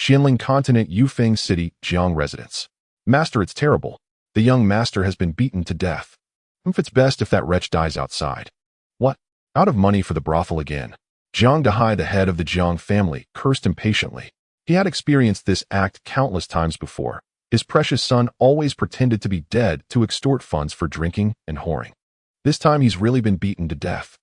Xianling Continent, Yufeng City, Jiang residence. Master, it's terrible. The young master has been beaten to death. It's best if that wretch dies outside. What? Out of money for the brothel again. Jiang Dahai, the head of the Jiang family, cursed impatiently. He had experienced this act countless times before. His precious son always pretended to be dead to extort funds for drinking and whoring. This time he's really been beaten to death.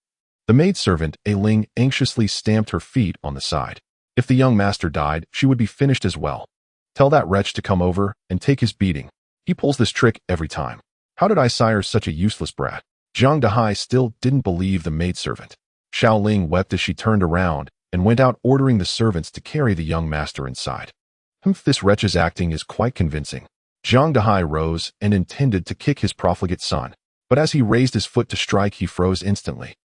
The maidservant, A Ling, anxiously stamped her feet on the side. If the young master died, she would be finished as well. Tell that wretch to come over and take his beating. He pulls this trick every time. How did I sire such a useless brat? Jiang Dahai still didn't believe the maidservant. Xiao Ling wept as she turned around and went out, ordering the servants to carry the young master inside. This wretch's acting is quite convincing. Jiang Dahai rose and intended to kick his profligate son, but as he raised his foot to strike, he froze instantly.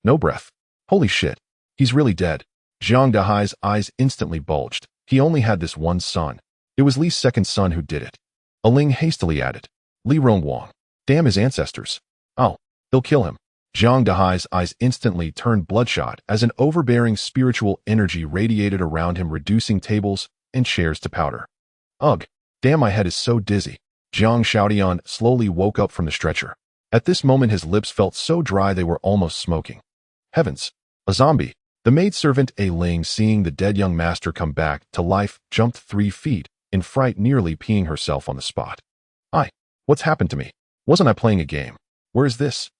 No breath. Holy shit. He's really dead. Jiang Dahai's eyes instantly bulged. He only had this one son. It was Li's second son who did it. A Ling hastily added, Li Rongwang. Damn his ancestors. Oh, they'll kill him. Jiang Dahai's eyes instantly turned bloodshot as an overbearing spiritual energy radiated around him, reducing tables and chairs to powder. Ugh, damn, my head is so dizzy. Jiang Xiaotian slowly woke up from the stretcher. At this moment his lips felt so dry they were almost smoking. Heavens, a zombie. The maidservant A Ling, seeing the dead young master come back to life, jumped 3 feet, in fright, nearly peeing herself on the spot. What's happened to me? Wasn't I playing a game? Where is this?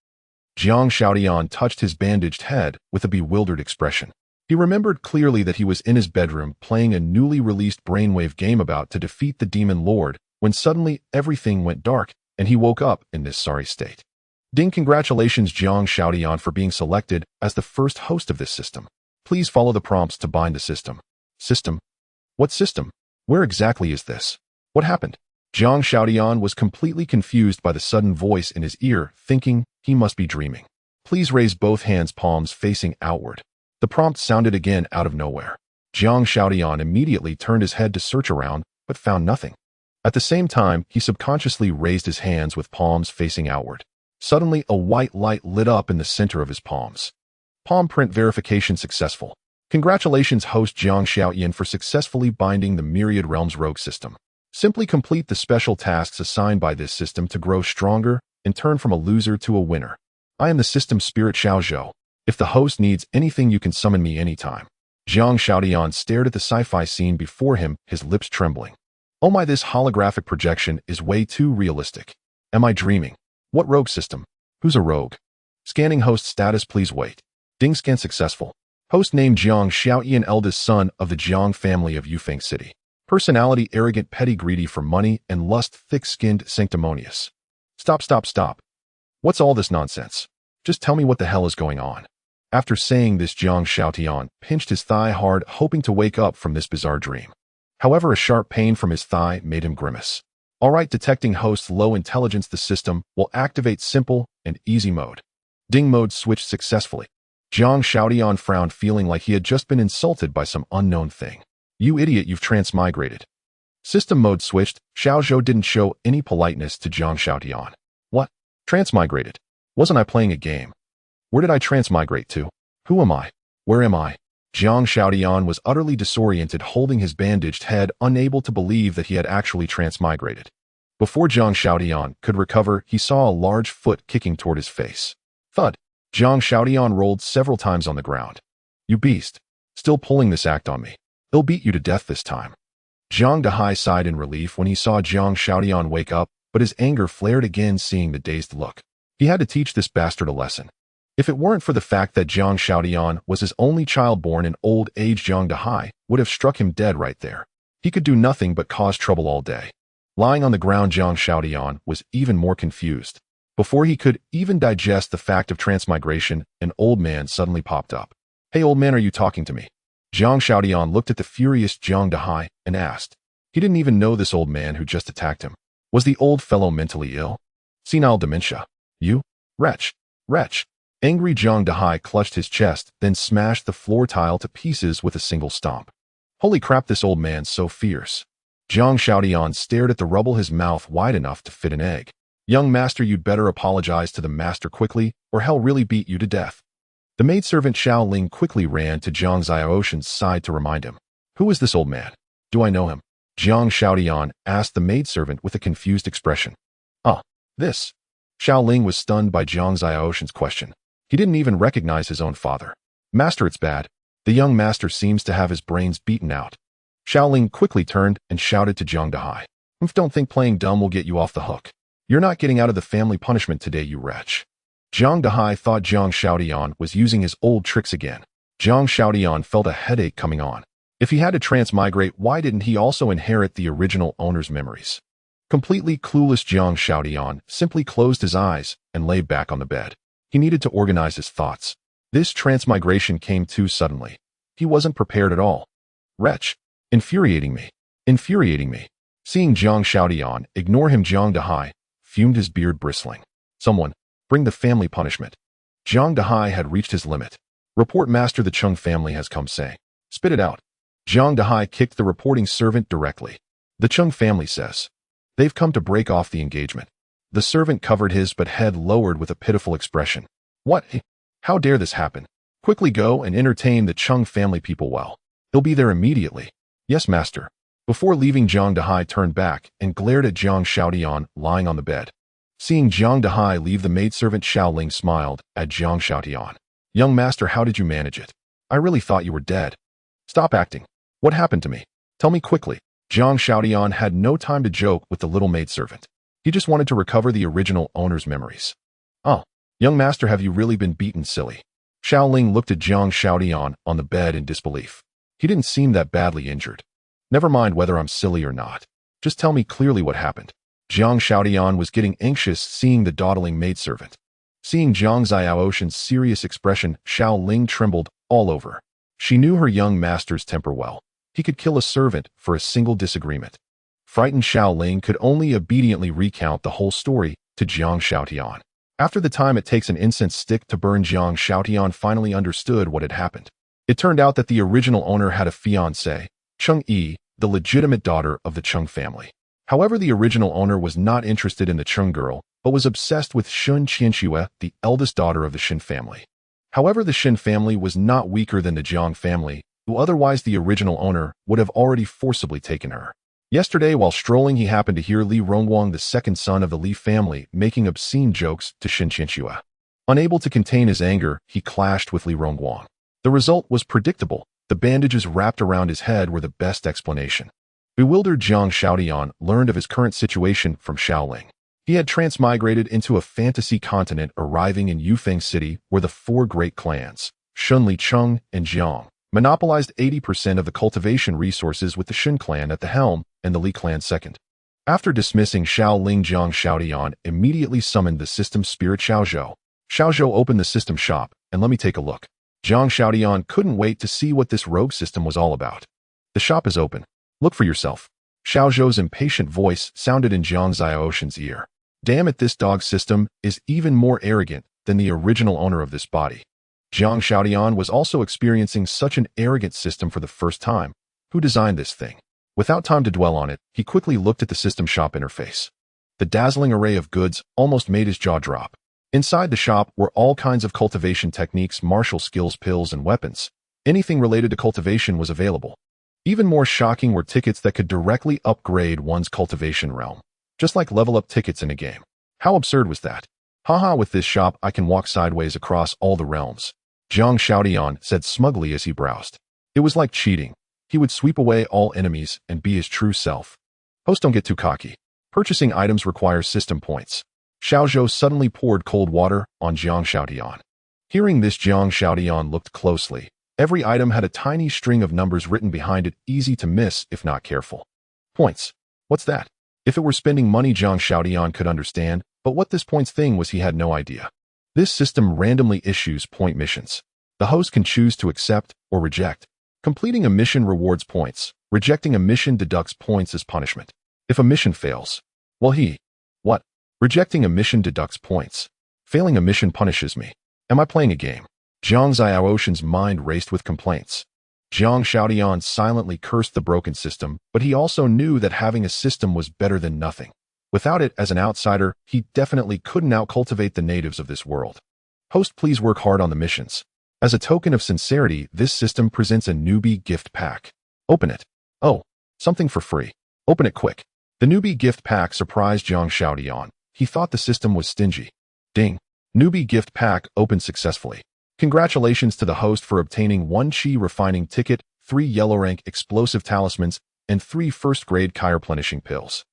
Jiang Xiaotian touched his bandaged head with a bewildered expression. He remembered clearly that he was in his bedroom playing a newly released brainwave game about to defeat the demon lord, when suddenly everything went dark and he woke up in this sorry state. Ding, congratulations Jiang Xiaotian for being selected as the first host of this system. Please follow the prompts to bind the system. System? What system? Where exactly is this? What happened? Jiang Xiaotian was completely confused by the sudden voice in his ear, thinking he must be dreaming. Please raise both hands, palms facing outward. The prompt sounded again out of nowhere. Jiang Xiaotian immediately turned his head to search around, but found nothing. At the same time, he subconsciously raised his hands with palms facing outward. Suddenly, a white light lit up in the center of his palms. Palm print verification successful. Congratulations, host Jiang Xiaotian, for successfully binding the Myriad Realms Rogue system. Simply complete the special tasks assigned by this system to grow stronger and turn from a loser to a winner. I am the system spirit Xiao Zhou. If the host needs anything, you can summon me anytime. Jiang Xiaotian stared at the sci-fi scene before him, his lips trembling. Oh my, this holographic projection is way too realistic. Am I dreaming? What rogue system? Who's a rogue? Scanning host status, please wait. Ding, scan successful. Host name Jiang Xiaotian, eldest son of the Jiang family of Yufeng City. Personality arrogant, petty, greedy for money and lust, thick-skinned, sanctimonious. Stop. What's all this nonsense? Just tell me what the hell is going on. After saying this, Jiang Xiaotian pinched his thigh hard, hoping to wake up from this bizarre dream. However, a sharp pain from his thigh made him grimace. Alright, detecting host's low intelligence, the system will activate simple and easy mode. Ding, mode switched successfully. Jiang Xiaotian frowned, feeling like he had just been insulted by some unknown thing. You idiot, you've transmigrated. System mode switched. Xiao Zhou didn't show any politeness to Jiang Xiaotian. What? Transmigrated? Wasn't I playing a game? Where did I transmigrate to? Who am I? Where am I? Jiang Xiaotian was utterly disoriented, holding his bandaged head, unable to believe that he had actually transmigrated. Before Jiang Xiaotian could recover, he saw a large foot kicking toward his face. Thud. Jiang Xiaotian rolled several times on the ground. You beast. Still pulling this act on me. They'll beat you to death this time. Jiang Dahai sighed in relief when he saw Jiang Xiaotian wake up, but his anger flared again seeing the dazed look. He had to teach this bastard a lesson. If it weren't for the fact that Jiang Xiaotian was his only child born in old age, Jiang Dahai would have struck him dead right there. He could do nothing but cause trouble all day. Lying on the ground, Jiang Xiaotian was even more confused. Before he could even digest the fact of transmigration, an old man suddenly popped up. Hey old man, are you talking to me? Jiang Xiaotian looked at the furious Jiang Dahai and asked. He didn't even know this old man who just attacked him. Was the old fellow mentally ill? Senile dementia? You? Wretch. Angry Jiang Dahai clutched his chest, then smashed the floor tile to pieces with a single stomp. Holy crap, this old man's so fierce. Jiang Xiaotian stared at the rubble, his mouth wide enough to fit an egg. Young master, you'd better apologize to the master quickly, or hell really beat you to death. The maidservant Xiao Ling quickly ran to Jiang Xiaoshan's side to remind him. Who is this old man? Do I know him? Jiang Shaodian asked the maidservant with a confused expression. Ah, this. Xiaoling was stunned by Jiang Xiaoshan's question. He didn't even recognize his own father. Master, it's bad. The young master seems to have his brains beaten out. Xiaoling quickly turned and shouted to Jiang Dahai. Don't think playing dumb will get you off the hook. You're not getting out of the family punishment today, you wretch. Jiang Dahai thought Jiang Shaodian was using his old tricks again. Jiang Shaodian felt a headache coming on. If he had to transmigrate, why didn't he also inherit the original owner's memories? Completely clueless, Jiang Shaodian simply closed his eyes and lay back on the bed. He needed to organize his thoughts. This transmigration came too suddenly. He wasn't prepared at all. Wretch. Infuriating me. Infuriating me. Seeing Jiang Shaodian ignore him, Jiang Dahai fumed, his beard bristling. Someone, bring the family punishment. Jiang Dahai had reached his limit. Report, master, the Chung family has come, saying. Spit it out. Jiang Dahai kicked the reporting servant directly. The Chung family says. They've come to break off the engagement. The servant covered his head lowered with a pitiful expression. What? How dare this happen? Quickly go and entertain the Chung family people well. He'll be there immediately. Yes, master. Before leaving, Jiang Dahai turned back and glared at Jiang Shaodian lying on the bed. Seeing Jiang Dahai leave, the maidservant Xiaoling smiled at Jiang Shaodian. Young master, how did you manage it? I really thought you were dead. Stop acting. What happened to me? Tell me quickly. Jiang Shaodian had no time to joke with the little maidservant. He just wanted to recover the original owner's memories. Oh, young master, have you really been beaten, silly? Xiaoling looked at Jiang Shaodian on the bed in disbelief. He didn't seem that badly injured. Never mind whether I'm silly or not. Just tell me clearly what happened. Jiang Shaodian was getting anxious seeing the dawdling maidservant. Seeing Jiang Xiaoshan's serious expression, Xiaoling trembled all over. She knew her young master's temper well. He could kill a servant for a single disagreement. Frightened, Xiaoling could only obediently recount the whole story to Jiang Shaodian. After the time it takes an incense stick to burn, Jiang Shaodian finally understood what had happened. It turned out that the original owner had a fiancée, Chung Yi, the legitimate daughter of the Chung family. However, the original owner was not interested in the Chung girl, but was obsessed with Shun Qianxue, the eldest daughter of the Shin family. However, the Shin family was not weaker than the Jiang family, who otherwise the original owner would have already forcibly taken her. Yesterday, while strolling, he happened to hear Li Rongguang, the second son of the Li family, making obscene jokes to Shin Qianxue. Unable to contain his anger, he clashed with Li Rongguang. The result was predictable. The bandages wrapped around his head were the best explanation. Bewildered, Jiang Shaodian learned of his current situation from Xiaoling. He had transmigrated into a fantasy continent, arriving in Yufeng City, where the four great clans, Shun, Li, Chung, and Jiang, monopolized 80% of the cultivation resources, with the Shun clan at the helm and the Li clan second. After dismissing Xiaoling, Jiang Shaodian immediately summoned the system spirit Xiaozhou. Xiaozhou opened the system shop, and let me take a look. Jiang Shaodian couldn't wait to see what this rogue system was all about. The shop is open. Look for yourself. Xiaozhou's impatient voice sounded in Jiang Xiaoshan's ear. Damn it, this dog system is even more arrogant than the original owner of this body. Jiang Shaodian was also experiencing such an arrogant system for the first time. Who designed this thing? Without time to dwell on it, he quickly looked at the system shop interface. The dazzling array of goods almost made his jaw drop. Inside the shop were all kinds of cultivation techniques, martial skills, pills, and weapons. Anything related to cultivation was available. Even more shocking were tickets that could directly upgrade one's cultivation realm, just like level-up tickets in a game. How absurd was that? Haha, with this shop I can walk sideways across all the realms. Jiang Shaodian said smugly as he browsed. It was like cheating. He would sweep away all enemies and be his true self. Host, don't get too cocky. Purchasing items requires system points. Xiaozhou suddenly poured cold water on Jiang Shaodian. Hearing this, Jiang Shaodian looked closely. Every item had a tiny string of numbers written behind it, easy to miss if not careful. Points. What's that? If it were spending money, Jiang Shaodian could understand, but what this points thing was he had no idea. This system randomly issues point missions. The host can choose to accept or reject. Completing a mission rewards points. Rejecting a mission deducts points as punishment. If a mission fails, well, what? Rejecting a mission deducts points. Failing a mission punishes me. Am I playing a game? Jiang Xiaoshan's mind raced with complaints. Jiang Shaodian silently cursed the broken system, but he also knew that having a system was better than nothing. Without it, as an outsider, he definitely couldn't out-cultivate the natives of this world. Host, please work hard on the missions. As a token of sincerity, this system presents a newbie gift pack. Open it. Oh, something for free. Open it quick. The newbie gift pack surprised Jiang Shaodian. He thought the system was stingy. Ding. Newbie gift pack opened successfully. Congratulations to the host for obtaining 1 chi refining ticket, 3 yellow rank explosive talismans, and 3 first-grade chi replenishing pills.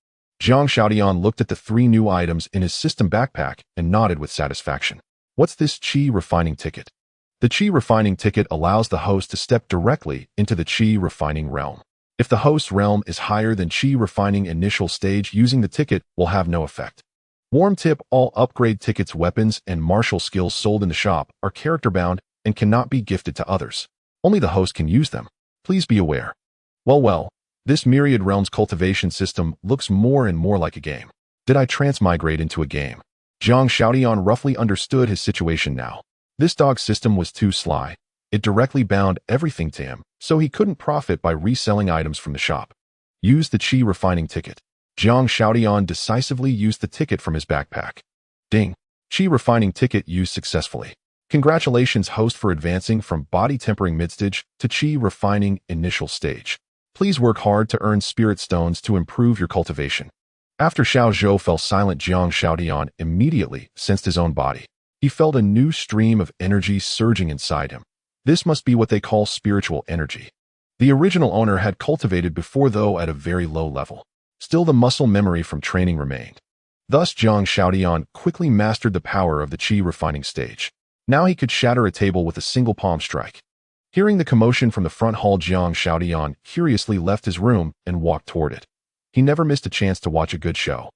Jiang Shaodian looked at the 3 new items in his system backpack and nodded with satisfaction. What's this chi refining ticket? The chi refining ticket allows the host to step directly into the chi refining realm. If the host's realm is higher than chi refining initial stage, using the ticket will have no effect. Warm tip: all upgrade tickets, weapons, and martial skills sold in the shop are character-bound and cannot be gifted to others. Only the host can use them. Please be aware. Well, this Myriad Realms cultivation system looks more and more like a game. Did I transmigrate into a game? Jiang Shaodian roughly understood his situation now. This dog system was too sly. It directly bound everything to him, so he couldn't profit by reselling items from the shop. Use the chi refining ticket. Jiang Shaodian decisively used the ticket from his backpack. Ding. Chi refining ticket used successfully. Congratulations, host, for advancing from body tempering mid-stage to chi refining initial stage. Please work hard to earn spirit stones to improve your cultivation. After Xiao Zhou fell silent, Jiang Shaodian immediately sensed his own body. He felt a new stream of energy surging inside him. This must be what they call spiritual energy. The original owner had cultivated before, though at a very low level. Still, the muscle memory from training remained. Thus, Jiang Shaodian quickly mastered the power of the chi refining stage. Now he could shatter a table with a single palm strike. Hearing the commotion from the front hall, Jiang Shaodian curiously left his room and walked toward it. He never missed a chance to watch a good show.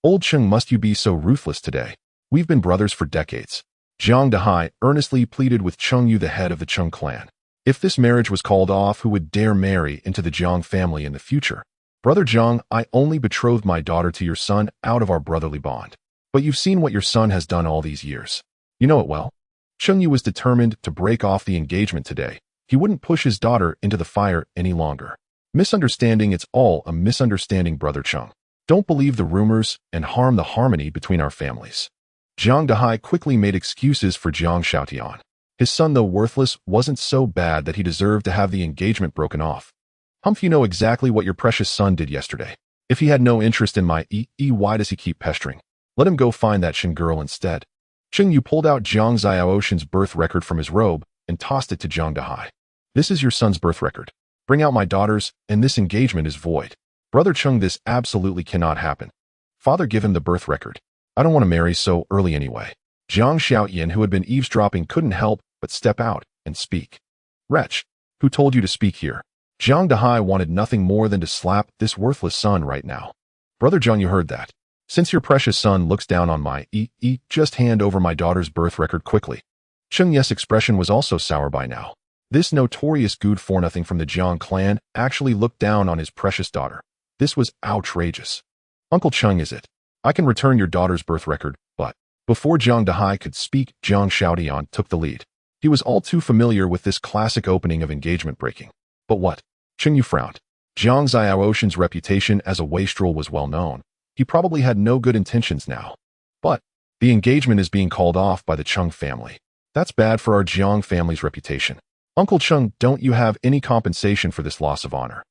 Old Cheng, must you be so ruthless today? We've been brothers for decades. Jiang Dahai earnestly pleaded with Cheng Yu, the head of the Cheng clan. If this marriage was called off, who would dare marry into the Jiang family in the future? Brother Jiang, I only betrothed my daughter to your son out of our brotherly bond. But you've seen what your son has done all these years. You know it well. Cheng Yu was determined to break off the engagement today. He wouldn't push his daughter into the fire any longer. Misunderstanding, it's all a misunderstanding, Brother Cheng. Don't believe the rumors and harm the harmony between our families. Jiang Dahai quickly made excuses for Jiang Shaodian. His son, though worthless, wasn't so bad that he deserved to have the engagement broken off. Humph, you know exactly what your precious son did yesterday. If he had no interest in my why does he keep pestering? Let him go find that Shin girl instead. Cheng Yu pulled out Jiang Xiaoshan's birth record from his robe and tossed it to Jiang Dahai. This is your son's birth record. Bring out my daughters, and this engagement is void. Brother Cheng, this absolutely cannot happen. Father, give him the birth record. I don't want to marry so early anyway. Jiang Shaoyan, who had been eavesdropping, couldn't help but step out and speak. Wretch, who told you to speak here? Jiang Dahai wanted nothing more than to slap this worthless son right now. Brother Jiang, you heard that. Since your precious son looks down on my just hand over my daughter's birth record quickly. Cheng Yu's expression was also sour by now. This notorious good for nothing from the Jiang clan actually looked down on his precious daughter. This was outrageous. Uncle Cheng, is it? I can return your daughter's birth record, but before Jiang Dahai could speak, Jiang Shaodian took the lead. He was all too familiar with this classic opening of engagement breaking. But what? Cheng Yu frowned. Jiang Xiaoshan's reputation as a wastrel was well known. He probably had no good intentions now. But the engagement is being called off by the Cheng family. That's bad for our Jiang family's reputation. Uncle Cheng, don't you have any compensation for this loss of honor?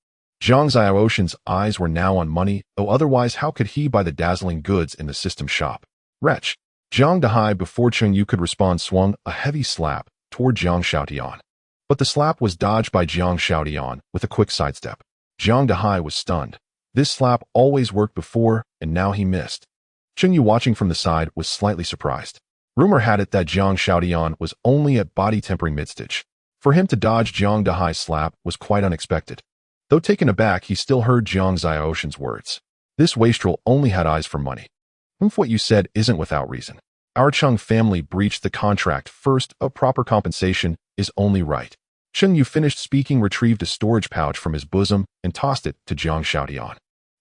Jiang Xiaoshan's eyes were now on money, though otherwise how could he buy the dazzling goods in the system shop? Wretch. Jiang Dahai, before Cheng Yu could respond, swung a heavy slap toward Jiang Shaodian. But the slap was dodged by Jiang Shaodian with a quick sidestep. Jiang Dahai was stunned. This slap always worked before, and now he missed. Cheng Yu, watching from the side, was slightly surprised. Rumor had it that Jiang Shaodian was only at body tempering mid-stage. For him to dodge Jiang Dahai's slap was quite unexpected. Though taken aback, he still heard Jiang Xiaoshan's words. This wastrel only had eyes for money. What you said isn't without reason. Our Cheng family breached the contract first. A proper compensation is only right. Cheng Yu finished speaking, retrieved a storage pouch from his bosom, and tossed it to Jiang Shaodian.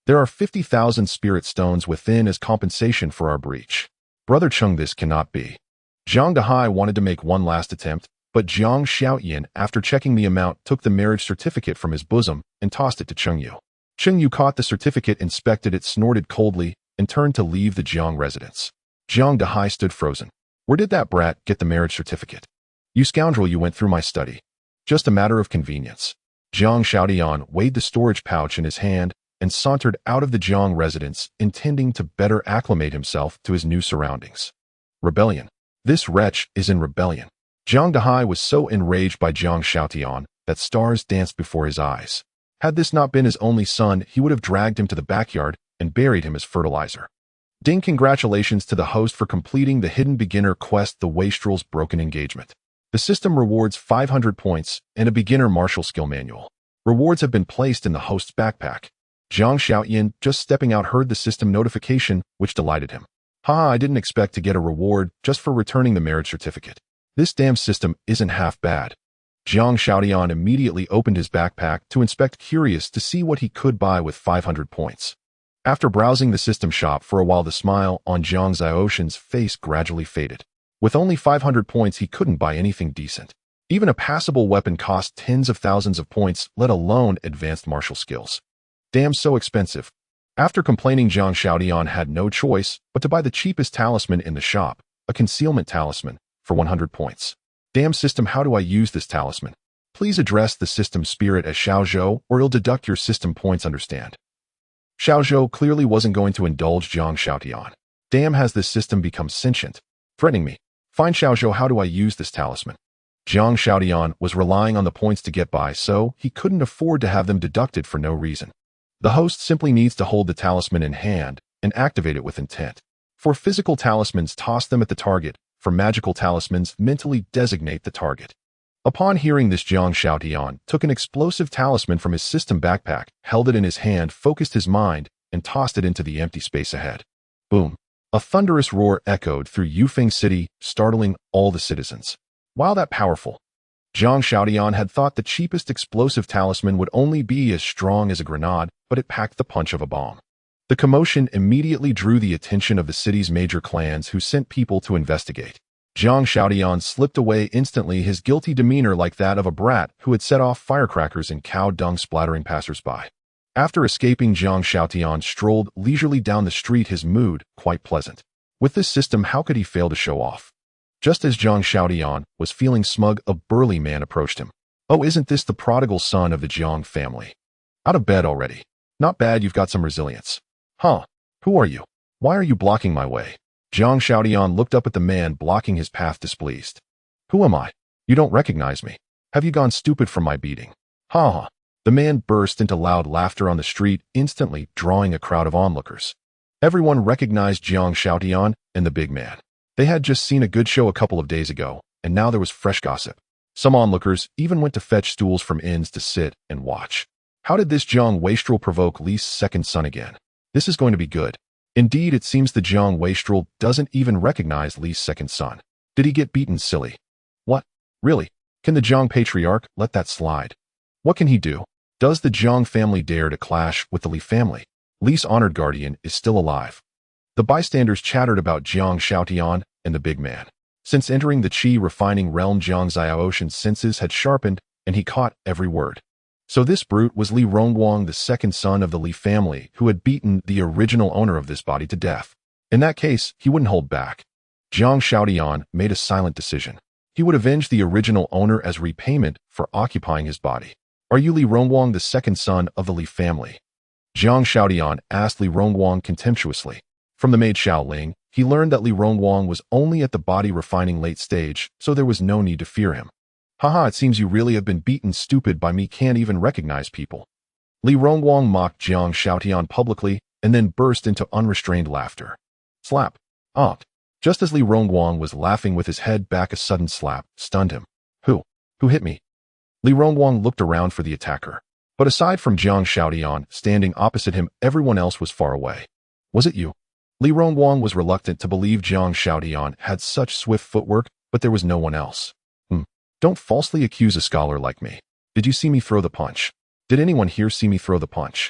There are 50,000 spirit stones within as compensation for our breach. Brother Cheng, this cannot be. Jiang Dahai wanted to make one last attempt, but Jiang Shaoyan, after checking the amount, took the marriage certificate from his bosom and tossed it to Cheng Yu. Cheng Yu caught the certificate, inspected it, snorted coldly, and turned to leave the Jiang residence. Jiang Dahai stood frozen. Where did that brat get the marriage certificate? You scoundrel, you went through my study. Just a matter of convenience. Jiang Shaotian weighed the storage pouch in his hand and sauntered out of the Jiang residence, intending to better acclimate himself to his new surroundings. Rebellion. This wretch is in rebellion. Jiang Dehai was so enraged by Jiang Shaotian that stars danced before his eyes. Had this not been his only son, he would have dragged him to the backyard and buried him as fertilizer. Ding! Congratulations to the host for completing the hidden beginner quest, The Wastrel's Broken Engagement. The system rewards 500 points and a beginner martial skill manual. Rewards have been placed in the host's backpack. Jiang Shaotian, just stepping out, heard the system notification, which delighted him. I didn't expect to get a reward just for returning the marriage certificate. This damn system isn't half bad. Jiang Shaotian immediately opened his backpack to inspect, curious to see what he could buy with 500 points. After browsing the system shop for a while, the smile on Jiang Xiaoshan's face gradually faded. With only 500 points, he couldn't buy anything decent. Even a passable weapon cost tens of thousands of points, let alone advanced martial skills. Damn, so expensive. After complaining, Jiang Shaotian had no choice but to buy the cheapest talisman in the shop, a concealment talisman, for 100 points. Damn system, how do I use this talisman? Please address the system spirit as Xiaozhou or it'll deduct your system points, understand? Xiaozhou clearly wasn't going to indulge Jiang Shaotian. Damn, has this system become sentient? Threatening me. Fine Xiaozhou, how do I use this talisman? Jiang Shaotian was relying on the points to get by, so he couldn't afford to have them deducted for no reason. The host simply needs to hold the talisman in hand and activate it with intent. For physical talismans, toss them at the target. For magical talismans, mentally designate the target. Upon hearing this, Jiang Shaotian took an explosive talisman from his system backpack, held it in his hand, focused his mind, and tossed it into the empty space ahead. Boom! A thunderous roar echoed through Yufeng City, startling all the citizens. Wow, that powerful! Jiang Shaotian had thought the cheapest explosive talisman would only be as strong as a grenade, but it packed the punch of a bomb. The commotion immediately drew the attention of the city's major clans, who sent people to investigate. Jiang Shaotian slipped away instantly, his guilty demeanor like that of a brat who had set off firecrackers and cow dung splattering passersby. After escaping, Jiang Shaotian strolled leisurely down the street, his mood quite pleasant. With this system, how could he fail to show off? Just as Jiang Shaotian was feeling smug, a burly man approached him. Oh, isn't this the prodigal son of the Jiang family? Out of bed already? Not bad, you've got some resilience. Huh? Who are you? Why are you blocking my way? Jiang Shaotian looked up at the man blocking his path, displeased. Who am I? You don't recognize me. Have you gone stupid from my beating? Ha ha. The man burst into loud laughter on the street, instantly drawing a crowd of onlookers. Everyone recognized Jiang Shaotian and the big man. They had just seen a good show a couple of days ago, and now there was fresh gossip. Some onlookers even went to fetch stools from inns to sit and watch. How did this Jiang Wastrel provoke Li's second son again? This is going to be good. Indeed, it seems the Jiang Wastrel doesn't even recognize Li's second son. Did he get beaten, silly? What? Really? Can the Jiang patriarch let that slide? What can he do? Does the Jiang family dare to clash with the Li family? Li's honored guardian is still alive. The bystanders chattered about Jiang Shaotian and the big man. Since entering the Qi refining realm, Jiang Xiaoshan's senses had sharpened, and he caught every word. So this brute was Li Rongguang, the second son of the Li family, who had beaten the original owner of this body to death. In that case, he wouldn't hold back. Jiang Shaotian made a silent decision. He would avenge the original owner as repayment for occupying his body. Are you Li Rongguang, the second son of the Li family? Jiang Shaotian asked Li Rongguang contemptuously. From the maid Xiaoling, he learned that Li Rongguang was only at the body refining late stage, so there was no need to fear him. Haha, it seems you really have been beaten stupid by me, can't even recognize people. Li Rongguang mocked Jiang Shaotian publicly and then burst into unrestrained laughter. Slap. Just as Li Rongguang was laughing with his head back, a sudden slap stunned him. Who hit me? Li Rongguang looked around for the attacker. But aside from Jiang Shaotian standing opposite him, everyone else was far away. Was it you? Li Rongguang was reluctant to believe Jiang Shaotian had such swift footwork, but there was no one else. Don't falsely accuse a scholar like me. Did you see me throw the punch? Did anyone here see me throw the punch?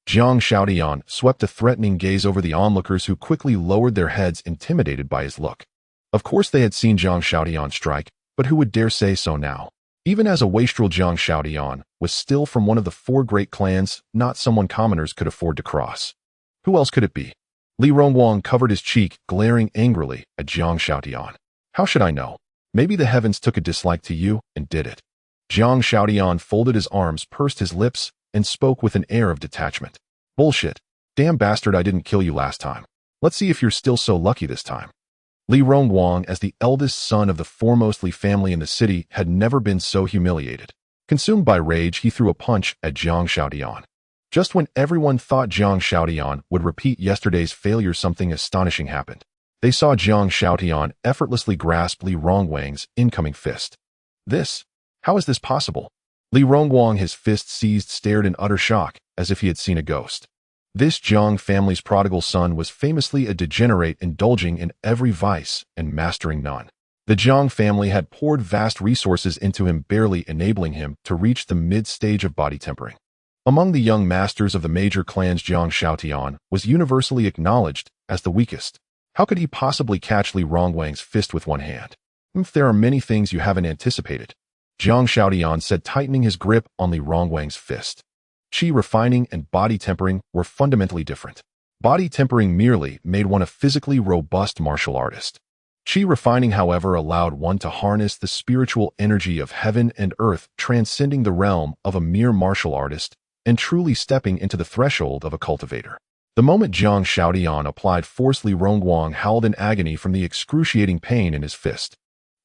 Jiang Shaotian swept a threatening gaze over the onlookers, who quickly lowered their heads, intimidated by his look. Of course they had seen Jiang Shaotian strike, but who would dare say so now? Even as a wastrel, Jiang Shaotian was still from one of the 4 great clans, not someone commoners could afford to cross. Who else could it be? Li Rongguang covered his cheek, glaring angrily at Jiang Shaotian. How should I know? Maybe the heavens took a dislike to you and did it. Jiang Shaotian folded his arms, pursed his lips, and spoke with an air of detachment. Bullshit. Damn bastard, I didn't kill you last time. Let's see if you're still so lucky this time. Li Rongguang, as the eldest son of the foremost Li family in the city, had never been so humiliated. Consumed by rage, he threw a punch at Jiang Shaotian. Just when everyone thought Jiang Shaotian would repeat yesterday's failure, something astonishing happened. They saw Jiang Shaotian effortlessly grasp Li Rongguang's incoming fist. How is this possible? Li Rongguang, his fist seized, stared in utter shock, as if he had seen a ghost. This Jiang family's prodigal son was famously a degenerate, indulging in every vice and mastering none. The Jiang family had poured vast resources into him, barely enabling him to reach the mid-stage of body tempering. Among the young masters of the major clans, Jiang Shaotian was universally acknowledged as the weakest. How could he possibly catch Li Rongguang's fist with one hand? If there are many things you haven't anticipated, Jiang Shaotian said, tightening his grip on Li Rongguang's fist. Qi refining and body tempering were fundamentally different. Body tempering merely made one a physically robust martial artist. Qi refining, however, allowed one to harness the spiritual energy of heaven and earth, transcending the realm of a mere martial artist and truly stepping into the threshold of a cultivator. The moment Jiang Shaotian applied force, Li Rongguang howled in agony from the excruciating pain in his fist.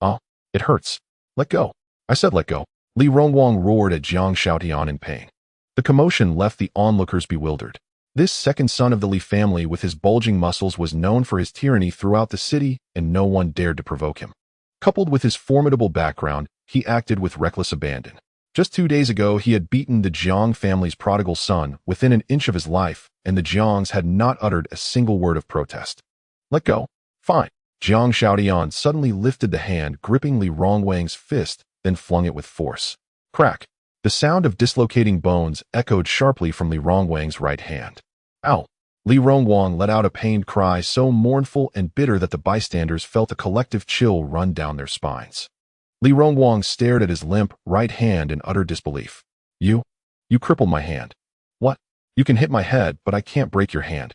"Oh, it hurts. Let go. I said let go." Li Rongguang roared at Jiang Shaotian in pain. The commotion left the onlookers bewildered. This second son of the Li family, with his bulging muscles, was known for his tyranny throughout the city, and no one dared to provoke him. Coupled with his formidable background, he acted with reckless abandon. Just 2 days ago, he had beaten the Jiang family's prodigal son within an inch of his life, and the Jiangs had not uttered a single word of protest. "Let go. Fine." Jiang Shaotian suddenly lifted the hand gripping Li Rongguang's fist, then flung it with force. Crack! The sound of dislocating bones echoed sharply from Li Rongguang's right hand. "Ow!" Li Rongguang let out a pained cry so mournful and bitter that the bystanders felt a collective chill run down their spines. Li Rongguang stared at his limp right hand in utter disbelief. You crippled my hand." "What? You can hit my head, but I can't break your hand."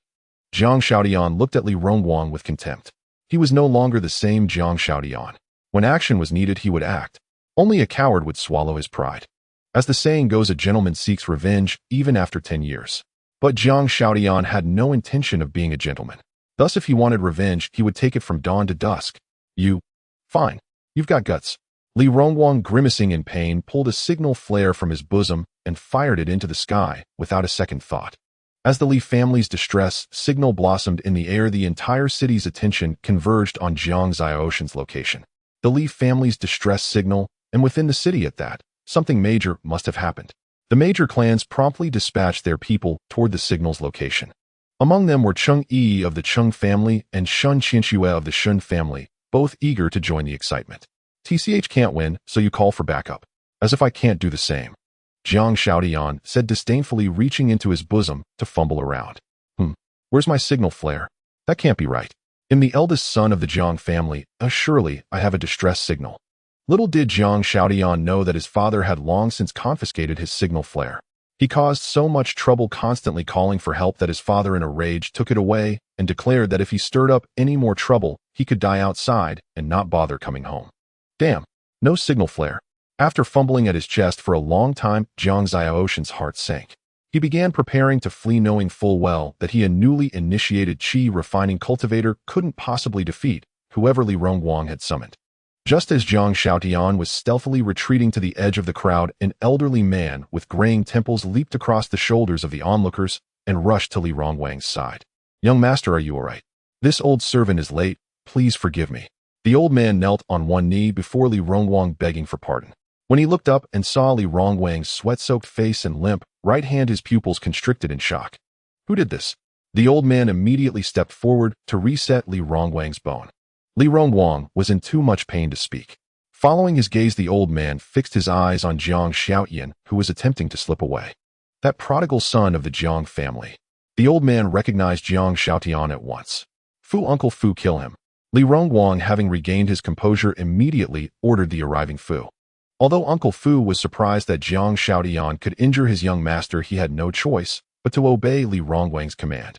Jiang Shaotian looked at Li Rongguang with contempt. He was no longer the same Jiang Shaotian. When action was needed, he would act. Only a coward would swallow his pride. As the saying goes, a gentleman seeks revenge even after 10 years. But Jiang Shaotian had no intention of being a gentleman. Thus, if he wanted revenge, he would take it from dawn to dusk. Fine. You've got guts." Li Rongguang, grimacing in pain, pulled a signal flare from his bosom and fired it into the sky without a second thought. As the Li family's distress signal blossomed in the air, the entire city's attention converged on Jiang Xiaoshan's location. The Li family's distress signal, and within the city at that, something major must have happened. The major clans promptly dispatched their people toward the signal's location. Among them were Cheng Yi of the Cheng family and Shun Qianxue of the Shun family, both eager to join the excitement. "TCH can't win, so you call for backup. As if I can't do the same," Jiang Shaotian said disdainfully, reaching into his bosom to fumble around. Where's my signal flare? That can't be right. I'm the eldest son of the Jiang family. Surely I have a distress signal." Little did Jiang Shaotian know that his father had long since confiscated his signal flare. He caused so much trouble constantly calling for help that his father, in a rage, took it away and declared that if he stirred up any more trouble, he could die outside and not bother coming home. Damn, no signal flare. After fumbling at his chest for a long time, Jiang Xiaoshan's heart sank. He began preparing to flee, knowing full well that he, a newly initiated Qi refining cultivator, couldn't possibly defeat whoever Li Rongguang had summoned. Just as Jiang Shaotian was stealthily retreating to the edge of the crowd, an elderly man with graying temples leaped across the shoulders of the onlookers and rushed to Li Rongguang's side. "Young master, are you all right? This old servant is late. Please forgive me." The old man knelt on one knee before Li Rongguang, begging for pardon. When he looked up and saw Li Rongguang's sweat-soaked face and limp right hand, his pupils constricted in shock. "Who did this?" The old man immediately stepped forward to reset Li Rongguang's bone. Li Rongguang was in too much pain to speak. Following his gaze, the old man fixed his eyes on Jiang Shaotian, who was attempting to slip away. That prodigal son of the Jiang family. The old man recognized Jiang Shaotian at once. Uncle Fu, kill him." Li Rongguang, having regained his composure, immediately ordered the arriving Fu. Although Uncle Fu was surprised that Jiang Shaotian could injure his young master, he had no choice but to obey Li Rongguang's command.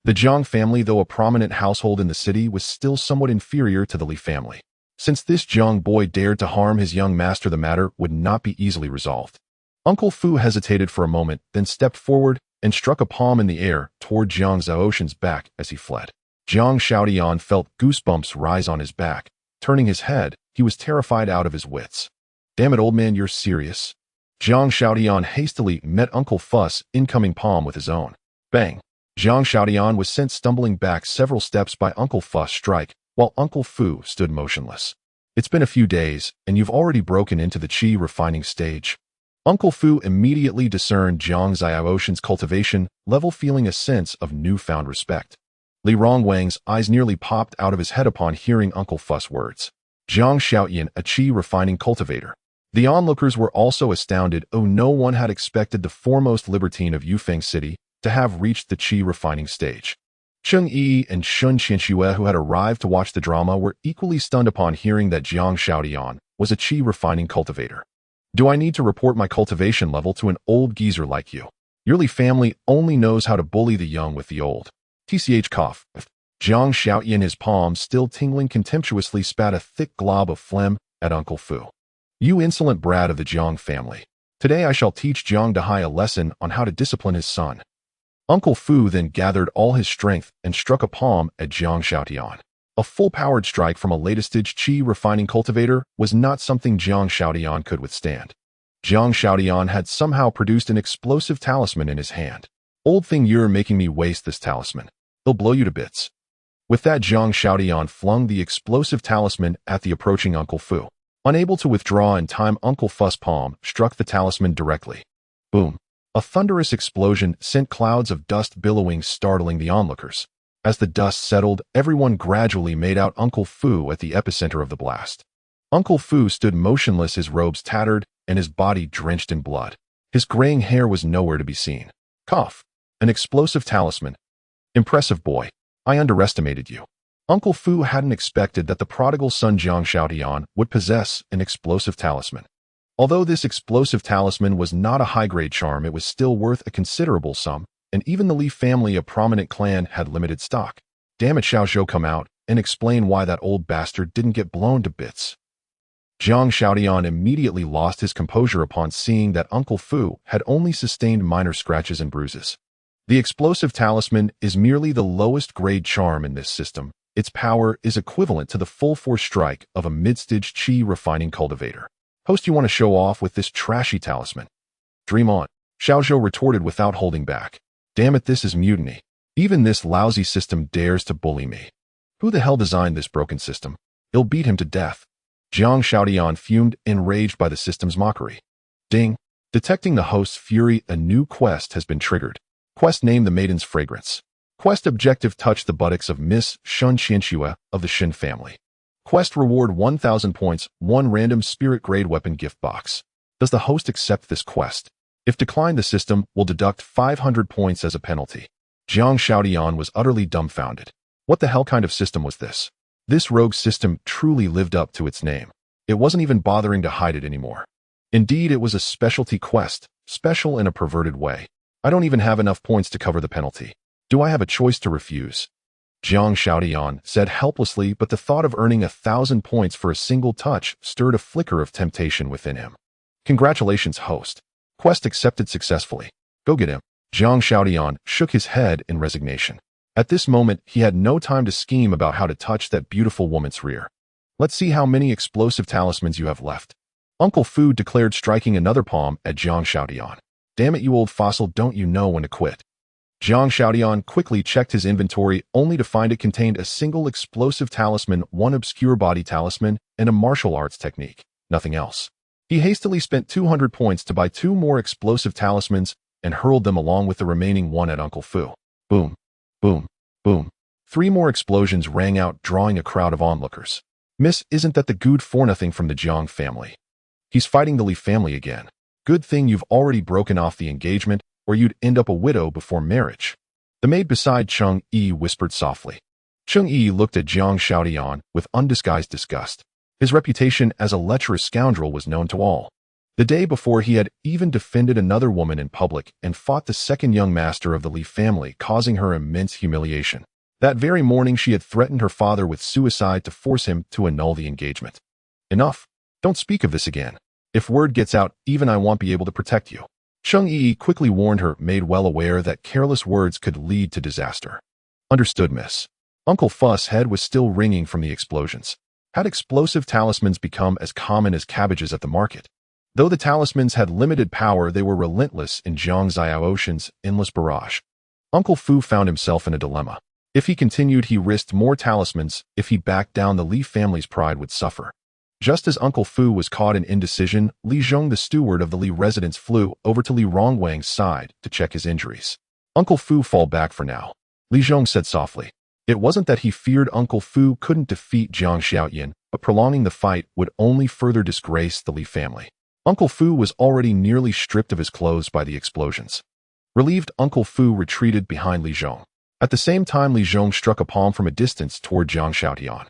The Jiang family, though a prominent household in the city, was still somewhat inferior to the Li family. Since this Jiang boy dared to harm his young master, the matter would not be easily resolved. Uncle Fu hesitated for a moment, then stepped forward and struck a palm in the air toward Jiang Zhaoshan's back as he fled. Jiang Shaotian felt goosebumps rise on his back. Turning his head, he was terrified out of his wits. "Damn it, old man, you're serious?" Jiang Shaotian hastily met Uncle Fu's incoming palm with his own. Bang! Jiang Shaotian was sent stumbling back several steps by Uncle Fu's strike, while Uncle Fu stood motionless. "It's been a few days, and you've already broken into the qi refining stage." Uncle Fu immediately discerned Jiang Zhaoshan's cultivation level, feeling a sense of newfound respect. Li Rongwang's eyes nearly popped out of his head upon hearing Uncle Fu's words. Jiang Shaotian, a qi refining cultivator. The onlookers were also astounded. No one had expected the foremost libertine of Yufeng City to have reached the qi refining stage. Cheng Yi and Shun Qianxue, who had arrived to watch the drama, were equally stunned upon hearing that Jiang Shaotian was a qi refining cultivator. "Do I need to report my cultivation level to an old geezer like you? Your Li family only knows how to bully the young with the old." TCH cough. Jiang Shaotian, his palms still tingling, contemptuously spat a thick glob of phlegm at Uncle Fu. "You insolent brat of the Jiang family. Today I shall teach Jiang Dahai a lesson on how to discipline his son." Uncle Fu then gathered all his strength and struck a palm at Jiang Shaotian. A full-powered strike from a latest-stage qi refining cultivator was not something Jiang Shaotian could withstand. Jiang Shaotian had somehow produced an explosive talisman in his hand. "Old thing, you're making me waste this talisman. It'll blow you to bits." With that, Jiang Shaotian flung the explosive talisman at the approaching Uncle Fu. Unable to withdraw in time, Uncle Fu's palm struck the talisman directly. Boom! A thunderous explosion sent clouds of dust billowing, startling the onlookers. As the dust settled, everyone gradually made out Uncle Fu at the epicenter of the blast. Uncle Fu stood motionless, his robes tattered and his body drenched in blood. His graying hair was nowhere to be seen. Cough! An explosive talisman. Impressive, boy. I underestimated you. Uncle Fu hadn't expected that the prodigal son Jiang Shaotian would possess an explosive talisman. Although this explosive talisman was not a high-grade charm, it was still worth a considerable sum, and even the Li family, a prominent clan, had limited stock. "Damn it, Xiaozhou, come out and explain why that old bastard didn't get blown to bits." Jiang Shaotian immediately lost his composure upon seeing that Uncle Fu had only sustained minor scratches and bruises. The explosive talisman is merely the lowest grade charm in this system. Its power is equivalent to the full-force strike of a mid-stage qi refining cultivator. "Host, you want to show off with this trashy talisman?" "Dream on," Xiaozhou retorted without holding back. "Damn it, this is mutiny. Even this lousy system dares to bully me. Who the hell designed this broken system? It'll beat him to death." Jiang Shaotian fumed, enraged by the system's mockery. Ding! Detecting the host's fury, a new quest has been triggered. Quest name: the Maiden's Fragrance. Quest objective: touch the buttocks of Miss Shun Qianxue of the Shin family. Quest reward: 1,000 points, 1 random spirit-grade weapon gift box. Does the host accept this quest? If declined, the system will deduct 500 points as a penalty. Jiang Shaotian was utterly dumbfounded. What the hell kind of system was this? This rogue system truly lived up to its name. It wasn't even bothering to hide it anymore. Indeed, it was a specialty quest, special in a perverted way. I don't even have enough points to cover the penalty. Do I have a choice to refuse? Jiang Shaotian said helplessly, but the thought of earning 1,000 points for a single touch stirred a flicker of temptation within him. Congratulations, host. Quest accepted successfully. Go get him. Jiang Shaotian shook his head in resignation. At this moment, he had no time to scheme about how to touch that beautiful woman's rear. "Let's see how many explosive talismans you have left," Uncle Fu declared, striking another palm at Jiang Shaotian. "Damn it, you old fossil, don't you know when to quit?" Jiang Shaotian quickly checked his inventory, only to find it contained a single explosive talisman, 1 obscure body talisman, and a martial arts technique. Nothing else. He hastily spent 200 points to buy 2 more explosive talismans and hurled them along with the remaining 1 at Uncle Fu. Boom. Boom. Boom. 3 more explosions rang out, drawing a crowd of onlookers. "Miss, isn't that the good for nothing from the Jiang family? He's fighting the Li family again. Good thing you've already broken off the engagement, or you'd end up a widow before marriage." The maid beside Cheng Yi whispered softly. Cheng Yi looked at Jiang Shaotian with undisguised disgust. His reputation as a lecherous scoundrel was known to all. The day before, he had even defended another woman in public and fought the second young master of the Li family, causing her immense humiliation. That very morning she had threatened her father with suicide to force him to annul the engagement. Enough. Don't speak of this again. If word gets out, even I won't be able to protect you. Cheng Yi quickly warned her, made well aware that careless words could lead to disaster. Understood, miss. Uncle Fuss' head was still ringing from the explosions. Had explosive talismans become as common as cabbages at the market? Though the talismans had limited power, they were relentless in Jiang Xiaoshan's endless barrage. Uncle Fu found himself in a dilemma. If he continued, he risked more talismans. If he backed down, the Li family's pride would suffer. Just as Uncle Fu was caught in indecision, Li Zhong, the steward of the Li residence, flew over to Li Rongwang's side to check his injuries. Uncle Fu, fall back for now, Li Zhong said softly. It wasn't that he feared Uncle Fu couldn't defeat Jiang Xiaoyan, but prolonging the fight would only further disgrace the Li family. Uncle Fu was already nearly stripped of his clothes by the explosions. Relieved, Uncle Fu retreated behind Li Zhong. At the same time, Li Zhong struck a palm from a distance toward Jiang Xiaotian.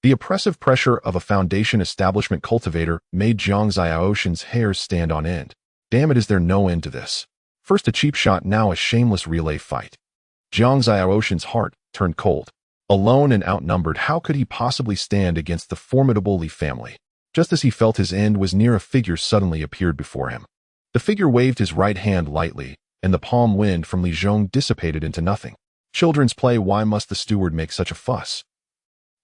The oppressive pressure of a foundation establishment cultivator made Jiang Xiaoshan's hair stand on end. Damn it, is there no end to this? First a cheap shot, now a shameless relay fight. Jiang Xiaoshan's heart turned cold. Alone and outnumbered, how could he possibly stand against the formidable Li family? Just as he felt his end was near, a figure suddenly appeared before him. The figure waved his right hand lightly, and the palm wind from Li Zhong dissipated into nothing. Children's play, why must the steward make such a fuss?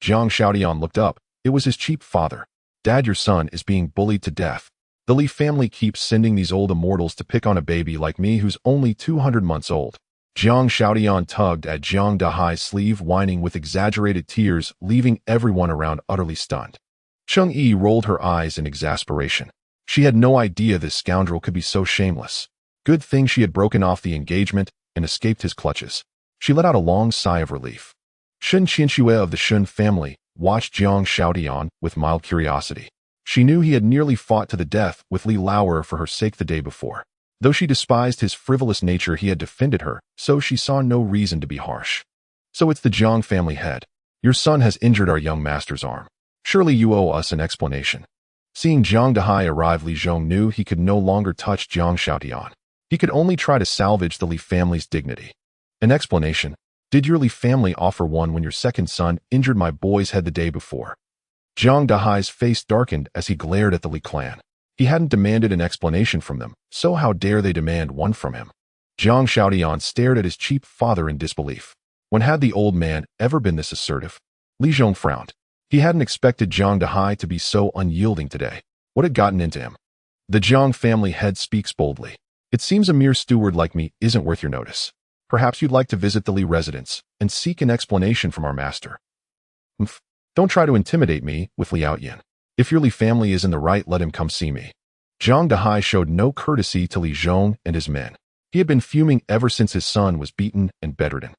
Jiang Xiaotian looked up. It was his cheap father. Dad, your son is being bullied to death. The Li family keeps sending these old immortals to pick on a baby like me who's only 200 months old. Jiang Xiaotian tugged at Jiang Dahai's sleeve, whining with exaggerated tears, leaving everyone around utterly stunned. Cheng Yi rolled her eyes in exasperation. She had no idea this scoundrel could be so shameless. Good thing she had broken off the engagement and escaped his clutches. She let out a long sigh of relief. Shen Qianxue of the Shun family watched Jiang Xiaotian with mild curiosity. She knew he had nearly fought to the death with Li Lauer for her sake the day before. Though she despised his frivolous nature, he had defended her, so she saw no reason to be harsh. So it's the Jiang family head. Your son has injured our young master's arm. Surely you owe us an explanation. Seeing Jiang Dahai arrive, Li Zhong knew he could no longer touch Jiang Xiaotian. He could only try to salvage the Li family's dignity. An explanation? Did your Li family offer one when your second son injured my boy's head the day before? Jiang Dahai's face darkened as he glared at the Li clan. He hadn't demanded an explanation from them, so how dare they demand one from him? Jiang Xiaotian stared at his cheap father in disbelief. When had the old man ever been this assertive? Li Zhong frowned. He hadn't expected Jiang Dahai to be so unyielding today. What had gotten into him? The Jiang family head speaks boldly. It seems a mere steward like me isn't worth your notice. Perhaps you'd like to visit the Li residence and seek an explanation from our master. Humph. Don't try to intimidate me with Liao Yin. If your Li family is in the right, let him come see me. Jiang Dahai showed no courtesy to Li Zhong and his men. He had been fuming ever since his son was beaten and bedridden.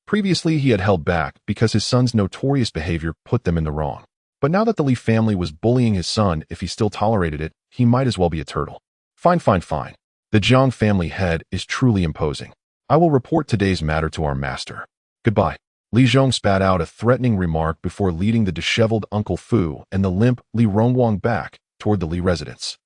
Previously, he had held back because his son's notorious behavior put them in the wrong. But now that the Li family was bullying his son, if he still tolerated it, he might as well be a turtle. Fine. The Jiang family head is truly imposing. I will report today's matter to our master. Goodbye. Li Zhong spat out a threatening remark before leading the disheveled Uncle Fu and the limp Li Rongwang back toward the Li residence.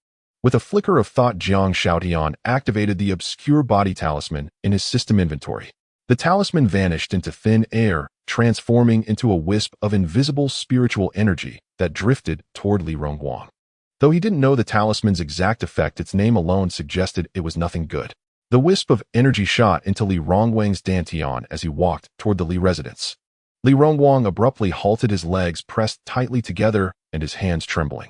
With a flicker of thought, Jiang Xiaotian activated the obscure body talisman in his system inventory. The talisman vanished into thin air, transforming into a wisp of invisible spiritual energy that drifted toward Li Rongwang. Though he didn't know the talisman's exact effect, its name alone suggested it was nothing good. The wisp of energy shot into Li Rongwang's dantian as he walked toward the Li residence. Li Rongwang abruptly halted, his legs pressed tightly together and his hands trembling.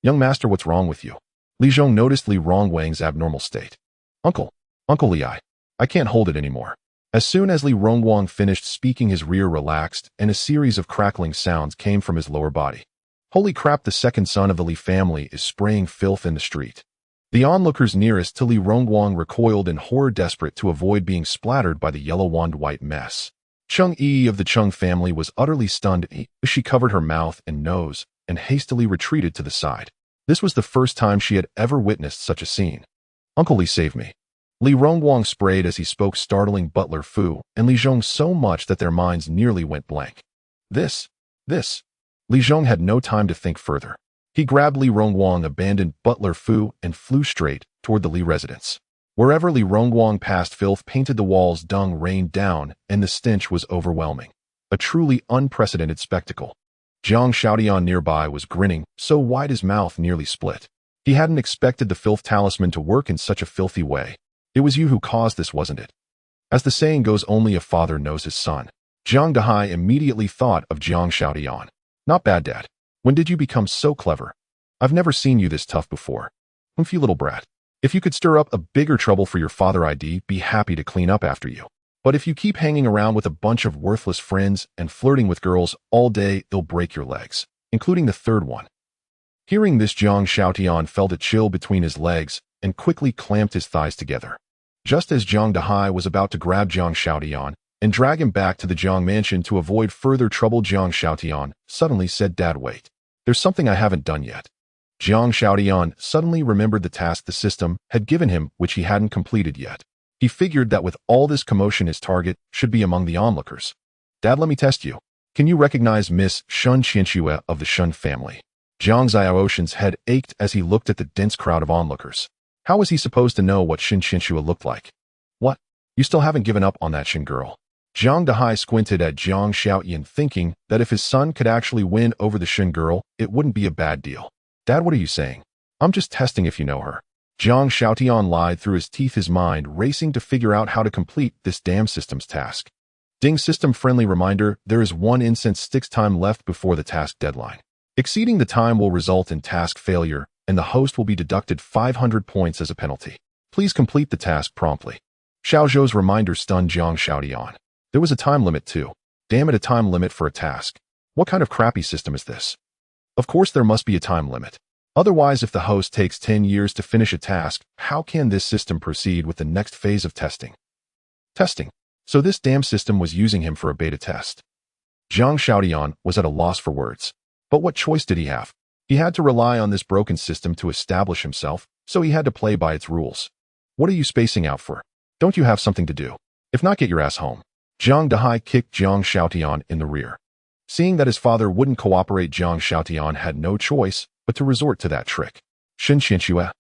Young master, what's wrong with you? Li Zhong noticed Li Rongwang's abnormal state. Uncle Li, I can't hold it anymore. As soon as Li Rongwang finished speaking, his rear relaxed and a series of crackling sounds came from his lower body. Holy crap, the second son of the Li family is spraying filth in the street. The onlookers nearest to Li Rongwang recoiled in horror, desperate to avoid being splattered by the yellow wand white mess. Cheng Yi of the Cheng family was utterly stunned. She covered her mouth and nose and hastily retreated to the side. This was the first time she had ever witnessed such a scene. Uncle Li, save me. Li Rongwang sprayed as he spoke, startling Butler Fu and Li Zhong so much that their minds nearly went blank. This. Li Zhong had no time to think further. He grabbed Li Rongwang, abandoned Butler Fu, and flew straight toward the Li residence. Wherever Li Rongguang passed, filth painted the walls, dung rained down, and the stench was overwhelming. A truly unprecedented spectacle. Jiang Shaotian nearby was grinning, so wide his mouth nearly split. He hadn't expected the filth talisman to work in such a filthy way. It was you who caused this, wasn't it? As the saying goes, only a father knows his son. Jiang Dahai immediately thought of Jiang Shaotian. Not bad, Dad. When did you become so clever? I've never seen you this tough before. You little brat. If you could stir up a bigger trouble for your father, I'd be happy to clean up after you. But if you keep hanging around with a bunch of worthless friends and flirting with girls all day, it'll break your legs, including the third one. Hearing this, Jiang Shaotian felt a chill between his legs and quickly clamped his thighs together. Just as Jiang Dahai was about to grab Jiang Shaotian and drag him back to the Jiang mansion to avoid further trouble, Jiang Shaotian suddenly said, Dad, wait. There's something I haven't done yet. Jiang Shaotian suddenly remembered the task the system had given him, which he hadn't completed yet. He figured that with all this commotion, his target should be among the onlookers. Dad, let me test you. Can you recognize Miss Shun Qianxue of the Shun family? Jiang Xiaoshan's head ached as he looked at the dense crowd of onlookers. How was he supposed to know what Shun Qianxue looked like? What? You still haven't given up on that Shin girl? Jiang Dahai squinted at Jiang Shaotian, thinking that if his son could actually win over the Shin girl, it wouldn't be a bad deal. Dad, what are you saying? I'm just testing if you know her. Jiang Shaotian lied through his teeth, his mind racing to figure out how to complete this damn system's task. Ding, system friendly reminder, there is 1 incense sticks time left before the task deadline. Exceeding the time will result in task failure, and the host will be deducted 500 points as a penalty. Please complete the task promptly. Xiao Zhou's reminder stunned Jiang Shaotian. There was a time limit too. Damn it, a time limit for a task. What kind of crappy system is this? Of course there must be a time limit. Otherwise, if the host takes 10 years to finish a task, how can this system proceed with the next phase of testing? Testing. So this damn system was using him for a beta test. Jiang Shaotian was at a loss for words. But what choice did he have? He had to rely on this broken system to establish himself, so he had to play by its rules. What are you spacing out for? Don't you have something to do? If not, get your ass home. Jiang Dahai kicked Jiang Shaotian in the rear. Seeing that his father wouldn't cooperate, Jiang Shaotian had no choice but to resort to that trick. Shun Qianxue.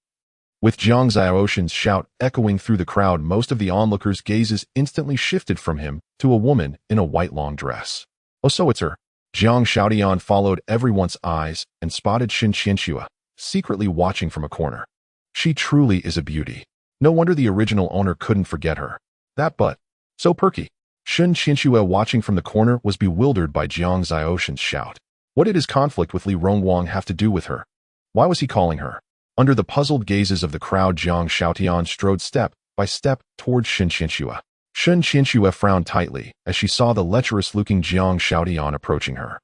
With Jiang Xiaoshan's shout echoing through the crowd, most of the onlookers' gazes instantly shifted from him to a woman in a white long dress. Oh, so it's her. Jiang Shaotian followed everyone's eyes and spotted Shun Qianxue, secretly watching from a corner. She truly is a beauty. No wonder the original owner couldn't forget her. That butt. So perky. Shun Qianxue, watching from the corner, was bewildered by Jiang Xiaoshan's shout. What did his conflict with Li Rongguang have to do with her? Why was he calling her? Under the puzzled gazes of the crowd, Jiang Shaotian strode step by step towards Shun Qianxue. Shun Qianxue frowned tightly as she saw the lecherous-looking Jiang Shaotian approaching her.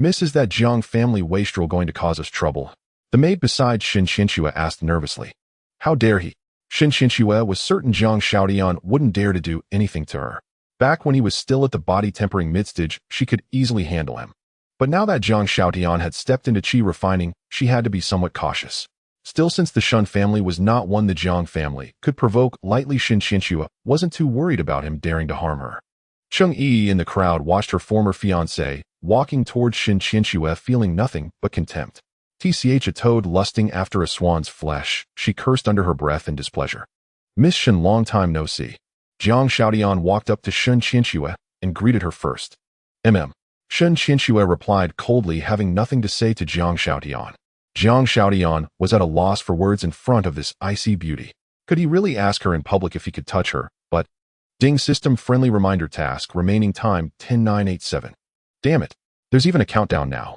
Miss, is that Jiang family wastrel going to cause us trouble? The maid beside Shun Qianxue asked nervously. How dare he? Shun Qianxue was certain Jiang Shaotian wouldn't dare to do anything to her. Back when he was still at the body-tempering mid-stage, she could easily handle him. But now that Jiang Shaotian had stepped into qi refining, she had to be somewhat cautious. Still, since the Shun family was not one the Jiang family could provoke lightly, Shun Qianxue wasn't too worried about him daring to harm her. Cheng Yi in the crowd watched her former fiancé walking towards Shun Qianxue, feeling nothing but contempt. Tch, a toad lusting after a swan's flesh, she cursed under her breath in displeasure. Miss Shun, long time no see. Jiang Shaotian walked up to Shun Qianxue and greeted her first. Shun Qianxue replied coldly, having nothing to say to Jiang Shaotian. Jiang Shaotian was at a loss for words in front of this icy beauty. Could he really ask her in public if he could touch her? But, ding, system-friendly reminder task, remaining time 10987. Damn it, there's even a countdown now.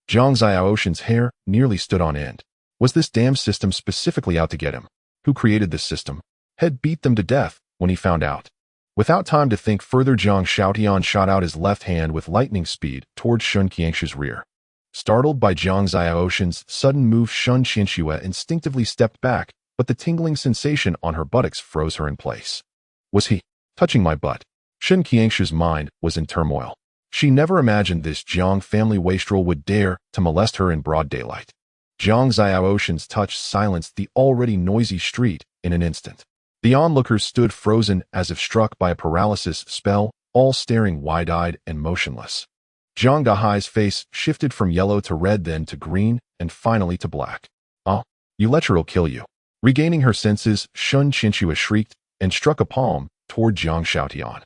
Jiang Xiaoshan's hair nearly stood on end. Was this damn system specifically out to get him? Who created this system? Had beat them to death when he found out. Without time to think further, Jiang Shaotian shot out his left hand with lightning speed towards Shun Qianxue's rear. Startled by Jiang Xiaoshan's sudden move, Shun Qianxue instinctively stepped back, but the tingling sensation on her buttocks froze her in place. Was he touching my butt? Shun Qianxue's mind was in turmoil. She never imagined this Jiang family wastrel would dare to molest her in broad daylight. Jiang Xiaoshan's touch silenced the already noisy street in an instant. The onlookers stood frozen as if struck by a paralysis spell, all staring wide-eyed and motionless. Jiang Dahai's face shifted from yellow to red, then to green, and finally to black. Oh, you lecher'll kill you. Regaining her senses, Shun Qianxue shrieked and struck a palm toward Jiang Shaotian.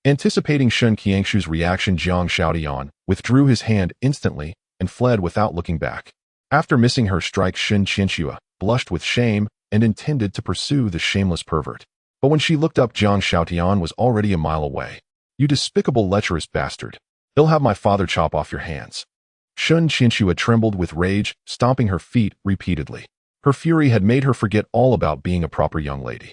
Anticipating Shun Qianxue's reaction, Jiang Shaotian withdrew his hand instantly and fled without looking back. After missing her strike, Shun Qianxue blushed with shame and intended to pursue the shameless pervert. But when she looked up, Jiang Shaotian was already a mile away. "You despicable, lecherous bastard. They'll have my father chop off your hands." Shun Qianxue trembled with rage, stomping her feet repeatedly. Her fury had made her forget all about being a proper young lady.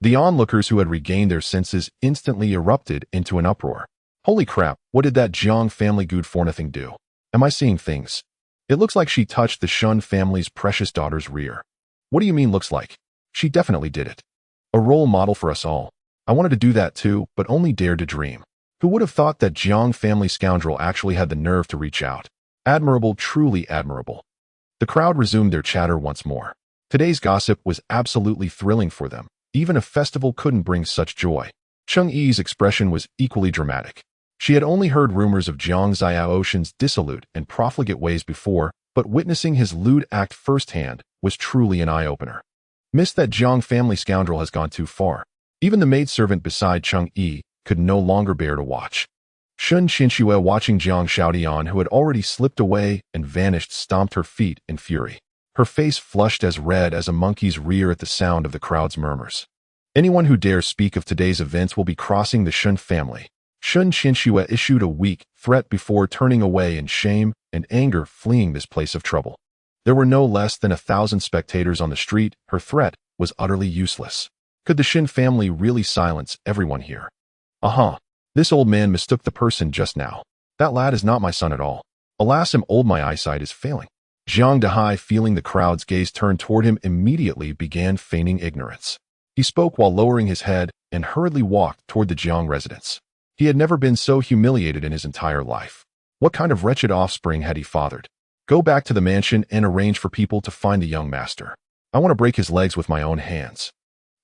The onlookers, who had regained their senses, instantly erupted into an uproar. "Holy crap, what did that Jiang family good for nothing do? Am I seeing things? It looks like she touched the Shun family's precious daughter's rear." "What do you mean looks like? She definitely did it. A role model for us all. I wanted to do that too, but only dared to dream. Who would have thought that Jiang family scoundrel actually had the nerve to reach out? Admirable, truly admirable." The crowd resumed their chatter once more. Today's gossip was absolutely thrilling for them. Even a festival couldn't bring such joy. Cheng Yi's expression was equally dramatic. She had only heard rumors of Jiang Xiaoshan's dissolute and profligate ways before, but witnessing his lewd act firsthand was truly an eye-opener. "Miss, that Jiang family scoundrel has gone too far." Even the maidservant beside Cheng Yi could no longer bear to watch. Shun Qianxue, watching Jiang Shaotian, who had already slipped away and vanished, stomped her feet in fury. Her face flushed as red as a monkey's rear at the sound of the crowd's murmurs. "Anyone who dares speak of today's events will be crossing the Shun family." Shun Qianxue issued a weak threat before turning away in shame and anger, fleeing this place of trouble. There were no less than 1,000 spectators on the street. Her threat was utterly useless. Could the Shin family really silence everyone here? This old man mistook the person just now. That lad is not my son at all. Alas, I'm old, my eyesight is failing. Jiang Dahai, feeling the crowd's gaze turn toward him, immediately began feigning ignorance. He spoke while lowering his head and hurriedly walked toward the Jiang residence. He had never been so humiliated in his entire life. What kind of wretched offspring had he fathered? Go back to the mansion and arrange for people to find the young master. I want to break his legs with my own hands.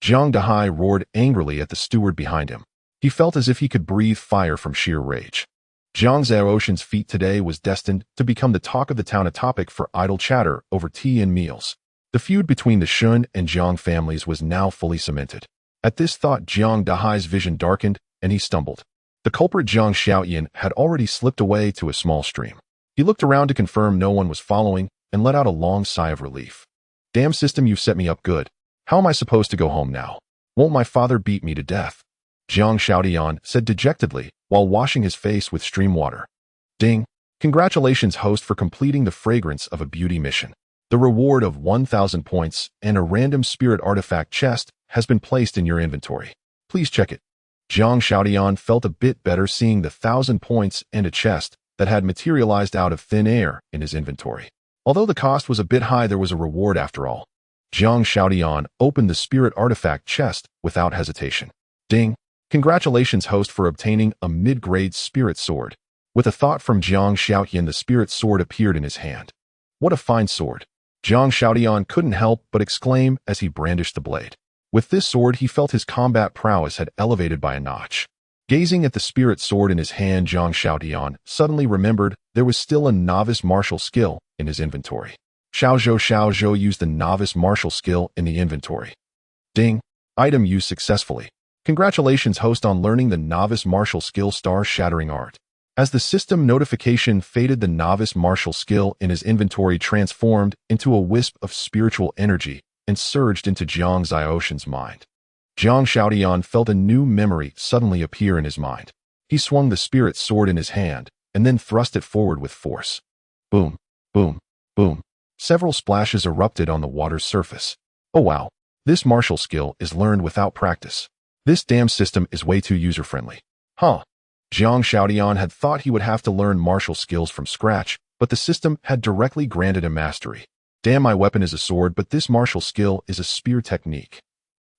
Jiang Dahai roared angrily at the steward behind him. He felt as if he could breathe fire from sheer rage. Jiang Xiaoshan's feat today was destined to become the talk of the town, a topic for idle chatter over tea and meals. The feud between the Shun and Jiang families was now fully cemented. At this thought, Jiang Dahai's vision darkened and he stumbled. The culprit Jiang Shaotian had already slipped away to a small stream. He looked around to confirm no one was following and let out a long sigh of relief. "Damn system, you've set me up good. How am I supposed to go home now? Won't my father beat me to death?" Jiang Shaotian said dejectedly while washing his face with stream water. "Ding! Congratulations, host, for completing the fragrance of a beauty mission. The reward of 1,000 points and a random spirit artifact chest has been placed in your inventory. Please check it." Jiang Shaotian felt a bit better seeing the 1,000 points and a chest that had materialized out of thin air in his inventory. Although the cost was a bit high, there was a reward after all. Jiang Shaotian opened the spirit artifact chest without hesitation. "Ding! Congratulations, host, for obtaining a mid-grade spirit sword." With a thought from Jiang Shaotian, the spirit sword appeared in his hand. "What a fine sword." Jiang Shaotian couldn't help but exclaim as he brandished the blade. With this sword, he felt his combat prowess had elevated by a notch. Gazing at the spirit sword in his hand, Jiang Shaotian suddenly remembered there was still a novice martial skill in his inventory. Xiaozhou used the novice martial skill in the inventory. "Ding! Item used successfully. Congratulations, host, on learning the novice martial skill Star Shattering Art." As the system notification faded, the novice martial skill in his inventory transformed into a wisp of spiritual energy and surged into Jiang Xiaoshan's mind. Jiang Shaotian felt a new memory suddenly appear in his mind. He swung the spirit sword in his hand and then thrust it forward with force. Boom, boom, boom. Several splashes erupted on the water's surface. "Oh wow, this martial skill is learned without practice. This damn system is way too user-friendly." Jiang Shaotian had thought he would have to learn martial skills from scratch, but the system had directly granted him mastery. "Damn, my weapon is a sword, but this martial skill is a spear technique."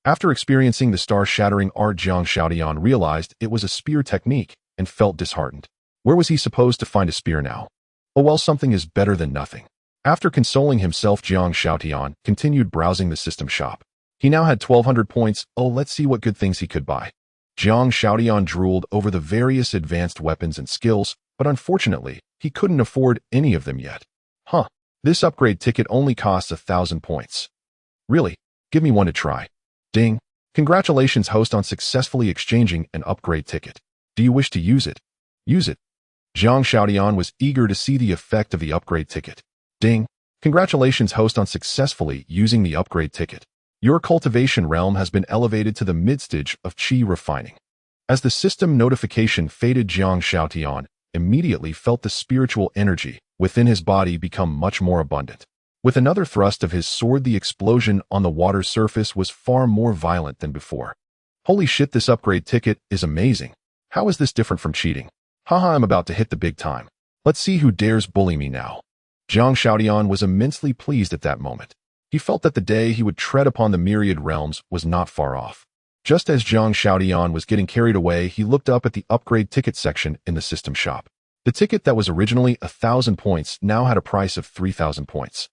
After experiencing the star-shattering art, Jiang Shaotian realized it was a spear technique and felt disheartened. Where was he supposed to find a spear now? Oh well, something is better than nothing. After consoling himself, Jiang Shaotian continued browsing the system shop. He now had 1,200 points. Oh, let's see what good things he could buy. Jiang Shaotian drooled over the various advanced weapons and skills, but unfortunately, he couldn't afford any of them yet. This upgrade ticket only costs 1,000 points. Really? Give me one to try. Ding. Congratulations, host, on successfully exchanging an upgrade ticket. Do you wish to use it? Use it. Zhang Xiaotian was eager to see the effect of the upgrade ticket. Ding. Congratulations, host, on successfully using the upgrade ticket. Your cultivation realm has been elevated to the mid-stage of qi refining. As the system notification faded, Zhang Xiaotian immediately felt the spiritual energy within his body become much more abundant. With another thrust of his sword, the explosion on the water's surface was far more violent than before. Holy shit, this upgrade ticket is amazing. How is this different from cheating? Haha, I'm about to hit the big time. Let's see who dares bully me now. Zhang Xiaotian was immensely pleased at that moment. He felt that the day he would tread upon the myriad realms was not far off. Just as Zhang Xiaotian was getting carried away, he looked up at the upgrade ticket section in the system shop. The ticket that was originally 1,000 points now had a price of 3,000 points.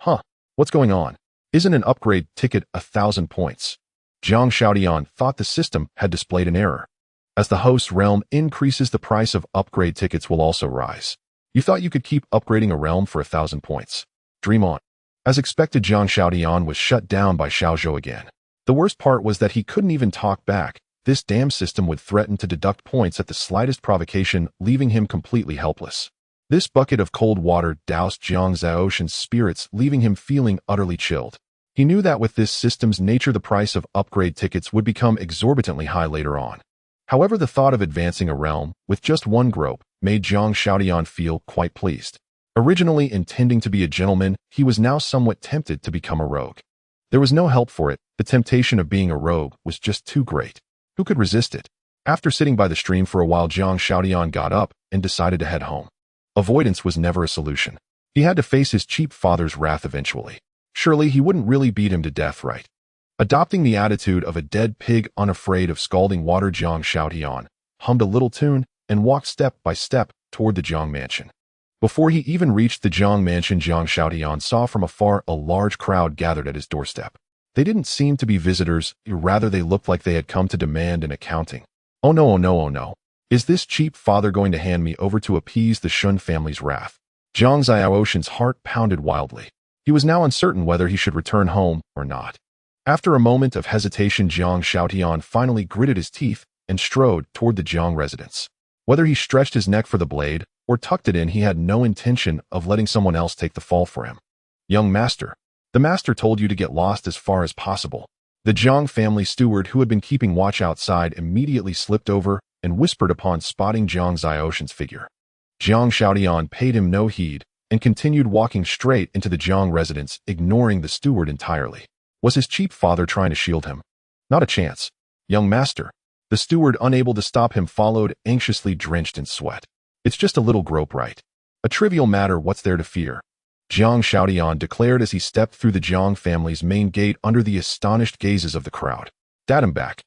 Huh, what's going on? Isn't an upgrade ticket 1,000 points? Zhang Xiaotian thought the system had displayed an error. As the host's realm increases, the price of upgrade tickets will also rise. You thought you could keep upgrading a realm for 1,000 points. Dream on. As expected, Zhang Xiaotian was shut down by Xiaozhou again. The worst part was that he couldn't even talk back. This damn system would threaten to deduct points at the slightest provocation, leaving him completely helpless. This bucket of cold water doused Zhang Xiaoshan's spirits, leaving him feeling utterly chilled. He knew that with this system's nature, the price of upgrade tickets would become exorbitantly high later on. However, the thought of advancing a realm with just one grope made Zhang Xiaotian feel quite pleased. Originally intending to be a gentleman, he was now somewhat tempted to become a rogue. There was no help for it. The temptation of being a rogue was just too great. Who could resist it? After sitting by the stream for a while, Zhang Xiaotian got up and decided to head home. Avoidance was never a solution. He had to face his cheap father's wrath eventually. Surely he wouldn't really beat him to death, right? Adopting the attitude of a dead pig unafraid of scalding water, Zhang Xiaotian hummed a little tune and walked step by step toward the Zhang mansion. Before he even reached the Zhang mansion, Zhang Xiaotian saw from afar a large crowd gathered at his doorstep. They didn't seem to be visitors, rather they looked like they had come to demand an accounting. Oh no, oh no, oh no. Is this cheap father going to hand me over to appease the Shun family's wrath? Zhang Xiaoshan's heart pounded wildly. He was now uncertain whether he should return home or not. After a moment of hesitation, Zhang Xiaotian finally gritted his teeth and strode toward the Zhang residence. Whether he stretched his neck for the blade or tucked it in, he had no intention of letting someone else take the fall for him. Young master, the master told you to get lost as far as possible. The Zhang family steward, who had been keeping watch outside, immediately slipped over and whispered upon spotting Zhang Xiaoshan's figure. Zhang Xiaotian paid him no heed and continued walking straight into the Zhang residence, ignoring the steward entirely. Was his cheap father trying to shield him? Not a chance. Young master. The steward, unable to stop him, followed, anxiously drenched in sweat. It's just a little grope, right? A trivial matter, what's there to fear? Zhang Xiaotian declared as he stepped through the Zhang family's main gate under the astonished gazes of the crowd. Dat him back.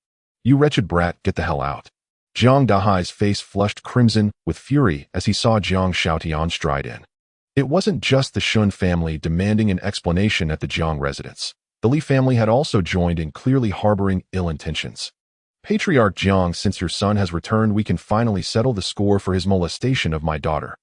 You wretched brat, get the hell out. Zhang Dahai's face flushed crimson with fury as he saw Zhang Xiaotian stride in. It wasn't just the Shun family demanding an explanation at the Zhang residence. The Li family had also joined in, clearly harboring ill intentions. Patriarch Zhang, since your son has returned, we can finally settle the score for his molestation of my daughter.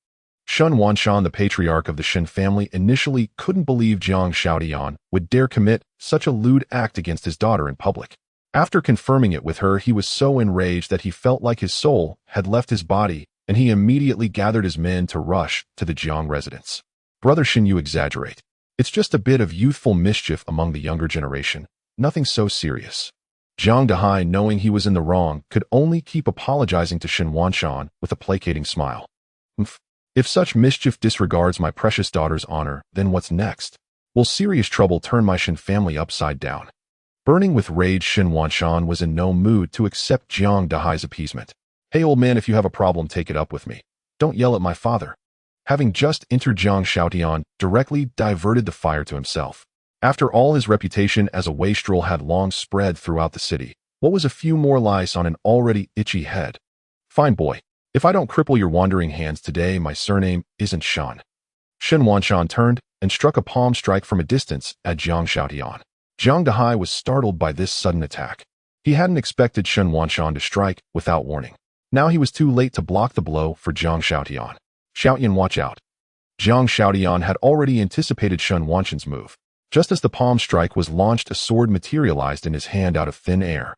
Shun Wanshan, the patriarch of the Shen family, initially couldn't believe Zhang Xiaotian would dare commit such a lewd act against his daughter in public. After confirming it with her, he was so enraged that he felt like his soul had left his body, and he immediately gathered his men to rush to the Zhang residence. Brother Shen, you exaggerate. It's just a bit of youthful mischief among the younger generation. Nothing so serious. Zhang Dahai, knowing he was in the wrong, could only keep apologizing to Shen Wanshan with a placating smile. If such mischief disregards my precious daughter's honor, then what's next? Will serious trouble turn my Shen family upside down? Burning with rage, Shen Wanshan was in no mood to accept Zhang Dahai's appeasement. Hey old man, if you have a problem, take it up with me. Don't yell at my father. Having just entered, Zhang Xiaotian directly diverted the fire to himself. After all, his reputation as a wastrel had long spread throughout the city. What was a few more lice on an already itchy head? Fine boy. If I don't cripple your wandering hands today, my surname isn't Shan. Shen Wanshan turned and struck a palm strike from a distance at Zhang Xiaotian. Zhang Dahai was startled by this sudden attack. He hadn't expected Shen Wanshan to strike without warning. Now he was too late to block the blow for Zhang Xiaotian. Xiaotian, watch out. Zhang Xiaotian had already anticipated Shen Wanshan's move. Just as the palm strike was launched, a sword materialized in his hand out of thin air.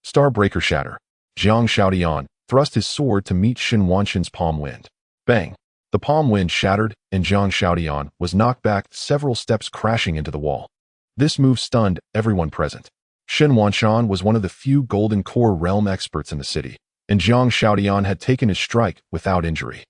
Starbreaker shatter. Jiang Shaotian thrust his sword to meet Shen Wanxin's palm wind. Bang! The palm wind shattered, and Jiang Shaotian was knocked back several steps, crashing into the wall. This move stunned everyone present. Shen Wanxin was one of the few Golden Core realm experts in the city, and Jiang Shaotian had taken his strike without injury.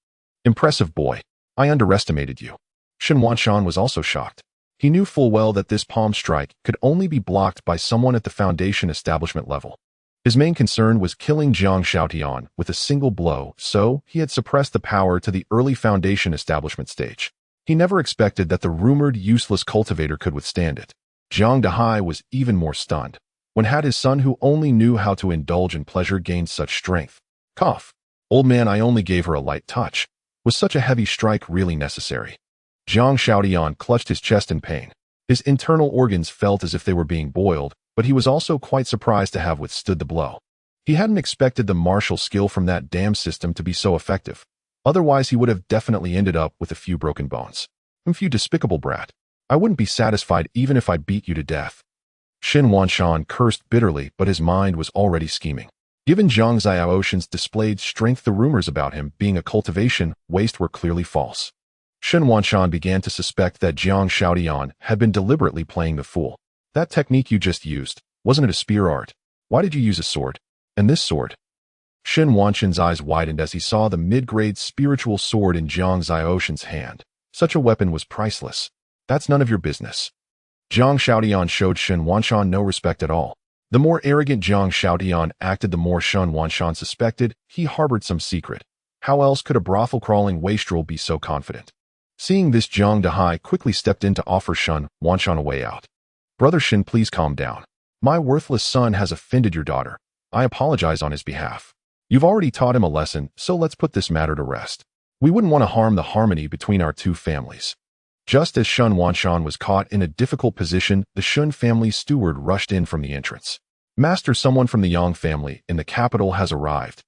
Impressive, boy. I underestimated you. Shen Wanxin was also shocked. He knew full well that this palm strike could only be blocked by someone at the Foundation establishment level. His main concern was killing Jiang Shaotian with a single blow, so he had suppressed the power to the early Foundation establishment stage. He never expected that the rumored useless cultivator could withstand it. Jiang Dahai was even more stunned. When had his son, who only knew how to indulge in pleasure, gained such strength? Cough. Old man, I only gave her a light touch. Was such a heavy strike really necessary? Jiang Shaotian clutched his chest in pain. His internal organs felt as if they were being boiled, but he was also quite surprised to have withstood the blow. He hadn't expected the martial skill from that damn system to be so effective. Otherwise, he would have definitely ended up with a few broken bones. You despicable brat. I wouldn't be satisfied even if I beat you to death. Shen Wanxin cursed bitterly, but his mind was already scheming. Given Jiang Xiaoshan's displayed strength, the rumors about him being a cultivation waste were clearly false. Shen Wanxin began to suspect that Jiang Shaotian had been deliberately playing the fool. That technique you just used, wasn't it a spear art? Why did you use a sword? And this sword? Shen Wanxin's eyes widened as he saw the mid-grade spiritual sword in Jiang Xiaoshan's hand. Such a weapon was priceless. That's none of your business. Jiang Shaotian showed Shen Wanxin no respect at all. The more arrogant Jiang Shaotian acted, the more Shen Wanxin suspected he harbored some secret. How else could a brothel-crawling wastrel be so confident? Seeing this, Jiang Dahai quickly stepped in to offer Shen Wanxin a way out. Brother Shen, please calm down. My worthless son has offended your daughter. I apologize on his behalf. You've already taught him a lesson, so let's put this matter to rest. We wouldn't want to harm the harmony between our two families. Just as Shen Wanxin was caught in a difficult position, the Shun family's steward rushed in from the entrance. Master, someone from the Yang family in the capital has arrived.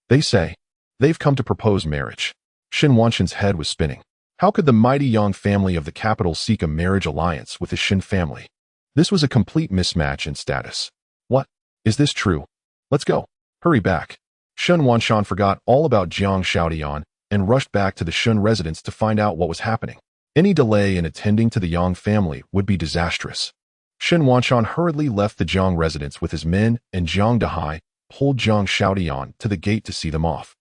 They say they've come to propose marriage. Shen Wanxin's head was spinning. How could the mighty Yang family of the capital seek a marriage alliance with the Shen family? This was a complete mismatch in status. What? Is this true? Let's go. Hurry back. Shen Wanxin forgot all about Jiang Shaotian and rushed back to the Shun residence to find out what was happening. Any delay in attending to the Yang family would be disastrous. Shen Wanxin hurriedly left the Jiang residence with his men, and Jiang Dahai pulled Jiang Shaotian to the gate to see them off.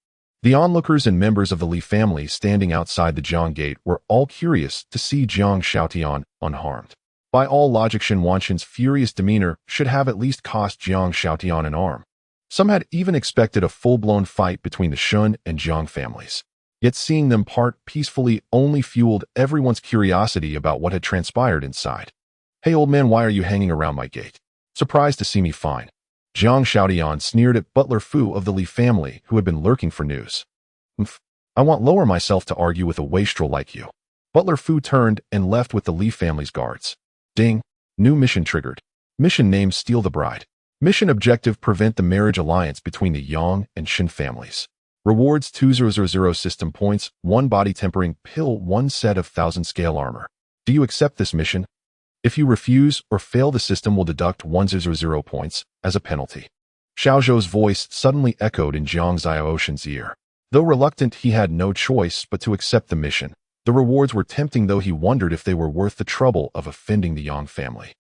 The onlookers and members of the Li family standing outside the Jiang gate were all curious to see Jiang Shaotian unharmed. By all logic, Shen Wanxin's furious demeanor should have at least cost Jiang Shaotian an arm. Some had even expected a full-blown fight between the Shun and Jiang families. Yet seeing them part peacefully only fueled everyone's curiosity about what had transpired inside. Hey old man, why are you hanging around my gate? Surprised to see me fine. Jiang Shaotian sneered at Butler Fu of the Li family, who had been lurking for news. I won't lower myself to argue with a wastrel like you. Butler Fu turned and left with the Li family's guards. Ding. New mission triggered. Mission name: Steal the Bride. Mission objective: prevent the marriage alliance between the Yang and Shen families. Rewards: 2000 system points, 1 body tempering pill, 1 set of 1000 scale armor. Do you accept this mission? If you refuse or fail, the system will deduct 100 points as a penalty. Xiao Zhou's voice suddenly echoed in Jiang Xiaoshan's ear. Though reluctant, he had no choice but to accept the mission. The rewards were tempting, though he wondered if they were worth the trouble of offending the Yang family.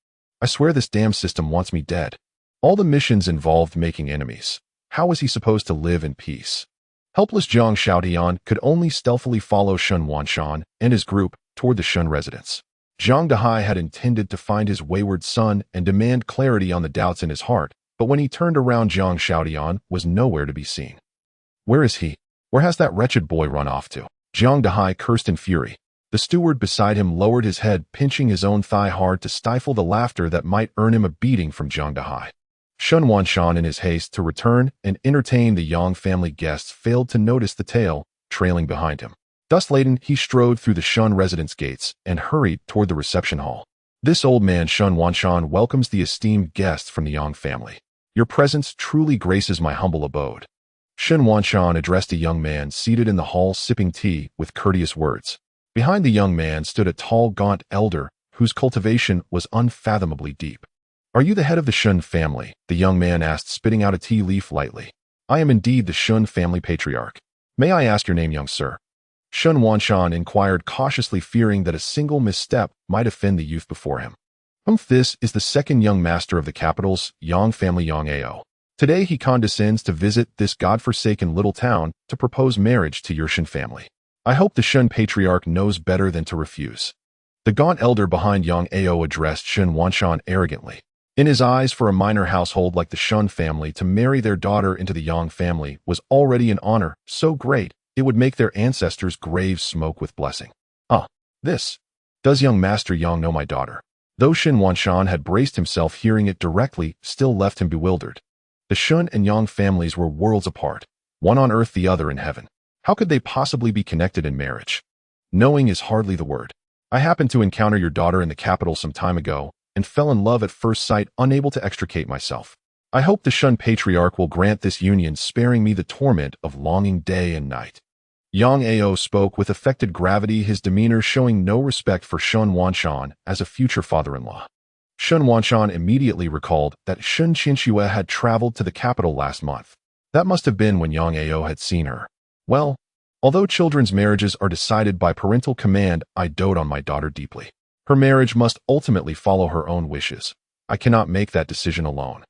I swear this damn system wants me dead. All the missions involved making enemies. How was he supposed to live in peace? Helpless Jiang Shaotian could only stealthily follow Shen Wanxin and his group toward the Shun residence. Jiang Dahai had intended to find his wayward son and demand clarity on the doubts in his heart, but when he turned around, Jiang Shaotian was nowhere to be seen. Where is he? Where has that wretched boy run off to? Jiang Dahai cursed in fury. The steward beside him lowered his head, pinching his own thigh hard to stifle the laughter that might earn him a beating from Jiang Dahai. Shen Wanxin, in his haste to return and entertain the Yang family guests, failed to notice the tail trailing behind him. Dust-laden, he strode through the Shun residence gates and hurried toward the reception hall. This old man, Shen Wanxin, welcomes the esteemed guests from the Yang family. Your presence truly graces my humble abode. Shen Wanxin addressed a young man seated in the hall sipping tea with courteous words. Behind the young man stood a tall, gaunt elder whose cultivation was unfathomably deep. "Are you the head of the Shun family?" the young man asked, spitting out a tea leaf lightly. "I am indeed the Shun family patriarch. May I ask your name, young sir?" Shun Wanshan inquired cautiously, fearing that a single misstep might offend the youth before him. This is the second young master of the capital's Yang family, Yang Ao. Today he condescends to visit this godforsaken little town to propose marriage to your Shun family. I hope the Shun patriarch knows better than to refuse." The gaunt elder behind Yang Ao addressed Shun Wanshan arrogantly. In his eyes, for a minor household like the Shun family to marry their daughter into the Yang family was already an honor so great it would make their ancestors' graves smoke with blessing. This. Does young Master Yang know my daughter?" Though Shun Wanshan had braced himself, hearing it directly still left him bewildered. The Shun and Yang families were worlds apart, one on earth, the other in heaven. How could they possibly be connected in marriage? Knowing is hardly the word. "I happened to encounter your daughter in the capital some time ago, and fell in love at first sight, unable to extricate myself. I hope the Shun patriarch will grant this union, sparing me the torment of longing day and night." Yang Ao spoke with affected gravity, his demeanor showing no respect for Shun Wanshan as a future father-in-law. Shun Wanshan immediately recalled that Shun Qianxue had traveled to the capital last month. That must have been when Yang Ao had seen her. "Well, although children's marriages are decided by parental command, I dote on my daughter deeply. Her marriage must ultimately follow her own wishes. I cannot make that decision alone."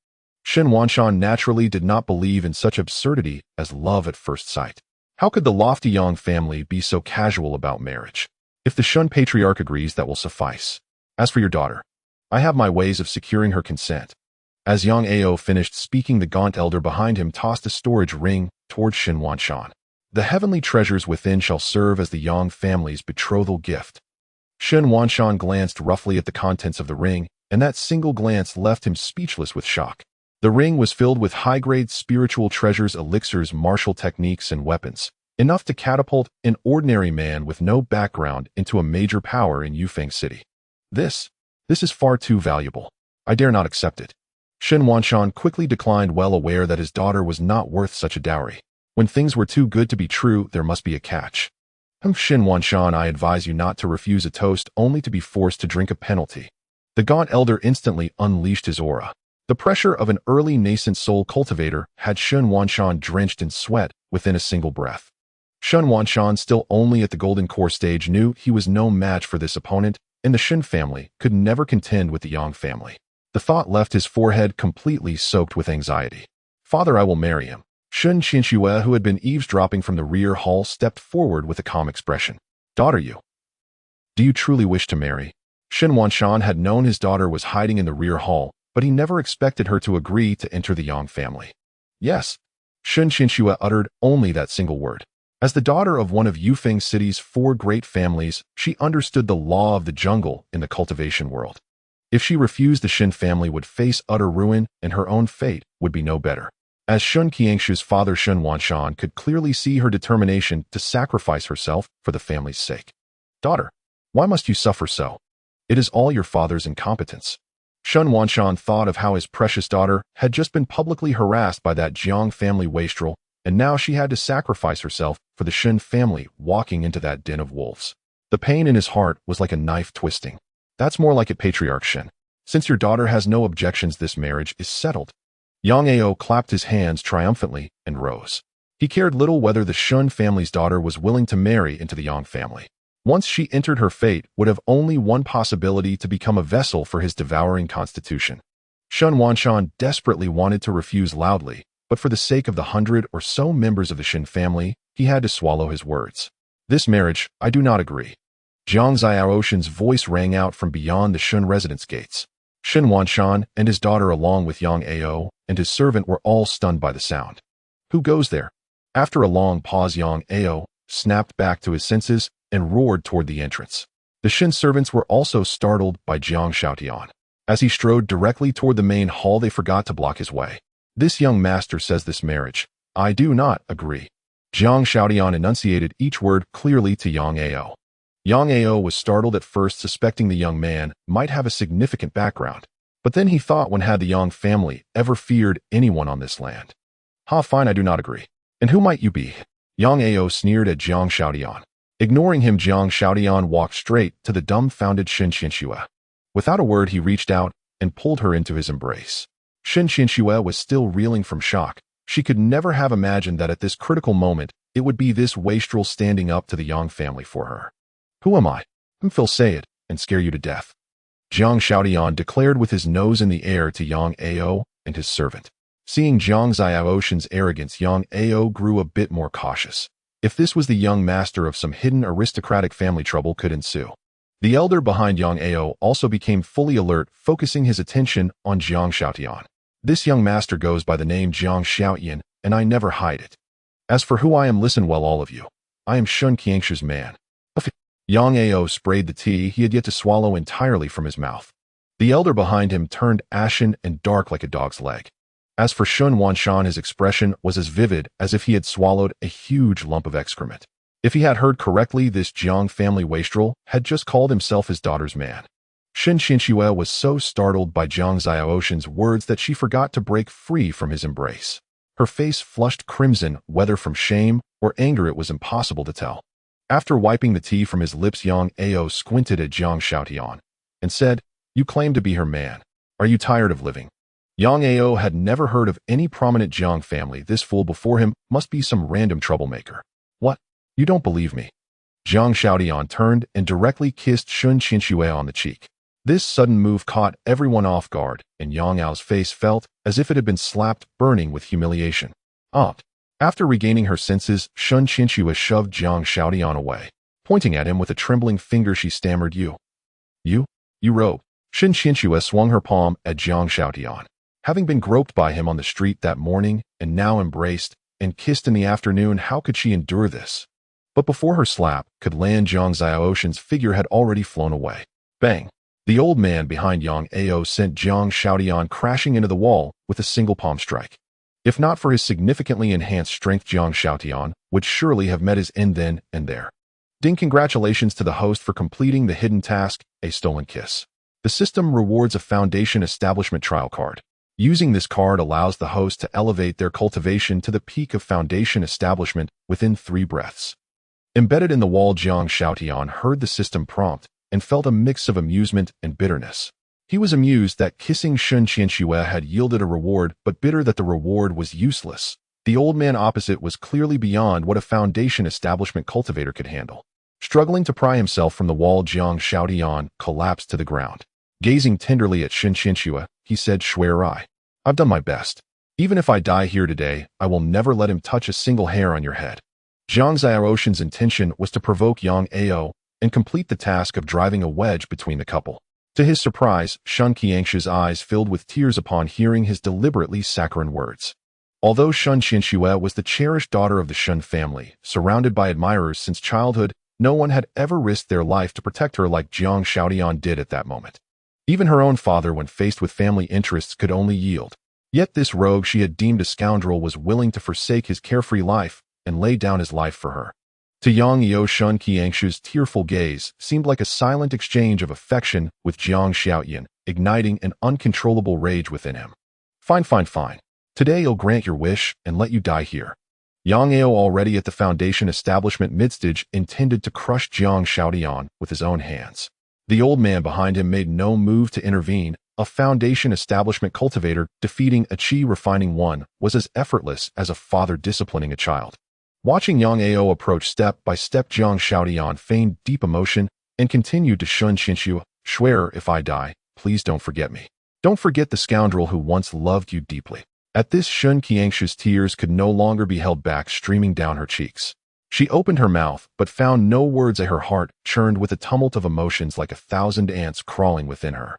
Shun Wanshan naturally did not believe in such absurdity as love at first sight. How could the lofty Yang family be so casual about marriage? If the Shun patriarch agrees, that will suffice. As for your daughter, I have my ways of securing her consent. As Yang Ao finished speaking, the gaunt elder behind him tossed a storage ring towards Shun Wanshan. "The heavenly treasures within shall serve as the Yang family's betrothal gift." Shun Wanshan glanced roughly at the contents of the ring, and that single glance left him speechless with shock. The ring was filled with high-grade spiritual treasures, elixirs, martial techniques, and weapons, enough to catapult an ordinary man with no background into a major power in Yufeng City. This is far too valuable. I dare not accept it." Shun Wanshan quickly declined, well aware that his daughter was not worth such a dowry. When things were too good to be true, there must be a catch. "Shun Wanshan, I advise you not to refuse a toast only to be forced to drink a penalty." The gaunt elder instantly unleashed his aura. The pressure of an early nascent soul cultivator had Shun Wanshan drenched in sweat within a single breath. Shun Wanshan, still only at the golden core stage, knew he was no match for this opponent, and the Shun family could never contend with the Yang family. The thought left his forehead completely soaked with anxiety. "Father, I will marry him." Shun Qianxue, who had been eavesdropping from the rear hall, stepped forward with a calm expression. "Daughter, do you truly wish to marry?" Shun Wanshan had known his daughter was hiding in the rear hall, but he never expected her to agree to enter the Yang family. "Yes." Shun Qianxue uttered only that single word. As the daughter of one of Yufeng City's 4 great families, she understood the law of the jungle in the cultivation world. If she refused, the Shun family would face utter ruin, and her own fate would be no better. As Shun Qiangshu's father, Shun Wanshan could clearly see her determination to sacrifice herself for the family's sake. "Daughter, why must you suffer so? It is all your father's incompetence." Shun Wanshan thought of how his precious daughter had just been publicly harassed by that Jiang family wastrel, and now she had to sacrifice herself for the Shun family, walking into that den of wolves. The pain in his heart was like a knife twisting. "That's more like it, Patriarch Shun. Since your daughter has no objections, this marriage is settled." Yang Ao clapped his hands triumphantly and rose. He cared little whether the Shun family's daughter was willing to marry into the Yang family. Once she entered, her fate would have only one possibility: to become a vessel for his devouring constitution. Shun Wanshan desperately wanted to refuse loudly, but for the sake of the 100 or so members of the Shun family, he had to swallow his words. "This marriage, I do not agree." Jiang Xiaoshan's voice rang out from beyond the Shun residence gates. Shun Wanshan and his daughter, along with Yang Ao and his servant, were all stunned by the sound. "Who goes there?" After a long pause, Yang Ao snapped back to his senses and roared toward the entrance. The Shun servants were also startled by Jiang Xiaotian. As he strode directly toward the main hall, they forgot to block his way. "This young master says this marriage. I do not agree." Jiang Xiaotian enunciated each word clearly to Yang Ao. Yang Ao was startled at first, suspecting the young man might have a significant background. But then he thought, when had the Yang family ever feared anyone on this land? Fine, I do not agree. And who might you be?" Yang Ao sneered at Jiang Xiaotian. Ignoring him, Jiang Xiaotian walked straight to the dumbfounded Shun Qianxue. Without a word, he reached out and pulled her into his embrace. Shen Qianxue was still reeling from shock. She could never have imagined that at this critical moment, it would be this wastrel standing up to the Yang family for her. Who am I? I'm Phil say it and scare you to death, Jiang Xiaotian declared with his nose in the air to Yang Ao and his servant. Seeing Jiang Xiaoshan's arrogance, Yang Ao grew a bit more cautious. If this was the young master of some hidden aristocratic family, trouble could ensue. The elder behind Yang Ao also became fully alert, focusing his attention on Jiang Xiaotian. This young master goes by the name Jiang Xiaotian, and I never hide it. As for who I am, listen well, all of you. I am Shun Qiangshu's man. Yang Ao sprayed the tea he had yet to swallow entirely from his mouth. The elder behind him turned ashen and dark like a dog's leg. As for Shun Wanshan, his expression was as vivid as if he had swallowed a huge lump of excrement. If he had heard correctly, this Jiang family wastrel had just called himself his daughter's man. Shen Qianxue was so startled by Jiang Xiaoshan's words that she forgot to break free from his embrace. Her face flushed crimson, whether from shame or anger it was impossible to tell. After wiping the tea from his lips, Yang Ao squinted at Jiang Xiaotian and said, "You claim to be her man. Are you tired of living?" Yang Ao had never heard of any prominent Jiang family. This fool before him must be some random troublemaker. What? You don't believe me? Jiang Xiaotian turned and directly kissed Shun Qianxue on the cheek. This sudden move caught everyone off guard, and Yang Ao's face felt as if it had been slapped, burning with humiliation. After regaining her senses, Shun Qianxue shoved Jiang Xiaotian away. Pointing at him with a trembling finger, she stammered, You rogue." Shun Qianxue swung her palm at Jiang Xiaotian. Having been groped by him on the street that morning, and now embraced and kissed in the afternoon, how could she endure this? But before her slap could land, Jiang Xiaoshan's figure had already flown away. Bang! The old man behind Yang Ao sent Jiang Xiaotian crashing into the wall with a single palm strike. If not for his significantly enhanced strength, Jiang Xiaotian would surely have met his end then and there. Ding! Congratulations to the host for completing the hidden task, a stolen kiss. The system rewards a foundation establishment trial card. Using this card allows the host to elevate their cultivation to the peak of foundation establishment within 3 breaths. Embedded in the wall, Jiang Xiaotian heard the system prompt and felt a mix of amusement and bitterness. He was amused that kissing Shun Qianxue had yielded a reward, but bitter that the reward was useless. The old man opposite was clearly beyond what a foundation establishment cultivator could handle. Struggling to pry himself from the wall, Jiang Xiaotian collapsed to the ground. Gazing tenderly at Shun Qianxue, he said, "Swear I've done my best. Even if I die here today, I will never let him touch a single hair on your head." Jiang Xiaoshan's intention was to provoke Yang Ao and complete the task of driving a wedge between the couple. To his surprise, Shun Qiangshu's eyes filled with tears upon hearing his deliberately saccharine words. Although Shun Qianxue was the cherished daughter of the Shun family, surrounded by admirers since childhood, no one had ever risked their life to protect her like Jiang Xiaotian did at that moment. Even her own father, when faced with family interests, could only yield. Yet this rogue she had deemed a scoundrel was willing to forsake his carefree life and lay down his life for her. To Yang Ao, Shun Qiangshu's tearful gaze seemed like a silent exchange of affection with Jiang Xiaotian, igniting an uncontrollable rage within him. Fine. Today I'll grant your wish and let you die here." Yang Ao, already at the foundation establishment midstage, intended to crush Jiang Xiaotian with his own hands. The old man behind him made no move to intervene. A foundation establishment cultivator defeating a qi refining one was as effortless as a father disciplining a child. Watching Yang Ao approach step by step, Jiang Xiaotian feigned deep emotion and continued to Shun Qianxue, "Swear if I die, please don't forget me. Don't forget the scoundrel who once loved you deeply." At this, Shun Qiangshu's tears could no longer be held back, streaming down her cheeks. She opened her mouth, but found no words as her heart churned with a tumult of emotions like 1,000 ants crawling within her.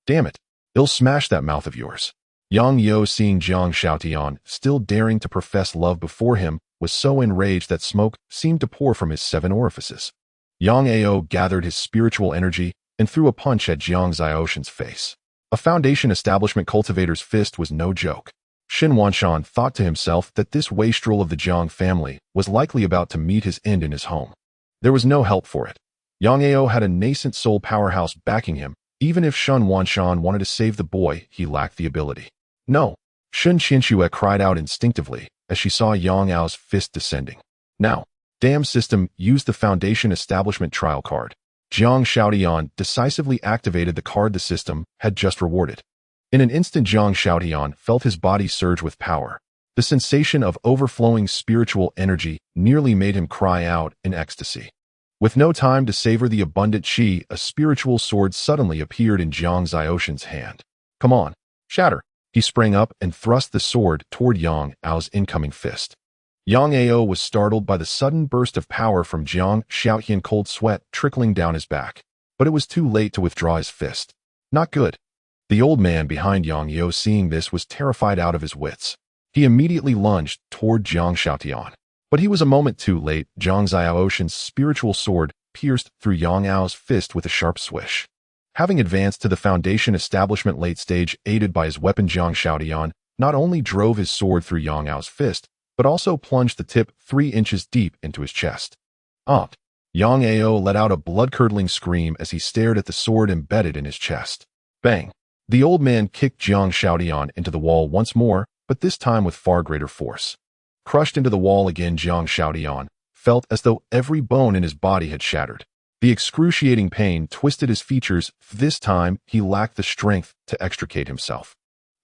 "Damn it, I'll smash that mouth of yours." Yang Ao, seeing Jiang Xiaotian still daring to profess love before him, was so enraged that smoke seemed to pour from his 7 orifices. Yang Ao gathered his spiritual energy and threw a punch at Jiang Xiaoshan's face. A foundation establishment cultivator's fist was no joke. Shen Wanshan thought to himself that this wastrel of the Jiang family was likely about to meet his end in his home. There was no help for it. Yang Ao had a nascent soul powerhouse backing him. Even if Shen Wanshan wanted to save the boy, he lacked the ability. "No!" Shun Qianxue cried out instinctively as she saw Yang Ao's fist descending. "Now, damn system, use the foundation establishment trial card." Jiang Shaotian decisively activated the card the system had just rewarded. In an instant, Jiang Shaotian felt his body surge with power. The sensation of overflowing spiritual energy nearly made him cry out in ecstasy. With no time to savor the abundant qi, a spiritual sword suddenly appeared in Jiang Xiaoshan's hand. Come on, shatter! He sprang up and thrust the sword toward Yang Ao's incoming fist. Yang Ao was startled by the sudden burst of power from Jiang Shaotian, cold sweat trickling down his back. But it was too late to withdraw his fist. Not good. The old man behind Yang Ao, seeing this, was terrified out of his wits. He immediately lunged toward Jiang Shaotian. But he was a moment too late. Jiang Xiaoshan's spiritual sword pierced through Yang Ao's fist with a sharp swish. Having advanced to the Foundation establishment late stage, aided by his weapon, Jiang Shaotian not only drove his sword through Yang Ao's fist, but also plunged the tip 3 inches deep into his chest. Yang Ao let out a blood-curdling scream as he stared at the sword embedded in his chest. Bang! The old man kicked Jiang Shaotian into the wall once more, but this time with far greater force. Crushed into the wall again, Jiang Shaotian felt as though every bone in his body had shattered. The excruciating pain twisted his features. This time, he lacked the strength to extricate himself.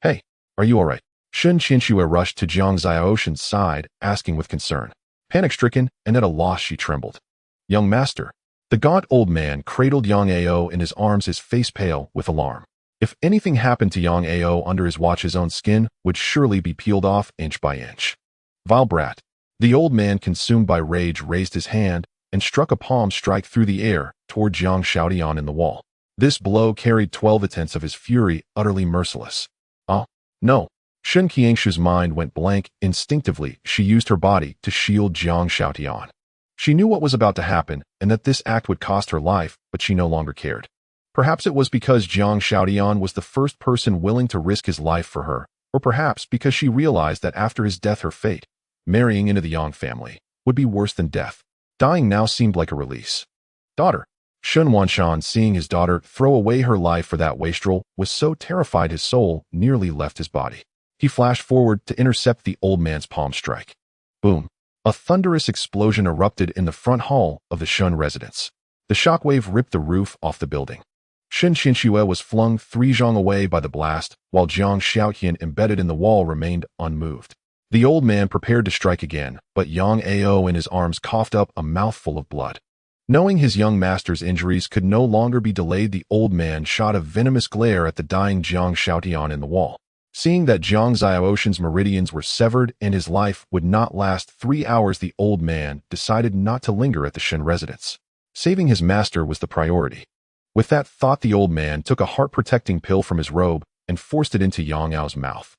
Hey, are you all right? Shun Qinxue rushed to Jiang Xiaoshan's side, asking with concern. Panic-stricken and at a loss, she trembled. Young master. The gaunt old man cradled Yang Ao in his arms, his face pale with alarm. If anything happened to Yang Ao under his watch, his own skin would surely be peeled off inch by inch. Vile brat. The old man, consumed by rage, raised his hand and struck a palm strike through the air toward Jiang Shaotian in the wall. This blow carried 12 of his fury, utterly merciless. No. Shun Qiangshu's mind went blank. Instinctively, she used her body to shield Jiang Shaotian. She knew what was about to happen and that this act would cost her life, but she no longer cared. Perhaps it was because Jiang Shaotian was the first person willing to risk his life for her, or perhaps because she realized that after his death, her fate, marrying into the Yang family, would be worse than death. Dying now seemed like a release. Daughter. Shun Wanshan, seeing his daughter throw away her life for that wastrel, was so terrified his soul nearly left his body. He flashed forward to intercept the old man's palm strike. Boom. A thunderous explosion erupted in the front hall of the Shun residence. The shockwave ripped the roof off the building. Shun Qinxue was flung 3 zhang away by the blast, while Jiang Shaotian, embedded in the wall, remained unmoved. The old man prepared to strike again, but Yang Ao in his arms coughed up a mouthful of blood. Knowing his young master's injuries could no longer be delayed, the old man shot a venomous glare at the dying Jiang Shaotian in the wall. Seeing that Jiang Xiaoshan's meridians were severed and his life would not last 3 hours, the old man decided not to linger at the Shun residence. Saving his master was the priority. With that thought, the old man took a heart-protecting pill from his robe and forced it into Yang Ao's mouth.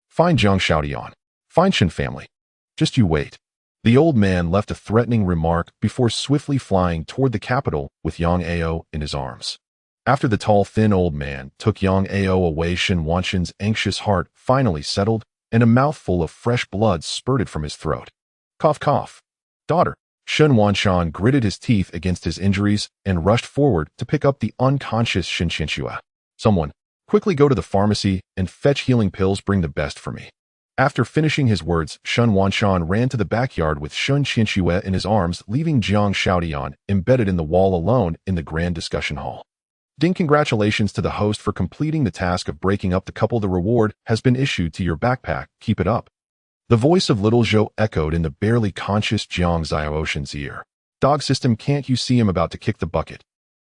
Fine, Jiang Shaotian. Fine, Shun family. Just you wait. The old man left a threatening remark before swiftly flying toward the capital with Yang Ao in his arms. After the tall, thin old man took Yang Ao away, Shun Wanshan's anxious heart finally settled, and a mouthful of fresh blood spurted from his throat. Cough, cough. Daughter. Shun Wanshan gritted his teeth against his injuries and rushed forward to pick up the unconscious Shun Qinxue. Someone, quickly go to the pharmacy and fetch healing pills. Bring the best for me. After finishing his words, Shun Wanshan ran to the backyard with Shun Qinxue in his arms, leaving Jiang Shaotian embedded in the wall alone in the grand discussion hall. Ding! Congratulations to the host for completing the task of breaking up the couple. The reward has been issued to your backpack. Keep it up. The voice of little Zhou echoed in the barely conscious Jiang Xiaoshan's ear. Dog system, can't you see him about to kick the bucket?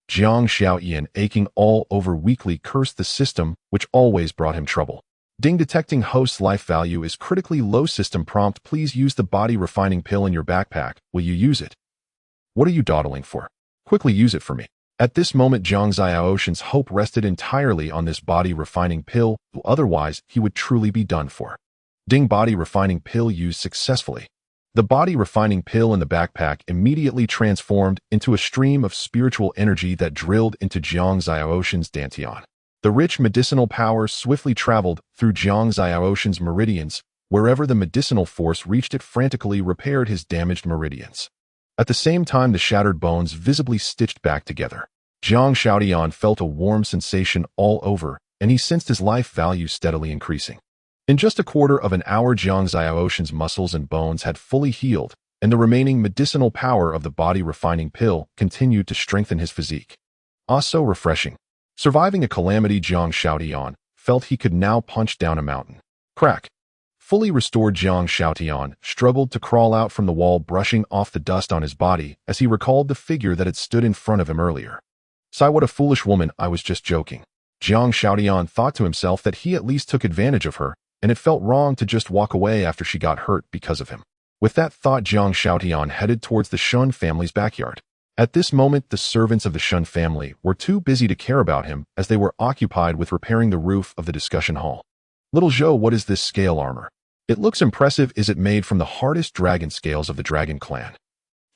Jiang Shaotian, aching all over, weakly cursed the system, which always brought him trouble. Ding! Detecting host's life value is critically low. System prompt, please use the body refining pill in your backpack. Will you use it? What are you dawdling for? Quickly use it for me. At this moment, Jiang Xiaoshan's hope rested entirely on this body refining pill, otherwise he would truly be done for. Ding! Body refining pill used successfully. The body refining pill in the backpack immediately transformed into a stream of spiritual energy that drilled into Jiang Xiaoshan's dantian. The rich medicinal power swiftly traveled through Jiang Xiaoshan's meridians. Wherever the medicinal force reached, it frantically repaired his damaged meridians. At the same time, the shattered bones visibly stitched back together. Jiang Shaotian felt a warm sensation all over, and he sensed his life value steadily increasing. In just a quarter of an hour, Jiang Xiaoshan's muscles and bones had fully healed, and the remaining medicinal power of the body-refining pill continued to strengthen his physique. Ah, so refreshing. Surviving a calamity, Jiang Shaotian felt he could now punch down a mountain. Crack. Fully restored, Jiang Shaotian struggled to crawl out from the wall, brushing off the dust on his body as he recalled the figure that had stood in front of him earlier. Sigh, what a foolish woman, I was just joking. Jiang Shaotian thought to himself that he at least took advantage of her, and it felt wrong to just walk away after she got hurt because of him. With that thought, Jiang Shaotian headed towards the Shun family's backyard. At this moment, the servants of the Shun family were too busy to care about him as they were occupied with repairing the roof of the discussion hall. Little Zhou, what is this scale armor? It looks impressive. Is it made from the hardest dragon scales of the dragon clan?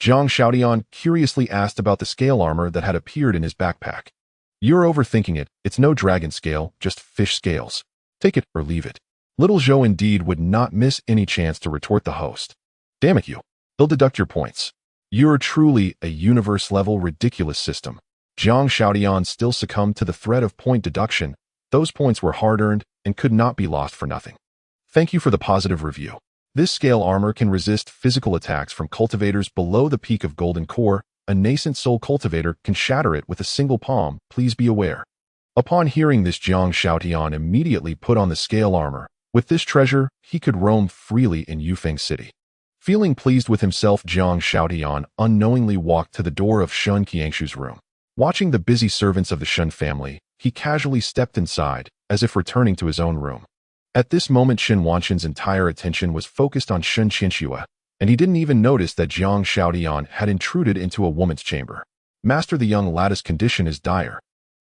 Jiang Shaotian curiously asked about the scale armor that had appeared in his backpack. You're overthinking it. It's no dragon scale, just fish scales. Take it or leave it. Little Zhou indeed would not miss any chance to retort the host. Damn it, you. They'll deduct your points. You're truly a universe-level ridiculous system. Jiang Shaotian still succumbed to the threat of point deduction. Those points were hard-earned and could not be lost for nothing. Thank you for the positive review. This scale armor can resist physical attacks from cultivators below the peak of Golden Core. A nascent soul cultivator can shatter it with a single palm, please be aware. Upon hearing this, Jiang Shaotian immediately put on the scale armor. With this treasure, he could roam freely in Yufeng City. Feeling pleased with himself, Jiang Shaotian unknowingly walked to the door of Shun Qiangshu's room. Watching the busy servants of the Shun family, he casually stepped inside, as if returning to his own room. At this moment, Shen Wanxin's entire attention was focused on Shun Qianxue, and he didn't even notice that Jiang Shaotian had intruded into a woman's chamber. Master, the young lad's condition is dire.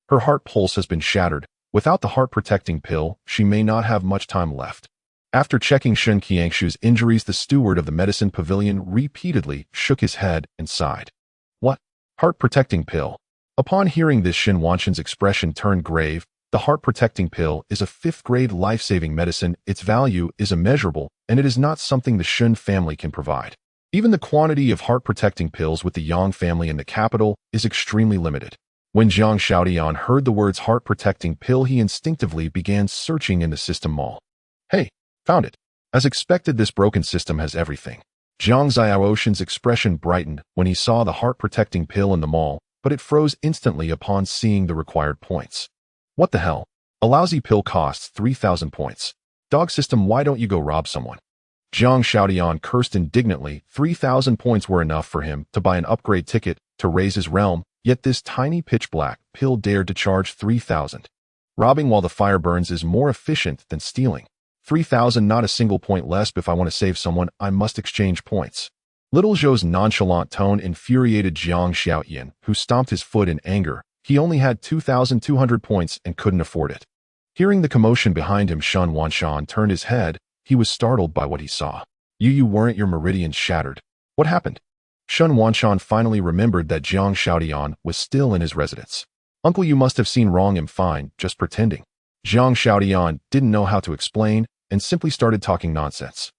Her heart pulse has been shattered. Without the heart-protecting pill, she may not have much time left. After checking Shun Qiangshu's injuries, the steward of the medicine pavilion repeatedly shook his head and sighed. What? Heart-protecting pill? Upon hearing this, Shen Wanxin's expression turned grave. The heart-protecting pill is a 5th-grade life-saving medicine. Its value is immeasurable, and it is not something the Shun family can provide. Even the quantity of heart-protecting pills with the Yang family in the capital is extremely limited. When Jiang Shaotian heard the words heart-protecting pill, he instinctively began searching in the system mall. Hey, found it. As expected, this broken system has everything. Jiang Xiaoshen's expression brightened when he saw the heart-protecting pill in the mall, but it froze instantly upon seeing the required points. What the hell? A lousy pill costs 3,000 points. Dog system, why don't you go rob someone? Jiang Shaotian cursed indignantly. 3,000 points were enough for him to buy an upgrade ticket to raise his realm, yet this tiny pitch-black pill dared to charge 3,000. Robbing while the fire burns is more efficient than stealing. 3,000, not a single point less. If I want to save someone, I must exchange points. Little Zhou's nonchalant tone infuriated Jiang Shaotian, who stomped his foot in anger. He only had 2,200 points and couldn't afford it. Hearing the commotion behind him, Shun Wanxin turned his head. He was startled by what he saw. You weren't your meridians shattered? What happened? Shun Wanxin finally remembered that Jiang Shaotian was still in his residence. Uncle, you must have seen wrong. I'm fine, just pretending. Jiang Shaotian didn't know how to explain and simply started talking nonsense.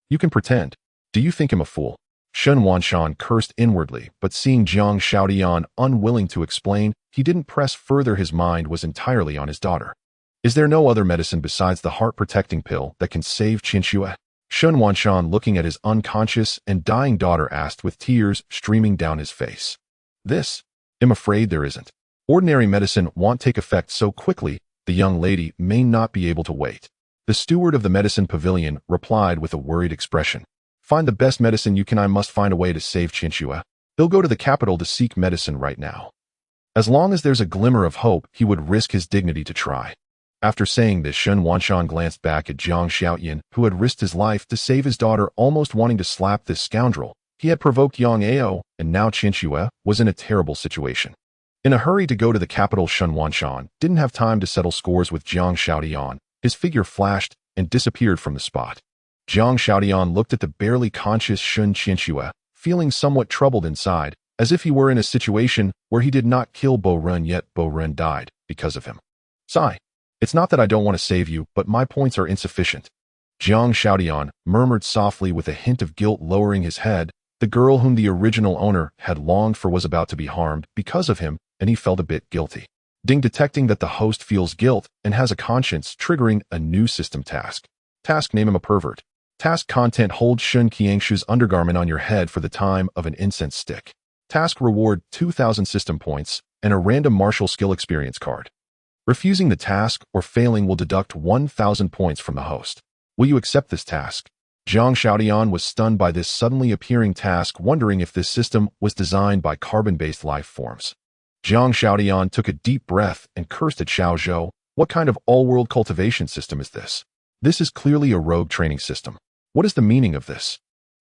You can pretend. Do you think I'm a fool? Shun Wanxin cursed inwardly, but seeing Jiang Shaotian unwilling to explain, he didn't press further. His mind was entirely on his daughter. Is there no other medicine besides the heart-protecting pill that can save Qianxue? Shun Wanxin, looking at his unconscious and dying daughter, asked with tears streaming down his face. This? I'm afraid there isn't. Ordinary medicine won't take effect so quickly. The young lady may not be able to wait. The steward of the medicine pavilion replied with a worried expression. Find the best medicine you can. I must find a way to save Qianxue. He'll go to the capital to seek medicine right now. As long as there's a glimmer of hope, he would risk his dignity to try. After saying this, Shun Wanxin glanced back at Jiang Shaotian, who had risked his life to save his daughter, almost wanting to slap this scoundrel. He had provoked Yang Ao, and now Qianxue was in a terrible situation. In a hurry to go to the capital, Shun Wanxin didn't have time to settle scores with Jiang Shaotian. His figure flashed and disappeared from the spot. Jiang Shaotian looked at the barely conscious Shun Qianxue, feeling somewhat troubled inside, as if he were in a situation where he did not kill Bo Ren, yet Bo Ren died because of him. Sigh. It's not that I don't want to save you, but my points are insufficient. Jiang Shaotian murmured softly with a hint of guilt, lowering his head. The girl whom the original owner had longed for was about to be harmed because of him, and he felt a bit guilty. Detecting that the host feels guilt and has a conscience, triggering a new system task. Task: name him a pervert. Task content: hold Shun Qiangshu's undergarment on your head for the time of an incense stick. Task reward: 2,000 system points and a random martial skill experience card. Refusing the task or failing will deduct 1,000 points from the host. Will you accept this task? Zhang Xiaotian was stunned by this suddenly appearing task, wondering if this system was designed by carbon-based life forms. Zhang Xiaotian took a deep breath and cursed at Xiao Zhou. What kind of all-world cultivation system is this? This is clearly a rogue training system. What is the meaning of this?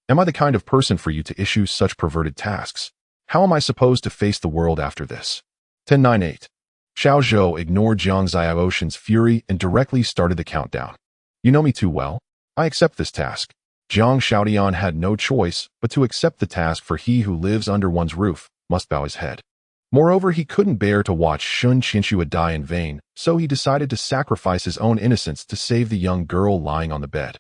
Am I the kind of person for you to issue such perverted tasks? How am I supposed to face the world after this? 1098. Xiao Zhou ignored Zhang Xiaoshan's fury and directly started the countdown. You know me too well. I accept this task. Zhang Xiaotian had no choice but to accept the task, for he who lives under one's roof must bow his head. Moreover, he couldn't bear to watch Shun Qianxue die in vain, so he decided to sacrifice his own innocence to save the young girl lying on the bed.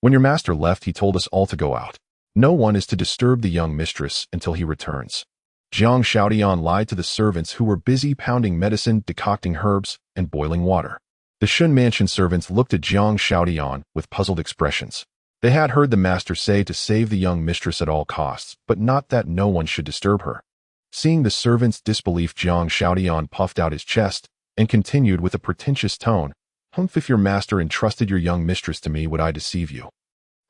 When your master left, he told us all to go out. No one is to disturb the young mistress until he returns. Zhang Xiaotian lied to the servants, who were busy pounding medicine, decocting herbs, and boiling water. The Shun mansion servants looked at Zhang Xiaotian with puzzled expressions. They had heard the master say to save the young mistress at all costs, but not that no one should disturb her. Seeing the servants' disbelief, Zhang Xiaotian puffed out his chest and continued with a pretentious tone, If your master entrusted your young mistress to me, would I deceive you?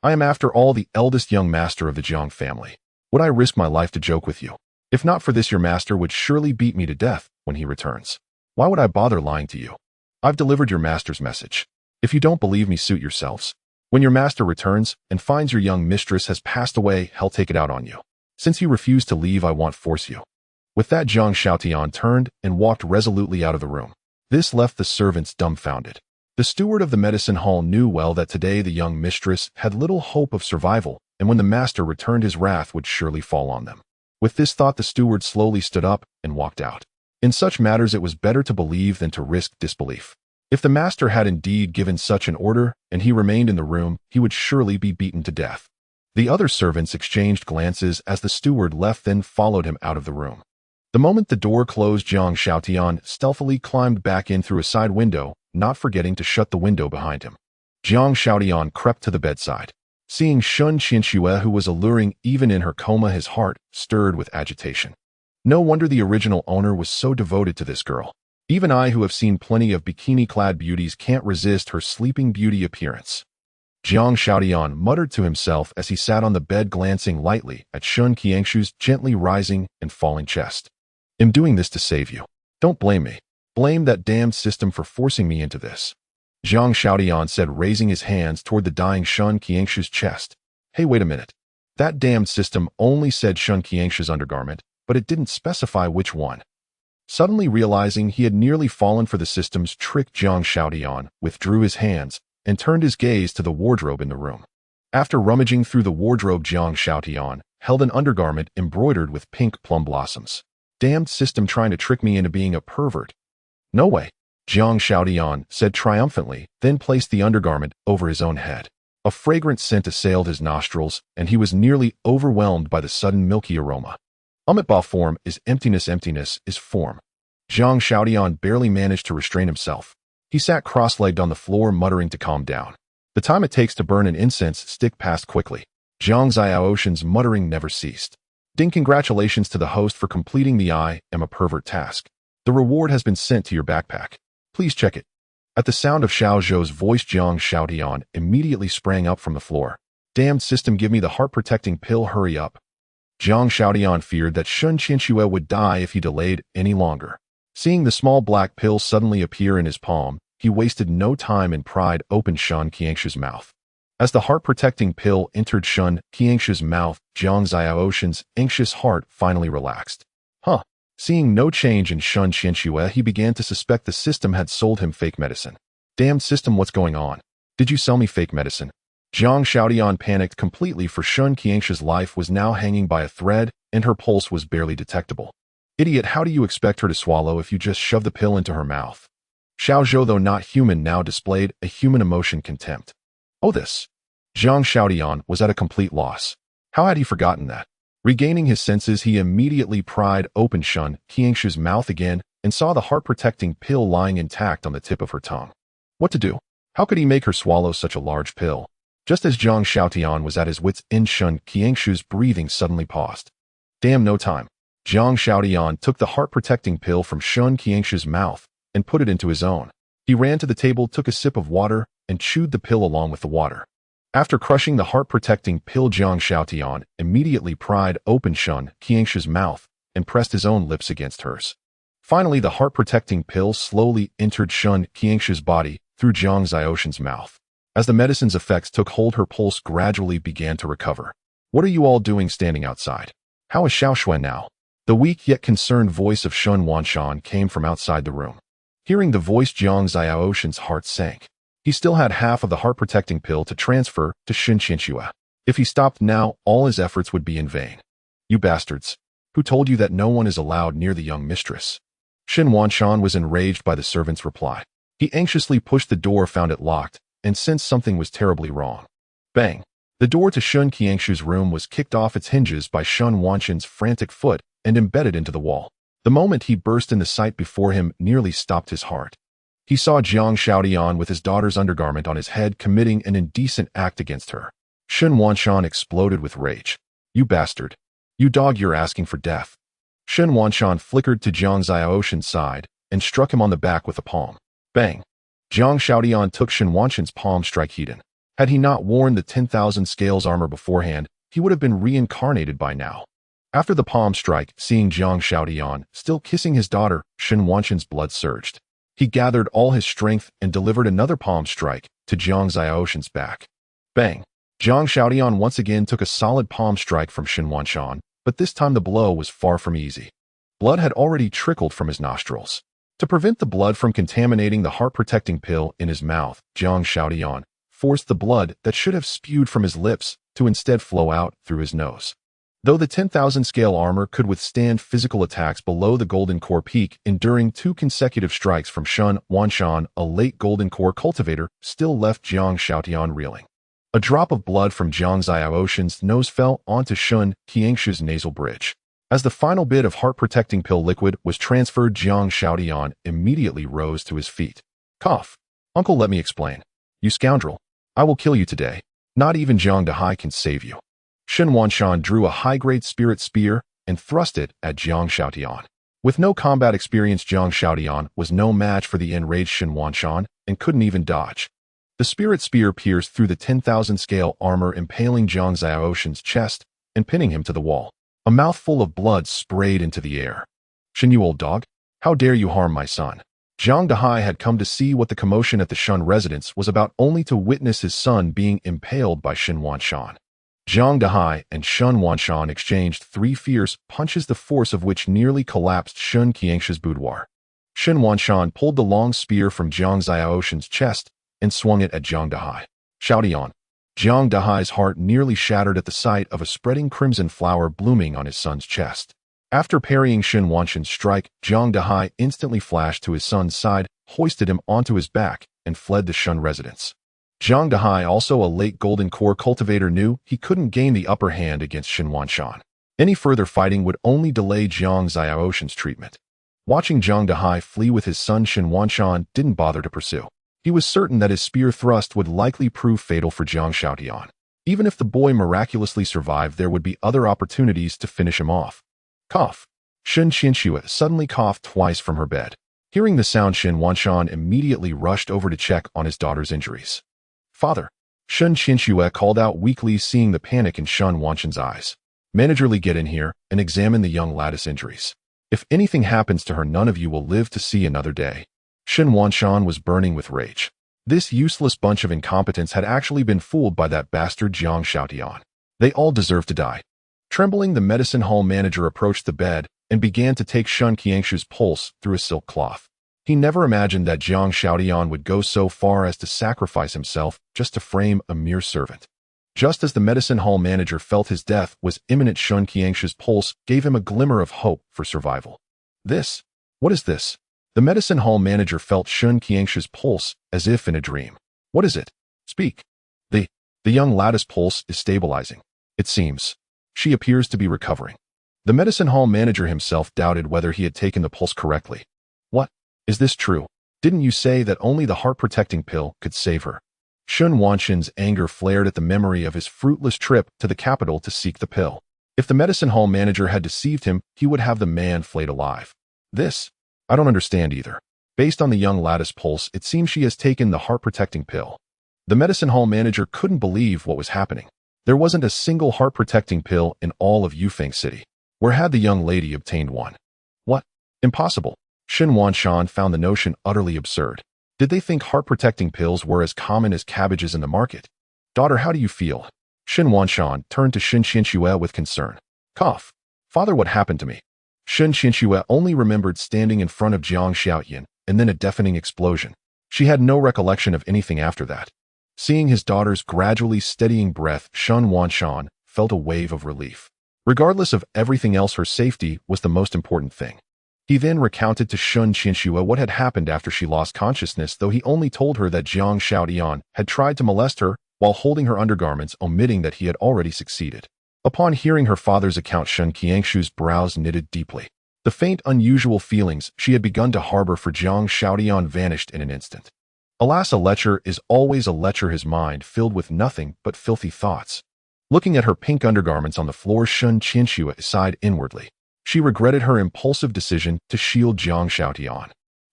I am, after all, the eldest young master of the Zhang family. Would I risk my life to joke with you? If not for this, your master would surely beat me to death when he returns. Why would I bother lying to you? I've delivered your master's message. If you don't believe me, suit yourselves. When your master returns and finds your young mistress has passed away, he'll take it out on you. Since you refuse to leave, I won't force you. With that, Zhang Xiaotian turned and walked resolutely out of the room. This left the servants dumbfounded. The steward of the medicine hall knew well that today the young mistress had little hope of survival, and when the master returned, his wrath would surely fall on them. With this thought, the steward slowly stood up and walked out. In such matters, it was better to believe than to risk disbelief. If the master had indeed given such an order and he remained in the room, he would surely be beaten to death. The other servants exchanged glances as the steward left, then followed him out of the room. The moment the door closed, Zhang Xiaotian stealthily climbed back in through a side window, not forgetting to shut the window behind him. Zhang Xiaotian crept to the bedside. Seeing Shun Qianxue, who was alluring even in her coma, his heart stirred with agitation. No wonder the original owner was so devoted to this girl. Even I, who have seen plenty of bikini-clad beauties, can't resist her sleeping beauty appearance. Zhang Xiaotian muttered to himself as he sat on the bed, glancing lightly at Shun Qiangshu's gently rising and falling chest. I'm doing this to save you. Don't blame me. Blame that damned system for forcing me into this. Zhang Xiaotian said, raising his hands toward the dying Shun Qiangshu's chest. Hey, wait a minute. That damned system only said Shun Qiangshu's undergarment, but it didn't specify which one. Suddenly realizing he had nearly fallen for the system's trick, Zhang Xiaotian withdrew his hands and turned his gaze to the wardrobe in the room. After rummaging through the wardrobe, Zhang Xiaotian held an undergarment embroidered with pink plum blossoms. Damned system trying to trick me into being a pervert. No way, Zhang Xiaotian said triumphantly, then placed the undergarment over his own head. A fragrant scent assailed his nostrils, and he was nearly overwhelmed by the sudden milky aroma. Umitba form is emptiness, emptiness is form. Zhang Xiaotian barely managed to restrain himself. He sat cross-legged on the floor, muttering to calm down. The time it takes to burn an incense stick passed quickly. Zhang Xiaoshan's muttering never ceased. Ding, congratulations to the host for completing the I am a pervert task. The reward has been sent to your backpack. Please check it. At the sound of Xiao Zhou's voice, Zhang Xiaotian immediately sprang up from the floor. Damned system, give me the heart-protecting pill, hurry up. Zhang Xiaotian feared that Shun Qianxue would die if he delayed any longer. Seeing the small black pill suddenly appear in his palm, he wasted no time and pried open Shun Qiangshu's mouth. As the heart-protecting pill entered Shun Qiangshu's mouth, Zhang Xiaoshan's anxious heart finally relaxed. Seeing no change in Shun Qianxue, he began to suspect the system had sold him fake medicine. Damned system, what's going on? Did you sell me fake medicine? Zhang Xiaotian panicked completely, for Shun Qiangshu's life was now hanging by a thread, and her pulse was barely detectable. Idiot, how do you expect her to swallow if you just shove the pill into her mouth? Xiao Zhou, though not human, now displayed a human emotion, contempt. Oh, this. Zhang Xiaotian was at a complete loss. How had he forgotten that? Regaining his senses, he immediately pried open Shun Qiangshu's mouth again and saw the heart-protecting pill lying intact on the tip of her tongue. What to do? How could he make her swallow such a large pill? Just as Zhang Xiaotian was at his wits' end, Shun Qiangshu's breathing suddenly paused. Damn, no time. Zhang Xiaotian took the heart-protecting pill from Shun Qiangshu's mouth and put it into his own. He ran to the table, took a sip of water, and chewed the pill along with the water. After crushing the heart-protecting pill, Zhang Xiaotian immediately pried open Shun Qiangshu's mouth and pressed his own lips against hers. Finally, the heart-protecting pill slowly entered Shun Qiangshu's body through Zhang Xiaoshan's mouth. As the medicine's effects took hold, her pulse gradually began to recover. What are you all doing standing outside? How is Xiaoxuan now? The weak yet concerned voice of Shun Wanshan came from outside the room. Hearing the voice, Zhang Xiaoshan's heart sank. He still had half of the heart-protecting pill to transfer to Shin Qianxue. If he stopped now, all his efforts would be in vain. You bastards! Who told you that no one is allowed near the young mistress? Shin Wanshan was enraged by the servant's reply. He anxiously pushed the door, found it locked, and sensed something was terribly wrong. Bang! The door to Shun Qiangshu's room was kicked off its hinges by Shun Wanshan's frantic foot and embedded into the wall. The moment he burst in, the sight before him nearly stopped his heart. He saw Zhang Xiaotian with his daughter's undergarment on his head committing an indecent act against her. Shun Wanshan exploded with rage. You bastard! You dog, you're asking for death. Shun Wanshan flickered to Zhang Xiaoshan's side and struck him on the back with a palm. Bang! Zhang Xiaotian took Shun Wanshan's palm strike heated. Had he not worn the 10,000 scales armor beforehand, he would have been reincarnated by now. After the palm strike, seeing Zhang Xiaotian still kissing his daughter, Shun Wanshan's blood surged. He gathered all his strength and delivered another palm strike to Zhang Xiaoshan's back. Bang! Zhang Xiaotian once again took a solid palm strike from Shun Wanshan, but this time the blow was far from easy. Blood had already trickled from his nostrils. To prevent the blood from contaminating the heart-protecting pill in his mouth, Zhang Xiaotian forced the blood that should have spewed from his lips to instead flow out through his nose. Though the 10,000 scale armor could withstand physical attacks below the Golden Core peak, enduring 2 consecutive strikes from Shun Wanshan, a late Golden Core cultivator, still left Zhang Xiaotian reeling. A drop of blood from Zhang Xiaoshan's nose fell onto Shun Qiangshu's nasal bridge. As the final bit of heart-protecting pill liquid was transferred, Zhang Xiaotian immediately rose to his feet. Cough. Uncle, let me explain. You scoundrel. I will kill you today. Not even Zhang Dahai can save you. Shun Wanshan drew a high-grade spirit spear and thrust it at Zhang Xiaotian. With no combat experience, Zhang Xiaotian was no match for the enraged Shun Wanshan and couldn't even dodge. The spirit spear pierced through the 10,000 scale armor, impaling Zhang Xiaoshan's chest and pinning him to the wall. A mouthful of blood sprayed into the air. Shin, you old dog! How dare you harm my son? Zhang Dahai had come to see what the commotion at the Shun residence was about, only to witness his son being impaled by Shin Wanshan. Zhang Dahai and Shun Wanshan exchanged 3 fierce punches, the force of which nearly collapsed Shun Qiangshu's boudoir. Shin Wanshan pulled the long spear from Zhang Xiaoshan's chest and swung it at Zhang Dahai. Xiaotian. Zhang Dahai's heart nearly shattered at the sight of a spreading crimson flower blooming on his son's chest. After parrying Shin Wanshan's strike, Zhang Dahai instantly flashed to his son's side, hoisted him onto his back, and fled the Shun residence. Zhang Dahai, also a late Golden Core cultivator, knew he couldn't gain the upper hand against Shin Wanshan. Any further fighting would only delay Zhang Xiaoshan's treatment. Watching Zhang Dahai flee with his son, Shin Wanshan didn't bother to pursue. He was certain that his spear thrust would likely prove fatal for Zhang Xiaotian. Even if the boy miraculously survived, there would be other opportunities to finish him off. Cough. Shin Qianxue suddenly coughed twice from her bed. Hearing the sound, Shin Wanshan immediately rushed over to check on his daughter's injuries. Father. Shin Qianxue called out weakly, seeing the panic in Shun Wanshan's eyes. Managerly, get in here and examine the young lady's injuries. If anything happens to her, none of you will live to see another day. Shin Wanshan was burning with rage. This useless bunch of incompetents had actually been fooled by that bastard Zhang Xiaotian. They all deserve to die. Trembling, the medicine hall manager approached the bed and began to take Shun Qiangshu's pulse through a silk cloth. He never imagined that Zhang Xiaotian would go so far as to sacrifice himself just to frame a mere servant. Just as the medicine hall manager felt his death was imminent, Shun Qiangshu's pulse gave him a glimmer of hope for survival. This? What is this? The medicine hall manager felt Shun Qiangshu's pulse as if in a dream. What is it? Speak. The young lady's pulse is stabilizing. It seems. She appears to be recovering. The medicine hall manager himself doubted whether he had taken the pulse correctly. What? Is this true? Didn't you say that only the heart-protecting pill could save her? Shun Wanshin's anger flared at the memory of his fruitless trip to the capital to seek the pill. If the medicine hall manager had deceived him, he would have the man flayed alive. I don't understand either. Based on the young lattice pulse, it seems she has taken the heart-protecting pill. The medicine hall manager couldn't believe what was happening. There wasn't a single heart-protecting pill in all of Yufeng City. Where had the young lady obtained one? What? Impossible. Shin Wanshan found the notion utterly absurd. Did they think heart-protecting pills were as common as cabbages in the market? Daughter, how do you feel? Shin Wanshan turned to Shin Qianxue with concern. Cough. Father, what happened to me? Shin Qianxue only remembered standing in front of Jiang Xiaoyan and then a deafening explosion. She had no recollection of anything after that. Seeing his daughter's gradually steadying breath, Shun Wanshan felt a wave of relief. Regardless of everything else, her safety was the most important thing. He then recounted to Shun Qianxue what had happened after she lost consciousness, though he only told her that Jiang Xiaodian had tried to molest her while holding her undergarments, omitting that he had already succeeded. Upon hearing her father's account, Shun Qiangshu's brows knitted deeply. The faint, unusual feelings she had begun to harbor for Jiang Xiaodian vanished in an instant. Alas, a lecher is always a lecher, his mind filled with nothing but filthy thoughts. Looking at her pink undergarments on the floor, Shun Qianxue sighed inwardly. She regretted her impulsive decision to shield Jiang Xiaodian.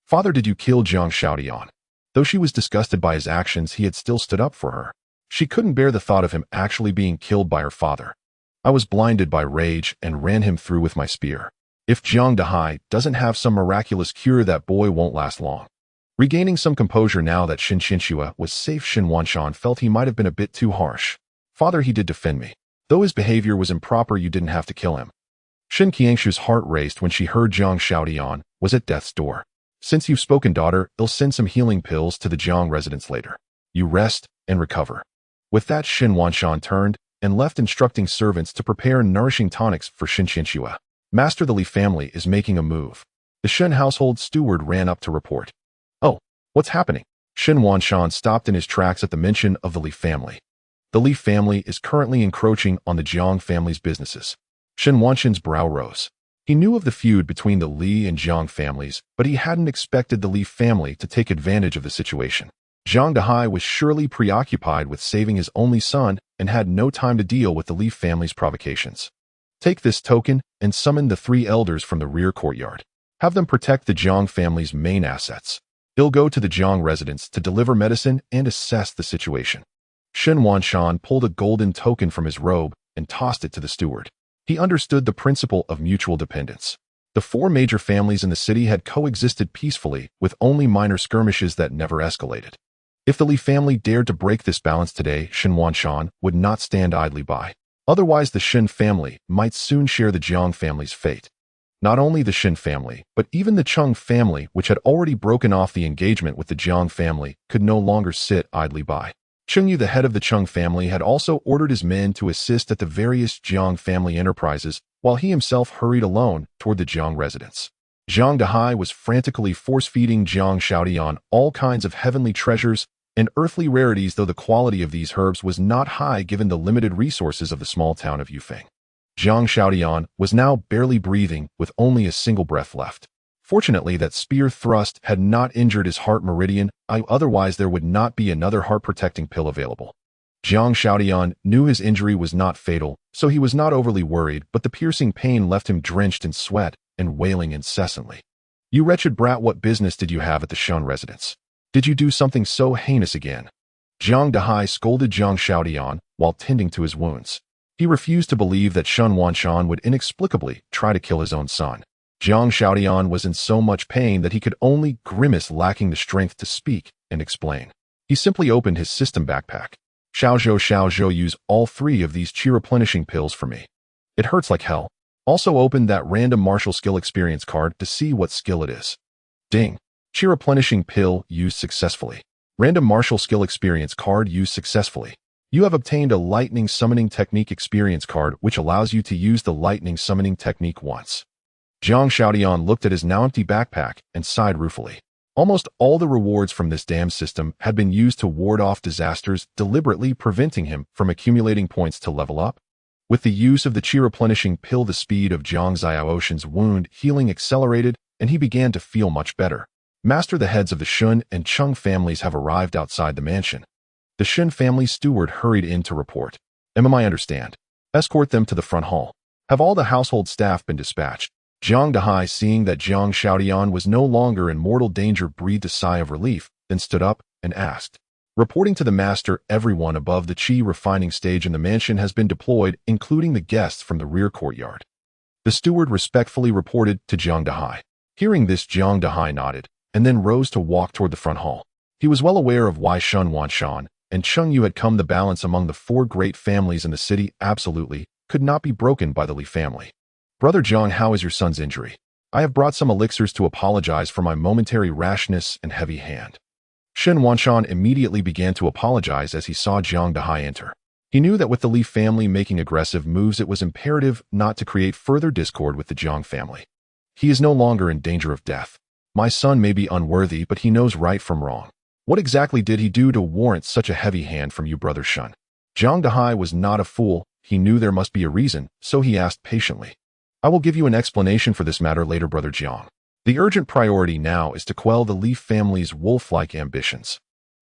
Father, did you kill Jiang Xiaodian? Though she was disgusted by his actions, he had still stood up for her. She couldn't bear the thought of him actually being killed by her father. I was blinded by rage and ran him through with my spear. If Jiang Dahai doesn't have some miraculous cure, that boy won't last long. Regaining some composure now that Shin Qianxue was safe, Shin Wanshan felt he might have been a bit too harsh. Father, he did defend me. Though his behavior was improper, you didn't have to kill him. Shin Qiangshu's heart raced when she heard Jiang Xiaodian was at death's door. Since you've spoken, daughter, I'll send some healing pills to the Jiang residence later. You rest and recover. With that, Shin Wanshan turned and left, instructing servants to prepare nourishing tonics for Shin Qianxue. Master, the Li family is making a move. The Shin household steward ran up to report. Oh, what's happening? Shin Wanshan stopped in his tracks at the mention of the Li family. The Li family is currently encroaching on the Jiang family's businesses. Shin Wanshan's brow rose. He knew of the feud between the Li and Jiang families, but he hadn't expected the Li family to take advantage of the situation. Jiang Dahai was surely preoccupied with saving his only son and had no time to deal with the Li family's provocations. Take this token and summon the 3 elders from the rear courtyard. Have them protect the Jiang family's main assets. He'll go to the Jiang residence to deliver medicine and assess the situation. Shin Wanshan pulled a golden token from his robe and tossed it to the steward. He understood the principle of mutual dependence. The 4 major families in the city had coexisted peacefully, with only minor skirmishes that never escalated. If the Li family dared to break this balance today, Shin Wanshan would not stand idly by. Otherwise, the Shin family might soon share the Jiang family's fate. Not only the Shin family, but even the Chung family, which had already broken off the engagement with the Jiang family, could no longer sit idly by. Chung Yu, the head of the Chung family, had also ordered his men to assist at the various Jiang family enterprises, while he himself hurried alone toward the Jiang residence. Jiang Dahai was frantically force-feeding Jiang Xiaodian all kinds of heavenly treasures and earthly rarities, though the quality of these herbs was not high given the limited resources of the small town of Yufeng. Jiang Xiaodian was now barely breathing, with only a single breath left. Fortunately, that spear thrust had not injured his heart meridian, otherwise there would not be another heart-protecting pill available. Jiang Xiaodian knew his injury was not fatal, so he was not overly worried, but the piercing pain left him drenched in sweat and wailing incessantly. You wretched brat, what business did you have at the Shun residence? Did you do something so heinous again? Jiang Dahai scolded Jiang Xiaodian while tending to his wounds. He refused to believe that Shun Wanshan would inexplicably try to kill his own son. Jiang Xiaodian was in so much pain that he could only grimace, lacking the strength to speak and explain. He simply opened his system backpack. Xiao Zhou, use all 3 of these chi replenishing pills for me. It hurts like hell. Also opened that random martial skill experience card to see what skill it is. Ding. Chi replenishing pill used successfully. Random martial skill experience card used successfully. You have obtained a lightning summoning technique experience card, which allows you to use the lightning summoning technique once. Jiang Xiaodian looked at his now empty backpack and sighed ruefully. Almost all the rewards from this damn system had been used to ward off disasters, deliberately preventing him from accumulating points to level up. With the use of the chi replenishing pill, the speed of Jiang Xiaoshan's wound healing accelerated, and he began to feel much better. Master, the heads of the Shun and Chung families have arrived outside the mansion. The Shin family's steward hurried in to report. "I understand. Escort them to the front hall. Have all the household staff been dispatched?" Jiang Dahai, seeing that Jiang Shaodian was no longer in mortal danger, breathed a sigh of relief, then stood up and asked. Reporting to the master, everyone above the Qi refining stage in the mansion has been deployed, including the guests from the rear courtyard. The steward respectfully reported to Jiang Dahai. Hearing this, Jiang Dahai nodded, and then rose to walk toward the front hall. He was well aware of why Shun Wanshan and Cheng Yu had come. The balance among the four great families in the city absolutely could not be broken by the Li family. "Brother Jiang, how is your son's injury? I have brought some elixirs to apologize for my momentary rashness and heavy hand." Shen Wanshan immediately began to apologize as he saw Jiang Dahai enter. He knew that with the Li family making aggressive moves, it was imperative not to create further discord with the Jiang family. "He is no longer in danger of death. My son may be unworthy, but he knows right from wrong. What exactly did he do to warrant such a heavy hand from you, Brother Shun?" Jiang Dahai was not a fool. He knew there must be a reason, so he asked patiently. "I will give you an explanation for this matter later, Brother Jiang. The urgent priority now is to quell the Li family's wolf-like ambitions."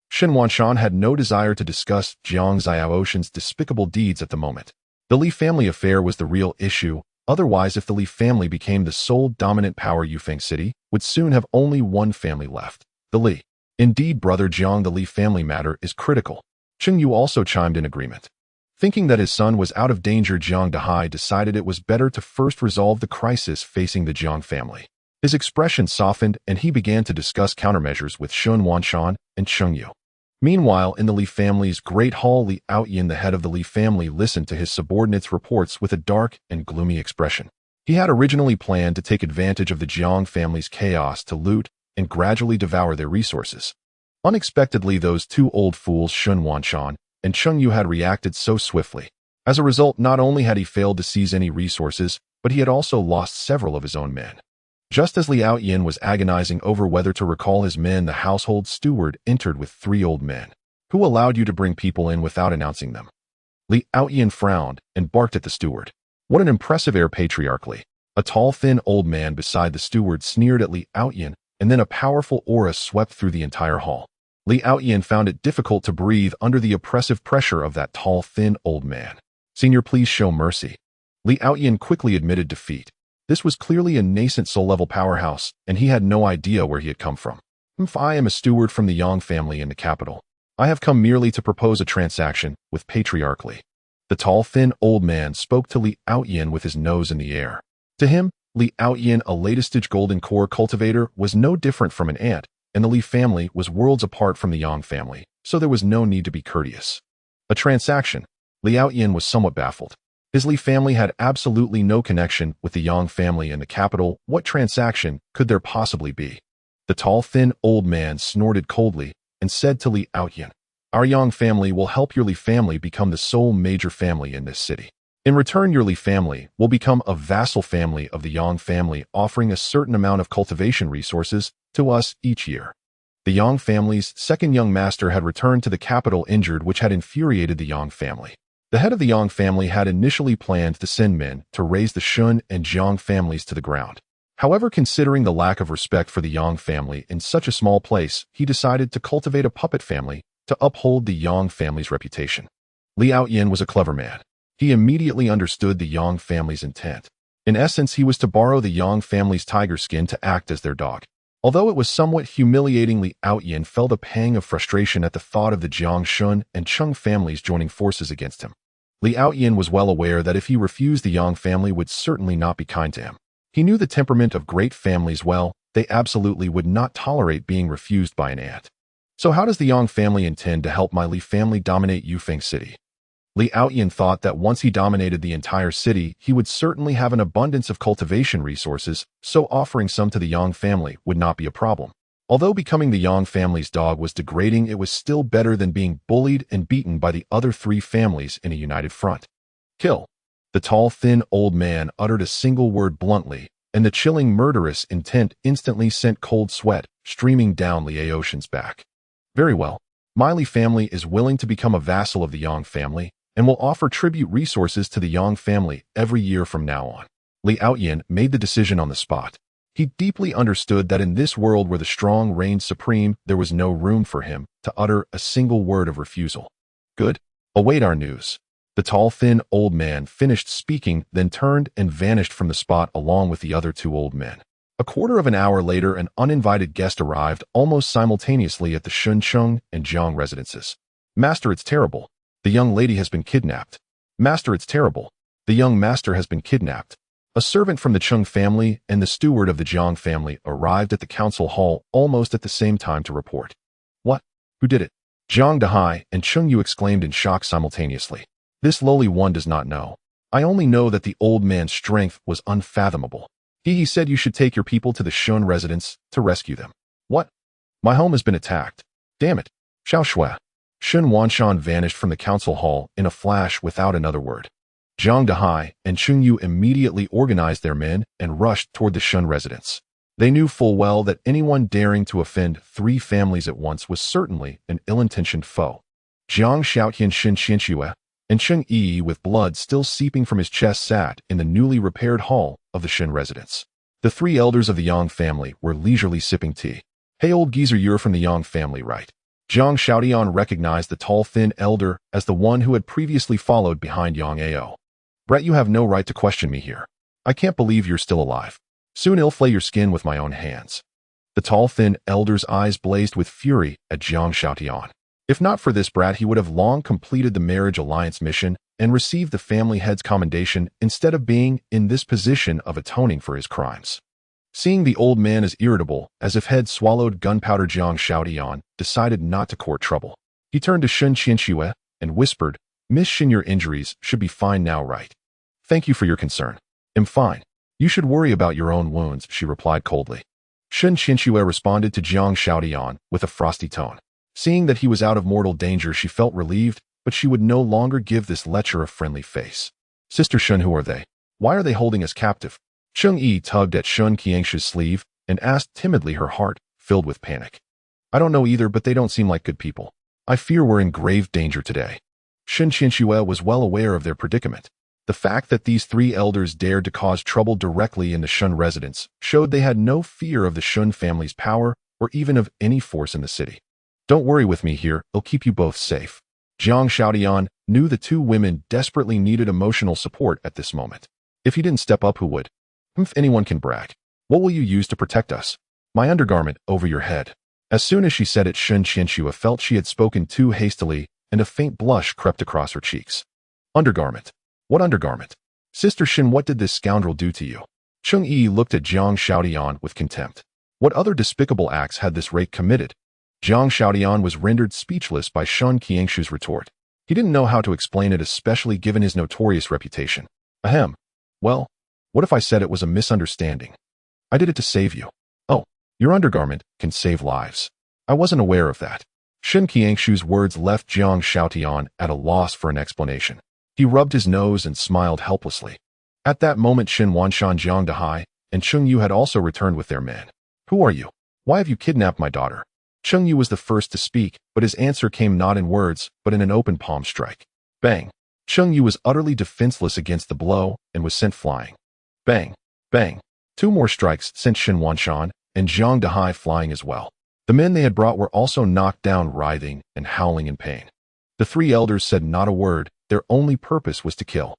Shen Wanshan had no desire to discuss Jiang Xiaoshan's despicable deeds at the moment. The Li family affair was the real issue. Otherwise, if the Li family became the sole dominant power, Yufeng City would soon have only one family left, the Li. "Indeed, Brother Jiang, the Li family matter is critical." Cheng Yu also chimed in agreement. Thinking that his son was out of danger, Jiang Dahai decided it was better to first resolve the crisis facing the Jiang family. His expression softened, and he began to discuss countermeasures with Shun Wanshan and Cheng Yu. Meanwhile, in the Li family's great hall, Li Outyin, the head of the Li family, listened to his subordinates' reports with a dark and gloomy expression. He had originally planned to take advantage of the Jiang family's chaos to loot and gradually devour their resources. Unexpectedly, those two old fools, Shun Wanshan and Cheng Yu, had reacted so swiftly. As a result, not only had he failed to seize any resources, but he had also lost several of his own men. Just as Li Outyin was agonizing over whether to recall his men, the household steward entered with 3 old men. "Who allowed you to bring people in without announcing them?" Li Outyin frowned and barked at the steward. "What an impressive air, patriarchally." A tall, thin old man beside the steward sneered at Li Outyin, and then a powerful aura swept through the entire hall. Li Outyin found it difficult to breathe under the oppressive pressure of that tall, thin old man. "Senior, please show mercy." Li Outyin quickly admitted defeat. This was clearly a nascent soul-level powerhouse, and he had no idea where he had come from. "I am a steward from the Yang family in the capital. I have come merely to propose a transaction with patriarchally." The tall, thin old man spoke to Li Outyin with his nose in the air. To him, Li Outyin, a latest-stage golden core cultivator, was no different from an ant, and the Li family was worlds apart from the Yang family, so there was no need to be courteous. A transaction? Li Outyin was somewhat baffled. His Li family had absolutely no connection with the Yang family in the capital. What transaction could there possibly be? The tall, thin old man snorted coldly and said to Li Outyin, "Our Yang family will help your Li family become the sole major family in this city. In return, your Li family will become a vassal family of the Yang family, offering a certain amount of cultivation resources to us each year." The Yang family's second young master had returned to the capital injured, which had infuriated the Yang family. The head of the Yang family had initially planned to send men to raise the Shun and Jiang families to the ground. However, considering the lack of respect for the Yang family in such a small place, he decided to cultivate a puppet family to uphold the Yang family's reputation. Li Outyin was a clever man. He immediately understood the Yang family's intent. In essence, he was to borrow the Yang family's tiger skin to act as their dog. Although it was somewhat humiliating, Li Outyin felt a pang of frustration at the thought of the Jiang Shun and Cheng families joining forces against him. Li Outyin was well aware that if he refused, the Yang family would certainly not be kind to him. He knew the temperament of great families well. They absolutely would not tolerate being refused by an ant. "So how does the Yang family intend to help my Li family dominate Yufeng City?" Li Outyin thought that once he dominated the entire city, he would certainly have an abundance of cultivation resources, so offering some to the Yang family would not be a problem. Although becoming the Yang family's dog was degrading, it was still better than being bullied and beaten by the other 3 families in a united front. "Kill." The tall, thin old man uttered a single word bluntly, and the chilling, murderous intent instantly sent cold sweat streaming down Li Aoshan's back. "Very well. My Li family is willing to become a vassal of the Yang family, and will offer tribute resources to the Yang family every year from now on." Li Outyin made the decision on the spot. He deeply understood that in this world where the strong reigned supreme, there was no room for him to utter a single word of refusal. Good. Await our news. The tall, thin old man finished speaking, then turned and vanished from the spot along with the other two old men. A quarter of an hour later, an uninvited guest arrived almost simultaneously at the Shuncheng and Jiang residences. Master, it's terrible. The young lady has been kidnapped. Master, it's terrible. The young master has been kidnapped. A servant from the Cheng family and the steward of the Jiang family arrived at the council hall almost at the same time to report. What? Who did it? Jiang Dahai and Cheng Yu exclaimed in shock simultaneously. This lowly one does not know. I only know that the old man's strength was unfathomable. He said you should take your people to the Shun residence to rescue them. What? My home has been attacked. Damn it. Xiao Shui. Shun Wanshan vanished from the council hall in a flash without another word. Jiang Dahai and Cheng Yu immediately organized their men and rushed toward the Shun residence. They knew full well that anyone daring to offend 3 families at once was certainly an ill-intentioned foe. Jiang Shaotian Shin Xianxue and Cheng Yi, with blood still seeping from his chest, sat in the newly repaired hall of the Shin residence. The 3 elders of the Yang family were leisurely sipping tea. Hey old geezer, you're from the Yang family, right? Jiang Shaotian recognized the tall, thin elder as the one who had previously followed behind Yang Ao. Brett, you have no right to question me here. I can't believe you're still alive. Soon I'll flay your skin with my own hands. The tall, thin elder's eyes blazed with fury at Jiang Shaotian. If not for this brat, he would have long completed the marriage alliance mission and received the family head's commendation instead of being in this position of atoning for his crimes. Seeing the old man as irritable as if head swallowed gunpowder, Jiang Shaotian decided not to court trouble. He turned to Shun Qianxue and whispered, Miss Shin, your injuries should be fine now, right? Thank you for your concern. I'm fine. You should worry about your own wounds, she replied coldly. Shun Qianxue responded to Jiang Shaotian with a frosty tone. Seeing that he was out of mortal danger, she felt relieved, but she would no longer give this lecher a friendly face. Sister Shun, who are they? Why are they holding us captive? Cheng Yi tugged at Shun Qianxue's sleeve and asked timidly, her heart filled with panic. I don't know either, but they don't seem like good people. I fear we're in grave danger today. Shun Qianxue was well aware of their predicament. The fact that these 3 elders dared to cause trouble directly in the Shun residence showed they had no fear of the Shun family's power or even of any force in the city. Don't worry with me here, it'll keep you both safe. Jiang Shaotian knew the 2 women desperately needed emotional support at this moment. If he didn't step up, who would? If anyone can brag. What will you use to protect us? My undergarment over your head. As soon as she said it, Shun Qianxue felt she had spoken too hastily, and a faint blush crept across her cheeks. Undergarment? What undergarment? Sister Shin, what did this scoundrel do to you? Cheng Yi looked at Jiang Shaotian with contempt. What other despicable acts had this rake committed? Jiang Shaotian was rendered speechless by Shun Qianxue's retort. He didn't know how to explain it, especially given his notorious reputation. Ahem. Well, what if I said it was a misunderstanding? I did it to save you. Oh, your undergarment can save lives. I wasn't aware of that. Shun Qianxue's words left Jiang Shaotian at a loss for an explanation. He rubbed his nose and smiled helplessly. At that moment, Shin Wanshan, Jiang Dahai, and Cheng Yu had also returned with their men. Who are you? Why have you kidnapped my daughter? Cheng Yu was the first to speak, but his answer came not in words, but in an open palm strike. Bang! Cheng Yu was utterly defenseless against the blow and was sent flying. Bang! Bang! 2 more strikes sent Shin Wanshan and Jiang Dahai flying as well. The men they had brought were also knocked down, writhing and howling in pain. The 3 elders said not a word. Their only purpose was to kill.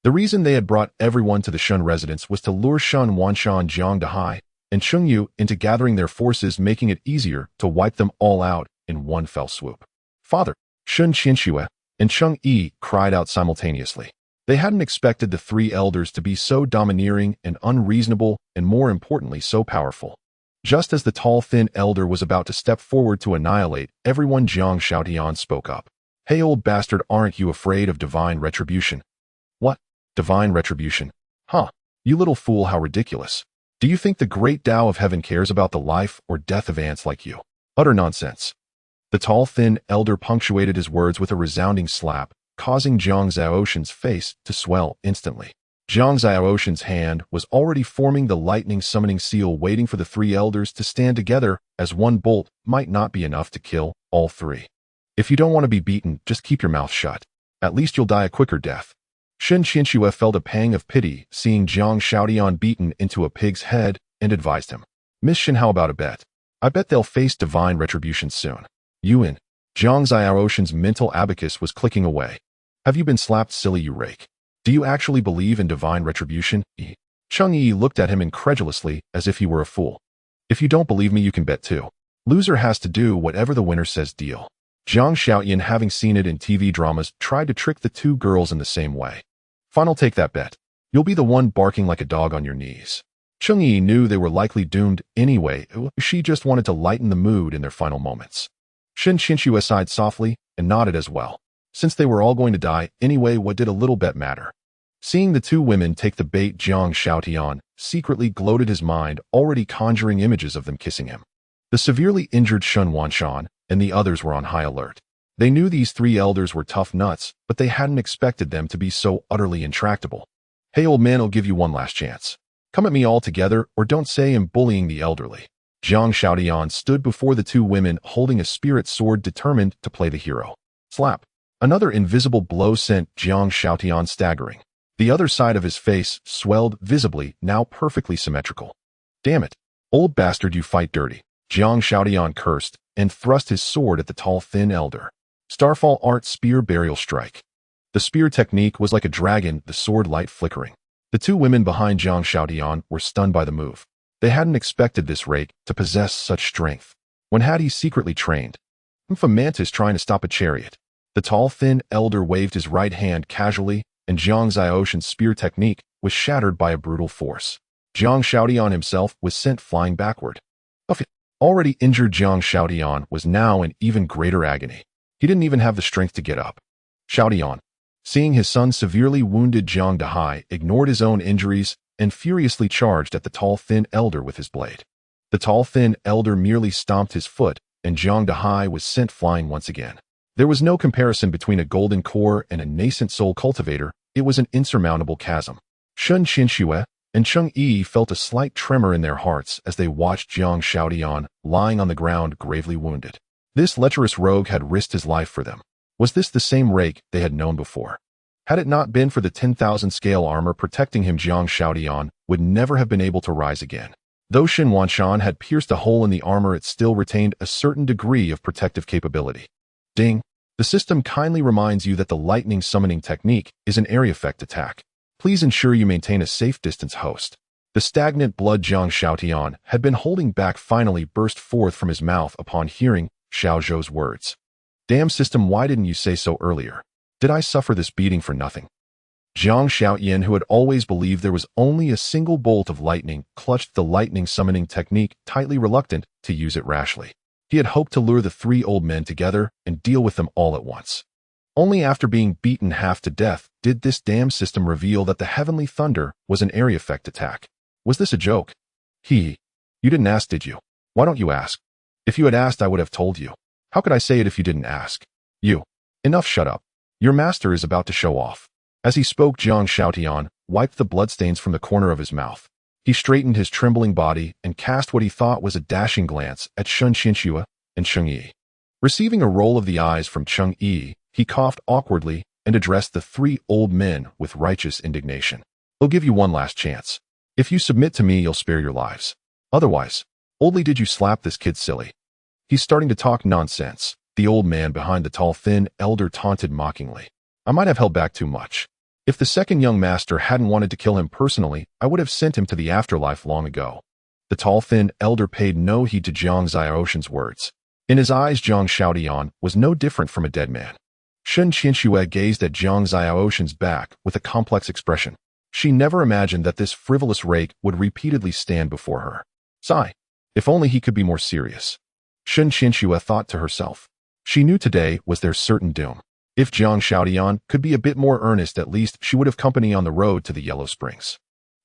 The reason they had brought everyone to the Shun residence was to lure Shun Wanshan, Jiang Dahai, and Cheng Yu into gathering their forces, making it easier to wipe them all out in one fell swoop. Father! Shun Qianxue and Cheng Yi cried out simultaneously. They hadn't expected the 3 elders to be so domineering and unreasonable, and more importantly, so powerful. Just as the tall, thin elder was about to step forward to annihilate everyone, Jiang Shaotian spoke up. Hey old bastard, aren't you afraid of divine retribution? What? Divine retribution? Huh. You little fool, how ridiculous. Do you think the great Tao of heaven cares about the life or death of ants like you? Utter nonsense. The tall, thin elder punctuated his words with a resounding slap, causing Jiang Zhaoshan's face to swell instantly. Jiang Zhaoshan's hand was already forming the lightning summoning seal, waiting for the 3 elders to stand together, as one bolt might not be enough to kill all 3. If you don't want to be beaten, just keep your mouth shut. At least you'll die a quicker death. Shin Qianxue felt a pang of pity seeing Jiang Shaotian beaten into a pig's head and advised him. Miss Shin, how about a bet? I bet they'll face divine retribution soon. Yuan. Zhang Xiaoshan's mental abacus was clicking away. Have you been slapped, silly, you rake? Do you actually believe in divine retribution? Cheng Yi looked at him incredulously as if he were a fool. If you don't believe me, you can bet too. Loser has to do whatever the winner says, deal. Zhang Xiaoyan, having seen it in TV dramas, tried to trick the two girls in the same way. Fine, I'll take that bet. You'll be the one barking like a dog on your knees. Cheng Yi knew they were likely doomed anyway. She just wanted to lighten the mood in their final moments. Shen Qinshu sighed softly and nodded as well. Since they were all going to die anyway, what did a little bet matter? Seeing the two women take the bait, Zhang Xiaotian secretly gloated, his mind already conjuring images of them kissing him. The severely injured Shun Wanshan and the others were on high alert. They knew these three elders were tough nuts, but they hadn't expected them to be so utterly intractable. Hey, old man, I'll give you one last chance. Come at me all together, or don't say I'm bullying the elderly. Zhang Xiaotian stood before the two women holding a spirit sword, determined to play the hero. Slap. Another invisible blow sent Zhang Xiaotian staggering. The other side of his face swelled visibly, now perfectly symmetrical. Damn it. Old bastard, you fight dirty. Zhang Xiaotian cursed and thrust his sword at the tall, thin elder. Starfall Art Spear Burial Strike. The spear technique was like a dragon, the sword light flickering. The two women behind Zhang Xiaotian were stunned by the move. They hadn't expected this rake to possess such strength. When had he secretly trained? A mantis trying to stop a chariot. The tall, thin elder waved his right hand casually, and Zhang Xiaoshan's spear technique was shattered by a brutal force. Zhang Xiaotian himself was sent flying backward. Already injured Zhang Xiaotian was now in even greater agony. He didn't even have the strength to get up. Xiaotian, seeing his son severely wounded, Zhang Dahai ignored his own injuries and furiously charged at the tall, thin elder with his blade. The tall, thin elder merely stomped his foot, and Zhang Dahai was sent flying once again. There was no comparison between a golden core and a nascent soul cultivator. It was an insurmountable chasm. Shun Qinshu and Cheng Yi felt a slight tremor in their hearts as they watched Zhang Xiaotian lying on the ground, gravely wounded. This lecherous rogue had risked his life for them. Was this the same rake they had known before? Had it not been for the 10,000 scale armor protecting him, Zhang Xiaotian would never have been able to rise again. Though Xin Wanshan had pierced a hole in the armor, it still retained a certain degree of protective capability. Ding. The system kindly reminds you that the lightning summoning technique is an area effect attack. Please ensure you maintain a safe distance, host. The stagnant blood Zhang Xiaotian had been holding back finally burst forth from his mouth upon hearing Xiao Zhou's words. Damn system, why didn't you say so earlier? Did I suffer this beating for nothing? Zhang Xiaoyan, who had always believed there was only a single bolt of lightning, clutched the lightning summoning technique, tightly reluctant to use it rashly. He had hoped to lure the three old men together and deal with them all at once. Only after being beaten half to death did this damn system reveal that the heavenly thunder was an area effect attack. Was this a joke? You didn't ask, did you? Why don't you ask? If you had asked, I would have told you. How could I say it if you didn't ask? Enough, shut up. Your master is about to show off. As he spoke, Zhang Xiaotian wiped the bloodstains from the corner of his mouth. He straightened his trembling body and cast what he thought was a dashing glance at Shun Qinshu and Cheng Yi. Receiving a roll of the eyes from Cheng Yi, he coughed awkwardly and addressed the three old men with righteous indignation. I'll give you one last chance. If you submit to me, you'll spare your lives. Otherwise, oldly did you slap this kid silly. He's starting to talk nonsense. The old man behind the tall, thin elder taunted mockingly. I might have held back too much. If the second young master hadn't wanted to kill him personally, I would have sent him to the afterlife long ago. The tall, thin elder paid no heed to Zhang Xiaoshan's words. In his eyes, Zhang Xiaotian was no different from a dead man. Shun Qinshu gazed at Zhang Xiaoshan's back with a complex expression. She never imagined that this frivolous rake would repeatedly stand before her. Sigh. If only he could be more serious. Shun Qinshu thought to herself. She knew today was their certain doom. If Zhang Xiaotian could be a bit more earnest, at least she would have company on the road to the Yellow Springs.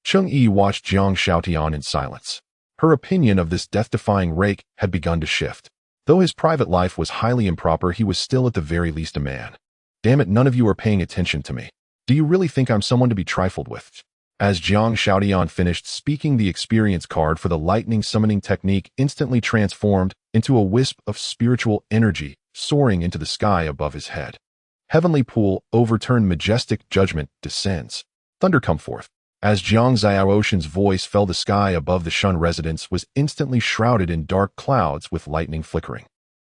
Cheng Yi watched Zhang Xiaotian in silence. Her opinion of this death-defying rake had begun to shift. Though his private life was highly improper, he was still at the very least a man. Damn it, none of you are paying attention to me. Do you really think I'm someone to be trifled with? As Zhang Xiaotian finished speaking, the experience card for the lightning summoning technique instantly transformed into a wisp of spiritual energy soaring into the sky above his head. Heavenly pool overturned, majestic judgment descends. Thunder come forth. As Jiang Xiaoshan's voice fell, the sky above the Shun residence was instantly shrouded in dark clouds with lightning flickering.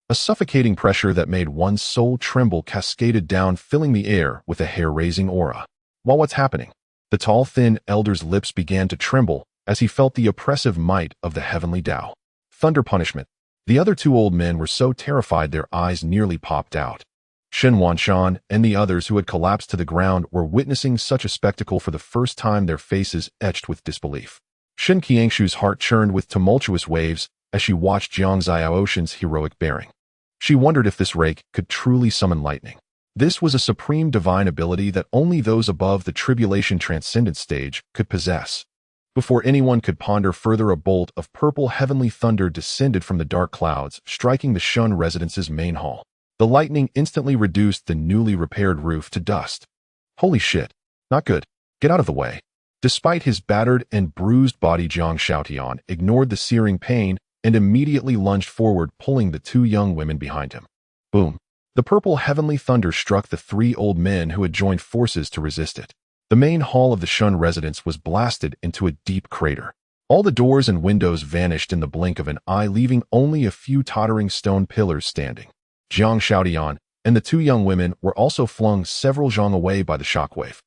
A suffocating pressure that made one's soul tremble cascaded down, filling the air with a hair-raising aura. While what's happening? The tall, thin elder's lips began to tremble as he felt the oppressive might of the heavenly Tao. Thunder punishment. The other two old men were so terrified their eyes nearly popped out. Shen Wanshan and the others who had collapsed to the ground were witnessing such a spectacle for the first time, their faces etched with disbelief. Shen Qiangshu's heart churned with tumultuous waves as she watched Jiang Xiaoshan's heroic bearing. She wondered if this rake could truly summon lightning. This was a supreme divine ability that only those above the tribulation transcendent stage could possess. Before anyone could ponder further, a bolt of purple heavenly thunder descended from the dark clouds, striking the Shun residence's main hall. The lightning instantly reduced the newly repaired roof to dust. Holy shit. Not good. Get out of the way. Despite his battered and bruised body, Jiang Xiaotian ignored the searing pain and immediately lunged forward, pulling the two young women behind him. Boom. The purple heavenly thunder struck the three old men who had joined forces to resist it. The main hall of the Shun residence was blasted into a deep crater. All the doors and windows vanished in the blink of an eye, leaving only a few tottering stone pillars standing. Jiang Xiaotian and the two young women were also flung several zhang away by the shockwave.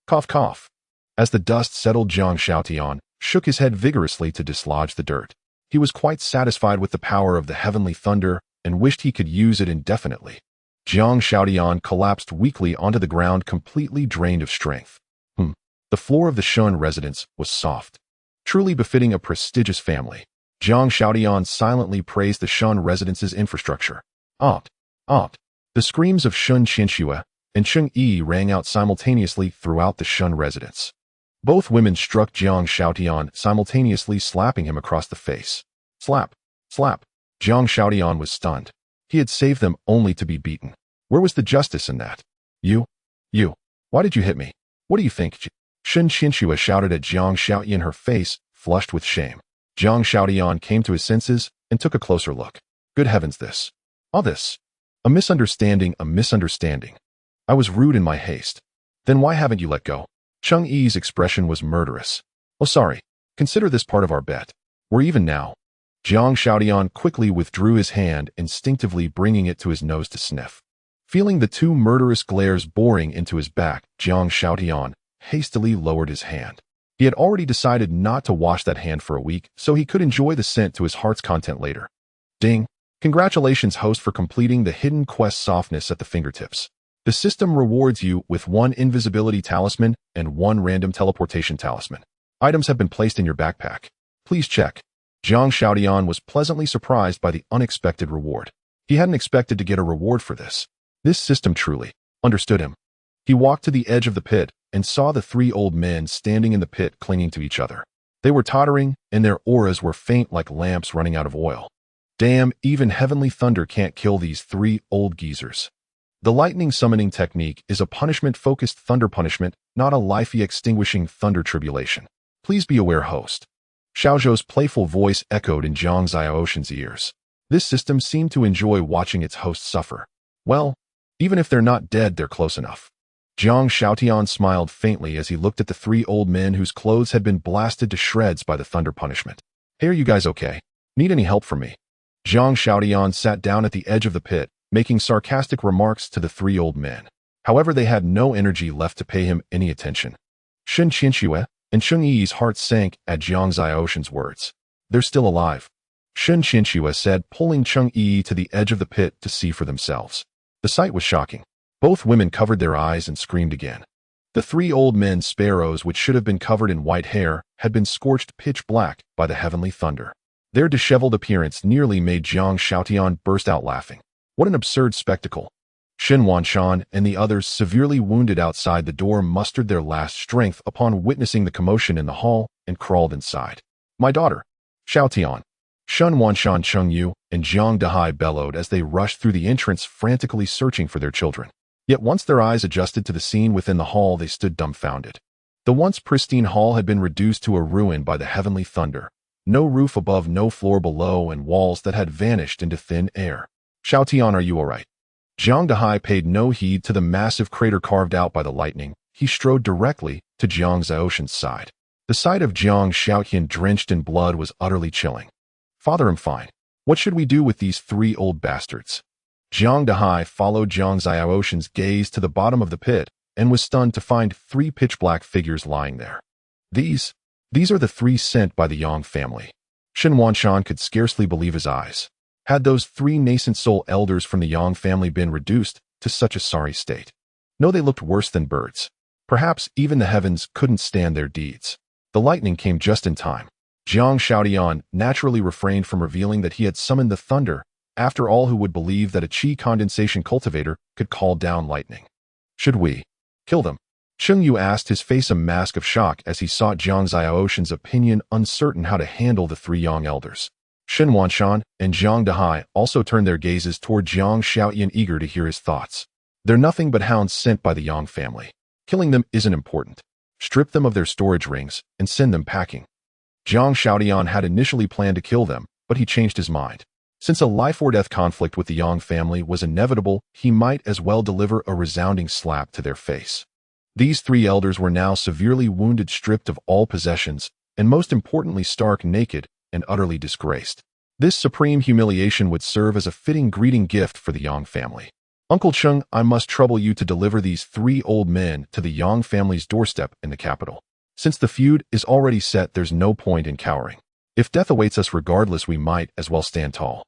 Cough, cough. As the dust settled, Jiang Xiaotian shook his head vigorously to dislodge the dirt. He was quite satisfied with the power of the heavenly thunder and wished he could use it indefinitely. Jiang Xiaotian collapsed weakly onto the ground, completely drained of strength. The floor of the Shun residence was soft, truly befitting a prestigious family. Jiang Xiaotian silently praised the Shun residence's infrastructure. Opt. The screams of Shun Qianxue and Cheng Yi rang out simultaneously throughout the Shun residence. Both women struck Jiang Xiaotian, simultaneously slapping him across the face. Slap, slap. Jiang Xiaotian was stunned. He had saved them only to be beaten. Where was the justice in that? You, why did you hit me? What do you think? Shen Qianxue shouted at Jiang Xiaotian, her face flushed with shame. Jiang Xiaotian came to his senses and took a closer look. Good heavens, this. All this. A misunderstanding. I was rude in my haste. Then why haven't you let go? Cheng Yi's expression was murderous. Oh, sorry. Consider this part of our bet. We're even now. Jiang Xiaotian quickly withdrew his hand, instinctively bringing it to his nose to sniff. Feeling the two murderous glares boring into his back, Jiang Xiaotian hastily lowered his hand. He had already decided not to wash that hand for a week, so he could enjoy the scent to his heart's content later. Ding! Congratulations, host, for completing the hidden quest Softness at the Fingertips. The system rewards you with 1 invisibility talisman and 1 random teleportation talisman. Items have been placed in your backpack. Please check. Jiang Xiaotian was pleasantly surprised by the unexpected reward. He hadn't expected to get a reward for this. This system truly understood him. He walked to the edge of the pit and saw the 3 old men standing in the pit, clinging to each other. They were tottering, and their auras were faint like lamps running out of oil. Damn, even heavenly thunder can't kill these 3 old geezers. The lightning summoning technique is a punishment-focused thunder punishment, not a life-extinguishing thunder tribulation. Please be aware, host. Xiaozhou's playful voice echoed in Jiang Xiaoshan's ears. This system seemed to enjoy watching its hosts suffer. Well, even if they're not dead, they're close enough. Jiang Xiaotian smiled faintly as he looked at the 3 old men whose clothes had been blasted to shreds by the thunder punishment. Hey, are you guys okay? Need any help from me? Jiang Xiaotian sat down at the edge of the pit, making sarcastic remarks to the 3 old men. However, they had no energy left to pay him any attention. Shen Qianxue and Cheng Yi's hearts sank at Jiang Xiaoshan's words. They're still alive, Shen Qianxue said, pulling Cheng Yi to the edge of the pit to see for themselves. The sight was shocking. Both women covered their eyes and screamed again. The 3 old men's sparrows, which should have been covered in white hair, had been scorched pitch black by the heavenly thunder. Their disheveled appearance nearly made Jiang Xiaotian burst out laughing. What an absurd spectacle. Shen Wanshan and the others, severely wounded outside the door, mustered their last strength upon witnessing the commotion in the hall and crawled inside. My daughter, Xiaotian. Shen Wanshan, Cheng Yu, and Jiang Dahai bellowed as they rushed through the entrance, frantically searching for their children. Yet once their eyes adjusted to the scene within the hall, they stood dumbfounded. The once pristine hall had been reduced to a ruin by the heavenly thunder. No roof above, no floor below, and walls that had vanished into thin air. Xiaotian, are you all right? Jiang Dahai paid no heed to the massive crater carved out by the lightning. He strode directly to Jiang Xiaoshan's side. The sight of Jiang Shaotian drenched in blood was utterly chilling. Father, I'm fine. What should we do with these 3 old bastards? Jiang Dahai followed Jiang Xiaoshan's gaze to the bottom of the pit and was stunned to find 3 pitch-black figures lying there. These are the 3 sent by the Yang family. Shen Wanshan could scarcely believe his eyes. Had those 3 nascent soul elders from the Yang family been reduced to such a sorry state? No, they looked worse than birds. Perhaps even the heavens couldn't stand their deeds. The lightning came just in time. Jiang Shaotian naturally refrained from revealing that he had summoned the thunder. After all, who would believe that a qi condensation cultivator could call down lightning? Should we kill them? Cheng Yu asked, his face a mask of shock as he sought Jiang Xiaoshan's opinion, uncertain how to handle the 3 young elders. Shen Wanshan and Jiang Dahai also turned their gazes toward Jiang Shaotian, eager to hear his thoughts. They're nothing but hounds sent by the Yang family. Killing them isn't important. Strip them of their storage rings and send them packing. Jiang Shaotian had initially planned to kill them, but he changed his mind. Since a life-or-death conflict with the Yang family was inevitable, he might as well deliver a resounding slap to their face. These 3 elders were now severely wounded, stripped of all possessions, and most importantly stark naked and utterly disgraced. This supreme humiliation would serve as a fitting greeting gift for the Yang family. Uncle Cheng, I must trouble you to deliver these 3 old men to the Yang family's doorstep in the capital. Since the feud is already set, there's no point in cowering. If death awaits us regardless, we might as well stand tall.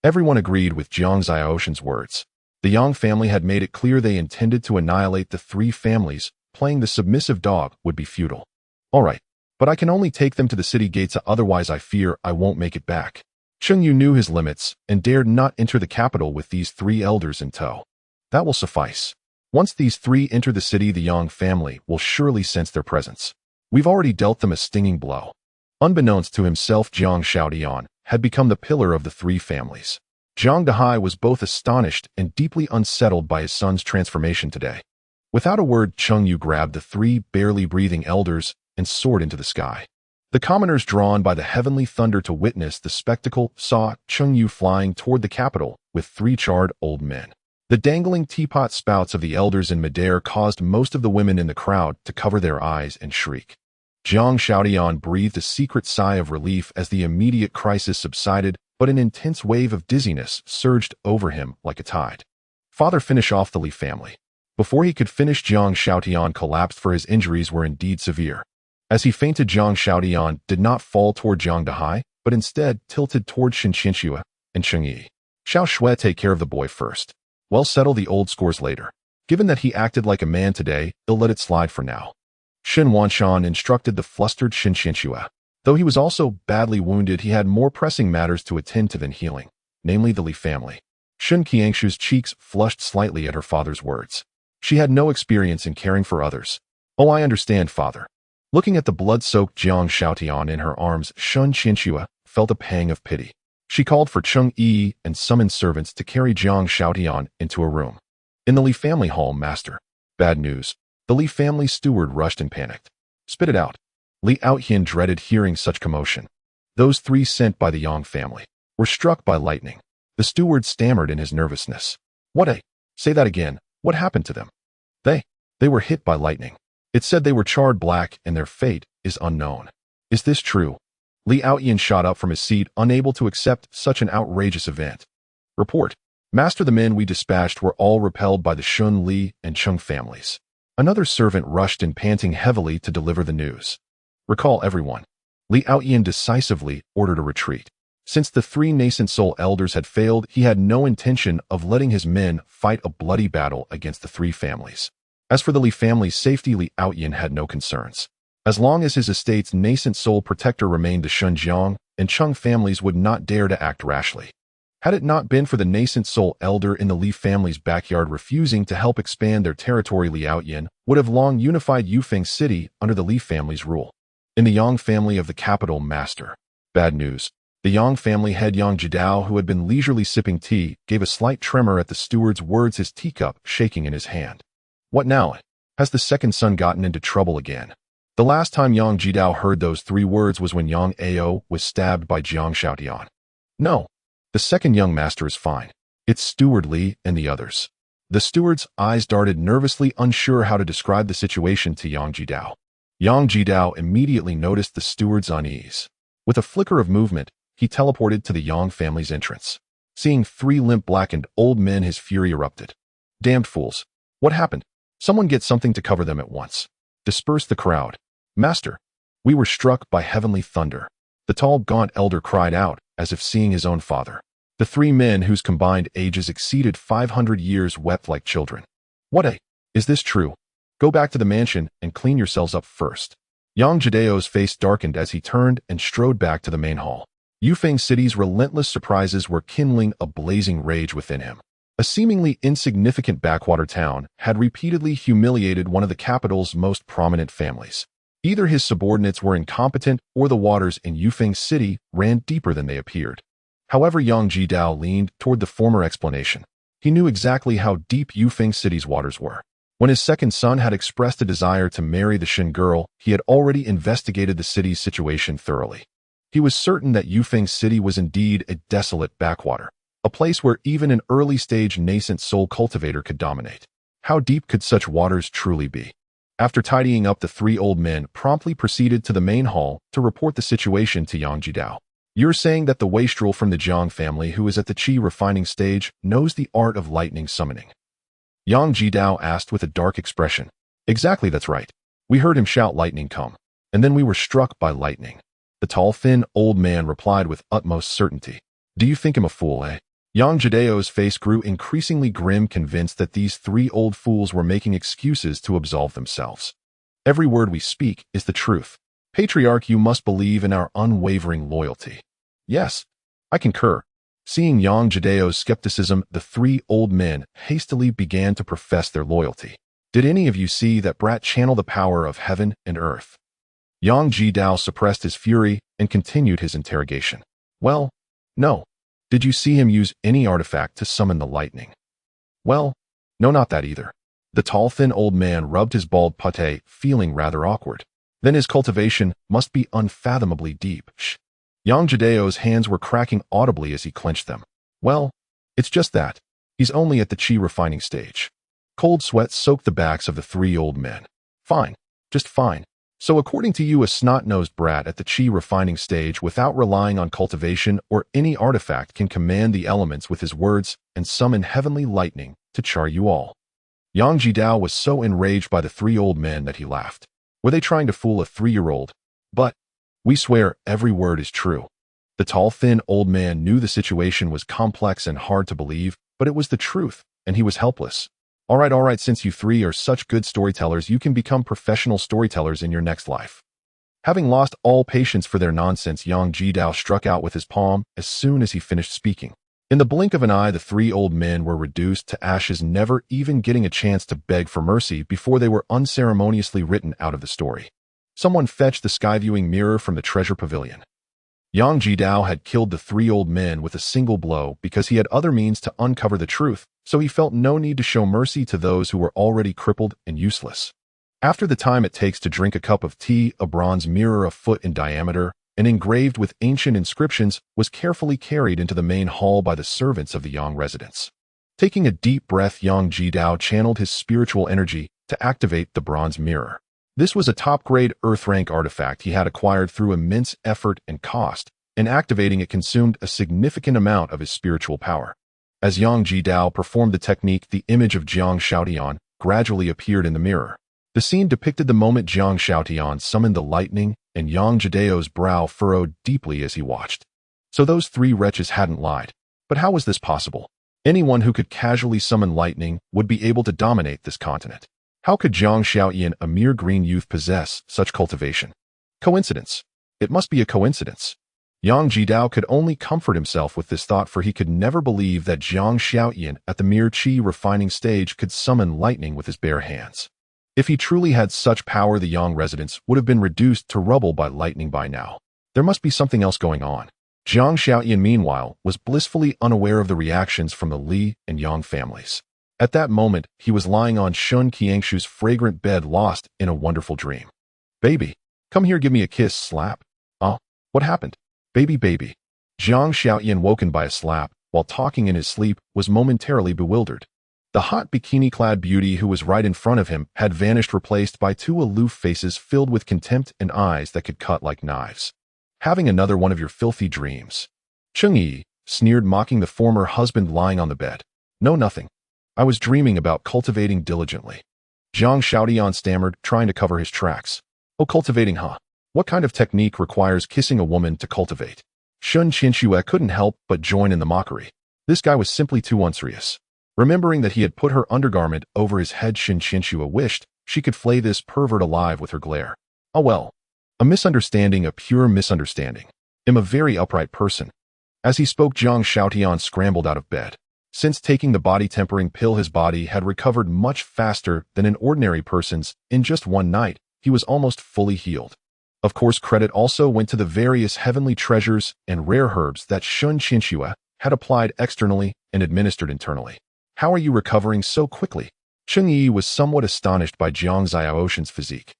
Everyone agreed with Jiang Xiaoshan's words. The Yang family had made it clear they intended to annihilate the 3 families. Playing the submissive dog would be futile. All right, but I can only take them to the city gates, otherwise I fear I won't make it back. Cheng Yu knew his limits and dared not enter the capital with these 3 elders in tow. That will suffice. Once these 3 enter the city, the Yang family will surely sense their presence. We've already dealt them a stinging blow. Unbeknownst to himself, Jiang Shaotian had become the pillar of the 3 families. Jiang Dahai was both astonished and deeply unsettled by his son's transformation today. Without a word, Cheng Yu grabbed the 3 barely breathing elders and soared into the sky. The commoners, drawn by the heavenly thunder to witness the spectacle, saw Cheng Yu flying toward the capital with 3 charred old men. The dangling teapot spouts of the elders in midair caused most of the women in the crowd to cover their eyes and shriek. Jiang Shaotian breathed a secret sigh of relief as the immediate crisis subsided, but an intense wave of dizziness surged over him like a tide. Father, finish off the Li family. Before he could finish, Jiang Shaotian collapsed, for his injuries were indeed severe. As he fainted, Jiang Shaotian did not fall toward Jiang Dahai, but instead tilted toward Shen Qianxue and Cheng Yi. Xiao Shui, take care of the boy first. We'll settle the old scores later. Given that he acted like a man today, he'll let it slide for now. Shen Wanshan instructed the flustered Shen Qianxue. Though he was also badly wounded, he had more pressing matters to attend to than healing, namely the Li family. Shen Qianxue's cheeks flushed slightly at her father's words. She had no experience in caring for others. Oh, I understand, father. Looking at the blood-soaked Jiang Shaotian in her arms, Shen Qianxue felt a pang of pity. She called for Cheng Yi and summoned servants to carry Jiang Shaotian into a room. In the Li family hall, master. Bad news. The Li family steward rushed and panicked. Spit it out. Li Outhian dreaded hearing such commotion. Those 3 sent by the Yang family were struck by lightning. The steward stammered in his nervousness. Say that again. What happened to them? They were hit by lightning. It said they were charred black and their fate is unknown. Is this true? Li Outyan shot up from his seat, unable to accept such an outrageous event. Report. Master, the men we dispatched were all repelled by the Shun, Li, and Cheng families. Another servant rushed in, panting heavily, to deliver the news. Recall everyone. Li Outyan decisively ordered a retreat. Since the 3 nascent soul elders had failed, he had no intention of letting his men fight a bloody battle against the 3 families. As for the Li family's safety, Li Outyan had no concerns. As long as his estate's nascent soul protector remained, the Shunjiang and Cheng families would not dare to act rashly. Had it not been for the nascent soul elder in the Li family's backyard refusing to help expand their territory, Li Outyan would have long unified Yufeng City under the Li family's rule. In the Yang family of the capital, master. Bad news. The Yang family head, Yang Jidao, who had been leisurely sipping tea, gave a slight tremor at the steward's words, his teacup shaking in his hand. What now? Has the second son gotten into trouble again? The last time Yang Jidao heard those 3 words was when Yang Ao was stabbed by Jiang Shaotian. No. The second young master is fine. It's Steward Li and the others. The steward's eyes darted nervously, unsure how to describe the situation to Yang Jidao. Yang Jidao immediately noticed the steward's unease. With a flicker of movement, he teleported to the Yang family's entrance. Seeing 3 limp blackened old men, his fury erupted. Damned fools. What happened? Someone get something to cover them at once. Disperse the crowd. Master, we were struck by heavenly thunder. The tall, gaunt elder cried out, as if seeing his own father. The 3 men, whose combined ages exceeded 500 years, wept like children. Is this true? Go back to the mansion and clean yourselves up first. Yang Jidao's face darkened as he turned and strode back to the main hall. Yufeng City's relentless surprises were kindling a blazing rage within him. A seemingly insignificant backwater town had repeatedly humiliated one of the capital's most prominent families. Either his subordinates were incompetent or the waters in Yufeng City ran deeper than they appeared. However, Yang Jidao leaned toward the former explanation. He knew exactly how deep Yufeng City's waters were. When his second son had expressed a desire to marry the Shin girl, he had already investigated the city's situation thoroughly. He was certain that Yufeng City was indeed a desolate backwater, a place where even an early-stage nascent soul cultivator could dominate. How deep could such waters truly be? After tidying up, the 3 old men promptly proceeded to the main hall to report the situation to Yang Jidao. You're saying that the wastrel from the Jiang family who is at the qi refining stage knows the art of lightning summoning? Yang Jidao asked with a dark expression. Exactly, that's right. We heard him shout lightning come, and then we were struck by lightning. The tall, thin, old man replied with utmost certainty. Do you think him a fool, eh? Yang Jidao's face grew increasingly grim, convinced that these 3 old fools were making excuses to absolve themselves. Every word we speak is the truth. Patriarch, you must believe in our unwavering loyalty. Yes, I concur. Seeing Yang Jidao's skepticism, the 3 old men hastily began to profess their loyalty. Did any of you see that brat channel the power of heaven and earth? Yang Jidao suppressed his fury and continued his interrogation. Well, no. Did you see him use any artifact to summon the lightning? Well, no, not that either. The tall, thin old man rubbed his bald pate, feeling rather awkward. Then his cultivation must be unfathomably deep. Shh. Yang Jidao's hands were cracking audibly as he clenched them. Well, it's just that. He's only at the qi refining stage. Cold sweat soaked the backs of the 3 old men. Fine. Just fine. So according to you, a snot-nosed brat at the qi refining stage without relying on cultivation or any artifact can command the elements with his words and summon heavenly lightning to char you all. Yang Jidao was so enraged by the 3 old men that he laughed. Were they trying to fool a 3-year-old? But we swear every word is true. The tall, thin old man knew the situation was complex and hard to believe, but it was the truth, and he was helpless. All right, since you 3 are such good storytellers, you can become professional storytellers in your next life. Having lost all patience for their nonsense, Yang Jidao struck out with his palm as soon as he finished speaking. In the blink of an eye, the 3 old men were reduced to ashes, never even getting a chance to beg for mercy before they were unceremoniously written out of the story. Someone fetched the sky-viewing mirror from the treasure pavilion. Yang Jidao had killed the 3 old men with a single blow because he had other means to uncover the truth, so he felt no need to show mercy to those who were already crippled and useless. After the time it takes to drink a cup of tea, a bronze mirror a foot in diameter and engraved with ancient inscriptions was carefully carried into the main hall by the servants of the Yang residence. Taking a deep breath, Yang Jidao channeled his spiritual energy to activate the bronze mirror. This was a top-grade Earth-rank artifact he had acquired through immense effort and cost, and activating it consumed a significant amount of his spiritual power. As Yang Jidao performed the technique, the image of Jiang Shaotian gradually appeared in the mirror. The scene depicted the moment Jiang Shaotian summoned the lightning, and Yang Jidao's brow furrowed deeply as he watched. So those 3 wretches hadn't lied. But how was this possible? Anyone who could casually summon lightning would be able to dominate this continent. How could Jiang Shaotian, a mere green youth, possess such cultivation? Coincidence. It must be a coincidence. Yang Jidao could only comfort himself with this thought, for he could never believe that Jiang Shaotian at the mere qi refining stage could summon lightning with his bare hands. If he truly had such power, the Yang residence would have been reduced to rubble by lightning by now. There must be something else going on. Jiang Shaotian, meanwhile, was blissfully unaware of the reactions from the Li and Yang families. At that moment, he was lying on Shun Qiangshu's fragrant bed, lost in a wonderful dream. Baby, come here, give me a kiss, slap. What happened? Baby. Jiang Shaotian, woken by a slap while talking in his sleep, was momentarily bewildered. The hot bikini-clad beauty who was right in front of him had vanished, replaced by two aloof faces filled with contempt and eyes that could cut like knives. Having another one of your filthy dreams. Cheng-yi sneered, mocking the former husband lying on the bed. No, nothing. I was dreaming about cultivating diligently. Jiang Shaotian stammered, trying to cover his tracks. Oh, cultivating, huh? What kind of technique requires kissing a woman to cultivate? Shun Qianxue couldn't help but join in the mockery. This guy was simply too unserious. Remembering that he had put her undergarment over his head, Shun Qianxue wished she could flay this pervert alive with her glare. Oh well. A misunderstanding, a pure misunderstanding. I'm a very upright person. As he spoke, Jiang Shaotian scrambled out of bed. Since taking the body-tempering pill, his body had recovered much faster than an ordinary person's. In just one night, he was almost fully healed. Of course, credit also went to the various heavenly treasures and rare herbs that Shun Qianxue had applied externally and administered internally. How are you recovering so quickly? Cheng Yi was somewhat astonished by Jiang Xiaoshan's physique.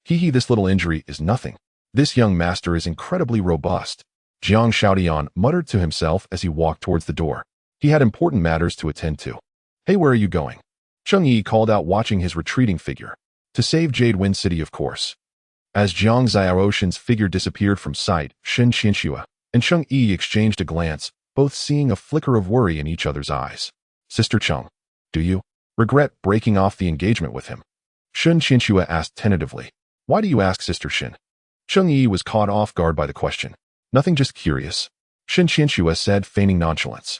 Hee, this little injury is nothing. This young master is incredibly robust. Jiang Shaotian muttered to himself as he walked towards the door. He had important matters to attend to. Hey, where are you going? Cheng Yi called out, watching his retreating figure. To save Jade Wind City, of course. As Jiang Xiaoshan's figure disappeared from sight, Shun Qianxue and Cheng Yi exchanged a glance, both seeing a flicker of worry in each other's eyes. Sister Cheng, do you regret breaking off the engagement with him? Shun Qianxue asked tentatively. Why do you ask, Sister Shin? Cheng Yi was caught off guard by the question. Nothing, just curious. Shun Qianxue said, feigning nonchalance.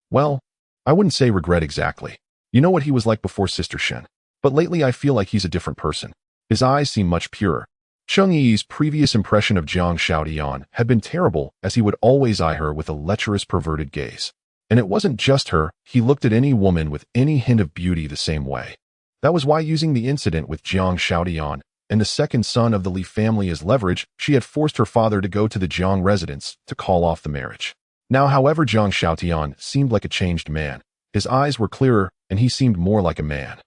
Well, I wouldn't say regret exactly. You know what he was like before, Sister Shin. But lately I feel like he's a different person. His eyes seem much purer. Cheng Yi's previous impression of Jiang Shaotian had been terrible, as he would always eye her with a lecherous, perverted gaze. And it wasn't just her, he looked at any woman with any hint of beauty the same way. That was why, using the incident with Jiang Shaotian and the second son of the Li family as leverage, she had forced her father to go to the Jiang residence to call off the marriage. Now, however, Jiang Shaotian seemed like a changed man. His eyes were clearer, and he seemed more like a man.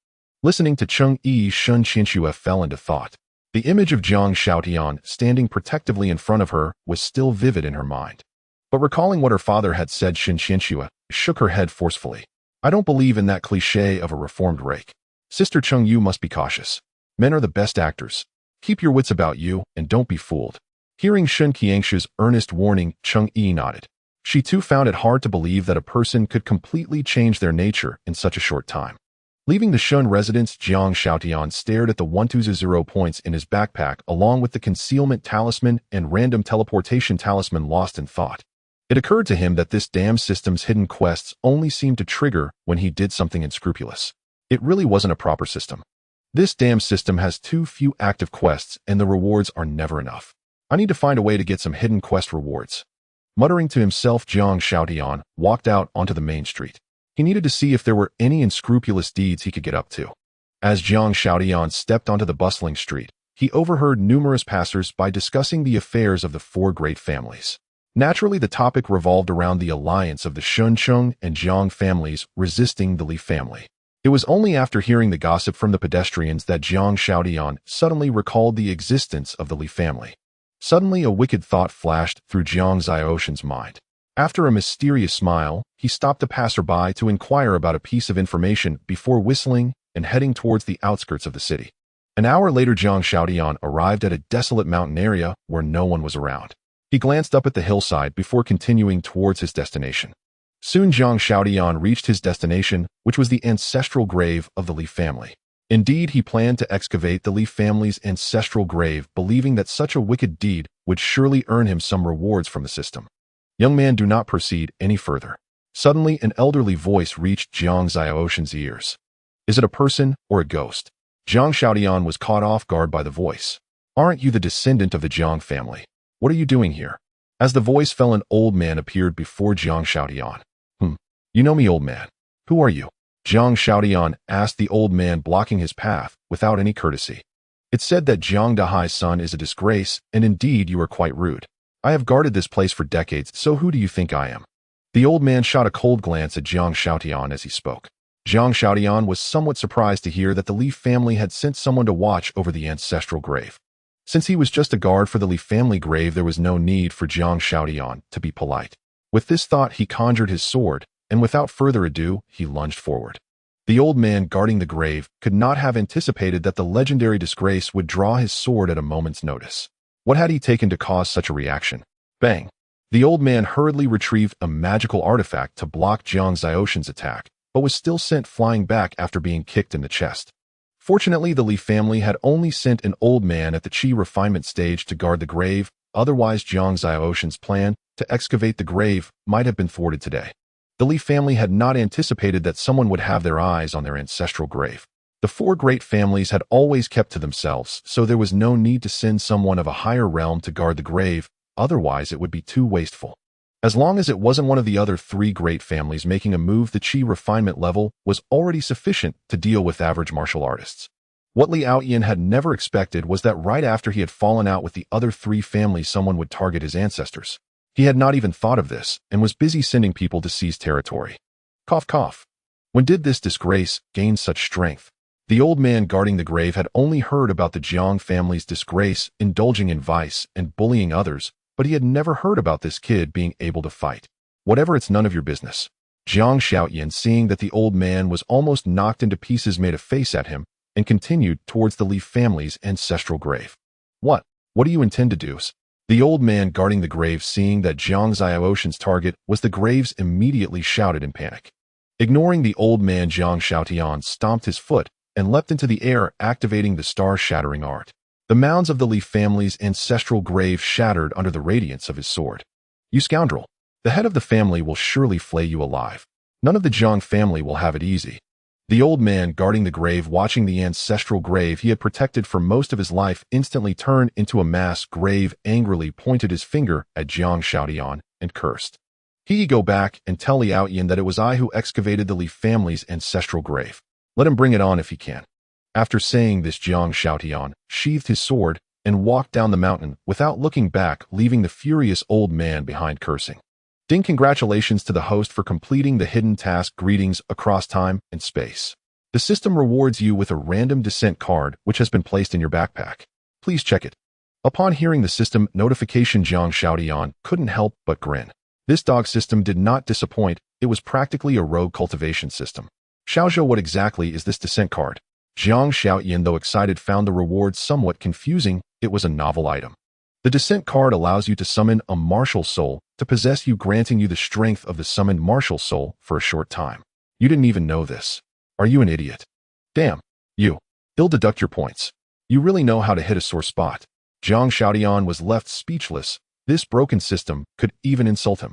Listening to Cheng Yi, Shun Qianxue fell into thought. The image of Jiang Shaotian standing protectively in front of her was still vivid in her mind. But recalling what her father had said, Shun Qianxue shook her head forcefully. I don't believe in that cliché of a reformed rake. Sister Cheng, you must be cautious. Men are the best actors. Keep your wits about you and don't be fooled. Hearing Shun Qianxue's earnest warning, Cheng Yi nodded. She too found it hard to believe that a person could completely change their nature in such a short time. Leaving the Shun residence, Jiang Shaotian stared at the 120 points in his backpack along with the concealment talisman and random teleportation talisman, lost in thought. It occurred to him that this damn system's hidden quests only seemed to trigger when he did something unscrupulous. It really wasn't a proper system. This damn system has too few active quests and the rewards are never enough. I need to find a way to get some hidden quest rewards. Muttering to himself, Jiang Shaotian walked out onto the main street. He needed to see if there were any unscrupulous deeds he could get up to. As Jiang Shaotian stepped onto the bustling street, he overheard numerous passers-by discussing the affairs of the four great families. Naturally, the topic revolved around the alliance of the Shuncheng and Jiang families resisting the Li family. It was only after hearing the gossip from the pedestrians that Jiang Shaotian suddenly recalled the existence of the Li family. Suddenly, a wicked thought flashed through Jiang Xiaoshan's mind. After a mysterious smile, he stopped a passerby to inquire about a piece of information before whistling and heading towards the outskirts of the city. An hour later, Jiang Shaotian arrived at a desolate mountain area where no one was around. He glanced up at the hillside before continuing towards his destination. Soon Jiang Shaotian reached his destination, which was the ancestral grave of the Li family. Indeed, he planned to excavate the Li family's ancestral grave, believing that such a wicked deed would surely earn him some rewards from the system. Young man, do not proceed any further. Suddenly, an elderly voice reached Jiang Xiaoshan's ears. Is it a person or a ghost? Jiang Shaotian was caught off guard by the voice. Aren't you the descendant of the Jiang family? What are you doing here? As the voice fell, an old man appeared before Jiang Shaotian. You know me, old man. Who are you? Jiang Shaotian asked the old man, blocking his path without any courtesy. It's said that Jiang Dahai's son is a disgrace, and indeed you are quite rude. I have guarded this place for decades, so who do you think I am? The old man shot a cold glance at Jiang Shaotian as he spoke. Jiang Shaotian was somewhat surprised to hear that the Li family had sent someone to watch over the ancestral grave. Since he was just a guard for the Li family grave, there was no need for Jiang Shaotian to be polite. With this thought, he conjured his sword, and without further ado, he lunged forward. The old man guarding the grave could not have anticipated that the legendary disgrace would draw his sword at a moment's notice. What had he taken to cause such a reaction? Bang! The old man hurriedly retrieved a magical artifact to block Jiang Xiaoshan's attack, but was still sent flying back after being kicked in the chest. Fortunately, the Li family had only sent an old man at the Qi refinement stage to guard the grave, otherwise Jiang Xiaoshan's plan to excavate the grave might have been thwarted today. The Li family had not anticipated that someone would have their eyes on their ancestral grave. The four great families had always kept to themselves, so there was no need to send someone of a higher realm to guard the grave, otherwise it would be too wasteful. As long as it wasn't one of the other three great families making a move, the Qi refinement level was already sufficient to deal with average martial artists. What Li Aoyan had never expected was that right after he had fallen out with the other three families, someone would target his ancestors. He had not even thought of this, and was busy sending people to seize territory. Cough cough. When did this disgrace gain such strength? The old man guarding the grave had only heard about the Jiang family's disgrace, indulging in vice, and bullying others, but he had never heard about this kid being able to fight. Whatever, it's none of your business. Jiang Shaoyan, seeing that the old man was almost knocked into pieces, made a face at him, and continued towards the Li family's ancestral grave. What do you intend to do? The old man guarding the grave, seeing that Jiang Xiaoshan's target was the graves, immediately shouted in panic. Ignoring the old man, Jiang Shaotian stomped his foot and leapt into the air, activating the star-shattering art. The mounds of the Li family's ancestral grave shattered under the radiance of his sword. You scoundrel! The head of the family will surely flay you alive. None of the Jiang family will have it easy. The old man guarding the grave, watching the ancestral grave he had protected for most of his life, instantly turned into a mass grave, angrily pointed his finger at Jiang Shaotian, and cursed. Go back and tell Li Aoyan that it was I who excavated the Li family's ancestral grave. Let him bring it on if he can. After saying this, Jiang Shaotian sheathed his sword and walked down the mountain without looking back, leaving the furious old man behind cursing. Ding! Congratulations to the host for completing the hidden task. Greetings across time and space. The system rewards you with a random descent card which has been placed in your backpack. Please check it. Upon hearing the system notification, Jiang Shaotian couldn't help but grin. This dog system did not disappoint. It was practically a rogue cultivation system. Xiaozhou, what exactly is this descent card? Jiang Shaoyan, though excited, found the reward somewhat confusing. It was a novel item. The descent card allows you to summon a martial soul to possess you, granting you the strength of the summoned martial soul for a short time. You didn't even know this. Are you an idiot? Damn. You. He'll deduct your points. You really know how to hit a sore spot. Jiang Shaotian was left speechless. This broken system could even insult him.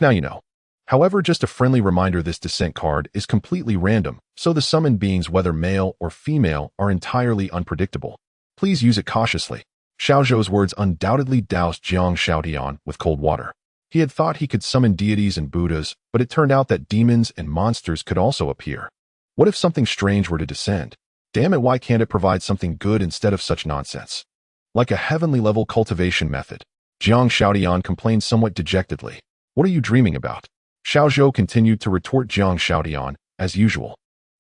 Now you know. However, just a friendly reminder, this descent card is completely random, so the summoned beings, whether male or female, are entirely unpredictable. Please use it cautiously. Xiaozhou's words undoubtedly doused Jiang Shaotian with cold water. He had thought he could summon deities and Buddhas, but it turned out that demons and monsters could also appear. What if something strange were to descend? Damn it, why can't it provide something good instead of such nonsense? Like a heavenly level cultivation method. Jiang Shaotian complained somewhat dejectedly. What are you dreaming about? Xiaozhou continued to retort Jiang Shaotian, as usual.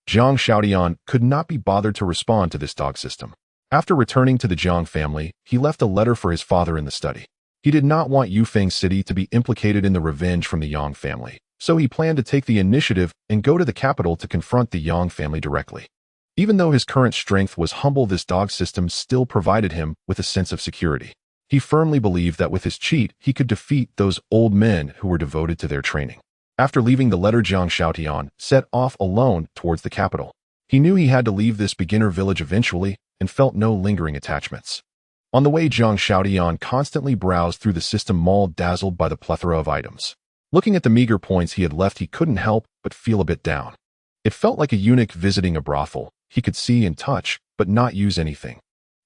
Jiang Shaotian could not be bothered to respond to this dog system. After returning to the Jiang family, he left a letter for his father in the study. He did not want Yufeng City to be implicated in the revenge from the Yang family, so he planned to take the initiative and go to the capital to confront the Yang family directly. Even though his current strength was humble, this dog system still provided him with a sense of security. He firmly believed that with his cheat, he could defeat those old men who were devoted to their training. After leaving the letter, Jiang Shaotian set off alone towards the capital. He knew he had to leave this beginner village eventually and felt no lingering attachments. On the way, Jiang Shaotian constantly browsed through the system mall, dazzled by the plethora of items. Looking at the meager points he had left, he couldn't help but feel a bit down. It felt like a eunuch visiting a brothel. He could see and touch, but not use anything.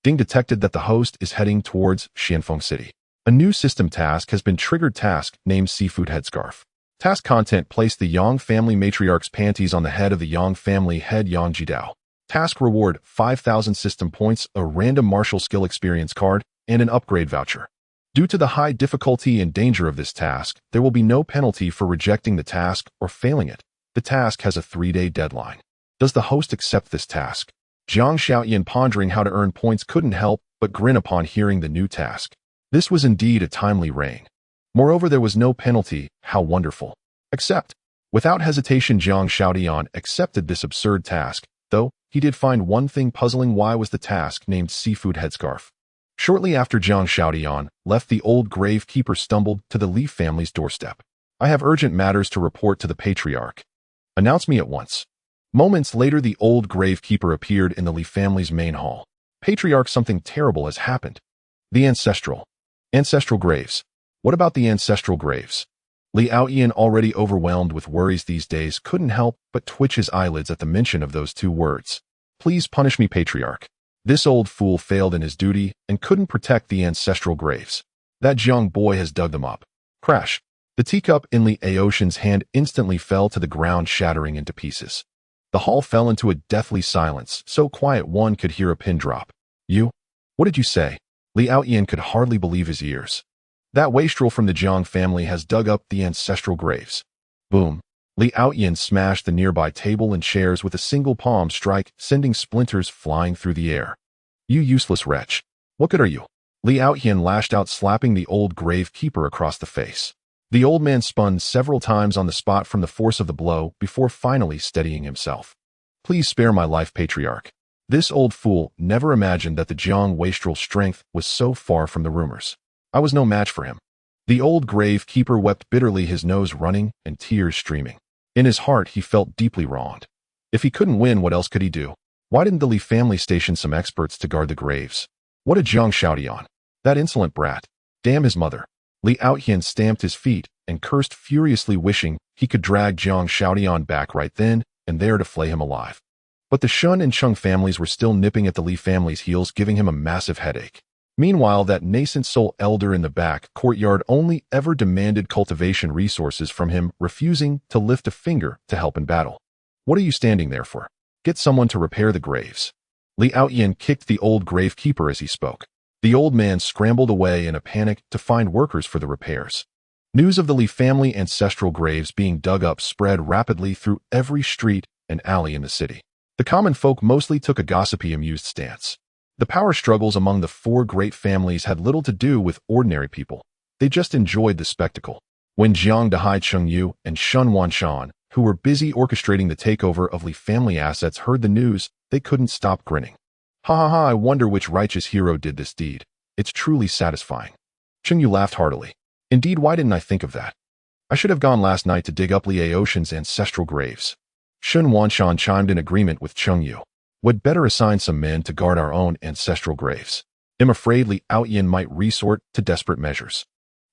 Ding detected that the host is heading towards Xianfeng City. A new system task has been triggered. Task named Seafood Headscarf. Task content: place the Yang family matriarch's panties on the head of the Yang family head Yang Jidao. Task reward: 5,000 system points, a random martial skill experience card, and an upgrade voucher. Due to the high difficulty and danger of this task, there will be no penalty for rejecting the task or failing it. The task has a 3-day deadline. Does the host accept this task? Jiang Shaotian, pondering how to earn points, couldn't help but grin upon hearing the new task. This was indeed a timely rein. Moreover, there was no penalty. How wonderful. Accept. Without hesitation, Jiang Shaodian accepted this absurd task, though he did find one thing puzzling: why was the task named Seafood Headscarf? Shortly after Jiang Shaodian left, the old gravekeeper stumbled to the Li family's doorstep. "I have urgent matters to report to the patriarch. Announce me at once." Moments later, the old gravekeeper appeared in the Li family's main hall. "Patriarch, something terrible has happened. The ancestral graves. What about the ancestral graves?" Li Aoyan, already overwhelmed with worries these days, couldn't help but twitch his eyelids at the mention of those two words. "Please punish me, patriarch. This old fool failed in his duty and couldn't protect the ancestral graves. That young boy has dug them up." Crash. The teacup in Li Aoyan's hand instantly fell to the ground, shattering into pieces. The hall fell into a deathly silence, so quiet one could hear a pin drop. "You? What did you say?" Li Aoyan could hardly believe his ears. "That wastrel from the Jiang family has dug up the ancestral graves." Boom. Li Aoyan smashed the nearby table and chairs with a single palm strike, sending splinters flying through the air. "You useless wretch. What good are you?" Li Aoyan lashed out, slapping the old gravekeeper across the face. The old man spun several times on the spot from the force of the blow before finally steadying himself. "Please spare my life, patriarch. This old fool never imagined that the Jiang wastrel's strength was so far from the rumors. I was no match for him." The old gravekeeper wept bitterly, his nose running and tears streaming. In his heart, he felt deeply wronged. If he couldn't win, what else could he do? Why didn't the Li family station some experts to guard the graves? What a Jiang Shaodian! That insolent brat! Damn his mother! Li Aoyan stamped his feet and cursed furiously, wishing he could drag Jiang Shaodian back right then and there to flay him alive. But the Shun and Chung families were still nipping at the Li family's heels, giving him a massive headache. Meanwhile, that nascent soul elder in the back courtyard only ever demanded cultivation resources from him, refusing to lift a finger to help in battle. "What are you standing there for? Get someone to repair the graves." Li Aoyan kicked the old gravekeeper as he spoke. The old man scrambled away in a panic to find workers for the repairs. News of the Li family ancestral graves being dug up spread rapidly through every street and alley in the city. The common folk mostly took a gossipy, amused stance. The power struggles among the four great families had little to do with ordinary people. They just enjoyed the spectacle. When Jiang Dahai Chengyu and Shun Wanshan, who were busy orchestrating the takeover of Li family assets, heard the news, they couldn't stop grinning. "Ha ha ha, I wonder which righteous hero did this deed. It's truly satisfying." Chengyu laughed heartily. "Indeed, why didn't I think of that? I should have gone last night to dig up Li Aoyan's ancestral graves." Shun Wanshan chimed in agreement with Chengyu. "Would better assign some men to guard our own ancestral graves. I'm afraid Li Aoyan might resort to desperate measures."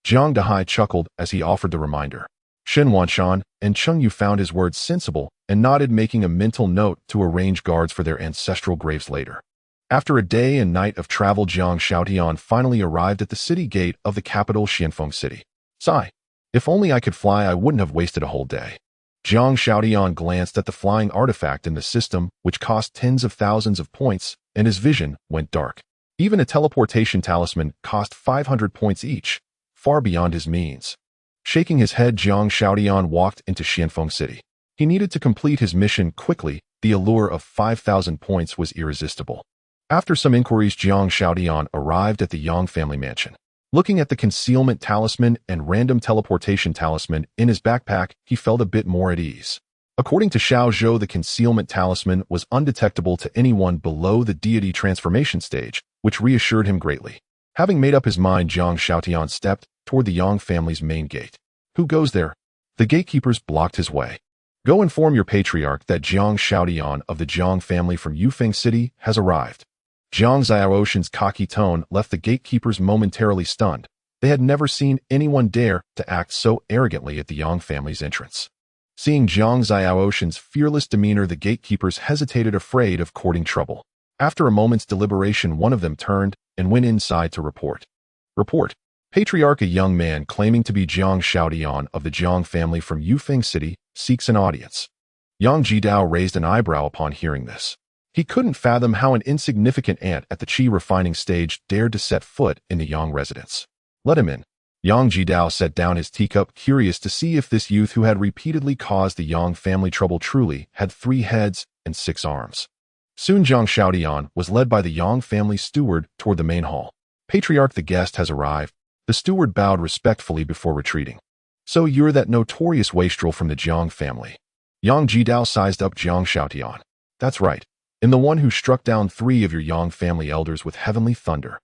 Jiang Dahai chuckled as he offered the reminder. Shun Wanshan and Chengyu found his words sensible and nodded, making a mental note to arrange guards for their ancestral graves later. After a day and night of travel, Jiang Shaodian finally arrived at the city gate of the capital, Xianfeng City. Sigh. If only I could fly, I wouldn't have wasted a whole day. Jiang Shaodian glanced at the flying artifact in the system, which cost tens of thousands of points, and his vision went dark. Even a teleportation talisman cost 500 points each, far beyond his means. Shaking his head, Jiang Shaodian walked into Xianfeng City. He needed to complete his mission quickly. The allure of 5,000 points was irresistible. After some inquiries, Jiang Shaodian arrived at the Yang family mansion. Looking at the concealment talisman and random teleportation talisman in his backpack, he felt a bit more at ease. According to Xiao Zhou, the concealment talisman was undetectable to anyone below the deity transformation stage, which reassured him greatly. Having made up his mind, Jiang Shaodian stepped toward the Yang family's main gate. "Who goes there?" The gatekeepers blocked his way. "Go inform your patriarch that Jiang Shaodian of the Jiang family from Yufeng City has arrived." Jiang Xiaoshan's cocky tone left the gatekeepers momentarily stunned. They had never seen anyone dare to act so arrogantly at the Yang family's entrance. Seeing Jiang Xiaoshan's fearless demeanor, the gatekeepers hesitated, afraid of courting trouble. After a moment's deliberation, one of them turned and went inside to report. "Report. Patriarch, a young man claiming to be Jiang Shaodian of the Jiang family from Yufeng City seeks an audience." Yang Jidao raised an eyebrow upon hearing this. He couldn't fathom how an insignificant ant at the Qi refining stage dared to set foot in the Yang residence. "Let him in." Yang Jidao set down his teacup, curious to see if this youth who had repeatedly caused the Yang family trouble truly had 3 heads and 6 arms. Soon Jiang Shaodian was led by the Yang family steward toward the main hall. "Patriarch, the guest has arrived." The steward bowed respectfully before retreating. So you're that notorious wastrel from the Jiang family. Yang Jidao sized up Jiang Xiaotian. That's right. I'm the one who struck down 3 of your Yang family elders with heavenly thunder.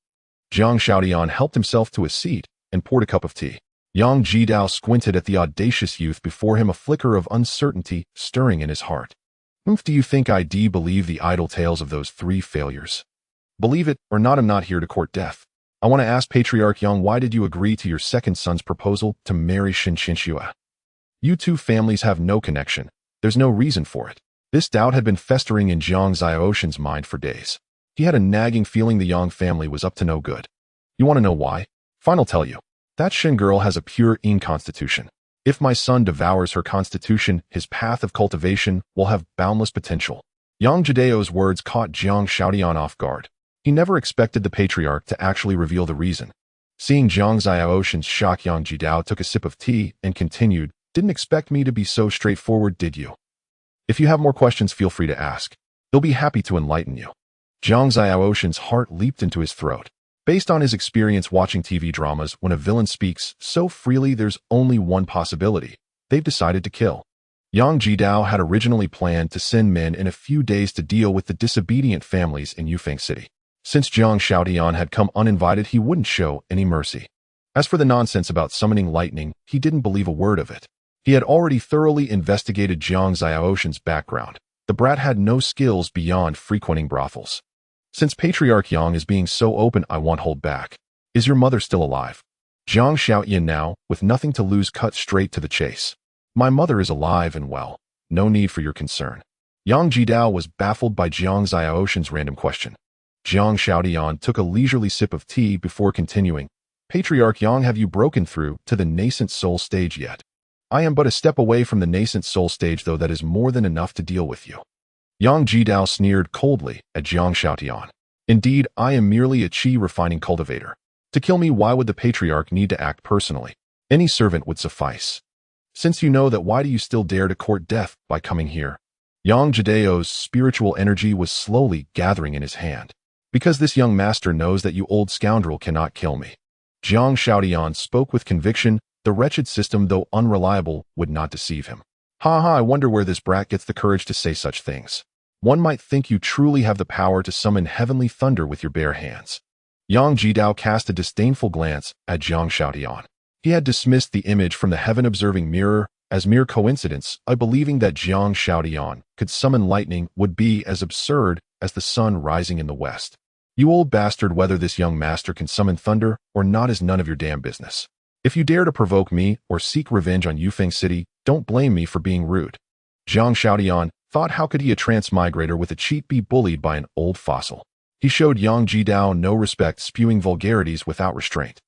Jiang Xiaotian helped himself to a seat and poured a cup of tea. Yang Jidao squinted at the audacious youth before him, a flicker of uncertainty stirring in his heart. Do you think I believe the idle tales of those 3 failures? Believe it or not, I'm not here to court death. I want to ask Patriarch Yang, why did you agree to your second son's proposal to marry Xinxinxua? You 2 families have no connection. There's no reason for it. This doubt had been festering in Jiang Xiaoshan's mind for days. He had a nagging feeling the Yang family was up to no good. You want to know why? Fine, I'll tell you. That Shen girl has a pure Yin constitution. If my son devours her constitution, his path of cultivation will have boundless potential. Yang Jidao's words caught Jiang Xiaotian off guard. He never expected the patriarch to actually reveal the reason. Seeing Jiang Xiaoshan's shock, Yang Jidao took a sip of tea and continued, "Didn't expect me to be so straightforward, did you? If you have more questions, feel free to ask. They'll be happy to enlighten you." Jiang Xiaoshan's heart leaped into his throat. Based on his experience watching TV dramas, when a villain speaks so freely, there's only one possibility. They've decided to kill. Yang Jidao had originally planned to send men in a few days to deal with the disobedient families in Yufeng City. Since Jiang Xiaotian had come uninvited, he wouldn't show any mercy. As for the nonsense about summoning lightning, he didn't believe a word of it. He had already thoroughly investigated Jiang Xiaoshan's background. The brat had no skills beyond frequenting brothels. Since Patriarch Yang is being so open, I won't hold back. Is your mother still alive? Jiang Xiaotian now, with nothing to lose, cut straight to the chase. My mother is alive and well. No need for your concern. Yang Jidao was baffled by Jiang Xiaoshan's random question. Jiang Xiaotian took a leisurely sip of tea before continuing. Patriarch Yang, have you broken through to the nascent soul stage yet? I am but a step away from the nascent soul stage, though that is more than enough to deal with you. Yang Jidao sneered coldly at Jiang Xiaotian. Indeed, I am merely a qi refining cultivator. To kill me, why would the patriarch need to act personally? Any servant would suffice. Since you know that, why do you still dare to court death by coming here? Yang Jidao's spiritual energy was slowly gathering in his hand. Because this young master knows that you old scoundrel cannot kill me. Jiang Xiaotian spoke with conviction. The wretched system, though unreliable, would not deceive him. Ha ha, I wonder where this brat gets the courage to say such things. One might think you truly have the power to summon heavenly thunder with your bare hands. Yang Jidao cast a disdainful glance at Jiang Xiaotian. He had dismissed the image from the heaven-observing mirror as mere coincidence. Believing that Jiang Xiaotian could summon lightning would be as absurd as the sun rising in the west. You old bastard, whether this young master can summon thunder or not is none of your damn business. If you dare to provoke me or seek revenge on Yufeng City, don't blame me for being rude. Jiang Xiaotian thought, how could he, a transmigrator with a cheat, be bullied by an old fossil? He showed Yang Jidao no respect, spewing vulgarities without restraint.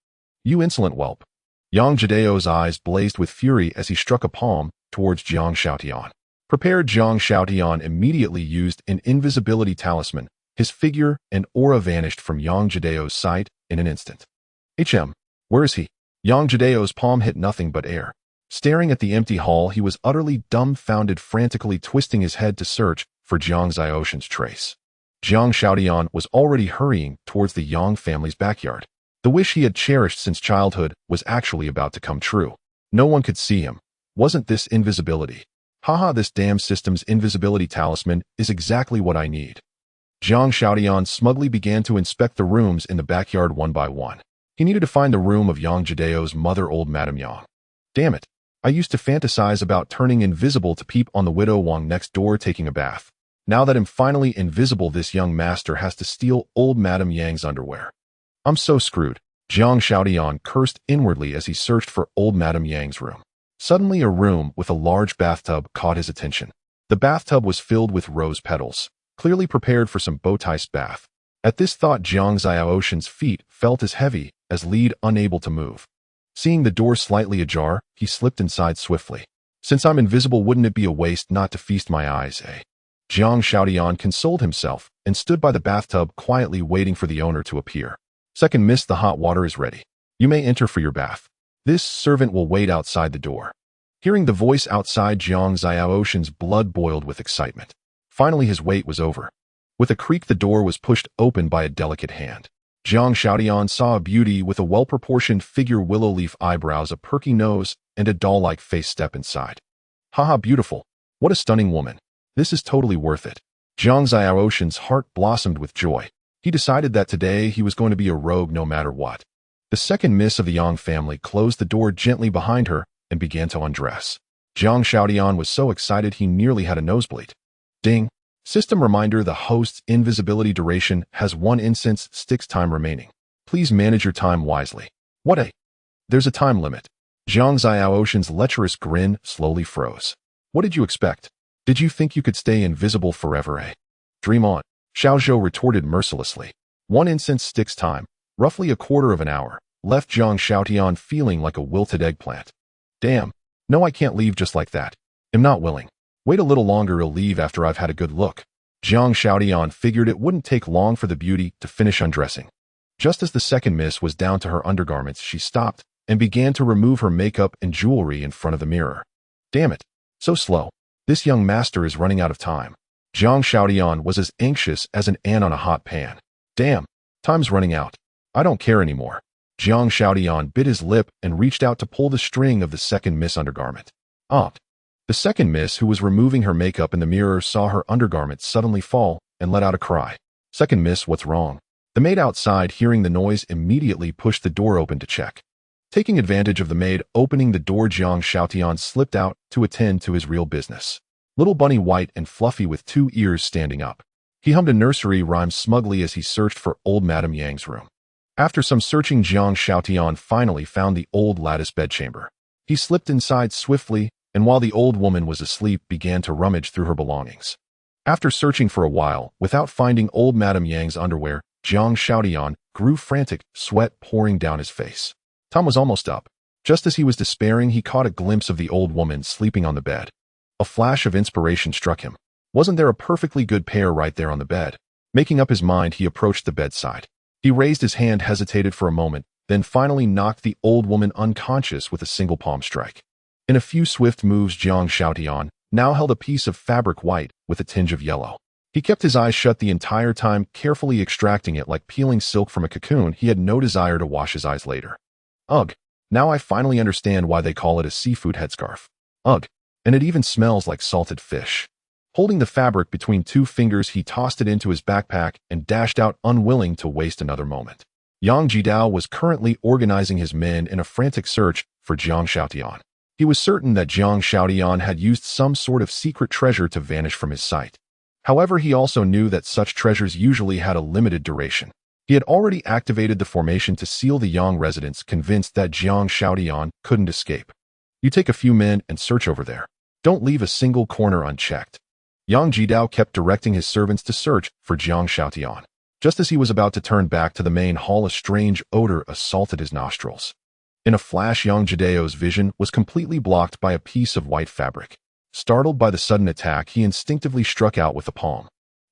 You insolent whelp. Yang Jidao's eyes blazed with fury as he struck a palm towards Jiang Xiaotian. Prepared, Jiang Xiaotian immediately used an invisibility talisman. His figure and aura vanished from Yang Jidao's sight in an instant. Where is he? Yang Jidao's palm hit nothing but air. Staring at the empty hall, he was utterly dumbfounded, frantically twisting his head to search for Jiang Xiaoshan's trace. Jiang Xiaotian was already hurrying towards the Yang family's backyard. The wish he had cherished since childhood was actually about to come true. No one could see him. Wasn't this invisibility? Haha, this damn system's invisibility talisman is exactly what I need. Jiang Xiaotian smugly began to inspect the rooms in the backyard one by one. He needed to find the room of Yang Jidao's mother, old Madame Yang. Damn it. I used to fantasize about turning invisible to peep on the widow Wang next door taking a bath. Now that I'm finally invisible, this young master has to steal old Madame Yang's underwear. I'm so screwed. Jiang Xiaotian cursed inwardly as he searched for old Madame Yang's room. Suddenly, a room with a large bathtub caught his attention. The bathtub was filled with rose petals, clearly prepared for some bow-tie bath. At this thought, Jiang Xiaoshan's feet felt as heavy as lead, unable to move. Seeing the door slightly ajar, he slipped inside swiftly. Since I'm invisible, wouldn't it be a waste not to feast my eyes, eh? Jiang Xiaotian consoled himself and stood by the bathtub quietly waiting for the owner to appear. Second miss, the hot water is ready. You may enter for your bath. This servant will wait outside the door. Hearing the voice outside, Jiang Xiaoshan's blood boiled with excitement. Finally, his wait was over. With a creak, the door was pushed open by a delicate hand. Jiang Xiaotian saw a beauty with a well-proportioned figure, willow leaf eyebrows, a perky nose, and a doll-like face step inside. Haha, beautiful. What a stunning woman. This is totally worth it. Jiang Xiaoshan's heart blossomed with joy. He decided that today he was going to be a rogue no matter what. The second miss of the Yang family closed the door gently behind her and began to undress. Jiang Xiaotian was so excited he nearly had a nosebleed. Ding. System reminder: the host's invisibility duration has 1 instance sticks time remaining. Please manage your time wisely. What a... There's a time limit. Jiang Xiaoshan's lecherous grin slowly froze. What did you expect? Did you think you could stay invisible forever, eh? Dream on. Xiao Zhou retorted mercilessly. 1 instance sticks time, roughly a quarter of an hour, left Jiang Xiaotian feeling like a wilted eggplant. Damn. No, I can't leave just like that. I'm not willing. Wait a little longer, I'll leave after I've had a good look. Jiang Xiaotian figured it wouldn't take long for the beauty to finish undressing. Just as the second miss was down to her undergarments, she stopped and began to remove her makeup and jewelry in front of the mirror. Damn it. So slow. This young master is running out of time. Jiang Xiaotian was as anxious as an ant on a hot pan. Damn. Time's running out. I don't care anymore. Jiang Xiaotian bit his lip and reached out to pull the string of the second miss undergarment. The second miss, who was removing her makeup in the mirror, saw her undergarment suddenly fall and let out a cry. Second miss, what's wrong? The maid outside, hearing the noise, immediately pushed the door open to check. Taking advantage of the maid opening the door, Jiang Xiaotian slipped out to attend to his real business. Little bunny, white and fluffy with 2 ears standing up. He hummed a nursery rhyme smugly as he searched for old Madame Yang's room. After some searching, Jiang Xiaotian finally found the old lattice bedchamber. He slipped inside swiftly, and while the old woman was asleep, began to rummage through her belongings. After searching for a while, without finding old Madame Yang's underwear, Jiang Xiaotian grew frantic, sweat pouring down his face. Time was almost up. Just as he was despairing, he caught a glimpse of the old woman sleeping on the bed. A flash of inspiration struck him. Wasn't there a perfectly good pair right there on the bed? Making up his mind, he approached the bedside. He raised his hand, hesitated for a moment, then finally knocked the old woman unconscious with a single palm strike. In a few swift moves, Jiang Xiaotian now held a piece of fabric white with a tinge of yellow. He kept his eyes shut the entire time, carefully extracting it like peeling silk from a cocoon. He had no desire to wash his eyes later. Ugh. Now I finally understand why they call it a seafood headscarf. Ugh. And it even smells like salted fish. Holding the fabric between 2 fingers, he tossed it into his backpack and dashed out, unwilling to waste another moment. Yang Jidao was currently organizing his men in a frantic search for Jiang Xiaotian. He was certain that Jiang Xiaotian had used some sort of secret treasure to vanish from his sight. However, he also knew that such treasures usually had a limited duration. He had already activated the formation to seal the Yang residence, convinced that Jiang Xiaotian couldn't escape. You take a few men and search over there. Don't leave a single corner unchecked. Yang Jidao kept directing his servants to search for Jiang Xiaotian. Just as he was about to turn back to the main hall, a strange odor assaulted his nostrils. In a flash, Yang Jidao's vision was completely blocked by a piece of white fabric. Startled by the sudden attack, he instinctively struck out with the palm.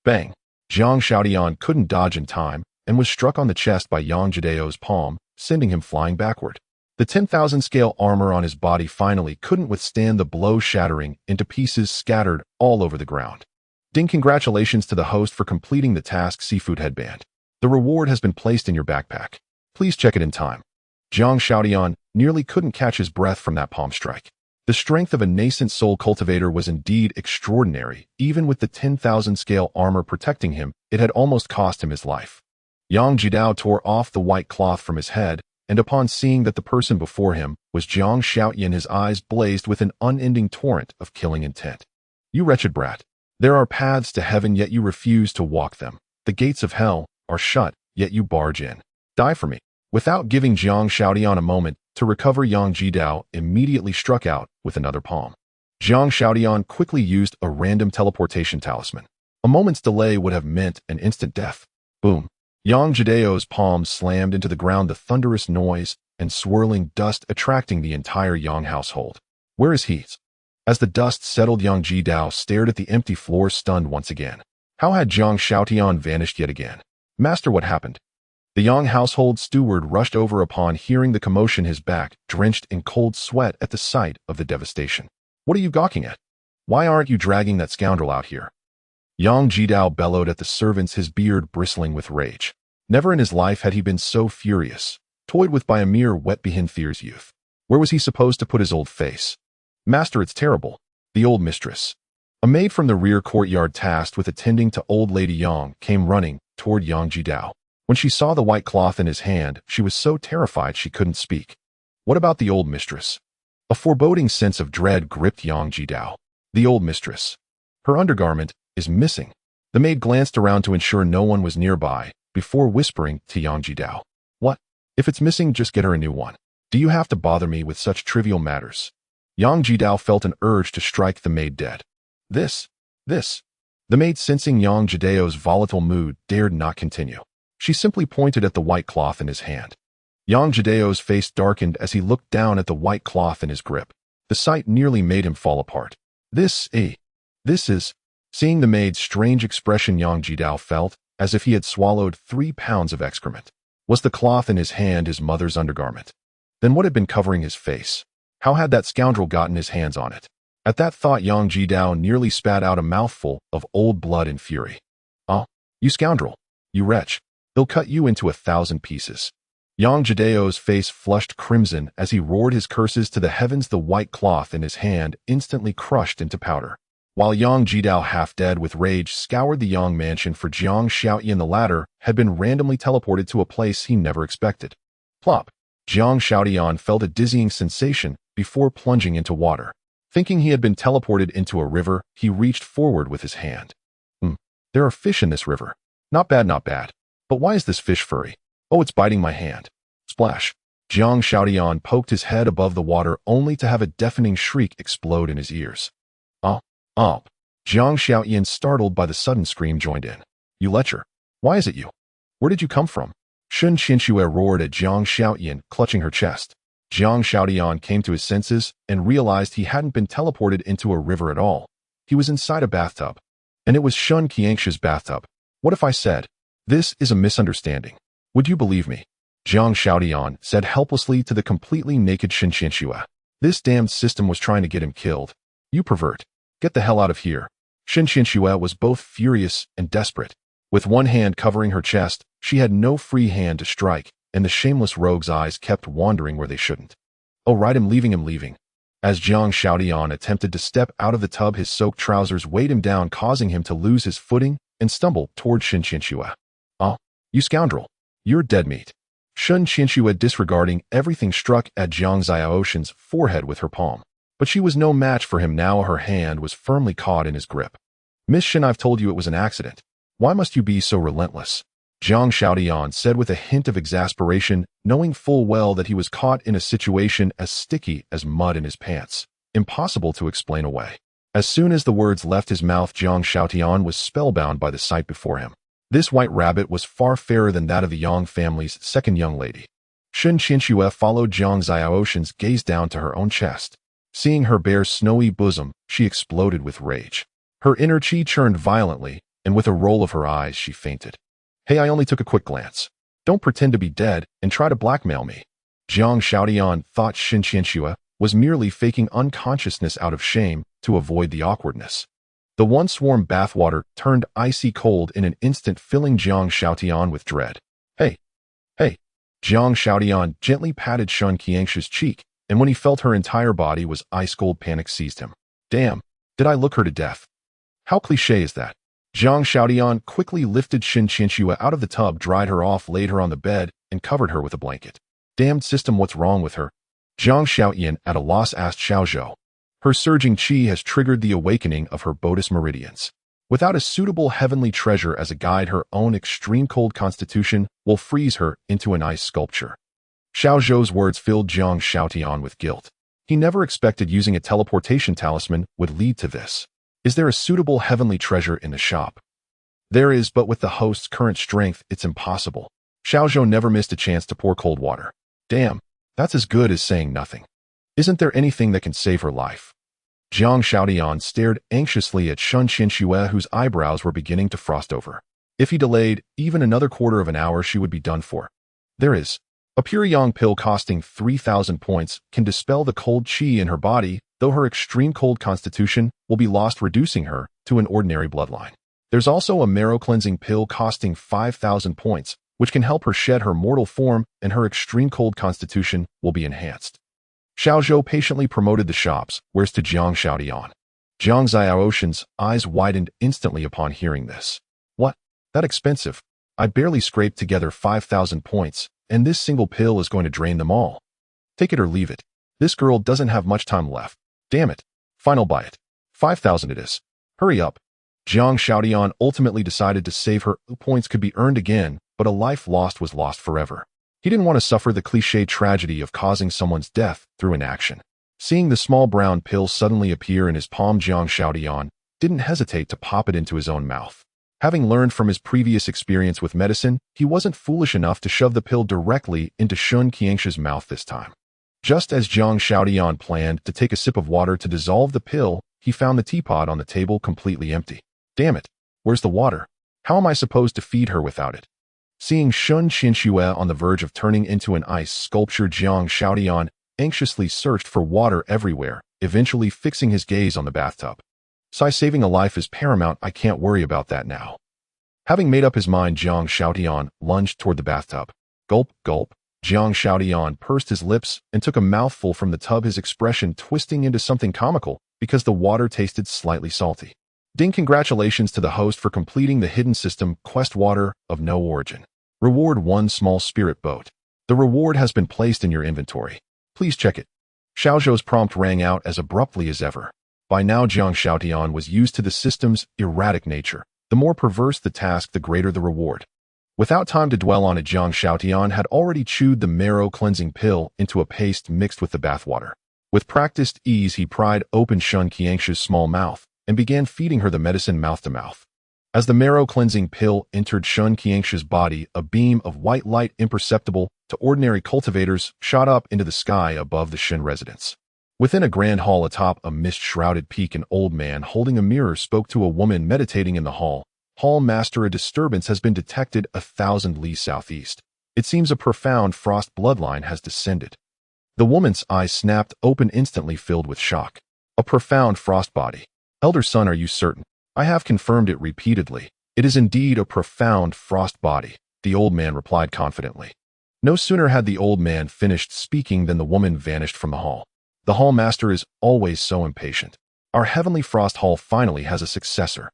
Bang! Jiang Xiaotian couldn't dodge in time and was struck on the chest by Yang Jidao's palm, sending him flying backward. The 10,000 scale armor on his body finally couldn't withstand the blow, shattering into pieces scattered all over the ground. Ding! Congratulations to the host for completing the task, Seafood Headband. The reward has been placed in your backpack. Please check it in time. Jiang Xiaotian nearly couldn't catch his breath from that palm strike. The strength of a nascent soul cultivator was indeed extraordinary. Even with the 10,000 scale armor protecting him, it had almost cost him his life. Yang Jidao tore off the white cloth from his head, and upon seeing that the person before him was Jiang Xiaotian, his eyes blazed with an unending torrent of killing intent. You wretched brat! There are paths to heaven, yet you refuse to walk them. The gates of hell are shut, yet you barge in. Die for me. Without giving Jiang Xiaotian a moment to recover, Yang Jidao immediately struck out with another palm. Jiang Xiaotian quickly used a random teleportation talisman. A moment's delay would have meant an instant death. Boom. Yang Jidao's palm slammed into the ground, the thunderous noise and swirling dust attracting the entire Yang household. Where is he? As the dust settled, Yang Jidao stared at the empty floor, stunned once again. How had Jiang Xiaotian vanished yet again? Master, what happened? The Yang household steward rushed over upon hearing the commotion, his back drenched in cold sweat at the sight of the devastation. What are you gawking at? Why aren't you dragging that scoundrel out here? Yang Jidao bellowed at the servants, his beard bristling with rage. Never in his life had he been so furious, toyed with by a mere wet-behind fear's youth. Where was he supposed to put his old face? Master, it's terrible. The old mistress. A maid from the rear courtyard tasked with attending to old Lady Yang came running toward Yang Jidao. When she saw the white cloth in his hand, she was so terrified she couldn't speak. What about the old mistress? A foreboding sense of dread gripped Yang Jidao. The old mistress. Her undergarment is missing. The maid glanced around to ensure no one was nearby before whispering to Yang Jidao. What? If it's missing, just get her a new one. Do you have to bother me with such trivial matters? Yang Jidao felt an urge to strike the maid dead. This. The maid, sensing Yang Jidao's volatile mood, dared not continue. She simply pointed at the white cloth in his hand. Yang Jidao's face darkened as he looked down at the white cloth in his grip. The sight nearly made him fall apart. This is... Seeing the maid's strange expression, Yang Jidao felt as if he had swallowed 3 pounds of excrement. Was the cloth in his hand his mother's undergarment? Then what had been covering his face? How had that scoundrel gotten his hands on it? At that thought, Yang Jidao nearly spat out a mouthful of old blood in fury. "Oh, you scoundrel! You wretch! They'll cut you into 1,000 pieces." Yang Jidao's face flushed crimson as he roared his curses to the heavens. The white cloth in his hand instantly crushed into powder. While Yang Jidao, half dead with rage, scoured the Yang mansion for Jiang Shaoyan, the latter had been randomly teleported to a place he never expected. Plop! Jiang Shaoyan felt a dizzying sensation before plunging into water. Thinking he had been teleported into a river, he reached forward with his hand. There are fish in this river. Not bad, not bad. But why is this fish furry? Oh, it's biting my hand. Splash! Jiang Shaoyan poked his head above the water only to have a deafening shriek explode in his ears. Oh! Jiang Shaoyan, startled by the sudden scream, joined in. You lecher! Why is it you? Where did you come from? Shun Qianxue roared at Jiang Shaoyan, clutching her chest. Jiang Shaoyan came to his senses and realized he hadn't been teleported into a river at all. He was inside a bathtub. And it was Shun Qianxue's bathtub. What if I said, "This is a misunderstanding"? Would you believe me? Jiang Shaoyan said helplessly to the completely naked Shun Qianxue. This damned system was trying to get him killed. You pervert. Get the hell out of here. Shun Qianxue was both furious and desperate. With one hand covering her chest, she had no free hand to strike, and the shameless rogue's eyes kept wandering where they shouldn't. Oh, right, I'm leaving. As Jiang Shaoyan attempted to step out of the tub, his soaked trousers weighed him down, causing him to lose his footing and stumble toward Shun Qianxue. Oh, you scoundrel. You're dead meat. Shun Qianxue, disregarding everything, struck at Jiang Xiaoshan's forehead with her palm. But she was no match for him now. Her hand was firmly caught in his grip. Miss Shin, I've told you it was an accident. Why must you be so relentless? Jiang Shaoyan said with a hint of exasperation, knowing full well that he was caught in a situation as sticky as mud in his pants, impossible to explain away. As soon as the words left his mouth, Jiang Shaoyan was spellbound by the sight before him. This white rabbit was far fairer than that of the Yang family's second young lady. Shun Qianxue followed Jiang Xiaoshan's gaze down to her own chest. Seeing her bare snowy bosom, she exploded with rage. Her inner chi churned violently, and with a roll of her eyes, she fainted. Hey, I only took a quick glance. Don't pretend to be dead and try to blackmail me. Jiang Shaoyan thought Shun Qianxue was merely faking unconsciousness out of shame to avoid the awkwardness. The once warm bathwater turned icy cold in an instant, filling Jiang Shaoyan with dread. Hey! Jiang Shaoyan gently patted Shun Qianxue's cheek, and when he felt her entire body was ice cold, panic seized him. Damn, did I look her to death? How cliché is that? Jiang Shaoyan quickly lifted Shun Qianxue out of the tub, dried her off, laid her on the bed, and covered her with a blanket. Damned system, what's wrong with her? Jiang Shaoyan, at a loss, asked Xiaozhou. Her surging qi has triggered the awakening of her Bodis meridians. Without a suitable heavenly treasure as a guide, her own extreme cold constitution will freeze her into an ice sculpture. Xiaozhou's words filled Jiang Shaoyan with guilt. He never expected using a teleportation talisman would lead to this. Is there a suitable heavenly treasure in the shop? There is, but with the host's current strength, it's impossible. Xiaozhou never missed a chance to pour cold water. Damn, that's as good as saying nothing. Isn't there anything that can save her life? Jiang Shaoyan stared anxiously at Shun Qianxue, whose eyebrows were beginning to frost over. If he delayed even another quarter of an hour, she would be done for. There is. A pure yang pill costing 3,000 points can dispel the cold qi in her body, though her extreme cold constitution will be lost, reducing her to an ordinary bloodline. There's also a marrow cleansing pill costing 5,000 points, which can help her shed her mortal form, and her extreme cold constitution will be enhanced. Xiao Zhou patiently promoted the shops, wares to Jiang Xiaotian. Jiang Xiaoshan's eyes widened instantly upon hearing this. What? That expensive? I barely scraped together 5,000 points, and this single pill is going to drain them all. Take it or leave it. This girl doesn't have much time left. Damn it. Final buy it. 5,000 it is. Hurry up. Jiang Xiaotian ultimately decided to save her. Points could be earned again, but a life lost was lost forever. He didn't want to suffer the cliché tragedy of causing someone's death through inaction. Seeing the small brown pill suddenly appear in his palm, Jiang Xiaotian didn't hesitate to pop it into his own mouth. Having learned from his previous experience with medicine, he wasn't foolish enough to shove the pill directly into Shun Qiangsha's mouth this time. Just as Jiang Xiaotian planned to take a sip of water to dissolve the pill, he found the teapot on the table completely empty. Damn it! Where's the water? How am I supposed to feed her without it? Seeing Shun Qianxue on the verge of turning into an ice sculpture, Jiang Xiaotian anxiously searched for water everywhere, eventually fixing his gaze on the bathtub. Saving a life is paramount, I can't worry about that now. Having made up his mind, Jiang Xiaotian lunged toward the bathtub. Gulp, gulp. Jiang Xiaotian pursed his lips and took a mouthful from the tub, his expression twisting into something comical because the water tasted slightly salty. Ding! Congratulations to the host for completing the hidden system quest Water of No Origin. Reward 1 small spirit boat. The reward has been placed in your inventory. Please check it. Xiao Zhou's prompt rang out as abruptly as ever. By now Jiang Xiaotian was used to the system's erratic nature. The more perverse the task, the greater the reward. Without time to dwell on it, Jiang Xiaotian had already chewed the marrow cleansing pill into a paste mixed with the bathwater. With practiced ease, he pried open Shun Qiangsha's small mouth and began feeding her the medicine mouth to mouth. As the marrow cleansing pill entered Shun Qiangsha's body, a beam of white light imperceptible to ordinary cultivators shot up into the sky above the Shin residence. Within a grand hall atop a mist-shrouded peak, an old man holding a mirror spoke to a woman meditating in the hall. Hall Master, a disturbance has been detected 1,000 li southeast. It seems a profound frost bloodline has descended. The woman's eyes snapped open, instantly filled with shock. A profound frost body. Elder son, are you certain? I have confirmed it repeatedly. It is indeed a profound frost body, the old man replied confidently. No sooner had the old man finished speaking than the woman vanished from the hall. The Hall Master is always so impatient. Our heavenly frost hall finally has a successor.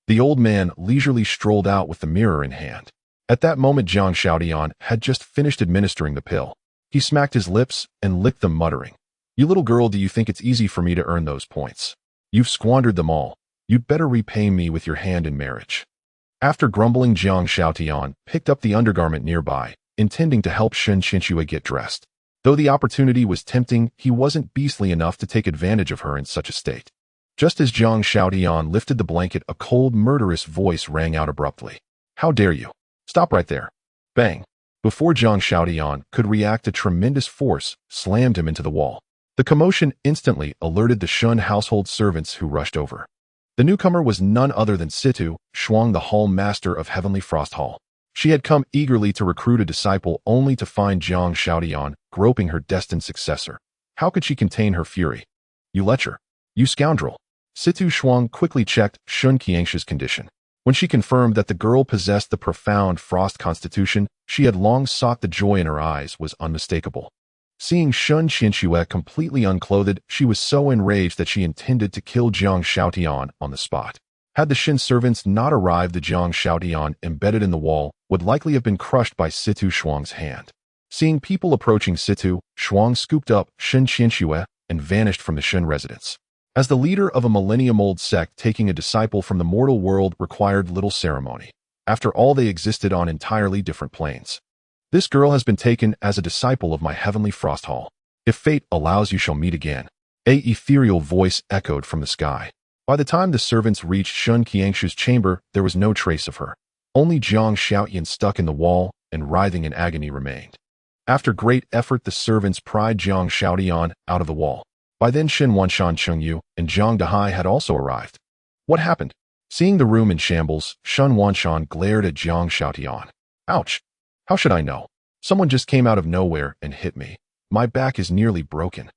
The old man leisurely strolled out with the mirror in hand. At that moment, Jiang Xiaotian had just finished administering the pill. He smacked his lips and licked them, muttering, "You little girl, do you think it's easy for me to earn those points? You've squandered them all. You'd better repay me with your hand in marriage." After grumbling, Jiang Xiaotian picked up the undergarment nearby, intending to help Shun Qianxue get dressed. Though the opportunity was tempting, he wasn't beastly enough to take advantage of her in such a state. Just as Jiang Xiaotian lifted the blanket, a cold, murderous voice rang out abruptly. "How dare you? Stop right there." Bang! Before Jiang Xiaotian could react, a tremendous force slammed him into the wall. The commotion instantly alerted the Shun household servants, who rushed over. The newcomer was none other than Situ Shuang, the Hall Master of Heavenly Frost Hall. She had come eagerly to recruit a disciple, only to find Jiang Xiaotian groping her destined successor. How could she contain her fury? "You lecher! You scoundrel!" Situ Shuang quickly checked Shun Qiangsha's condition. When she confirmed that the girl possessed the profound frost constitution she had long sought, the joy in her eyes was unmistakable. Seeing Shun Qianxue completely unclothed, she was so enraged that she intended to kill Jiang Xiaotian on the spot. Had the Shin servants not arrived, the Jiang Xiaotian embedded in the wall would likely have been crushed by Situ Shuang's hand. Seeing people approaching, Situ Shuang scooped up Shun Qianxue and vanished from the Shin residence. As the leader of a millennium-old sect, taking a disciple from the mortal world required little ceremony. After all, they existed on entirely different planes. "This girl has been taken as a disciple of my heavenly frost hall. If fate allows, you shall meet again." A ethereal voice echoed from the sky. By the time the servants reached Shun Qiangsha's chamber, there was no trace of her. Only Jiang Xiaotian, stuck in the wall and writhing in agony, remained. After great effort, the servants pried Jiang Xiaotian out of the wall. By then, Shin Wanshan Chengyu and Zhang Dahai had also arrived. What happened? Seeing the room in shambles, Shun Wanshan glared at Jiang Xiaotian. "Ouch! How should I know? Someone just came out of nowhere and hit me. My back is nearly broken."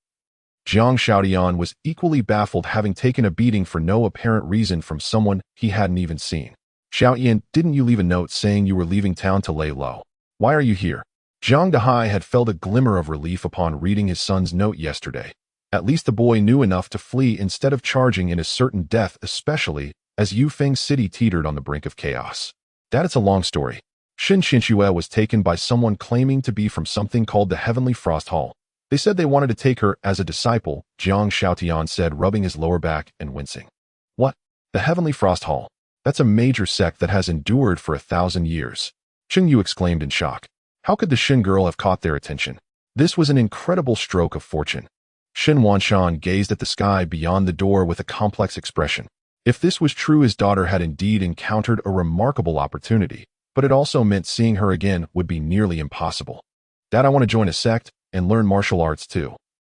Jiang Xiaotian was equally baffled, having taken a beating for no apparent reason from someone he hadn't even seen. "Xiaotian, didn't you leave a note saying you were leaving town to lay low?" Why are you here? Zhang Dehai had felt a glimmer of relief upon reading his son's note yesterday. At least the boy knew enough to flee instead of charging in his certain death, especially as Yufeng City teetered on the brink of chaos. That it's a long story. Xin Xinxue was taken by someone claiming to be from something called the Heavenly Frost Hall. They said they wanted to take her as a disciple, Jiang Xiaotian said, rubbing his lower back and wincing. What? The Heavenly Frost Hall? That's a major sect that has endured for 1,000 years. Cheng Yu exclaimed in shock. How could the Xin girl have caught their attention? This was an incredible stroke of fortune. Xin Wanshan gazed at the sky beyond the door with a complex expression. If this was true, his daughter had indeed encountered a remarkable opportunity, but it also meant seeing her again would be nearly impossible. Dad, I want to join a sect and learn martial arts too.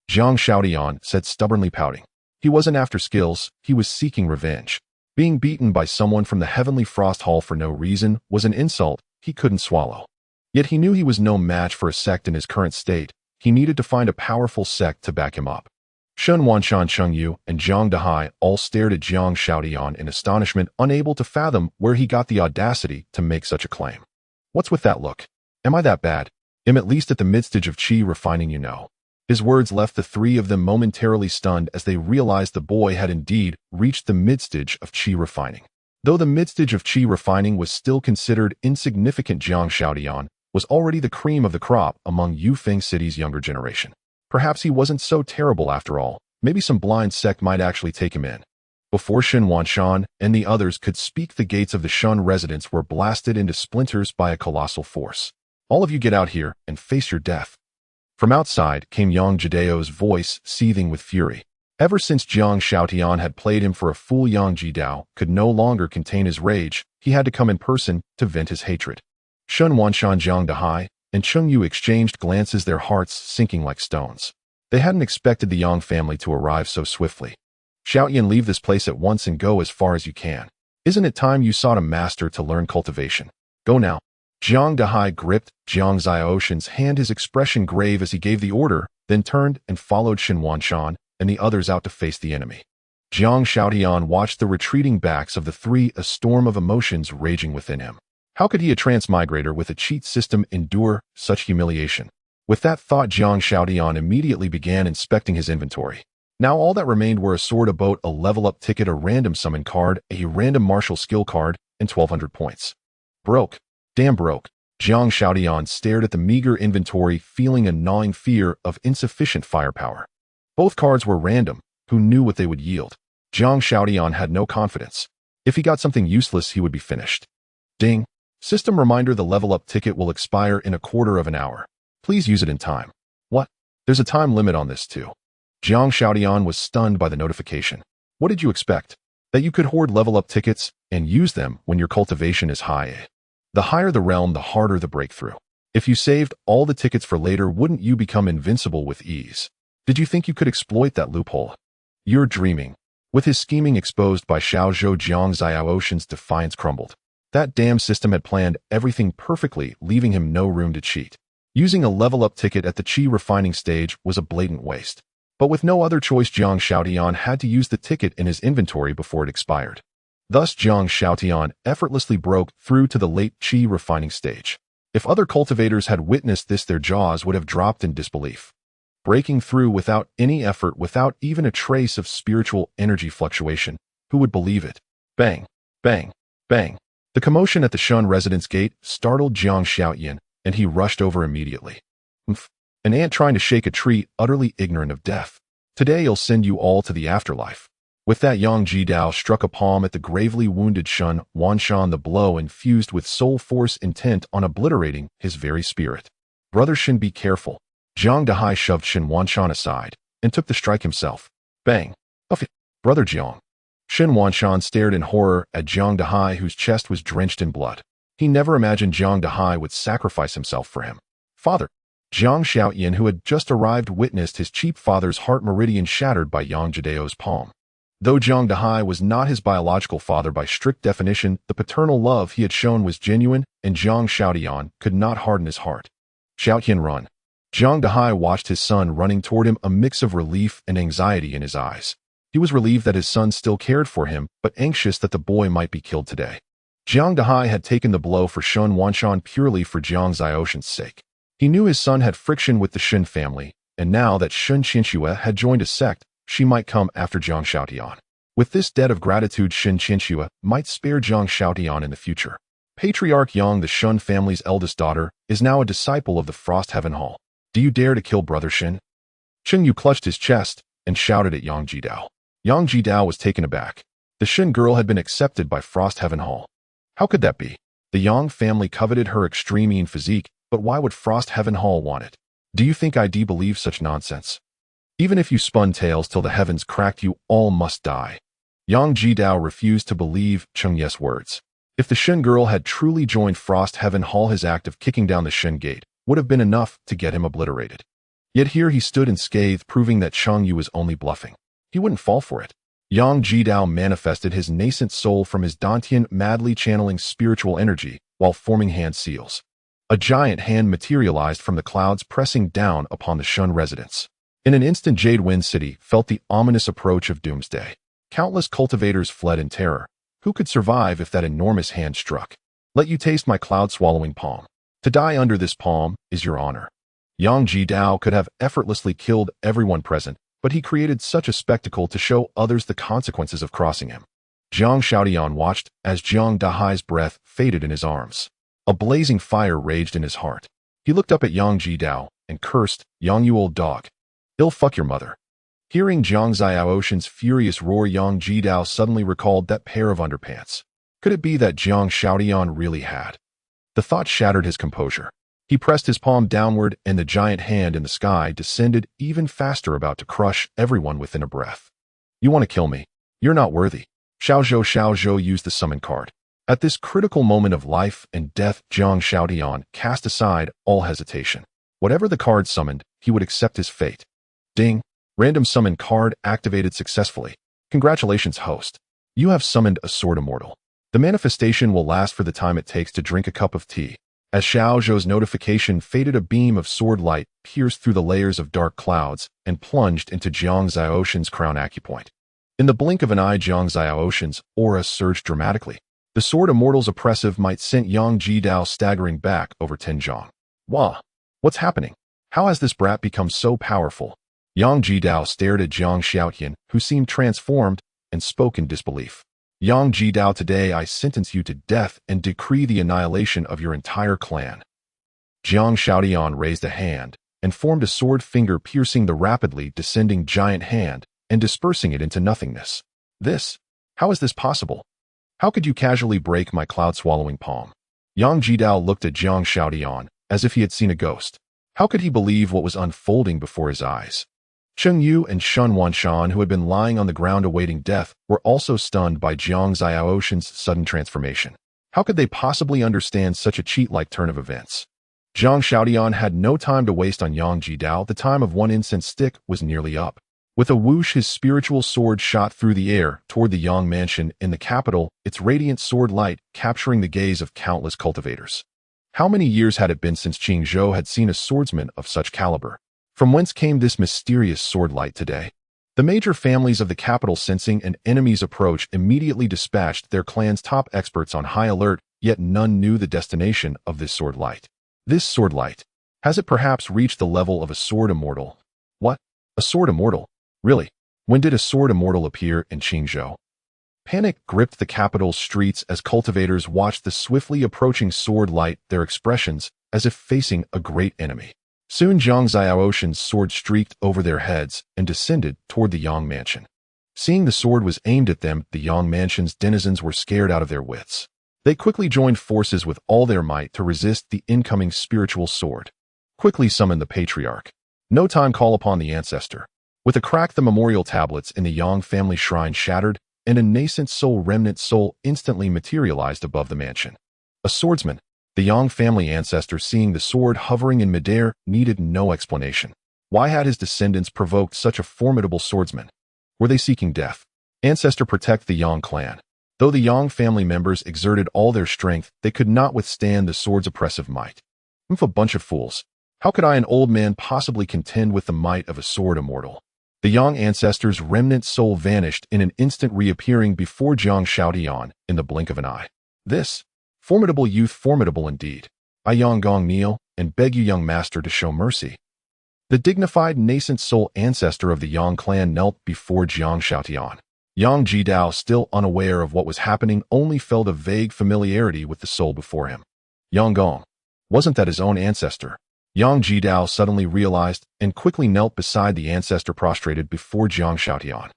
Jiang Xiaotian said, stubbornly pouting. He wasn't after skills, he was seeking revenge. Being beaten by someone from the Heavenly Frost Hall for no reason was an insult he couldn't swallow. Yet he knew he was no match for a sect in his current state. He needed to find a powerful sect to back him up. Shun Wanshan, Cheng Yu, and Zhang Dehai all stared at Jiang Xiaotian in astonishment, unable to fathom where he got the audacity to make such a claim. What's with that look? Am I that bad? I'm at least at the midstage of qi refining, you know. His words left the three of them momentarily stunned as they realized the boy had indeed reached the midstage of qi refining. Though the midstage of qi refining was still considered insignificant, Jiang Xiaotian was already the cream of the crop among Yufeng City's younger generation. Perhaps he wasn't so terrible after all. Maybe some blind sect might actually take him in. Before Xin Wanshan and the others could speak, the gates of the Shun residence were blasted into splinters by a colossal force. All of you get out here and face your death. From outside came Yang Jidao's voice, seething with fury. Ever since Jiang Xiaotian had played him for a fool, Yang Jidao could no longer contain his rage. He had to come in person to vent his hatred. Shun Wanshan, Zhang Dehai, and Cheng Yu exchanged glances, their hearts sinking like stones. They hadn't expected the Yang family to arrive so swiftly. Xiaotian, leave this place at once and go as far as you can. Isn't it time you sought a master to learn cultivation? Go now. Zhang Dehai gripped Jiang Xiaoshan's hand, his expression grave as he gave the order, then turned and followed Xin Wanshan and the others out to face the enemy. Jiang Xiaotian watched the retreating backs of the three, a storm of emotions raging within him. How could he, a transmigrator with a cheat system, endure such humiliation? With that thought, Jiang Xiaotian immediately began inspecting his inventory. Now all that remained were a sword, a boat, a level-up ticket, a random summon card, a random martial skill card, and 1,200 points. Broke. Damn broke. Jiang Xiaotian stared at the meager inventory, feeling a gnawing fear of insufficient firepower. Both cards were random. Who knew what they would yield? Jiang Xiaotian had no confidence. If he got something useless, he would be finished. Ding. System reminder: the level-up ticket will expire in a quarter of an hour. Please use it in time. What? There's a time limit on this too. Jiang Xiaotian was stunned by the notification. What did you expect? That you could hoard level-up tickets and use them when your cultivation is high? The higher the realm, the harder the breakthrough. If you saved all the tickets for later, wouldn't you become invincible with ease? Did you think you could exploit that loophole? You're dreaming. With his scheming exposed by Xiao Zhou, Jiang Xiaoshan's defiance crumbled. That damn system had planned everything perfectly, leaving him no room to cheat. Using a level-up ticket at the qi refining stage was a blatant waste. But with no other choice, Jiang Xiaotian had to use the ticket in his inventory before it expired. Thus, Jiang Xiaotian effortlessly broke through to the late qi refining stage. If other cultivators had witnessed this, their jaws would have dropped in disbelief. Breaking through without any effort, without even a trace of spiritual energy fluctuation, who would believe it? Bang, bang, bang. The commotion at the Shun residence gate startled Jiang Xiaotian, and he rushed over immediately. An ant trying to shake a tree, utterly ignorant of death. Today I'll send you all to the afterlife. With that, Yang Jidao struck a palm at the gravely wounded Shun Wanshan, the blow infused with soul force, intent on obliterating his very spirit. Brother Shin, be careful. Zhang Dehai shoved Xin Wanshan aside and took the strike himself. Bang. Brother Jiang. Xin Wanshan stared in horror at Zhang Dehai, whose chest was drenched in blood. He never imagined Zhang Dehai would sacrifice himself for him. Father. Jiang Xiaotian, who had just arrived, witnessed his cheap father's heart meridian shattered by Yang Jidao's palm. Though Zhang Dehai was not his biological father by strict definition, the paternal love he had shown was genuine, and Jiang Xiaotian could not harden his heart. Xiaotian, run. Zhang Dehai watched his son running toward him, a mix of relief and anxiety in his eyes. He was relieved that his son still cared for him, but anxious that the boy might be killed today. Jiang Dahai had taken the blow for Shun Wanshan purely for Jiang Xiaoshan's sake. He knew his son had friction with the Shun family, and now that Shun Qinxue had joined a sect, she might come after Jiang Xiaotian. With this debt of gratitude, Shun Qinxue might spare Jiang Xiaotian in the future. Patriarch Yang, the Shun family's eldest daughter, is now a disciple of the Frost Heaven Hall. Do you dare to kill Brother Shin? Chen Yu clutched his chest and shouted at Yang Jidao. Yang Jidao was taken aback. The Shin girl had been accepted by Frost Heaven Hall. How could that be? The Yang family coveted her extreme physique, but why would Frost Heaven Hall want it? Do you think ID believes such nonsense? Even if you spun tales till the heavens cracked, you all must die. Yang Jidao refused to believe Cheng Ye's words. If the Shin girl had truly joined Frost Heaven Hall, his act of kicking down the Shin gate would have been enough to get him obliterated. Yet here he stood in scathe, proving that Cheng Yu was only bluffing. He wouldn't fall for it. Yang Jidao manifested his nascent soul from his dantian, madly channeling spiritual energy while forming hand seals. A giant hand materialized from the clouds, pressing down upon the Shun residents. In an instant, Jade Wind City felt the ominous approach of doomsday. Countless cultivators fled in terror. Who could survive if that enormous hand struck? Let you taste my cloud-swallowing palm. To die under this palm is your honor. Yang Jidao could have effortlessly killed everyone present, but he created such a spectacle to show others the consequences of crossing him. Jiang Xiaotian watched as Jiang Dahai's breath faded in his arms. A blazing fire raged in his heart. He looked up at Yang Jidao and cursed, "Yang, you old dog. He'll fuck your mother." Hearing Jiang Xiaoshan's furious roar, Yang Jidao suddenly recalled that pair of underpants. Could it be that Jiang Xiaotian really had? The thought shattered his composure. He pressed his palm downward, and the giant hand in the sky descended even faster, about to crush everyone within a breath. You want to kill me? You're not worthy. Xiaozhou used the summon card. At this critical moment of life and death, Jiang Xiaotian cast aside all hesitation. Whatever the card summoned, he would accept his fate. Ding! Random summon card activated successfully. Congratulations, host. You have summoned a sword immortal. The manifestation will last for the time it takes to drink a cup of tea. As Xiaozhou's notification faded, a beam of sword light pierced through the layers of dark clouds and plunged into Jiang Xiaoshan's crown acupoint. In the blink of an eye, Jiang Xiaoshan's aura surged dramatically. The sword immortal's oppressive might sent Yang Jidao staggering back over Tianzhong. Wah! What's happening? How has this brat become so powerful? Yang Jidao stared at Jiang Xiaotian, who seemed transformed, and spoke in disbelief. Yang Jidao, today I sentence you to death and decree the annihilation of your entire clan. Jiang Xiaotian raised a hand and formed a sword finger, piercing the rapidly descending giant hand and dispersing it into nothingness. How is this possible? How could you casually break my cloud-swallowing palm? Yang Jidao looked at Jiang Xiaotian as if he had seen a ghost. How could he believe what was unfolding before his eyes? Cheng Yu and Shun Wanshan, who had been lying on the ground awaiting death, were also stunned by Jiang Xiaoshan's sudden transformation. How could they possibly understand such a cheat-like turn of events? Jiang Xiaotian had no time to waste on Yang Jidao. The time of one incense stick was nearly up. With a whoosh, his spiritual sword shot through the air toward the Yang mansion in the capital, its radiant sword light capturing the gaze of countless cultivators. How many years had it been since Qingzhou had seen a swordsman of such caliber? From whence came this mysterious sword light today? The major families of the capital, sensing an enemy's approach, immediately dispatched their clan's top experts on high alert, yet none knew the destination of this sword light. This sword light, has it perhaps reached the level of a sword immortal? What? A sword immortal? Really? When did a sword immortal appear in Qingzhou? Panic gripped the capital's streets as cultivators watched the swiftly approaching sword light, their expressions as if facing a great enemy. Soon Jiang Xiaoshan's sword streaked over their heads and descended toward the Yang mansion. Seeing the sword was aimed at them, the Yang mansion's denizens were scared out of their wits. They quickly joined forces with all their might to resist the incoming spiritual sword. Quickly summon the patriarch. No time, call upon the ancestor. With a crack, the memorial tablets in the Yang family shrine shattered, and a nascent remnant soul instantly materialized above the mansion. A swordsman. The Yang family ancestor, seeing the sword hovering in midair, needed no explanation. Why had his descendants provoked such a formidable swordsman? Were they seeking death? Ancestor, protect the Yang clan. Though the Yang family members exerted all their strength, they could not withstand the sword's oppressive might. A bunch of fools. How could I, an old man, possibly contend with the might of a sword immortal? The Yang ancestor's remnant soul vanished in an instant, reappearing before Jiang Xiaotian in the blink of an eye. This formidable youth, formidable indeed. I Yanggong kneel and beg you, young master, to show mercy. The dignified nascent soul ancestor of the Yang clan knelt before Jiang Xiaotian. Yang Jidao, still unaware of what was happening, only felt a vague familiarity with the soul before him. Yanggong. Wasn't that his own ancestor? Yang Jidao suddenly realized and quickly knelt beside the ancestor prostrated before Jiang Xiaotian.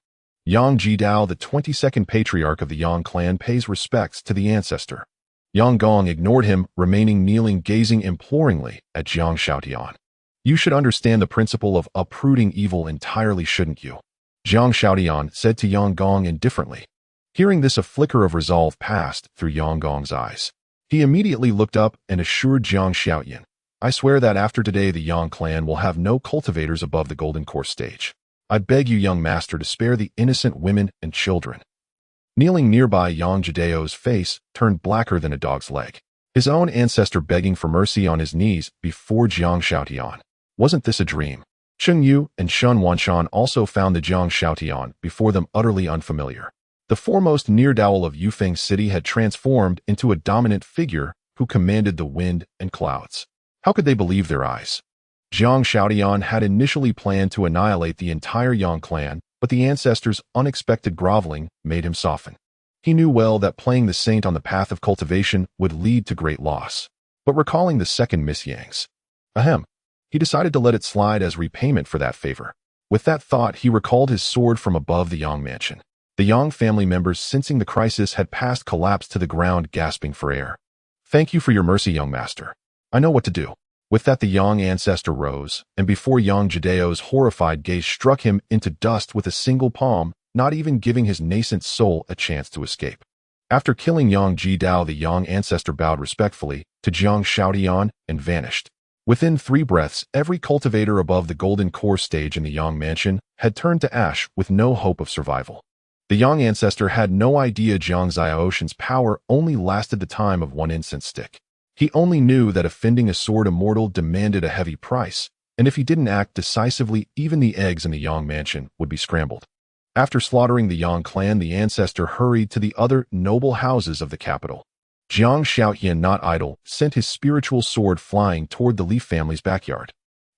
Yang Jidao, the 22nd patriarch of the Yang clan, pays respects to the ancestor. Yanggong ignored him, remaining kneeling, gazing imploringly at Jiang Xiaotian. You should understand the principle of uprooting evil entirely, shouldn't you? Jiang Xiaotian said to Yanggong indifferently. Hearing this, a flicker of resolve passed through Yanggong's eyes. He immediately looked up and assured Jiang Xiaotian, I swear that after today the Yang clan will have no cultivators above the golden core stage. I beg you, young master, to spare the innocent women and children. Kneeling nearby, Yang Jidao's face turned blacker than a dog's leg. His own ancestor begging for mercy on his knees before Jiang Xiaotian. Wasn't this a dream? Cheng Yu and Shun Wanshan also found the Jiang Xiaotian before them utterly unfamiliar. The foremost near-dowel of Yufeng City had transformed into a dominant figure who commanded the wind and clouds. How could they believe their eyes? Jiang Xiaotian had initially planned to annihilate the entire Yang clan, but the ancestor's unexpected groveling made him soften. He knew well that playing the saint on the path of cultivation would lead to great loss. But recalling the second Miss Yang's, he decided to let it slide as repayment for that favor. With that thought, he recalled his sword from above the Yang mansion. The Yang family members, sensing the crisis had passed, collapsed to the ground, gasping for air. Thank you for your mercy, young master. I know what to do. With that, the Yang ancestor rose, and before Yang Jidao's horrified gaze struck him into dust with a single palm, not even giving his nascent soul a chance to escape. After killing Yang Jidao, the Yang ancestor bowed respectfully to Jiang Xiaotian and vanished. Within 3 breaths, every cultivator above the golden core stage in the Yang mansion had turned to ash with no hope of survival. The Yang ancestor had no idea Jiang Xiaoshan's power only lasted the time of 1 incense stick. He only knew that offending a sword immortal demanded a heavy price, and if he didn't act decisively, even the eggs in the Yang mansion would be scrambled. After slaughtering the Yang clan, the ancestor hurried to the other noble houses of the capital. Jiang Xiaotian, not idle, sent his spiritual sword flying toward the Li family's backyard.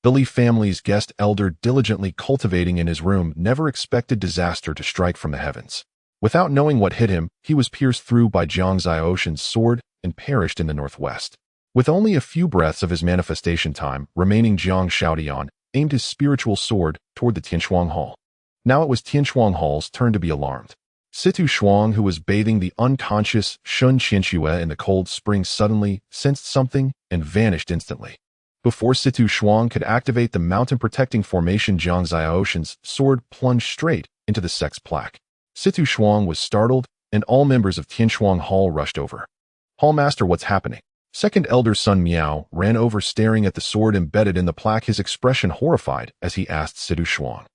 The Li family's guest elder, diligently cultivating in his room, never expected disaster to strike from the heavens. Without knowing what hit him, he was pierced through by Jiang Xiaoshan's sword and perished in the northwest. With only a few breaths of his manifestation time remaining, Jiang Xiaotian aimed his spiritual sword toward the Tianshuang Hall. Now it was Tianshuang Hall's turn to be alarmed. Situ Shuang, who was bathing the unconscious Shun Qianxue in the cold spring, suddenly sensed something and vanished instantly. Before Situ Shuang could activate the mountain-protecting formation, Jiang Xiaoshan's sword plunged straight into the sect's plaque. Situ Shuang was startled, and all members of Tianshuang Hall rushed over. Hallmaster, what's happening? Second elder Sun Miao ran over, staring at the sword embedded in the plaque, his expression horrified as he asked Situ Shuang.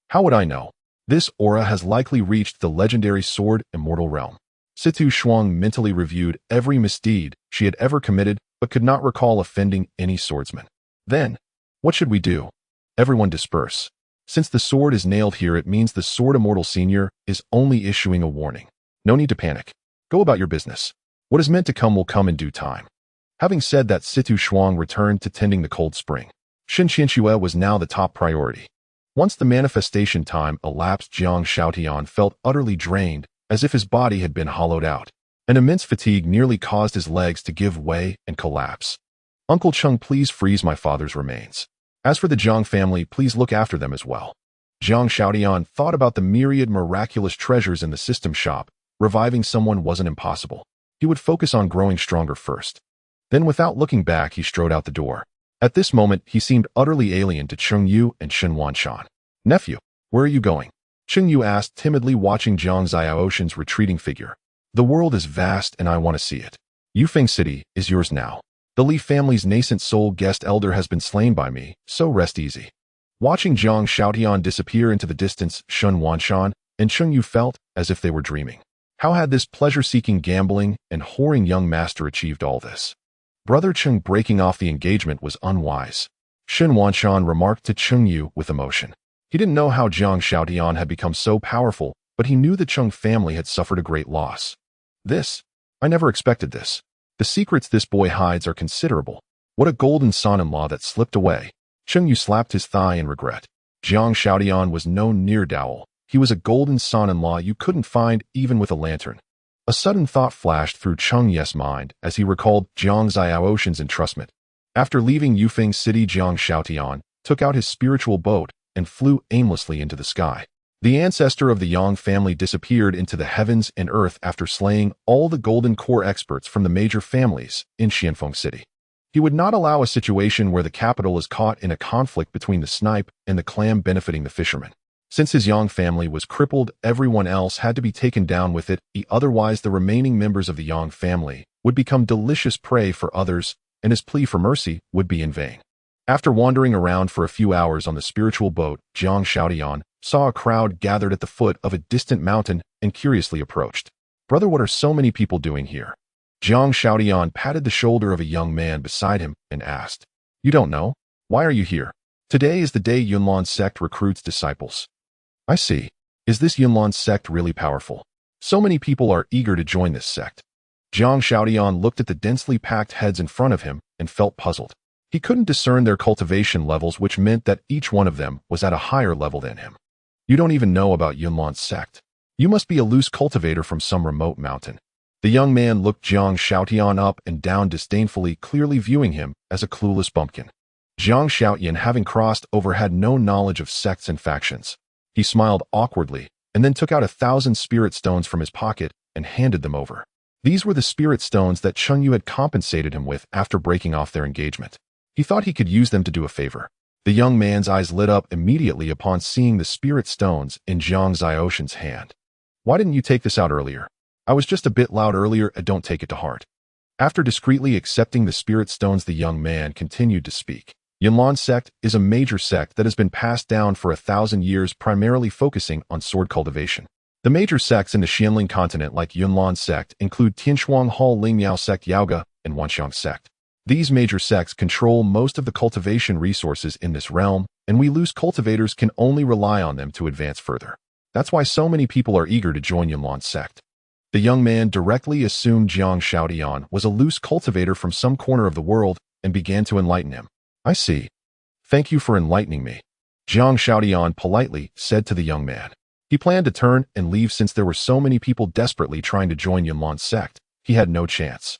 How would I know? This aura has likely reached the legendary sword immortal realm. Situ Shuang mentally reviewed every misdeed she had ever committed, but could not recall offending any swordsman. Then, what should we do? Everyone disperse. Since the sword is nailed here, it means the sword immortal senior is only issuing a warning. No need to panic. Go about your business. What is meant to come will come in due time. Having said that, Situ Shuang returned to tending the cold spring. Shin Qianxue was now the top priority. Once the manifestation time elapsed, Jiang Xiaotian felt utterly drained, as if his body had been hollowed out. An immense fatigue nearly caused his legs to give way and collapse. Uncle Cheng, please freeze my father's remains. As for the Jiang family, please look after them as well. Jiang Xiaotian thought about the myriad miraculous treasures in the system shop. Reviving someone wasn't impossible. He would focus on growing stronger first. Then, without looking back, he strode out the door. At this moment, he seemed utterly alien to Cheng Yu and Shen Wanshan. Nephew, where are you going? Cheng Yu asked timidly, watching Jiang Xiaoshan's retreating figure. The world is vast and I want to see it. Yufeng City is yours now. The Li family's nascent soul guest elder has been slain by me, so rest easy. Watching Jiang Xiaotian disappear into the distance, Shen Wanshan and Cheng Yu felt as if they were dreaming. How had this pleasure-seeking, gambling, and whoring young master achieved all this? Brother Cheng breaking off the engagement was unwise. Shen Wanshan remarked to Cheng Yu with emotion. He didn't know how Jiang Xiaotian had become so powerful, but he knew the Cheng family had suffered a great loss. This I never expected this. The secrets this boy hides are considerable. What a golden son-in-law that slipped away. Cheng Yu slapped his thigh in regret. Jiang Shaotian was no ne'er-do-well. He was a golden son-in-law you couldn't find even with a lantern. A sudden thought flashed through Cheng Yu's mind as he recalled Jiang Xiaoshan's entrustment. After leaving Yufeng City, Jiang Shaotian took out his spiritual boat and flew aimlessly into the sky. The ancestor of the Yang family disappeared into the heavens and earth after slaying all the golden core experts from the major families in Xianfeng City. He would not allow a situation where the capital is caught in a conflict between the snipe and the clam benefiting the fishermen. Since his Yang family was crippled, everyone else had to be taken down with it, otherwise the remaining members of the Yang family would become delicious prey for others, and his plea for mercy would be in vain. After wandering around for a few hours on the spiritual boat, Jiang Shaotian saw a crowd gathered at the foot of a distant mountain and curiously approached. Brother, what are so many people doing here? Jiang Shaotian patted the shoulder of a young man beside him and asked, You don't know? Why are you here? Today is the day Yunlan sect recruits disciples. I see. Is this Yunlan sect really powerful? So many people are eager to join this sect. Jiang Shaotian looked at the densely packed heads in front of him and felt puzzled. He couldn't discern their cultivation levels, which meant that each one of them was at a higher level than him. You don't even know about Yunlan's sect. You must be a loose cultivator from some remote mountain. The young man looked Jiang Shaotian up and down disdainfully, clearly viewing him as a clueless bumpkin. Jiang Shaotian, having crossed over, had no knowledge of sects and factions. He smiled awkwardly and then took out 1,000 spirit stones from his pocket and handed them over. These were the spirit stones that Cheng Yu had compensated him with after breaking off their engagement. He thought he could use them to do a favor. The young man's eyes lit up immediately upon seeing the spirit stones in Jiang Xiaoshan's hand. Why didn't you take this out earlier? I was just a bit loud earlier, and don't take it to heart. After discreetly accepting the spirit stones, the young man continued to speak. Yunlan sect is a major sect that has been passed down for 1,000 years, primarily focusing on sword cultivation. The major sects in the Xianling continent, like Yunlan sect, include Tianshuang Hall Lingmiao sect, Yaoga, and Wanxiang sect. These major sects control most of the cultivation resources in this realm, and we loose cultivators can only rely on them to advance further. That's why so many people are eager to join Yunlan sect. The young man directly assumed Jiang Shaotian was a loose cultivator from some corner of the world and began to enlighten him. I see. Thank you for enlightening me, Jiang Shaotian politely said to the young man. He planned to turn and leave since there were so many people desperately trying to join Yunlan sect. He had no chance.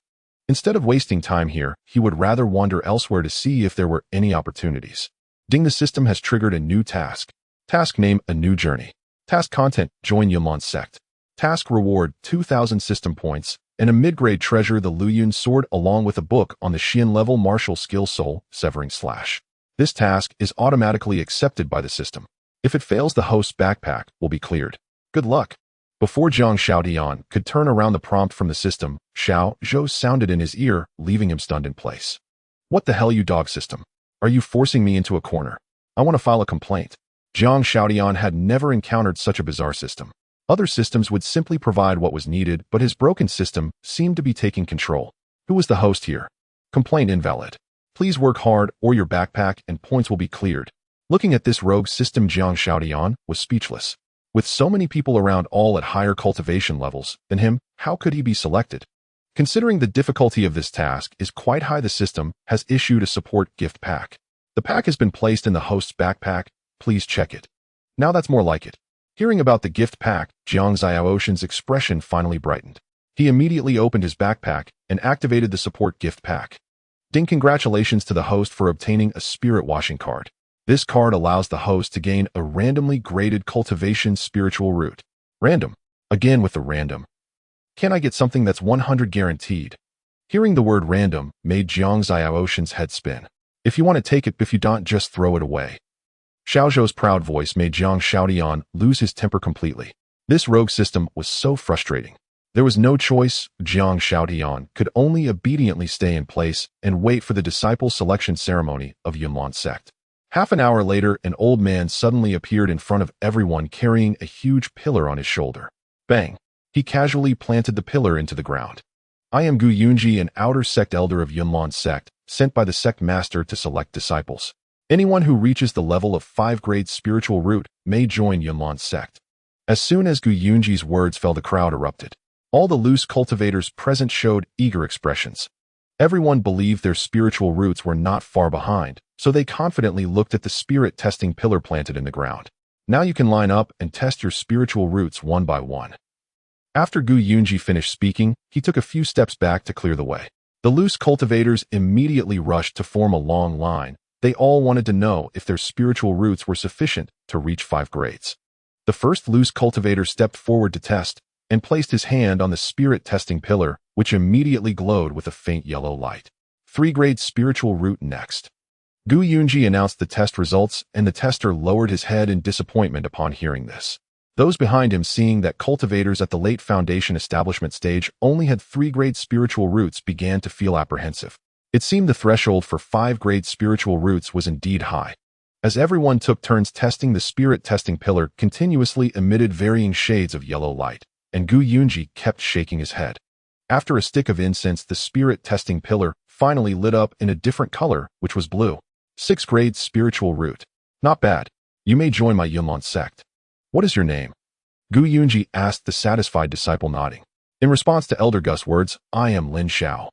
Instead of wasting time here, he would rather wander elsewhere to see if there were any opportunities. Ding, the system has triggered a new task. Task name, a new journey. Task content, join Yunlan sect. Task reward, 2,000 system points, and a mid-grade treasure, the Luyun sword, along with a book on the Xian level martial skill soul, severing slash. This task is automatically accepted by the system. If it fails, the host's backpack will be cleared. Good luck. Before Jiang Shaotian could turn around the prompt from the system, Xiao Zhou sounded in his ear, leaving him stunned in place. What the hell, you dog system? Are you forcing me into a corner? I want to file a complaint. Jiang Shaotian had never encountered such a bizarre system. Other systems would simply provide what was needed, but his broken system seemed to be taking control. Who was the host here? Complaint invalid. Please work hard or your backpack and points will be cleared. Looking at this rogue system, Jiang Shaotian was speechless. With so many people around, all at higher cultivation levels than him, how could he be selected? Considering the difficulty of this task is quite high, the system has issued a support gift pack. The pack has been placed in the host's backpack. Please check it. Now that's more like it. Hearing about the gift pack, Jiang Xiaoshan's expression finally brightened. He immediately opened his backpack and activated the support gift pack. Ding, congratulations to the host for obtaining a spirit washing card. This card allows the host to gain a randomly graded cultivation spiritual root. Random. Again with the random. Can I get something that's 100 guaranteed? Hearing the word random made Jiang Xiaoshan's head spin. If you want to take it, if you don't, just throw it away. Xiao Zhou's proud voice made Jiang Shaotian lose his temper completely. This rogue system was so frustrating. There was no choice. Jiang Shaotian could only obediently stay in place and wait for the disciple selection ceremony of Yunlan sect. Half an hour later, an old man suddenly appeared in front of everyone carrying a huge pillar on his shoulder. Bang! He casually planted the pillar into the ground. I am Gu Yunji, an outer sect elder of Yunlan sect, sent by the sect master to select disciples. Anyone who reaches the level of 5-grade spiritual root may join Yunlan sect. As soon as Gu Yunji's words fell, the crowd erupted. All the loose cultivators present showed eager expressions. Everyone believed their spiritual roots were not far behind, so they confidently looked at the spirit-testing pillar planted in the ground. Now you can line up and test your spiritual roots one by one. After Gu Yunji finished speaking, he took a few steps back to clear the way. The loose cultivators immediately rushed to form a long line. They all wanted to know if their spiritual roots were sufficient to reach 5 grades. The first loose cultivator stepped forward to test and placed his hand on the spirit-testing pillar, which immediately glowed with a faint yellow light. 3-grade spiritual root next. Gu Yunji announced the test results, and the tester lowered his head in disappointment upon hearing this. Those behind him, seeing that cultivators at the late foundation establishment stage only had 3-grade spiritual roots, began to feel apprehensive. It seemed the threshold for 5-grade spiritual roots was indeed high. As everyone took turns testing, the spirit-testing pillar continuously emitted varying shades of yellow light, and Gu Yunji kept shaking his head. After a stick of incense, the spirit-testing pillar finally lit up in a different color, which was blue. 6-grade spiritual root. Not bad. You may join my Yunlon sect. What is your name? Gu Yunji asked the satisfied disciple, nodding. In response to Elder Gus' words, I am Lin Xiao.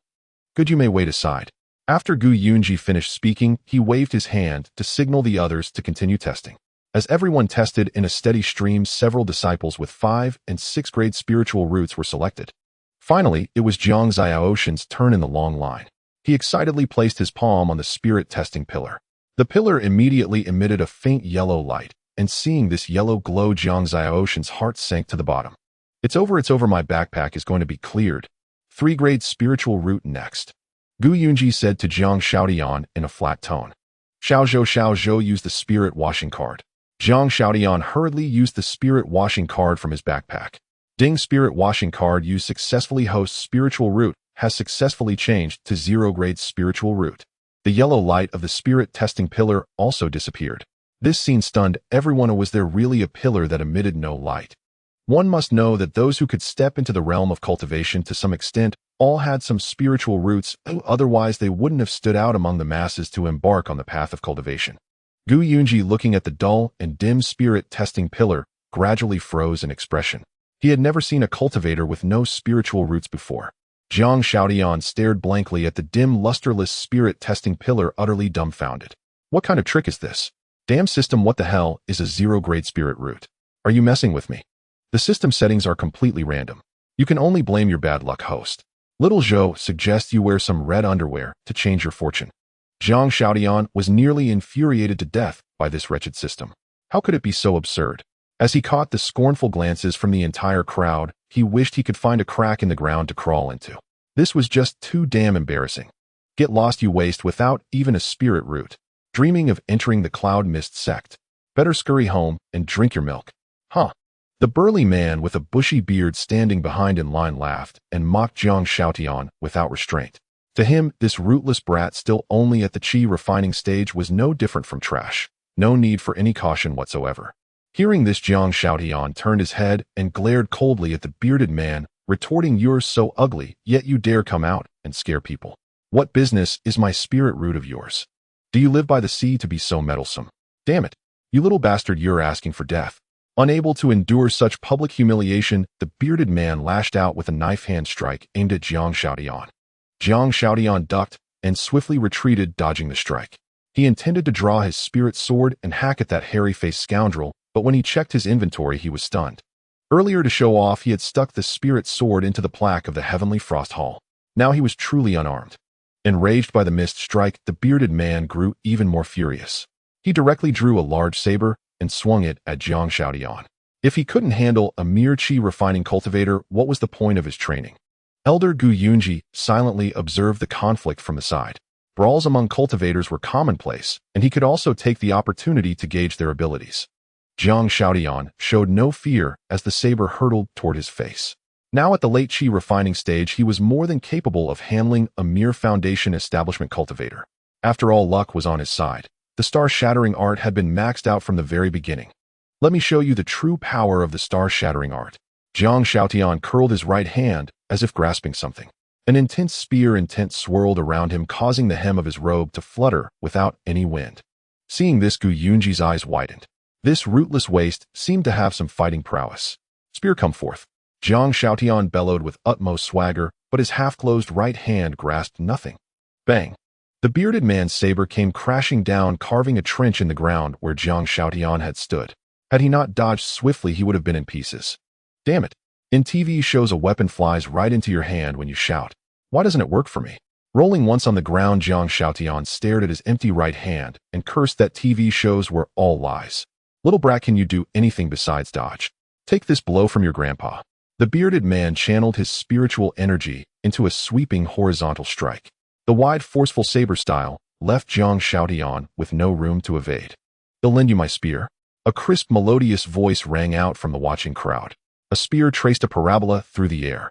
Good, you may wait aside. After Gu Yunji finished speaking, he waved his hand to signal the others to continue testing. As everyone tested in a steady stream, several disciples with 5 and 6-grade spiritual roots were selected. Finally, it was Jiang Xiaoshan's turn in the long line. He excitedly placed his palm on the spirit-testing pillar. The pillar immediately emitted a faint yellow light, and seeing this yellow glow, Jiang Xiaoshan's heart sank to the bottom. It's over, my backpack is going to be cleared. 3-grade spiritual root next. Gu Yunji said to Jiang Xiaodian in a flat tone. Xiao used the spirit washing card. Jiang Xiaodian hurriedly used the spirit washing card from his backpack. Ding, spirit washing card used successfully. Host spiritual root has successfully changed to 0-grade spiritual root. The yellow light of the spirit testing pillar also disappeared. This scene stunned everyone. Was there really a pillar that emitted no light? One must know that those who could step into the realm of cultivation to some extent all had some spiritual roots, otherwise they wouldn't have stood out among the masses to embark on the path of cultivation. Gu Yunji, looking at the dull and dim spirit testing pillar, gradually froze in expression. He had never seen a cultivator with no spiritual roots before. Jiang Xiaodian stared blankly at the dim, lusterless spirit testing pillar, utterly dumbfounded. What kind of trick is this? Damn system, what the hell is a 0-grade spirit root? Are you messing with me? The system settings are completely random. You can only blame your bad luck, host. Little Zhou suggests you wear some red underwear to change your fortune. Jiang Xiaodian was nearly infuriated to death by this wretched system. How could it be so absurd? As he caught the scornful glances from the entire crowd, he wished he could find a crack in the ground to crawl into. This was just too damn embarrassing. Get lost, you waste, without even a spirit root. Dreaming of entering the Cloud Mist sect. Better scurry home and drink your milk. Huh. The burly man with a bushy beard standing behind in line laughed and mocked Jiang Xiaodian without restraint. To him, this rootless brat, still only at the chi refining stage, was no different from trash. No need for any caution whatsoever. Hearing this, Jiang Xiaodian turned his head and glared coldly at the bearded man, retorting, "You're so ugly, yet you dare come out and scare people. What business is my spirit root of yours? Do you live by the sea to be so meddlesome? Damn it, you little bastard, you're asking for death." Unable to endure such public humiliation, the bearded man lashed out with a knife hand strike aimed at Jiang Xiaodian. Jiang Xiaodian ducked and swiftly retreated, dodging the strike. He intended to draw his spirit sword and hack at that hairy-faced scoundrel, but when he checked his inventory, he was stunned. Earlier, to show off, he had stuck the spirit sword into the plaque of the Heavenly Frost Hall. Now he was truly unarmed. Enraged by the missed strike, the bearded man grew even more furious. He directly drew a large saber and swung it at Jiang Xiaodian. If he couldn't handle a mere chi refining cultivator, what was the point of his training? Elder Gu Yunji silently observed the conflict from the side. Brawls among cultivators were commonplace, and he could also take the opportunity to gauge their abilities. Jiang Xiaodian showed no fear as the saber hurtled toward his face. Now at the late chi refining stage, he was more than capable of handling a mere foundation establishment cultivator. After all, luck was on his side. The star-shattering art had been maxed out from the very beginning. Let me show you the true power of the star-shattering art. Jiang Xiaodian curled his right hand as if grasping something. An intense spear intent swirled around him, causing the hem of his robe to flutter without any wind. Seeing this, Gu Yunji's eyes widened. This rootless waste seemed to have some fighting prowess. Spear, come forth. Jiang Shaotian bellowed with utmost swagger, but his half-closed right hand grasped nothing. Bang! The bearded man's saber came crashing down, carving a trench in the ground where Jiang Shaotian had stood. Had he not dodged swiftly, he would have been in pieces. Damn it. In TV shows, a weapon flies right into your hand when you shout. Why doesn't it work for me? Rolling once on the ground, Jiang Shaotian stared at his empty right hand and cursed that TV shows were all lies. Little brat, can you do anything besides dodge? Take this blow from your grandpa. The bearded man channeled his spiritual energy into a sweeping horizontal strike. The wide, forceful saber style left Jiang Shaotian with no room to evade. I'll lend you my spear. A crisp, melodious voice rang out from the watching crowd. A spear traced a parabola through the air.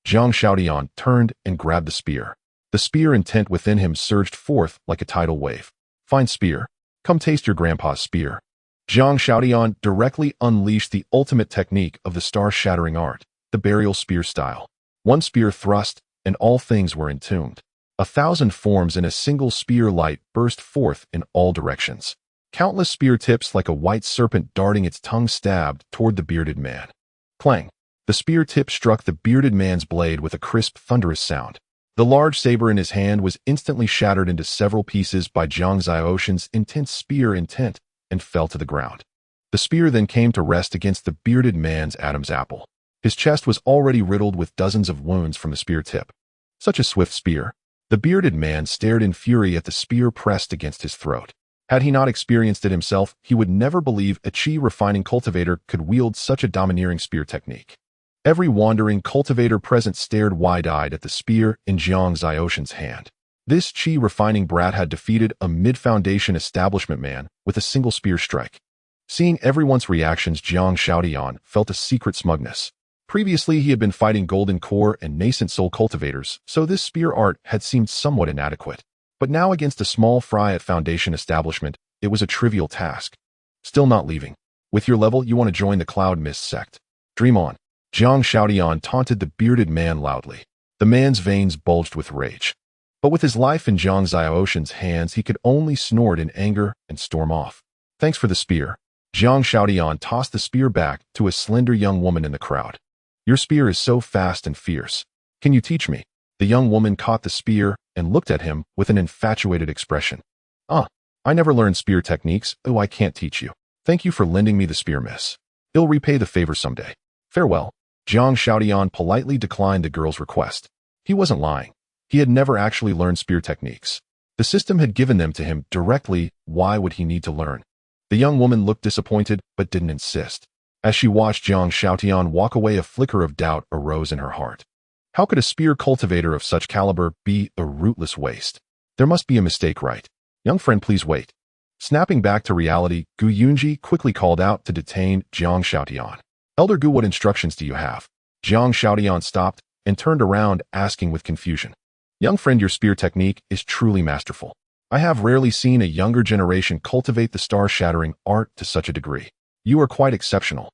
Jiang Shaotian turned and grabbed the spear. The spear intent within him surged forth like a tidal wave. Fine spear. Come taste your grandpa's spear. Jiang Shaotian directly unleashed the ultimate technique of the star-shattering art, the burial spear style. One spear thrust, and all things were entombed. 1,000 forms in a single spear light burst forth in all directions. Countless spear tips like a white serpent darting its tongue stabbed toward the bearded man. Clang! The spear tip struck the bearded man's blade with a crisp, thunderous sound. The large saber in his hand was instantly shattered into several pieces by Jiang Xiaoshan's intense spear intent and fell to the ground. The spear then came to rest against the bearded man's Adam's apple. His chest was already riddled with dozens of wounds from the spear tip. Such a swift spear. The bearded man stared in fury at the spear pressed against his throat. Had he not experienced it himself, he would never believe a chi-refining cultivator could wield such a domineering spear technique. Every wandering cultivator present stared wide-eyed at the spear in Jiang Xiaoshan's hand. This chi-refining brat had defeated a mid-foundation establishment man with a single spear strike. Seeing everyone's reactions, Jiang Shaotian felt a secret smugness. Previously, he had been fighting golden core and nascent soul cultivators, so this spear art had seemed somewhat inadequate. But now against a small fry at foundation establishment, it was a trivial task. Still not leaving. With your level, you want to join the Cloud Mist sect. Dream on. Jiang Shaotian taunted the bearded man loudly. The man's veins bulged with rage. But with his life in Jiang Xiaoshan's hands, he could only snort in anger and storm off. Thanks for the spear. Jiang Shaotian tossed the spear back to a slender young woman in the crowd. Your spear is so fast and fierce. Can you teach me? The young woman caught the spear and looked at him with an infatuated expression. I never learned spear techniques. Oh, I can't teach you. Thank you for lending me the spear, miss. I'll repay the favor someday. Farewell. Jiang Shaotian politely declined the girl's request. He wasn't lying. He had never actually learned spear techniques. The system had given them to him directly. Why would he need to learn? The young woman looked disappointed, but didn't insist. As she watched Jiang Shaotian walk away, a flicker of doubt arose in her heart. How could a spear cultivator of such caliber be a ruthless waste? There must be a mistake, right? Young friend, please wait. Snapping back to reality, Gu Yunji quickly called out to detain Jiang Shaotian. Elder Gu, what instructions do you have? Jiang Shaotian stopped and turned around, asking with confusion. Young friend, your spear technique is truly masterful. I have rarely seen a younger generation cultivate the star-shattering art to such a degree. You are quite exceptional.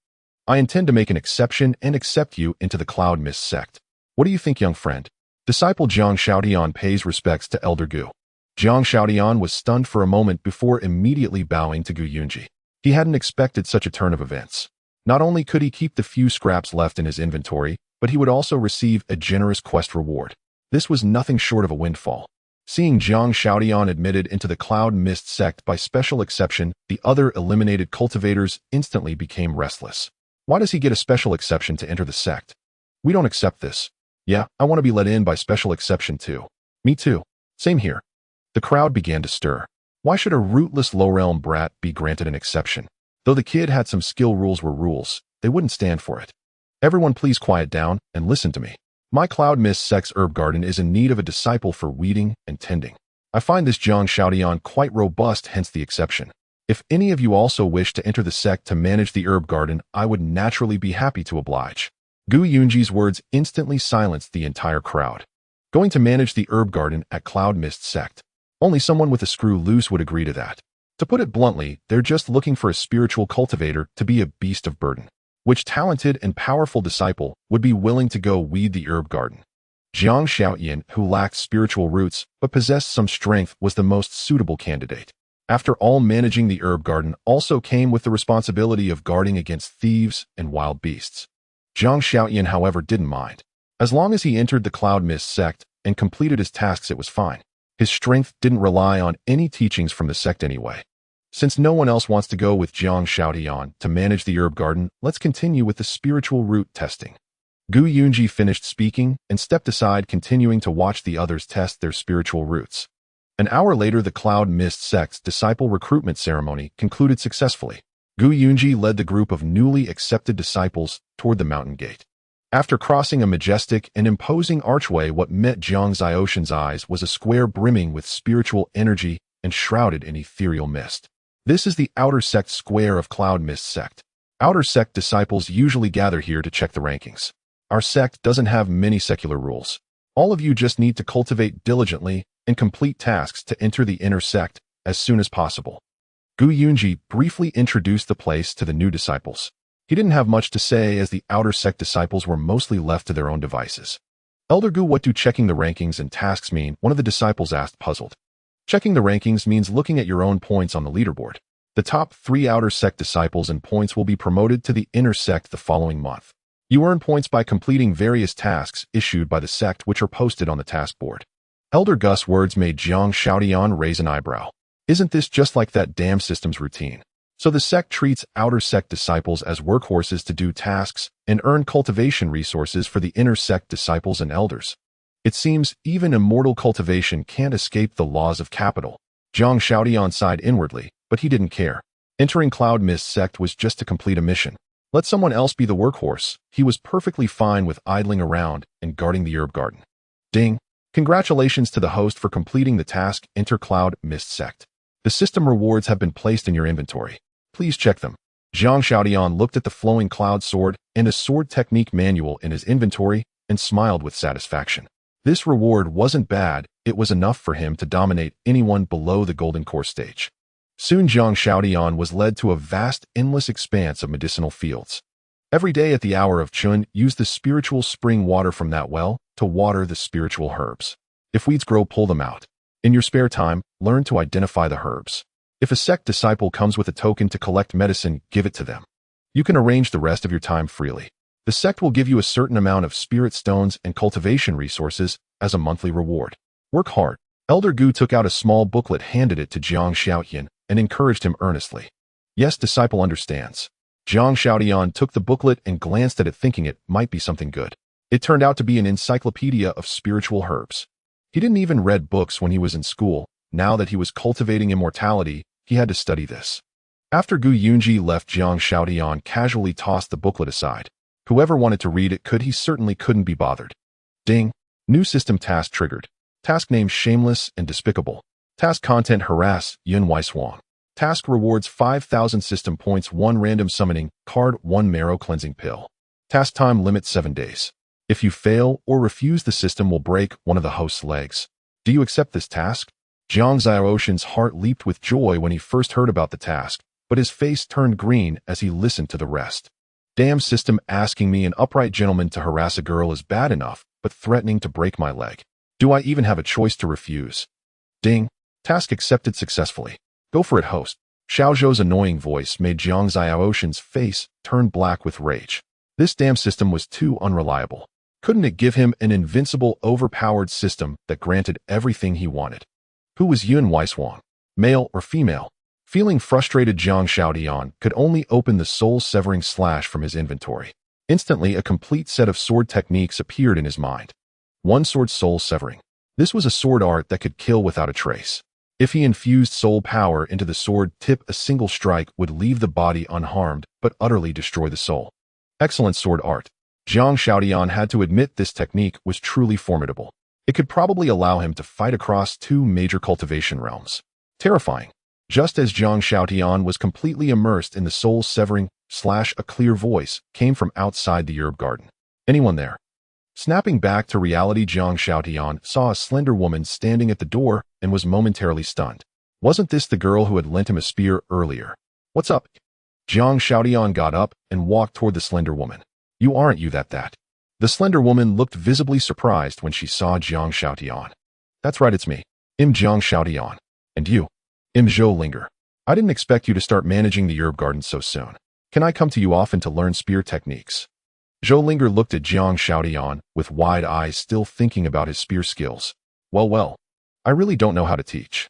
I intend to make an exception and accept you into the Cloud Mist sect. What do you think, young friend? Disciple Jiang Shaotian pays respects to Elder Gu. Jiang Shaotian was stunned for a moment before immediately bowing to Gu Yunji. He hadn't expected such a turn of events. Not only could he keep the few scraps left in his inventory, but he would also receive a generous quest reward. This was nothing short of a windfall. Seeing Jiang Shaotian admitted into the Cloud Mist sect by special exception, the other eliminated cultivators instantly became restless. Why does he get a special exception to enter the sect? We don't accept this. Yeah, I want to be let in by special exception too. Me too. Same here. The crowd began to stir. Why should a rootless low-realm brat be granted an exception? Though the kid had some skill, rules were rules. They wouldn't stand for it. Everyone please quiet down and listen to me. My Cloud Mist sect's herb garden is in need of a disciple for weeding and tending. I find this Jiang Shaotian quite robust, hence the exception. If any of you also wish to enter the sect to manage the herb garden, I would naturally be happy to oblige. Gu Yunji's words instantly silenced the entire crowd. Going to manage the herb garden at Cloud Mist sect. Only someone with a screw loose would agree to that. To put it bluntly, they're just looking for a spiritual cultivator to be a beast of burden. Which talented and powerful disciple would be willing to go weed the herb garden? Jiang Shaotian, who lacked spiritual roots but possessed some strength, was the most suitable candidate. After all, managing the herb garden also came with the responsibility of guarding against thieves and wild beasts. Zhang Xiaoyan, however, didn't mind. As long as he entered the Cloud Mist sect and completed his tasks, it was fine. His strength didn't rely on any teachings from the sect anyway. Since no one else wants to go with Zhang Xiaoyan to manage the herb garden, let's continue with the spiritual root testing. Gu Yunji finished speaking and stepped aside, continuing to watch the others test their spiritual roots. An hour later, the Cloud Mist sect's disciple recruitment ceremony concluded successfully. Gu Yunji led the group of newly accepted disciples toward the mountain gate. After crossing a majestic and imposing archway, what met Zhang Xiaoshan's eyes was a square brimming with spiritual energy and shrouded in ethereal mist. This is the Outer Sect Square of Cloud Mist Sect. Outer Sect disciples usually gather here to check the rankings. Our sect doesn't have many secular rules. All of you just need to cultivate diligently and complete tasks to enter the inner sect as soon as possible. Gu Yunji briefly introduced the place to the new disciples. He didn't have much to say as the Outer Sect disciples were mostly left to their own devices. Elder Gu, what do checking the rankings and tasks mean? One of the disciples asked, puzzled. Checking the rankings means looking at your own points on the leaderboard. The top 3 Outer Sect disciples and points will be promoted to the inner sect the following month. You earn points by completing various tasks issued by the sect, which are posted on the task board. Elder Gus' words made Zhang Xiaoyan raise an eyebrow. Isn't this just like that damn system's routine? So the sect treats Outer Sect disciples as workhorses to do tasks and earn cultivation resources for the inner sect disciples and elders. It seems even immortal cultivation can't escape the laws of capital. Zhang Xiaoyan sighed inwardly, but he didn't care. Entering Cloud Mist sect was just to complete a mission. Let someone else be the workhorse. He was perfectly fine with idling around and guarding the herb garden. Ding! Congratulations to the host for completing the task. Enter Cloud Mist sect. The system rewards have been placed in your inventory. Please check them. Zhang Xiaoyan looked at the flowing cloud sword and a sword technique manual in his inventory and smiled with satisfaction. This reward wasn't bad. It was enough for him to dominate anyone below the golden core stage. Soon Zhang Xiaoyan was led to a vast, endless expanse of medicinal fields. Every day at the hour of Chun, use the spiritual spring water from that well to water the spiritual herbs. If weeds grow, pull them out. In your spare time, learn to identify the herbs. If a sect disciple comes with a token to collect medicine, give it to them. You can arrange the rest of your time freely. The sect will give you a certain amount of spirit stones and cultivation resources as a monthly reward. Work hard. Elder Gu took out a small booklet, handed it to Zhang Xiaoyan, and encouraged him earnestly. Yes, disciple understands. Zhang Xiaoyan took the booklet and glanced at it, thinking it might be something good. It turned out to be an encyclopedia of spiritual herbs. He didn't even read books when he was in school. Now that he was cultivating immortality, he had to study this. After Gu Yunji left, Zhang Xiaoyan casually tossed the booklet aside. Whoever wanted to read it could, he certainly couldn't be bothered. Ding! New system task triggered. Task name shameless and despicable. Task content harass Yun Weiswang. Task rewards 5,000 system points, 1 random summoning card, 1 marrow cleansing pill. Task time limit 7 days. If you fail or refuse, the system will break one of the host's legs. Do you accept this task? Zhang Xiaoshan's heart leaped with joy when he first heard about the task, but his face turned green as he listened to the rest. Damn system, asking me, an upright gentleman, to harass a girl is bad enough, but threatening to break my leg. Do I even have a choice to refuse? Ding! Task accepted successfully. Go for it, host. Xiao Zhou's annoying voice made Zhang Xiaoshan's face turn black with rage. This damn system was too unreliable. Couldn't it give him an invincible, overpowered system that granted everything he wanted? Who was Yun Weiswang? Male or female? Feeling frustrated, Zhang Xiaoyan could only open the soul-severing slash from his inventory. Instantly, a complete set of sword techniques appeared in his mind. One sword soul-severing. This was a sword art that could kill without a trace. If he infused soul power into the sword tip, a single strike would leave the body unharmed, but utterly destroy the soul. Excellent sword art. Zhang Xiaoyan had to admit this technique was truly formidable. It could probably allow him to fight across 2 major cultivation realms. Terrifying. Just as Zhang Xiaoyan was completely immersed in the soul-severing slash, a clear voice came from outside the herb garden. Anyone there? Snapping back to reality, Zhang Xiaoyan saw a slender woman standing at the door and was momentarily stunned. Wasn't this the girl who had lent him a spear earlier? What's up? Zhang Xiaoyan got up and walked toward the slender woman. You aren't you that? The slender woman looked visibly surprised when she saw Zhang Xiaoyan. That's right, it's me. I'm Zhang Xiaoyan. And you? I'm Zhou Linger. I didn't expect you to start managing the herb garden so soon. Can I come to you often to learn spear techniques? Zhou Linger looked at Jiang Shaotian with wide eyes, still thinking about his spear skills. Well, I really don't know how to teach.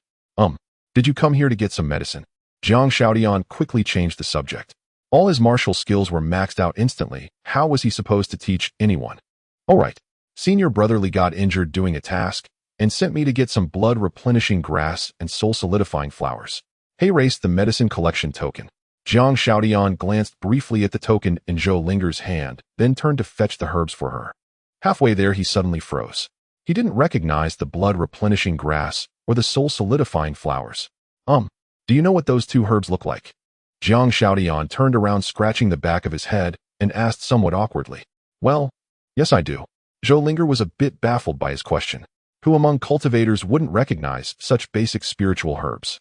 Did you come here to get some medicine? Jiang Shaotian quickly changed the subject. All his martial skills were maxed out instantly. How was he supposed to teach anyone? All right. Senior Brotherly got injured doing a task and sent me to get some blood-replenishing grass and soul-solidifying flowers. He raised the medicine collection token. Jiang Shaotian glanced briefly at the token in Zhou Linger's hand, then turned to fetch the herbs for her. Halfway there, he suddenly froze. He didn't recognize the blood-replenishing grass or the soul-solidifying flowers. Do you know what those two herbs look like? Jiang Shaotian turned around, scratching the back of his head, and asked somewhat awkwardly. Well, yes I do. Zhou Linger was a bit baffled by his question. Who among cultivators wouldn't recognize such basic spiritual herbs?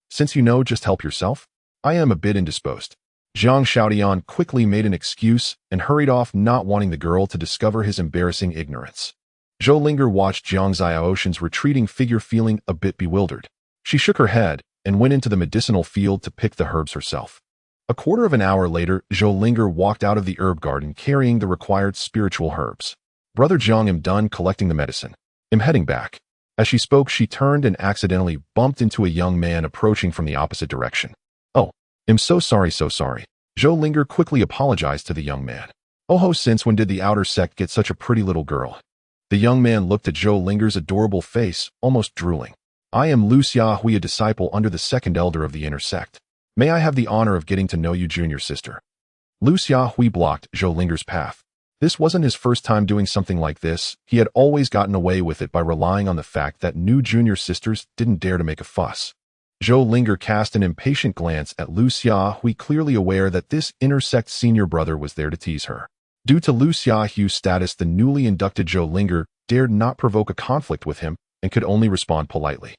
Since you know, just help yourself? I am a bit indisposed. Jiang Shaotian quickly made an excuse and hurried off, not wanting the girl to discover his embarrassing ignorance. Zhou Linger watched Jiang Xiaoshan's retreating figure, feeling a bit bewildered. She shook her head and went into the medicinal field to pick the herbs herself. A quarter of an hour later, Zhou Linger walked out of the herb garden carrying the required spiritual herbs. Brother Jiang, am done collecting the medicine. I'm heading back. As she spoke, she turned and accidentally bumped into a young man approaching from the opposite direction. Oh, I'm so sorry. Zhou Linger quickly apologized to the young man. Oh, since when did the outer sect get such a pretty little girl? The young man looked at Zhou Linger's adorable face, almost drooling. I am Lu Xiahui, a disciple under the second elder of the inner sect. May I have the honor of getting to know you, junior sister? Lu Xiahui blocked Zhou Linger's path. This wasn't his first time doing something like this. He had always gotten away with it by relying on the fact that new junior sisters didn't dare to make a fuss. Zhou Linger cast an impatient glance at Lu Xiahui, clearly aware that this inner sect senior brother was there to tease her. Due to Lu Xiaohu's status, the newly inducted Zhou Linger dared not provoke a conflict with him and could only respond politely.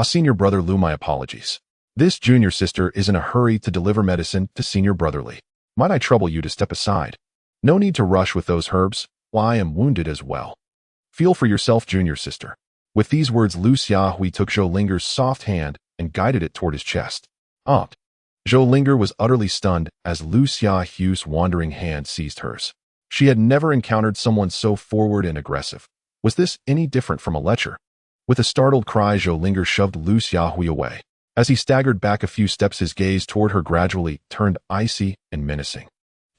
Senior brother Lu, my apologies. This junior sister is in a hurry to deliver medicine to Senior Brotherly. Might I trouble you to step aside? No need to rush with those herbs, while I am wounded as well. Feel for yourself, junior sister. With these words, Lu Xiahui took Zhou Linger's soft hand and guided it toward his chest. Zhou Linger was utterly stunned as Lu Xiaohu's wandering hand seized hers. She had never encountered someone so forward and aggressive. Was this any different from a lecher? With a startled cry, Zhou Linger shoved Lu Xiahui away. As he staggered back a few steps, his gaze toward her gradually turned icy and menacing.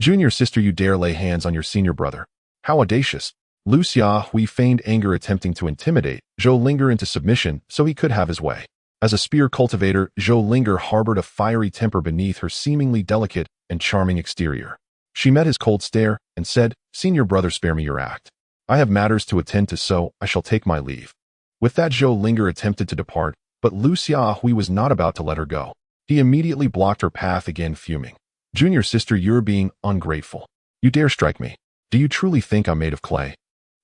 Junior sister, you dare lay hands on your senior brother. How audacious. Lu Xiahui feigned anger, attempting to intimidate Zhou Linger into submission so he could have his way. As a spear cultivator, Zhou Linger harbored a fiery temper beneath her seemingly delicate and charming exterior. She met his cold stare and said, Senior brother, spare me your act. I have matters to attend to, so I shall take my leave. With that, Zhou Linger attempted to depart, but Lu Xiahui was not about to let her go. He immediately blocked her path again, fuming. Junior sister, you're being ungrateful. You dare strike me. Do you truly think I'm made of clay?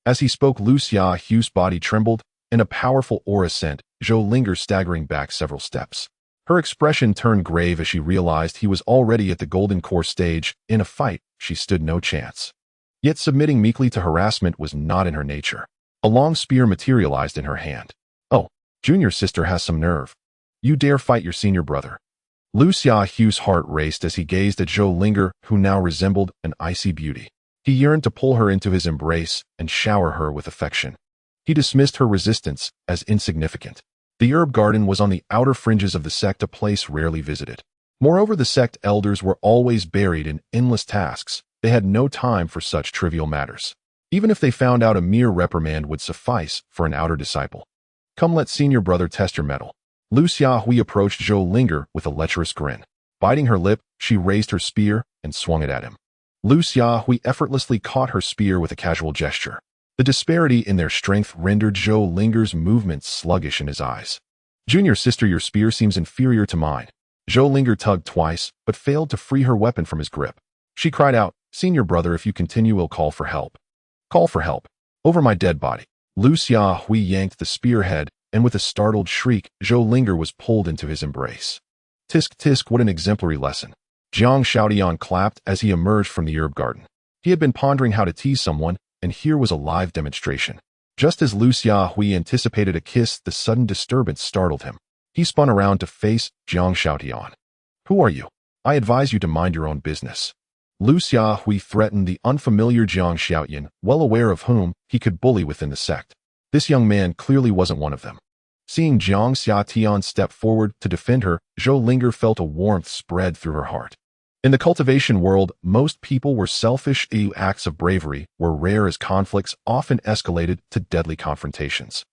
As he spoke, Lu Xiaohu's body trembled, and a powerful aura sent Zhou Linger staggering back several steps. Her expression turned grave as she realized he was already at the golden core stage. In a fight, she stood no chance. Yet submitting meekly to harassment was not in her nature. A long spear materialized in her hand. Oh, junior sister has some nerve. You dare fight your senior brother. Lu Xiaohu's heart raced as he gazed at Zhou Linger, who now resembled an icy beauty. He yearned to pull her into his embrace and shower her with affection. He dismissed her resistance as insignificant. The herb garden was on the outer fringes of the sect, a place rarely visited. Moreover, the sect elders were always buried in endless tasks. They had no time for such trivial matters. Even if they found out, a mere reprimand would suffice for an outer disciple. Come, let senior brother test your mettle. Lu Xiahui approached Zhou Linger with a lecherous grin. Biting her lip, she raised her spear and swung it at him. Lu Xiahui effortlessly caught her spear with a casual gesture. The disparity in their strength rendered Zhou Linger's movements sluggish in his eyes. Junior sister, your spear seems inferior to mine. Zhou Linger tugged twice, but failed to free her weapon from his grip. She cried out, Senior brother, if you continue, we'll call for help. Call for help. Over my dead body. Lu Xiahui yanked the spearhead, and with a startled shriek, Zhou Linger was pulled into his embrace. Tisk tisk, what an exemplary lesson. Jiang Shaotian clapped as he emerged from the herb garden. He had been pondering how to tease someone, and here was a live demonstration. Just as Lu Xiahui anticipated a kiss, the sudden disturbance startled him. He spun around to face Jiang Shaotian. Who are you? I advise you to mind your own business. Lu Xiahui threatened the unfamiliar Jiang Xiaoyan, well aware of whom he could bully within the sect. This young man clearly wasn't one of them. Seeing Jiang Xiatian step forward to defend her, Zhou Linger felt a warmth spread through her heart. In the cultivation world, most people were selfish. Acts of bravery were rare as conflicts often escalated to deadly confrontations.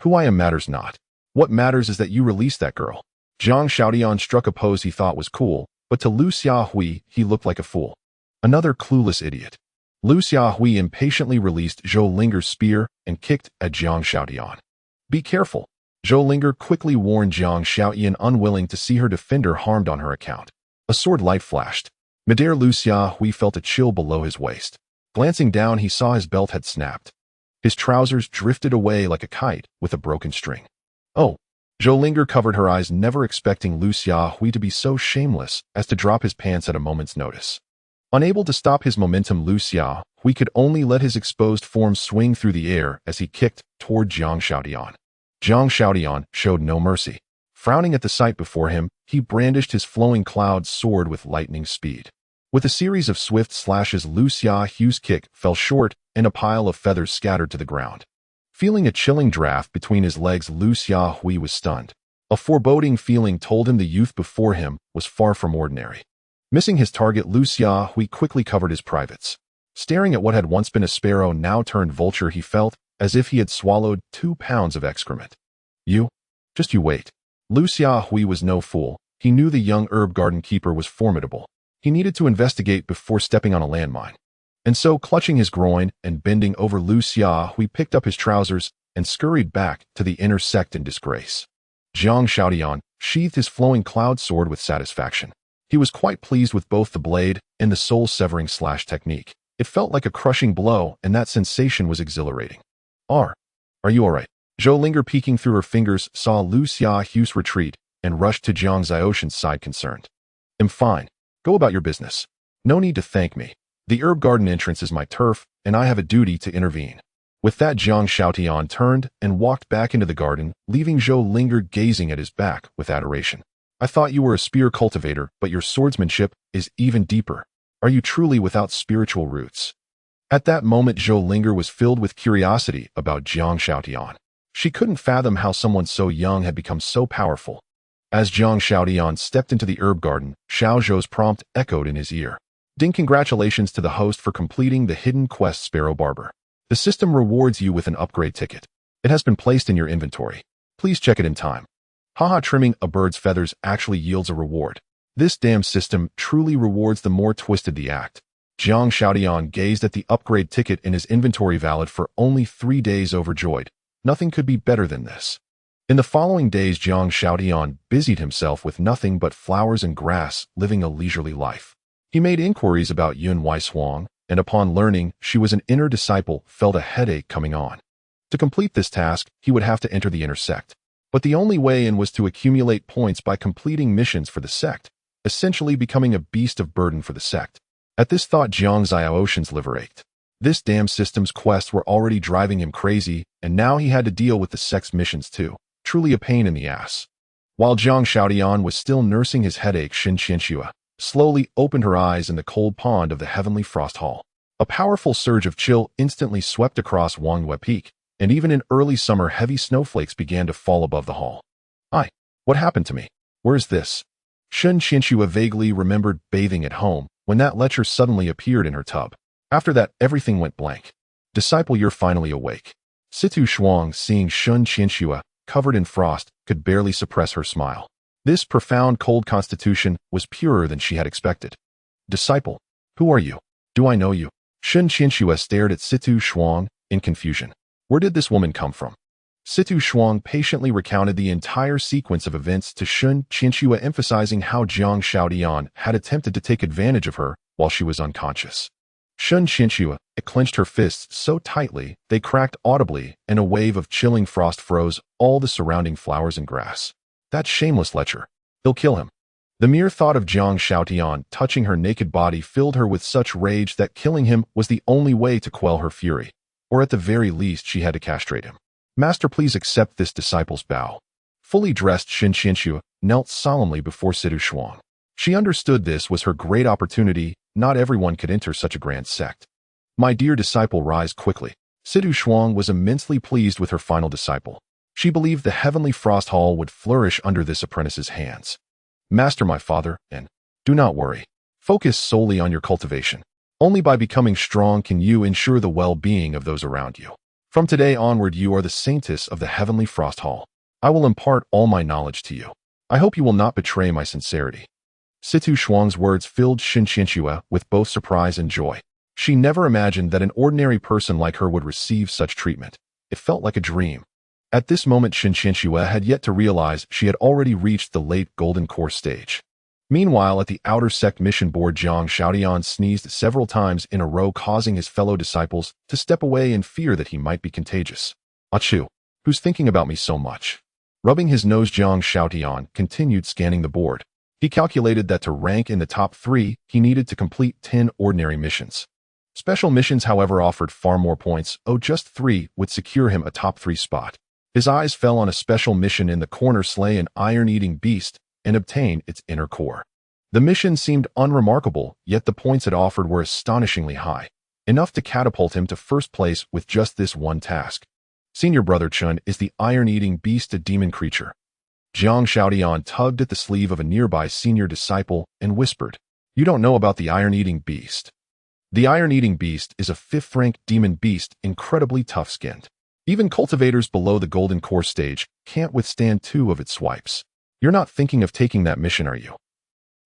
Who I am matters not. What matters is that you release that girl. Jiang Xiaotian struck a pose he thought was cool, but to Lu Xiahui he looked like a fool. Another clueless idiot. Lu Xiahui impatiently released Zhou Linger's spear and kicked at Jiang Xiaotian. Be careful. Zhou Linger quickly warned Jiang Xiaotian, unwilling to see her defender harmed on her account. A sword light flashed. Midair Lu Xiahui felt a chill below his waist. Glancing down, he saw his belt had snapped. His trousers drifted away like a kite with a broken string. Oh. Zhou Linger covered her eyes, never expecting Lu Xiahui to be so shameless as to drop his pants at a moment's notice. Unable to stop his momentum, Lu Xiahui could only let his exposed form swing through the air as he kicked toward Jiang Xiaotian. Jiang Xiaotian showed no mercy. Frowning at the sight before him, he brandished his flowing cloud sword with lightning speed. With a series of swift slashes, Lu Xiahui's kick fell short and a pile of feathers scattered to the ground. Feeling a chilling draft between his legs, Lu Xiahui was stunned. A foreboding feeling told him the youth before him was far from ordinary. Missing his target, Lu Xiahui quickly covered his privates. Staring at what had once been a sparrow now turned vulture, he felt as if he had swallowed 2 pounds of excrement. Just you wait. Lu Xiahui was no fool. He knew the young herb garden keeper was formidable. He needed to investigate before stepping on a landmine. And so, clutching his groin and bending over, Lu Xiahui picked up his trousers and scurried back to the inner sect in disgrace. Jiang Xiaotian sheathed his flowing cloud sword with satisfaction. He was quite pleased with both the blade and the soul-severing slash technique. It felt like a crushing blow, and that sensation was exhilarating. Are you all right? Zhou Linger, peeking through her fingers, saw Lu Xiahui's retreat and rushed to Jiang Xiaotian's side, concerned. I'm fine. Go about your business. No need to thank me. The herb garden entrance is my turf, and I have a duty to intervene. With that, Jiang Xiaotian turned and walked back into the garden, leaving Zhou Linger gazing at his back with adoration. I thought you were a spear cultivator, but your swordsmanship is even deeper. Are you truly without spiritual roots? At that moment, Zhou Linger was filled with curiosity about Jiang Xiaotian. She couldn't fathom how someone so young had become so powerful. As Jiang Xiaotian stepped into the herb garden, Xiao Zhou's prompt echoed in his ear. Ding, congratulations to the host for completing the hidden quest, Sparrow Barber. The system rewards you with an upgrade ticket. It has been placed in your inventory. Please check it in time. Haha, trimming a bird's feathers actually yields a reward. This damn system truly rewards the more twisted the act. Jiang Xiaotian gazed at the upgrade ticket in his inventory, valid for only 3 days, overjoyed. Nothing could be better than this. In the following days, Jiang Xiaotian busied himself with nothing but flowers and grass, living a leisurely life. He made inquiries about Yun Weishuang, and upon learning she was an inner disciple, felt a headache coming on. To complete this task, he would have to enter the inner sect. But the only way in was to accumulate points by completing missions for the sect, essentially becoming a beast of burden for the sect. At this thought, Jiang Xiaotian's liver ached. This damn system's quests were already driving him crazy, and now he had to deal with the sect's missions too. Truly a pain in the ass. While Jiang Xiaotian was still nursing his headache, Shen Qianxue slowly opened her eyes in the cold pond of the heavenly frost hall. A powerful surge of chill instantly swept across Wangyue Peak, and even in early summer, heavy snowflakes began to fall above the hall. What happened to me? Where's this? Shen Qianxue vaguely remembered bathing at home when that lecher suddenly appeared in her tub. After that, everything went blank. Disciple, you're finally awake. Situ Shuang, seeing Shen Qianxue covered in frost, could barely suppress her smile. This profound cold constitution was purer than she had expected. Disciple, who are you? Do I know you? Shen Qianxue stared at Situ Shuang in confusion. Where did this woman come from? Situ Shuang patiently recounted the entire sequence of events to Shen Qianxue, emphasizing how Jiang Xiaotian had attempted to take advantage of her while she was unconscious. Shen Qianxue clenched her fists so tightly they cracked audibly, and a wave of chilling frost froze all the surrounding flowers and grass. That shameless lecher. He'll kill him. The mere thought of Jiang Xiaotian touching her naked body filled her with such rage that killing him was the only way to quell her fury, or at the very least she had to castrate him. Master, please accept this disciple's bow. Fully dressed, Shen Qianxue knelt solemnly before Situ Shuang. She understood this was her great opportunity. Not everyone could enter such a grand sect. My dear disciple, rise quickly. Situ Shuang was immensely pleased with her final disciple. She believed the heavenly frost hall would flourish under this apprentice's hands. Master, my father, and do not worry. Focus solely on your cultivation. Only by becoming strong can you ensure the well-being of those around you. From today onward, you are the saintess of the heavenly frost hall. I will impart all my knowledge to you. I hope you will not betray my sincerity. Situ Shuang's words filled Xin Qianxue with both surprise and joy. She never imagined that an ordinary person like her would receive such treatment. It felt like a dream. At this moment, Xin Qianxue had yet to realize she had already reached the late golden core stage. Meanwhile, at the outer sect mission board, Jiang Shaotian sneezed several times in a row, causing his fellow disciples to step away in fear that he might be contagious. Achu, who's thinking about me so much? Rubbing his nose, Jiang Shaotian continued scanning the board. He calculated that to rank in the top 3, he needed to complete 10 ordinary missions. Special missions, however, offered far more points. Just 3 would secure him a top 3 spot. His eyes fell on a special mission in the corner: slay an iron-eating beast and obtain its inner core. The mission seemed unremarkable, yet the points it offered were astonishingly high, enough to catapult him to first place with just this one task. Senior Brother Chun, is the iron-eating beast a demon creature? Jiang Shaotian tugged at the sleeve of a nearby senior disciple and whispered, You don't know about the iron-eating beast. The iron-eating beast is a 5th-rank demon beast, incredibly tough-skinned. Even cultivators below the golden core stage can't withstand 2 of its swipes. You're not thinking of taking that mission, are you?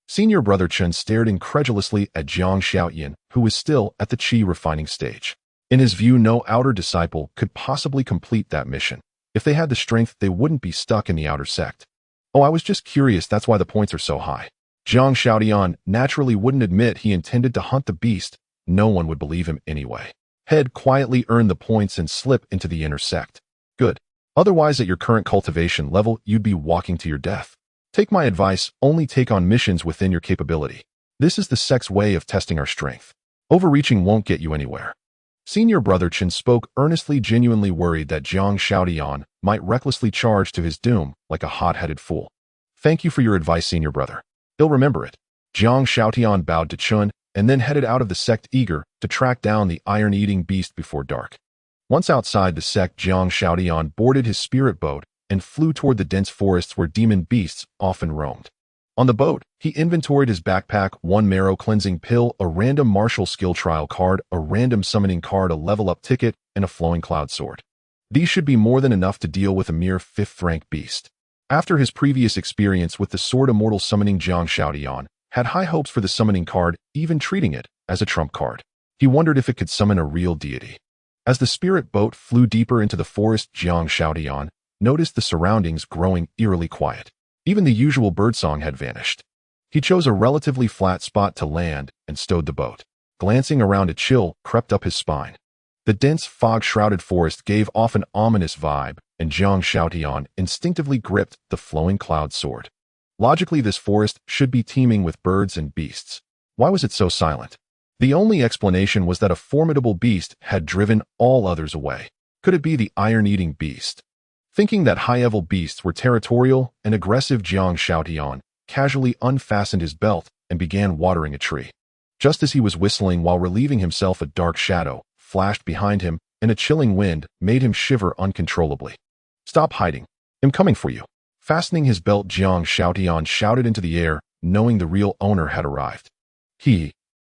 Senior Brother Chun stared incredulously at Jiang Shaotian, who was still at the chi refining stage. In his view, no outer disciple could possibly complete that mission. If they had the strength, they wouldn't be stuck in the outer sect. Oh, I was just curious, that's why the points are so high. Jiang Shaotian naturally wouldn't admit he intended to hunt the beast. No one would believe him anyway. Head quietly earn the points and slip into the inner sect. Good. Otherwise, at your current cultivation level, you'd be walking to your death. Take my advice, only take on missions within your capability. This is the sect's way of testing our strength. Overreaching won't get you anywhere. Senior Brother Chen spoke earnestly, genuinely worried that Jiang Shaotian might recklessly charge to his doom like a hot-headed fool. Thank you for your advice, Senior Brother. He'll remember it. Jiang Shaotian bowed to Chun and then headed out of the sect, eager to track down the iron-eating beast before dark. Once outside the sect, Jiang Shaotian boarded his spirit boat and flew toward the dense forests where demon beasts often roamed. On the boat, he inventoried his backpack: 1 marrow cleansing pill, a random martial skill trial card, a random summoning card, a level-up ticket, and a flowing cloud sword. These should be more than enough to deal with a mere 5th-rank beast. After his previous experience with the sword immortal summoning, Jiang Shaotian had high hopes for the summoning card, even treating it as a trump card. He wondered if it could summon a real deity. As the spirit boat flew deeper into the forest, Jiang Shaotian noticed the surroundings growing eerily quiet. Even the usual birdsong had vanished. He chose a relatively flat spot to land and stowed the boat. Glancing around, a chill crept up his spine. The dense fog-shrouded forest gave off an ominous vibe, and Jiang Shaotian instinctively gripped the flowing cloud sword. Logically, this forest should be teeming with birds and beasts. Why was it so silent? The only explanation was that a formidable beast had driven all others away. Could it be the iron-eating beast? Thinking that high-level beasts were territorial and aggressive, Jiang Shaotian casually unfastened his belt and began watering a tree. Just as he was whistling while relieving himself, a dark shadow flashed behind him, and a chilling wind made him shiver uncontrollably. Stop hiding. I'm coming for you. Fastening his belt, Jiang Shaotian shouted into the air, knowing the real owner had arrived.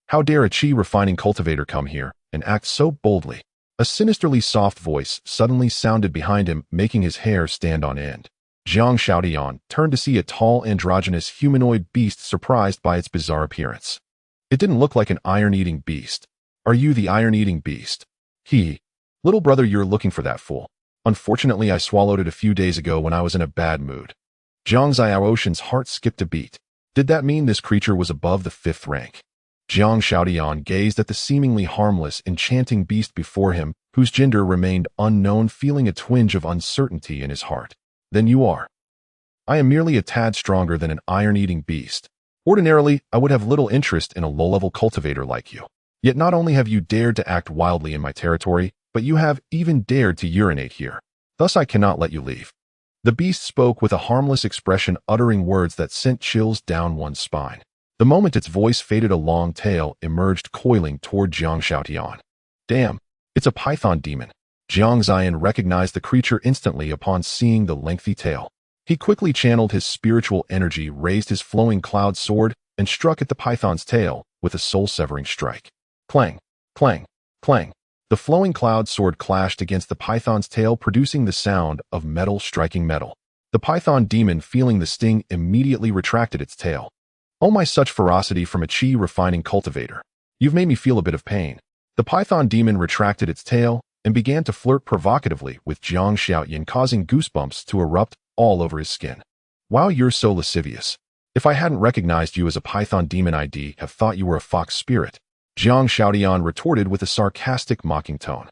How dare a chi refining cultivator come here and act so boldly? A sinisterly soft voice suddenly sounded behind him, making his hair stand on end. Jiang Shaotian turned to see a tall, androgynous humanoid beast, surprised by its bizarre appearance. It didn't look like an iron-eating beast. Are you the iron-eating beast? Little brother, you're looking for that fool. Unfortunately, I swallowed it a few days ago when I was in a bad mood. Jiang Xiaoshan's heart skipped a beat. Did that mean this creature was above the 5th rank? Jiang Shaotian gazed at the seemingly harmless, enchanting beast before him, whose gender remained unknown, feeling a twinge of uncertainty in his heart. Then you are. I am merely a tad stronger than an iron-eating beast. Ordinarily, I would have little interest in a low-level cultivator like you. Yet not only have you dared to act wildly in my territory, but you have even dared to urinate here. Thus I cannot let you leave. The beast spoke with a harmless expression, uttering words that sent chills down one's spine. The moment its voice faded, a long tail emerged, coiling toward Jiang Xiaotian. Damn, it's a python demon. Jiang Ziyan recognized the creature instantly upon seeing the lengthy tail. He quickly channeled his spiritual energy, raised his flowing cloud sword, and struck at the python's tail with a soul-severing strike. Clang, clang, clang. The flowing cloud sword clashed against the python's tail, producing the sound of metal striking metal. The python demon, feeling the sting, immediately retracted its tail. Oh my, such ferocity from a chi-refining cultivator. You've made me feel a bit of pain. The python demon retracted its tail and began to flirt provocatively with Jiang Xiaotian, causing goosebumps to erupt all over his skin. Wow, you're so lascivious. If I hadn't recognized you as a python demon, I'd have thought you were a fox spirit. Jiang Xiaotian retorted with a sarcastic, mocking tone.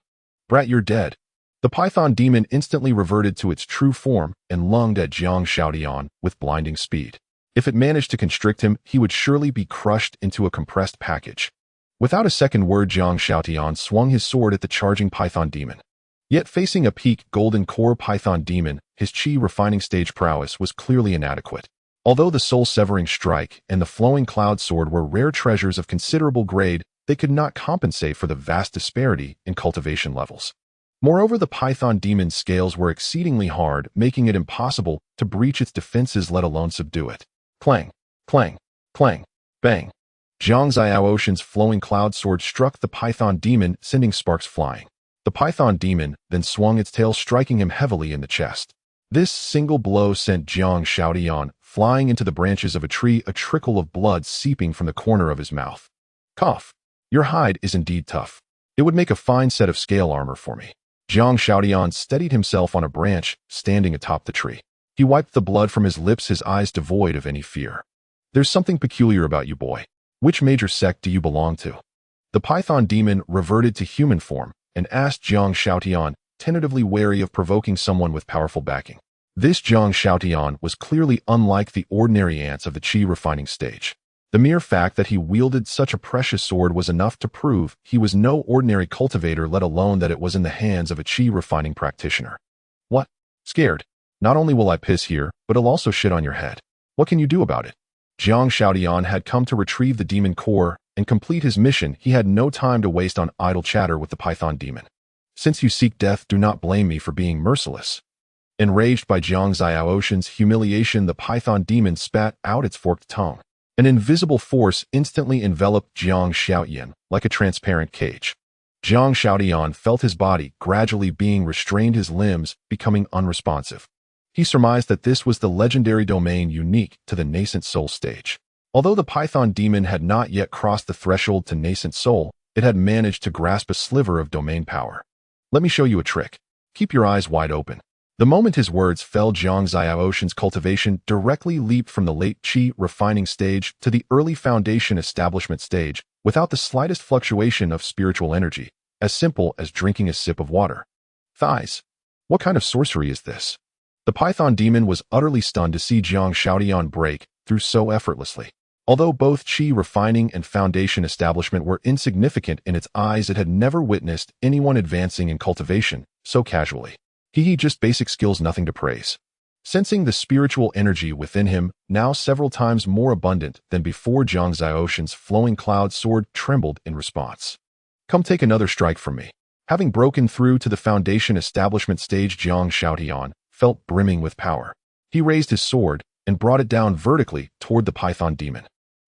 Brat, you're dead. The python demon instantly reverted to its true form and lunged at Jiang Xiaotian with blinding speed. If it managed to constrict him, he would surely be crushed into a compressed package. Without a second word, Jiang Xiaotian swung his sword at the charging python demon. Yet facing a peak golden core python demon, his chi refining stage prowess was clearly inadequate. Although the soul-severing strike and the flowing cloud sword were rare treasures of considerable grade, they could not compensate for the vast disparity in cultivation levels. Moreover, the python demon's scales were exceedingly hard, making it impossible to breach its defenses, let alone subdue it. Clang, clang, clang, bang. Jiang Xiaotian's flowing cloud sword struck the python demon, sending sparks flying. The python demon then swung its tail, striking him heavily in the chest. This single blow sent Jiang Xiaotian flying into the branches of a tree, a trickle of blood seeping from the corner of his mouth. Cough. Your hide is indeed tough. It would make a fine set of scale armor for me. Jiang Xiaotian steadied himself on a branch, standing atop the tree. He wiped the blood from his lips, his eyes devoid of any fear. There's something peculiar about you, boy. Which major sect do you belong to? The python demon reverted to human form and asked Jiang Xiaotian, tentatively wary of provoking someone with powerful backing. This Jiang Xiaotian was clearly unlike the ordinary ants of the chi refining stage. The mere fact that he wielded such a precious sword was enough to prove he was no ordinary cultivator, let alone that it was in the hands of a chi refining practitioner. What? Scared? Not only will I piss here, but I'll also shit on your head. What can you do about it? Jiang Xiaotian had come to retrieve the demon core and complete his mission. He had no time to waste on idle chatter with the python demon. Since you seek death, do not blame me for being merciless. Enraged by Jiang Xiaotian's humiliation, the python demon spat out its forked tongue. An invisible force instantly enveloped Jiang Xiaotian like a transparent cage. Jiang Xiaotian felt his body gradually being restrained, his limbs becoming unresponsive. He surmised that this was the legendary domain unique to the nascent soul stage. Although the python demon had not yet crossed the threshold to nascent soul, it had managed to grasp a sliver of domain power. Let me show you a trick. Keep your eyes wide open. The moment his words fell, Jiang Xiaotian's cultivation directly leaped from the late chi refining stage to the early foundation establishment stage without the slightest fluctuation of spiritual energy, as simple as drinking a sip of water. Thighs. What kind of sorcery is this? The python demon was utterly stunned to see Jiang Xiaotian break through so effortlessly. Although both chi refining and foundation establishment were insignificant in its eyes, it had never witnessed anyone advancing in cultivation so casually. He just basic skills, nothing to praise. Sensing the spiritual energy within him, now several times more abundant than before, Jiang Xiaotian's flowing cloud sword trembled in response. Come take another strike from me. Having broken through to the foundation establishment stage, Jiang Xiaotian felt brimming with power. He raised his sword and brought it down vertically toward the python demon.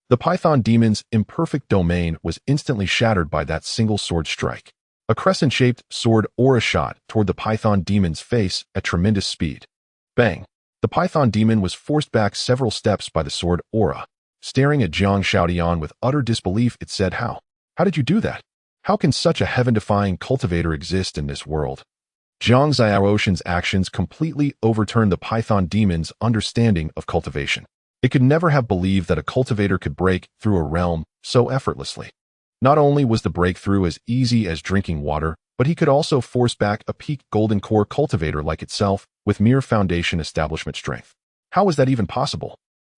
The python demon's imperfect domain was instantly shattered by that single sword strike. A crescent-shaped sword aura shot toward the python demon's face at tremendous speed. Bang! The python demon was forced back several steps by the sword aura. Staring at Jiang Xiaotian with utter disbelief, it said, How did you do that? How can such a heaven-defying cultivator exist in this world? Jiang Xiaotian's actions completely overturned the python demon's understanding of cultivation. It could never have believed that a cultivator could break through a realm so effortlessly. Not only was the breakthrough as easy as drinking water, but he could also force back a peak golden core cultivator like itself with mere foundation establishment strength. How was that even possible?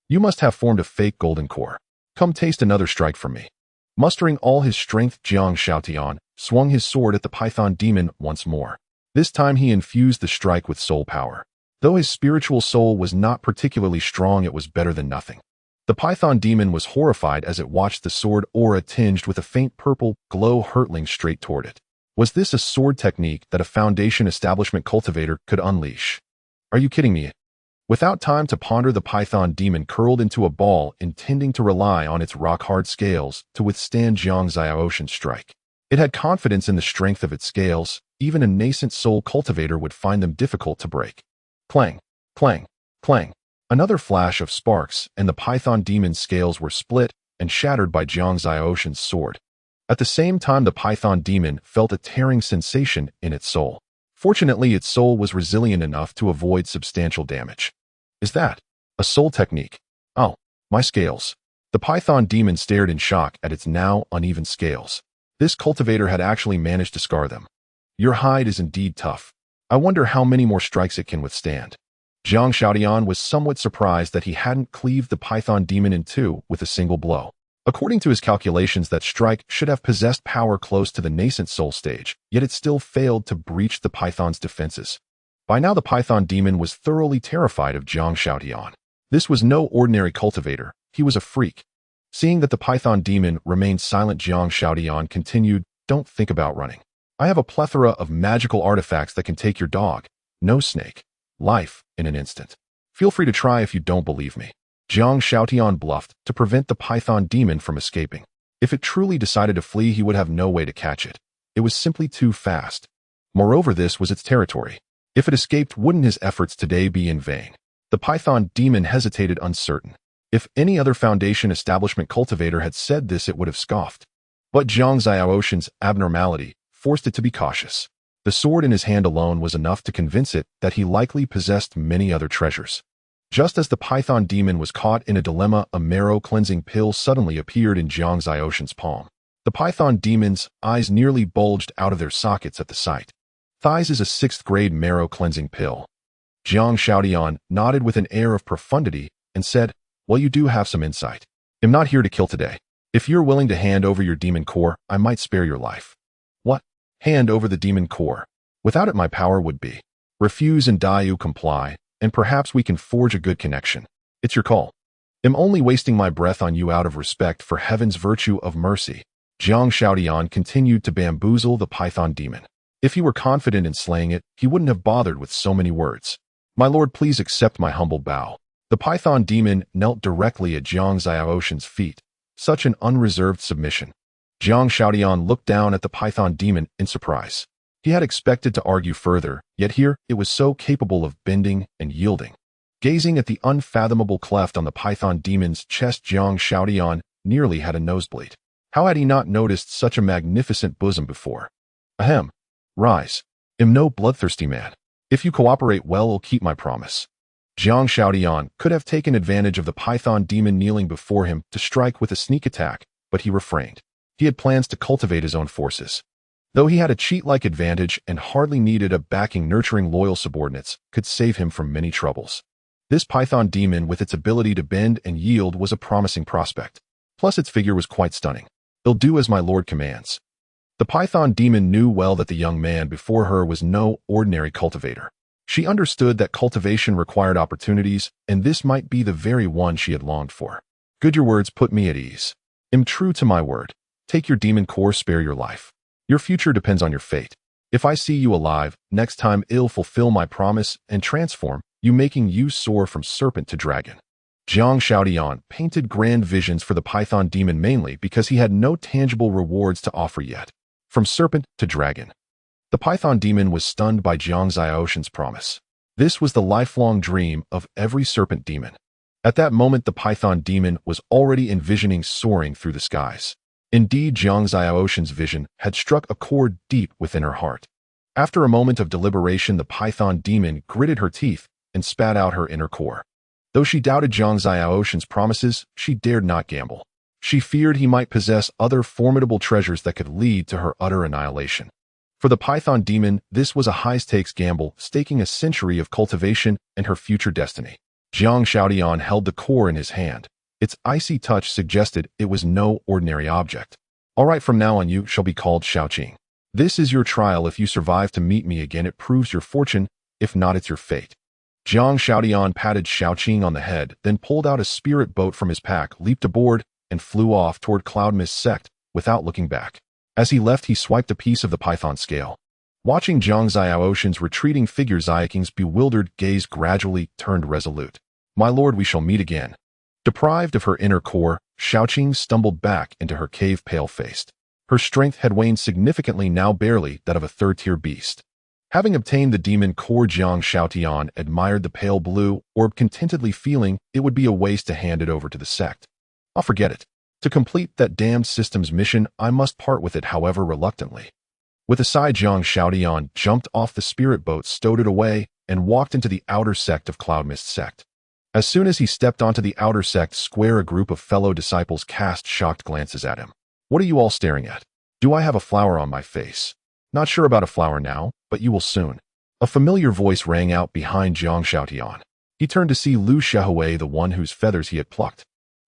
You must have formed a fake golden core. Come taste another strike from me. Mustering all his strength, Jiang Xiaotian swung his sword at the python demon once more. This time he infused the strike with soul power. Though his spiritual soul was not particularly strong, it was better than nothing. The python demon was horrified as it watched the sword aura tinged with a faint purple glow hurtling straight toward it. Was this a sword technique that a Foundation establishment cultivator could unleash? Are you kidding me? Without time to ponder, the python demon curled into a ball, intending to rely on its rock-hard scales to withstand Jiang Xiaoshen's strike. It had confidence in the strength of its scales. Even a nascent soul cultivator would find them difficult to break. Clang, clang, clang. Another flash of sparks, and the python demon's scales were split and shattered by Jiang Xiaoshen's sword. At the same time, the python demon felt a tearing sensation in its soul. Fortunately, its soul was resilient enough to avoid substantial damage. Is that a soul technique? Oh, my scales. The python demon stared in shock at its now uneven scales. This cultivator had actually managed to scar them. Your hide is indeed tough. I wonder how many more strikes it can withstand. Jiang Xiaodian was somewhat surprised that he hadn't cleaved the python demon in two with a single blow. According to his calculations, that strike should have possessed power close to the nascent soul stage, yet it still failed to breach the python's defenses. By now, the python demon was thoroughly terrified of Jiang Xiaodian. This was no ordinary cultivator. He was a freak. Seeing that the python demon remained silent, Jiang Xiaodian continued, "Don't think about running. I have a plethora of magical artifacts that can take your dog, no snake, life in an instant. Feel free to try if you don't believe me." Jiang Xiaodian bluffed to prevent the python demon from escaping. If it truly decided to flee, he would have no way to catch it. It was simply too fast. Moreover, this was its territory. If it escaped, wouldn't his efforts today be in vain? The python demon hesitated, uncertain. If any other Foundation establishment cultivator had said this, it would have scoffed. But Jiang Xiaoshen's abnormality forced it to be cautious. The sword in his hand alone was enough to convince it that he likely possessed many other treasures. Just as the python demon was caught in a dilemma, a marrow-cleansing pill suddenly appeared in Jiang Xiaoshen's palm. The python demon's eyes nearly bulged out of their sockets at the sight. Thighs is a 6th-grade marrow-cleansing pill. Jiang Xiaodian nodded with an air of profundity and said, "Well, you do have some insight. I'm not here to kill today. If you're willing to hand over your demon core, I might spare your life." "What? Hand over the demon core? Without it, my power would be. Refuse and die, you comply, and perhaps we can forge a good connection. It's your call. I'm only wasting my breath on you out of respect for heaven's virtue of mercy." Jiang Xiaodian continued to bamboozle the python demon. If he were confident in slaying it, he wouldn't have bothered with so many words. "My lord, please accept my humble bow." The python demon knelt directly at Jiang Xiaoshen's feet. Such an unreserved submission. Jiang Xiaodian looked down at the python demon in surprise. He had expected to argue further, yet here it was so capable of bending and yielding. Gazing at the unfathomable cleft on the python demon's chest, Jiang Xiaodian nearly had a nosebleed. How had he not noticed such a magnificent bosom before? "Ahem. Rise. I'm no bloodthirsty man. If you cooperate well, I'll keep my promise." Jiang Xiaodian could have taken advantage of the python demon kneeling before him to strike with a sneak attack, but he refrained. He had plans to cultivate his own forces. Though he had a cheat-like advantage and hardly needed a backing, nurturing loyal subordinates could save him from many troubles. This python demon, with its ability to bend and yield, was a promising prospect. Plus, its figure was quite stunning. "I'll do as my lord commands." The python demon knew well that the young man before her was no ordinary cultivator. She understood that cultivation required opportunities, and this might be the very one she had longed for. "Good, your words put me at ease. I'm true to my word. Take your demon core, spare your life. Your future depends on your fate. If I see you alive, next time I'll fulfill my promise and transform you, making you soar from serpent to dragon." Jiang Xiaodian painted grand visions for the python demon mainly because he had no tangible rewards to offer yet. From serpent to dragon. The python demon was stunned by Jiang Xiaoshen's promise. This was the lifelong dream of every serpent demon. At that moment, the python demon was already envisioning soaring through the skies. Indeed, Jiang Xiaoshen's vision had struck a chord deep within her heart. After a moment of deliberation, the python demon gritted her teeth and spat out her inner core. Though she doubted Jiang Xiaoshen's promises, she dared not gamble. She feared he might possess other formidable treasures that could lead to her utter annihilation. For the python demon, this was a high-stakes gamble, staking a century of cultivation and her future destiny. Jiang Xiaodian held the core in his hand. Its icy touch suggested it was no ordinary object. "All right, from now on you shall be called Shaoqing. This is your trial. If you survive to meet me again, it proves your fortune. If not, it's your fate." Jiang Shaotian patted Shaoqing on the head, then pulled out a spirit boat from his pack, leaped aboard, and flew off toward Cloudmist's sect without looking back. As he left, he swiped a piece of the python scale. Watching Jiang Xiaoshan's retreating figure, Xiaoqing's bewildered gaze gradually turned resolute. My lord, we shall meet again. Deprived of her inner core, Shaoqing stumbled back into her cave, pale-faced. Her strength had waned significantly, now barely that of a third-tier beast. Having obtained the demon core, Jiang Shaotian admired the pale blue orb contentedly, feeling it would be a waste to hand it over to the sect. I'll forget it. To complete that damned system's mission, I must part with it, however reluctantly. With a sigh, Jiang Shaotian jumped off the spirit boat, stowed it away, and walked into the outer sect of Cloudmist's sect. As soon as he stepped onto the outer sect square, a group of fellow disciples cast shocked glances at him. What are you all staring at? Do I have a flower on my face? Not sure about a flower now, but you will soon. A familiar voice rang out behind Jiang Shaotian. He turned to see Lu Xiaohui, the one whose feathers he had plucked.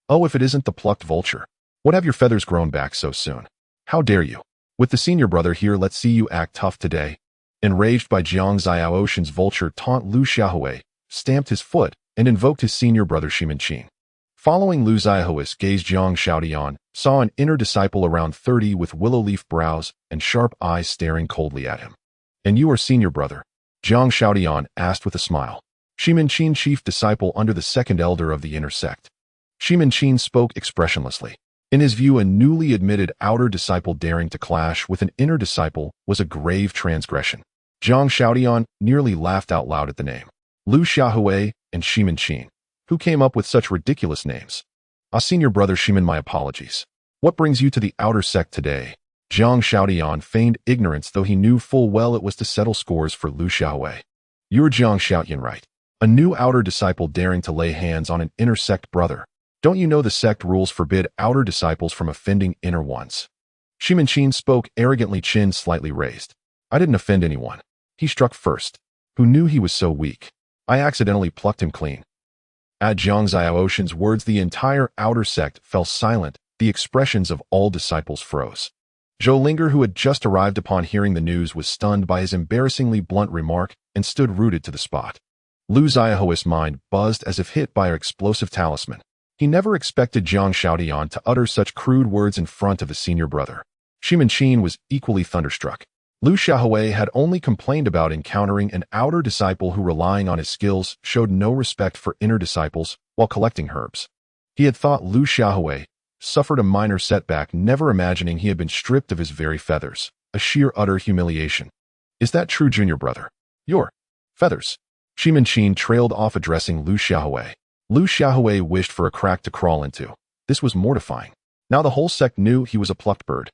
Oh, if it isn't the plucked vulture. What, have your feathers grown back so soon? How dare you? With the senior brother here, let's see you act tough today. Enraged by Jiang Xiaoshan's vulture taunt, Lu Xiaohui stamped his foot and invoked his senior brother Shimenqin. Following Lu Xiaohui's gaze, Jiang Shaotian saw an inner disciple around 30 with willow leaf brows and sharp eyes staring coldly at him. And you are senior brother? Jiang Shaotian asked with a smile. Shimenqin, chief disciple under the second elder of the inner sect. Shimenqin spoke expressionlessly. In his view, a newly admitted outer disciple daring to clash with an inner disciple was a grave transgression. Jiang Shaotian nearly laughed out loud at the name. Lu Xiaohui and Shimenqin. Who came up with such ridiculous names? Senior brother Shimen, my apologies. What brings you to the outer sect today? Jiang Shaotian feigned ignorance, though he knew full well it was to settle scores for Lu Xiaohui. You're Jiang Shaotian, right? A new outer disciple daring to lay hands on an inner sect brother. Don't you know the sect rules forbid outer disciples from offending inner ones? Shimenqin spoke arrogantly, chin slightly raised. I didn't offend anyone. He struck first. Who knew he was so weak? I accidentally plucked him clean. At Jiang Xiaoshan's words, the entire outer sect fell silent. The expressions of all disciples froze. Zhou Linger, who had just arrived upon hearing the news, was stunned by his embarrassingly blunt remark and stood rooted to the spot. Lu Xiaohui's mind buzzed as if hit by an explosive talisman. He never expected Jiang Shaotian to utter such crude words in front of his senior brother. Shimenqin was equally thunderstruck. Lu Xiaohui had only complained about encountering an outer disciple who, relying on his skills, showed no respect for inner disciples while collecting herbs. He had thought Lu Xiaohui suffered a minor setback, never imagining he had been stripped of his very feathers. A sheer utter humiliation. Is that true, junior brother? Your feathers? Shimenqin trailed off, addressing Lu Xiaohui. Lu Xiaohui wished for a crack to crawl into. This was mortifying. Now the whole sect knew he was a plucked bird.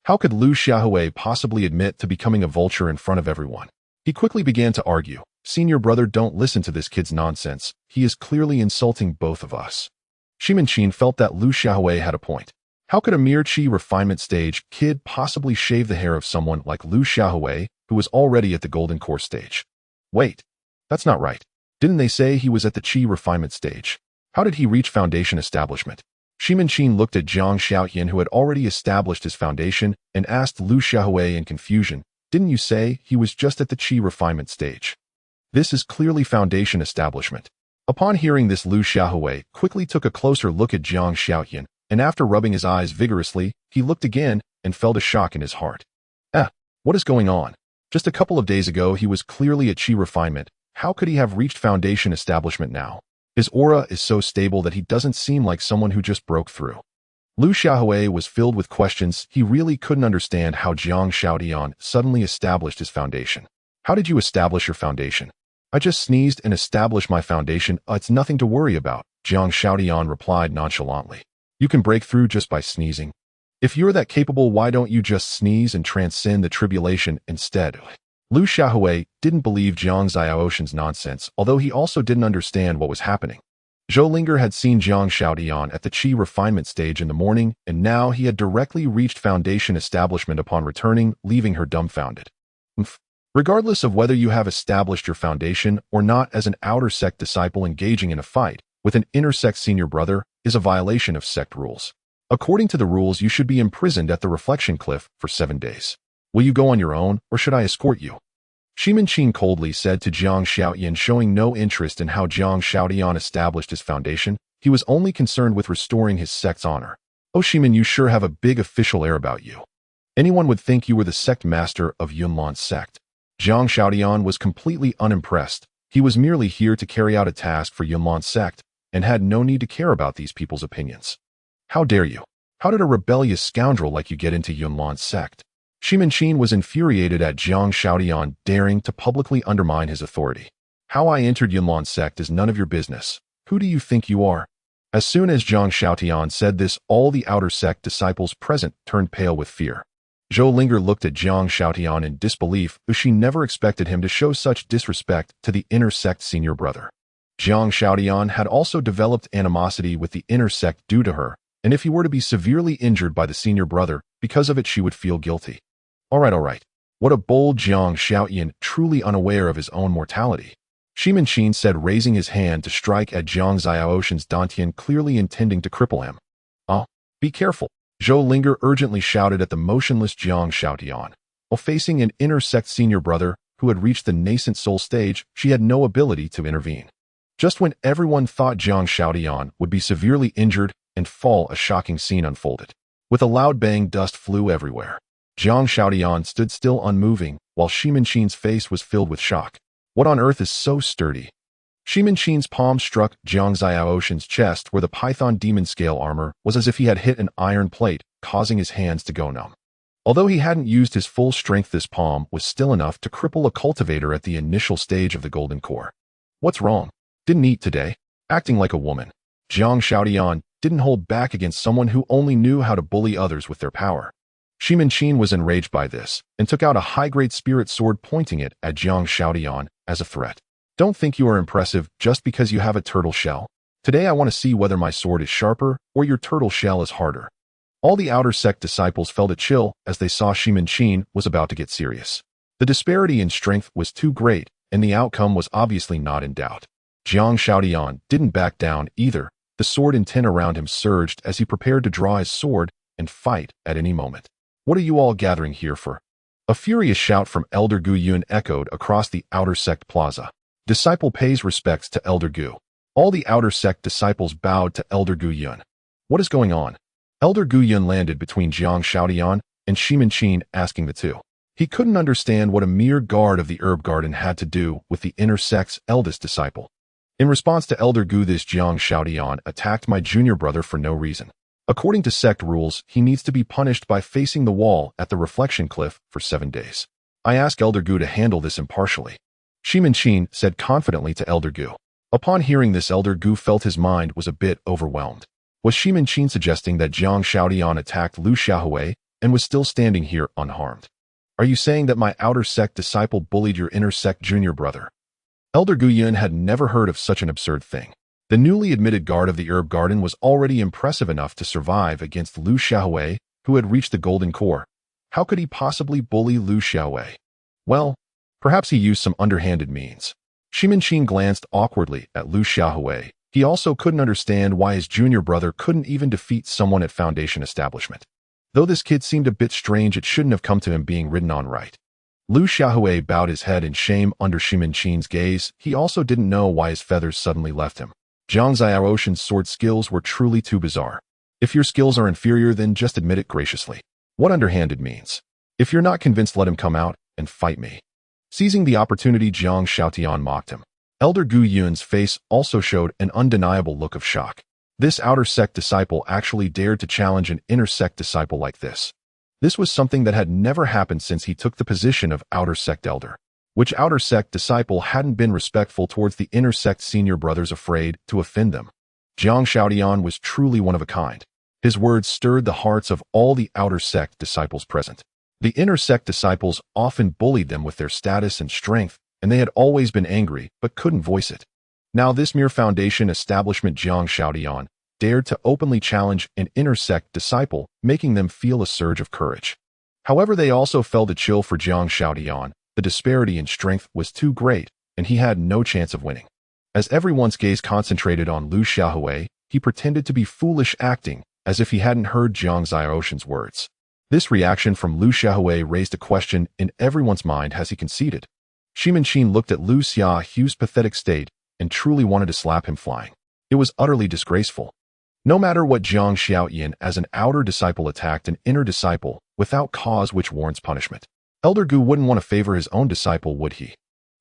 How could Lu Xiaohui possibly admit to becoming a vulture in front of everyone? He quickly began to argue. Senior brother, don't listen to this kid's nonsense. He is clearly insulting both of us. Shimenqin felt that Lu Xiaohui had a point. How could a mere chi refinement stage kid possibly shave the hair of someone like Lu Xiaohui, who was already at the golden core stage? Wait, that's not right. Didn't they say he was at the chi refinement stage? How did he reach foundation establishment? Shimenqin looked at Jiang Shaotian, who had already established his foundation, and asked Lu Xiaohui in confusion, didn't you say he was just at the chi refinement stage? This is clearly foundation establishment. Upon hearing this, Lu Xiaohui quickly took a closer look at Jiang Shaotian, and after rubbing his eyes vigorously, he looked again and felt a shock in his heart. What is going on? Just a couple of days ago he was clearly at chi refinement. How could he have reached foundation establishment now? His aura is so stable that he doesn't seem like someone who just broke through. Lu Xiaohui was filled with questions. He really couldn't understand how Jiang Shaotian suddenly established his foundation. How did you establish your foundation? I just sneezed and established my foundation. It's nothing to worry about, Jiang Shaotian replied nonchalantly. You can break through just by sneezing. If you're that capable, why don't you just sneeze and transcend the tribulation instead? Lu Xiaohui didn't believe Jiang Xiaoshan's nonsense, although he also didn't understand what was happening. Zhou Linger had seen Jiang Shaotian at the chi refinement stage in the morning, and now he had directly reached foundation establishment upon returning, leaving her dumbfounded. Regardless of whether you have established your foundation or not, as an outer sect disciple, engaging in a fight with an inner sect senior brother is a violation of sect rules. According to the rules, you should be imprisoned at the reflection cliff for 7 days. Will you go on your own, or should I escort you? Shimin coldly said to Jiang Xiaoyan, showing no interest in how Jiang Xiaoyan established his foundation. He was only concerned with restoring his sect's honor. Oh Shimin, you sure have a big official air about you. Anyone would think you were the sect master of Yunlan's sect. Jiang Xiaoyan was completely unimpressed. He was merely here to carry out a task for Yunlan's sect, and had no need to care about these people's opinions. How dare you? How did a rebellious scoundrel like you get into Yunlan's sect? Shimin was infuriated at Jiang Xiaoyan daring to publicly undermine his authority. How I entered Yunlan's sect is none of your business. Who do you think you are? As soon as Jiang Xiaoyan said this, all the outer sect disciples present turned pale with fear. Zhou Linger looked at Jiang Xiaoyan in disbelief, as she never expected him to show such disrespect to the inner sect senior brother. Jiang Xiaoyan had also developed animosity with the inner sect due to her, and if he were to be severely injured by the senior brother, because of it she would feel guilty. All right. What a bold Jiang Xiaoyan, truly unaware of his own mortality. Shimin said, raising his hand to strike at Jiang Xiaoshan's dantian, clearly intending to cripple him. Oh, be careful. Zhou Linger urgently shouted at the motionless Jiang Xiaoyan. While facing an inner sect senior brother who had reached the nascent soul stage, she had no ability to intervene. Just when everyone thought Jiang Xiaoyan would be severely injured and fall, a shocking scene unfolded. With a loud bang, dust flew everywhere. Jiang Xiaoyan stood still unmoving, while Shimin face was filled with shock. What on earth is so sturdy? Shimin palm struck Jiang Xiaoshan's chest where the python demon scale armor was as if he had hit an iron plate, causing his hands to go numb. Although he hadn't used his full strength, this palm was still enough to cripple a cultivator at the initial stage of the golden core. What's wrong? Didn't eat today? Acting like a woman. Jiang Xiaoyan didn't hold back against someone who only knew how to bully others with their power. Shimin was enraged by this, and took out a high-grade spirit sword, pointing it at Jiang Xiaoyan as a threat. Don't think you are impressive just because you have a turtle shell. Today I want to see whether my sword is sharper or your turtle shell is harder. All the outer sect disciples felt a chill as they saw Shimin was about to get serious. The disparity in strength was too great, and the outcome was obviously not in doubt. Jiang Xiaoyan didn't back down either. The sword in tin around him surged as he prepared to draw his sword and fight at any moment. What are you all gathering here for? A furious shout from Elder Gu Yun echoed across the outer sect plaza. Disciple pays respects to Elder Gu. All the outer sect disciples bowed to Elder Gu Yun. What is going on? Elder Gu Yun landed between Jiang Xiaoyan and Shimin asking the two. He couldn't understand what a mere guard of the herb garden had to do with the inner sect's eldest disciple. In response to Elder Gu, this Jiang Xiaoyan attacked my junior brother for no reason. According to sect rules, he needs to be punished by facing the wall at the reflection cliff for 7 days. I ask Elder Gu to handle this impartially. Shimin said confidently to Elder Gu. Upon hearing this, Elder Gu felt his mind was a bit overwhelmed. Was Shimin suggesting that Jiang Xiaoyan attacked Lu Xiaohui and was still standing here unharmed? Are you saying that my outer sect disciple bullied your inner sect junior brother? Elder Gu Yun had never heard of such an absurd thing. The newly admitted guard of the herb garden was already impressive enough to survive against Lu Xiaohui, who had reached the golden core. How could he possibly bully Lu Xiaohui? Well, perhaps he used some underhanded means. Shimin glanced awkwardly at Lu Xiaohui. He also couldn't understand why his junior brother couldn't even defeat someone at Foundation establishment. Though this kid seemed a bit strange, it shouldn't have come to him being ridden on right. Lu Xiaohui bowed his head in shame under Shimin gaze. He also didn't know why his feathers suddenly left him. Jiang Xiaoshan's sword skills were truly too bizarre. If your skills are inferior, then just admit it graciously. What underhanded means? If you're not convinced, let him come out and fight me. Seizing the opportunity, Jiang Xiaoyan mocked him. Elder Gu Yun's face also showed an undeniable look of shock. This outer sect disciple actually dared to challenge an inner sect disciple like this. This was something that had never happened since he took the position of outer sect elder. Which outer sect disciple hadn't been respectful towards the inner sect senior brothers, afraid to offend them? Jiang Xiaoyan was truly one of a kind. His words stirred the hearts of all the outer sect disciples present. The inner sect disciples often bullied them with their status and strength, and they had always been angry but couldn't voice it. Now this mere Foundation establishment Jiang Xiaoyan dared to openly challenge an inner sect disciple, making them feel a surge of courage. However, they also felt a chill for Jiang Xiaoyan. The disparity in strength was too great, and he had no chance of winning. As everyone's gaze concentrated on Lu Xiaohui, he pretended to be foolish, acting as if he hadn't heard Jiang Xiaoshan's words. This reaction from Lu Xiaohui raised a question in everyone's mind. Has he conceded? Shimin looked at Lu Xiaohu's pathetic state and truly wanted to slap him flying. It was utterly disgraceful. No matter what, Jiang Xiaoyan as an outer disciple attacked an inner disciple without cause which warrants punishment. Elder Gu wouldn't want to favor his own disciple, would he?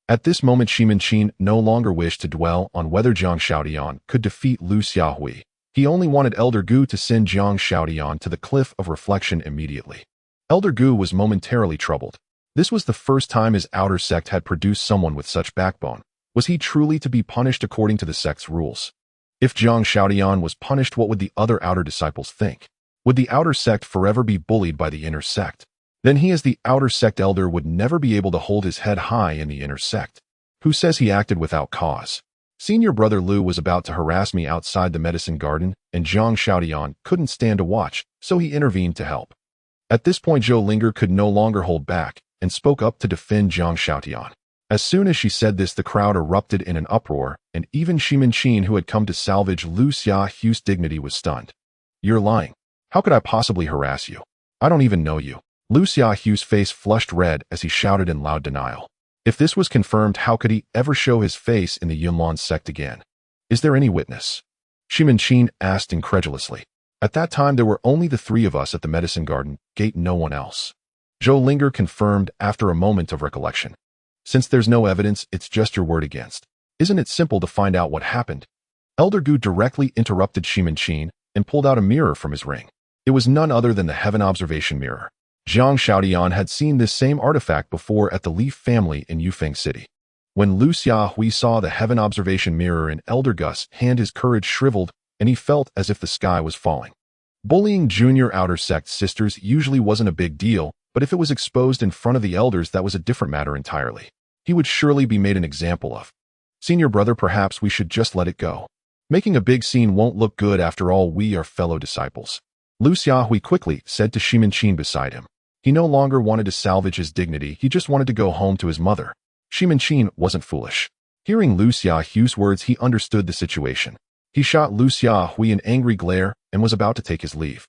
At this moment, Shimin no longer wished to dwell on whether Jiang Xiaoyan could defeat Lu Xiaohui. He only wanted Elder Gu to send Jiang Xiaoyan to the cliff of reflection immediately. Elder Gu was momentarily troubled. This was the first time his outer sect had produced someone with such backbone. Was he truly to be punished according to the sect's rules? If Jiang Xiaoyan was punished, what would the other outer disciples think? Would the outer sect forever be bullied by the inner sect? Then he as the outer sect elder would never be able to hold his head high in the inner sect. Who says he acted without cause? Senior brother Lu was about to harass me outside the medicine garden, and Jiang Xiaoyan couldn't stand to watch, so he intervened to help. At this point, Zhou Linger could no longer hold back and spoke up to defend Jiang Xiaoyan. As soon as she said this, the crowd erupted in an uproar, and even Shimin, who had come to salvage Lu Xiaohu's dignity, was stunned. You're lying. How could I possibly harass you? I don't even know you. Lu Xiaohu's face flushed red as he shouted in loud denial. If this was confirmed, how could he ever show his face in the Yunlan sect again? Is there any witness? Shimin asked incredulously. At that time, there were only the three of us at the medicine garden gate, no one else. Zhou Linger confirmed after a moment of recollection. Since there's no evidence, it's just your word against. Isn't it simple to find out what happened? Elder Gu directly interrupted Shimin and pulled out a mirror from his ring. It was none other than the heaven observation mirror. Jiang Xiaoyan had seen this same artifact before at the Leaf family in Yufeng City. When Lu Xiaohui saw the heaven observation mirror in Elder Gu's hand, his courage shriveled, and he felt as if the sky was falling. Bullying junior outer sect sisters usually wasn't a big deal, but if it was exposed in front of the elders, that was a different matter entirely. He would surely be made an example of. Senior brother, perhaps we should just let it go. Making a big scene won't look good, after all, we are fellow disciples. Lu Xiaohui quickly said to Shimin beside him. He no longer wanted to salvage his dignity, he just wanted to go home to his mother. Shimin wasn't foolish. Hearing Lu Xiaohu's words, he understood the situation. He shot Lu Xiaohui an angry glare and was about to take his leave.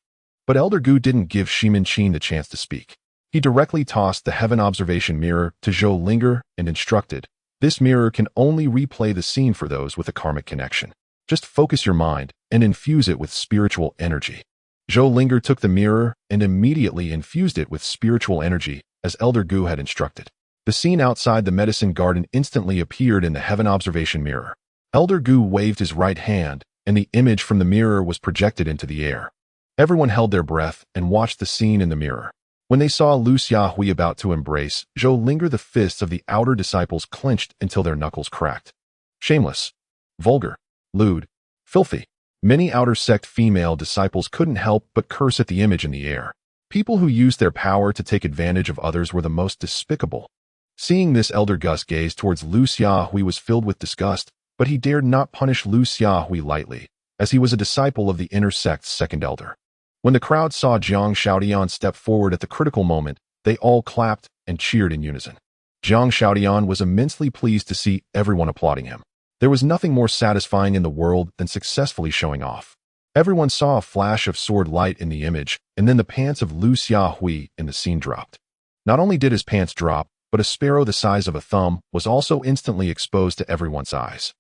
But Elder Gu didn't give Shimin the chance to speak. He directly tossed the heaven observation mirror to Zhou Linger and instructed, this mirror can only replay the scene for those with a karmic connection. Just focus your mind and infuse it with spiritual energy. Zhou Linger took the mirror and immediately infused it with spiritual energy, as Elder Gu had instructed. The scene outside the medicine garden instantly appeared in the heaven observation mirror. Elder Gu waved his right hand, and the image from the mirror was projected into the air. Everyone held their breath and watched the scene in the mirror. When they saw Lu Xiaohui about to embrace Zhou Linger, the fists of the outer disciples clenched until their knuckles cracked. Shameless, vulgar, lewd, filthy. Many outer sect female disciples couldn't help but curse at the image in the air. People who used their power to take advantage of others were the most despicable. Seeing this, Elder Gus gazed towards Lu Xiaohui was filled with disgust, but he dared not punish Lu Xiaohui lightly, as he was a disciple of the inner sect's second elder. When the crowd saw Jiang Xiaoyan step forward at the critical moment, they all clapped and cheered in unison. Jiang Xiaoyan was immensely pleased to see everyone applauding him. There was nothing more satisfying in the world than successfully showing off. Everyone saw a flash of sword light in the image, and then the pants of Lu Xiaohui in the scene dropped. Not only did his pants drop, but a sparrow the size of a thumb was also instantly exposed to everyone's eyes.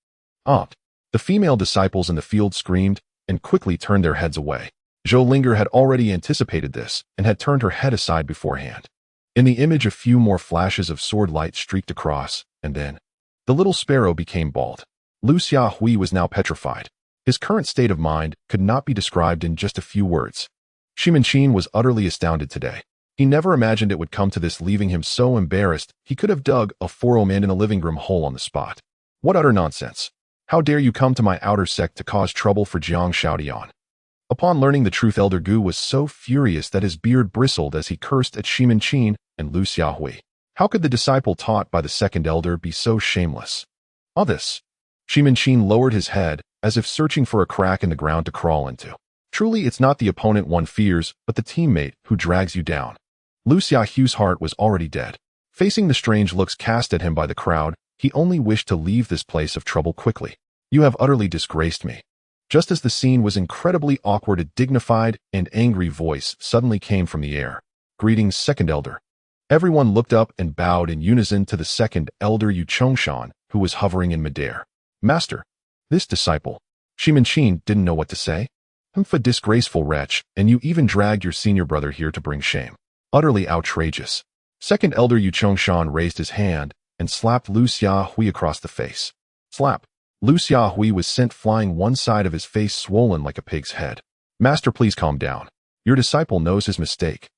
The female disciples in the field screamed and quickly turned their heads away. Zhou Linger had already anticipated this and had turned her head aside beforehand. In the image, a few more flashes of sword light streaked across, and then the little sparrow became bald. Lu Xiaohui was now petrified. His current state of mind could not be described in just a few words. Shimin was utterly astounded today. He never imagined it would come to this, leaving him so embarrassed he could have dug a 4-man in a living room hole on the spot. What utter nonsense! How dare you come to my outer sect to cause trouble for Jiang Xiaoyan? Upon learning the truth, Elder Gu was so furious that his beard bristled as he cursed at Shimin and Lu Xiaohui. How could the disciple taught by the second elder be so shameless? All this. Shimin lowered his head, as if searching for a crack in the ground to crawl into. Truly, it's not the opponent one fears, but the teammate who drags you down. Lu Xiaohu's heart was already dead. Facing the strange looks cast at him by the crowd, he only wished to leave this place of trouble quickly. You have utterly disgraced me. Just as the scene was incredibly awkward, a dignified and angry voice suddenly came from the air. Greetings, second elder. Everyone looked up and bowed in unison to the second elder Yu Chongshan, who was hovering in midair. Master, this disciple, Shimanshin didn't know what to say. "Humph, a disgraceful wretch, and you even dragged your senior brother here to bring shame. Utterly outrageous." Second elder Yu Chongshan raised his hand and slapped Lu Xiahui across the face. Slap. Lu Xiahui was sent flying, one side of his face swollen like a pig's head. "Master, please calm down. Your disciple knows his mistake."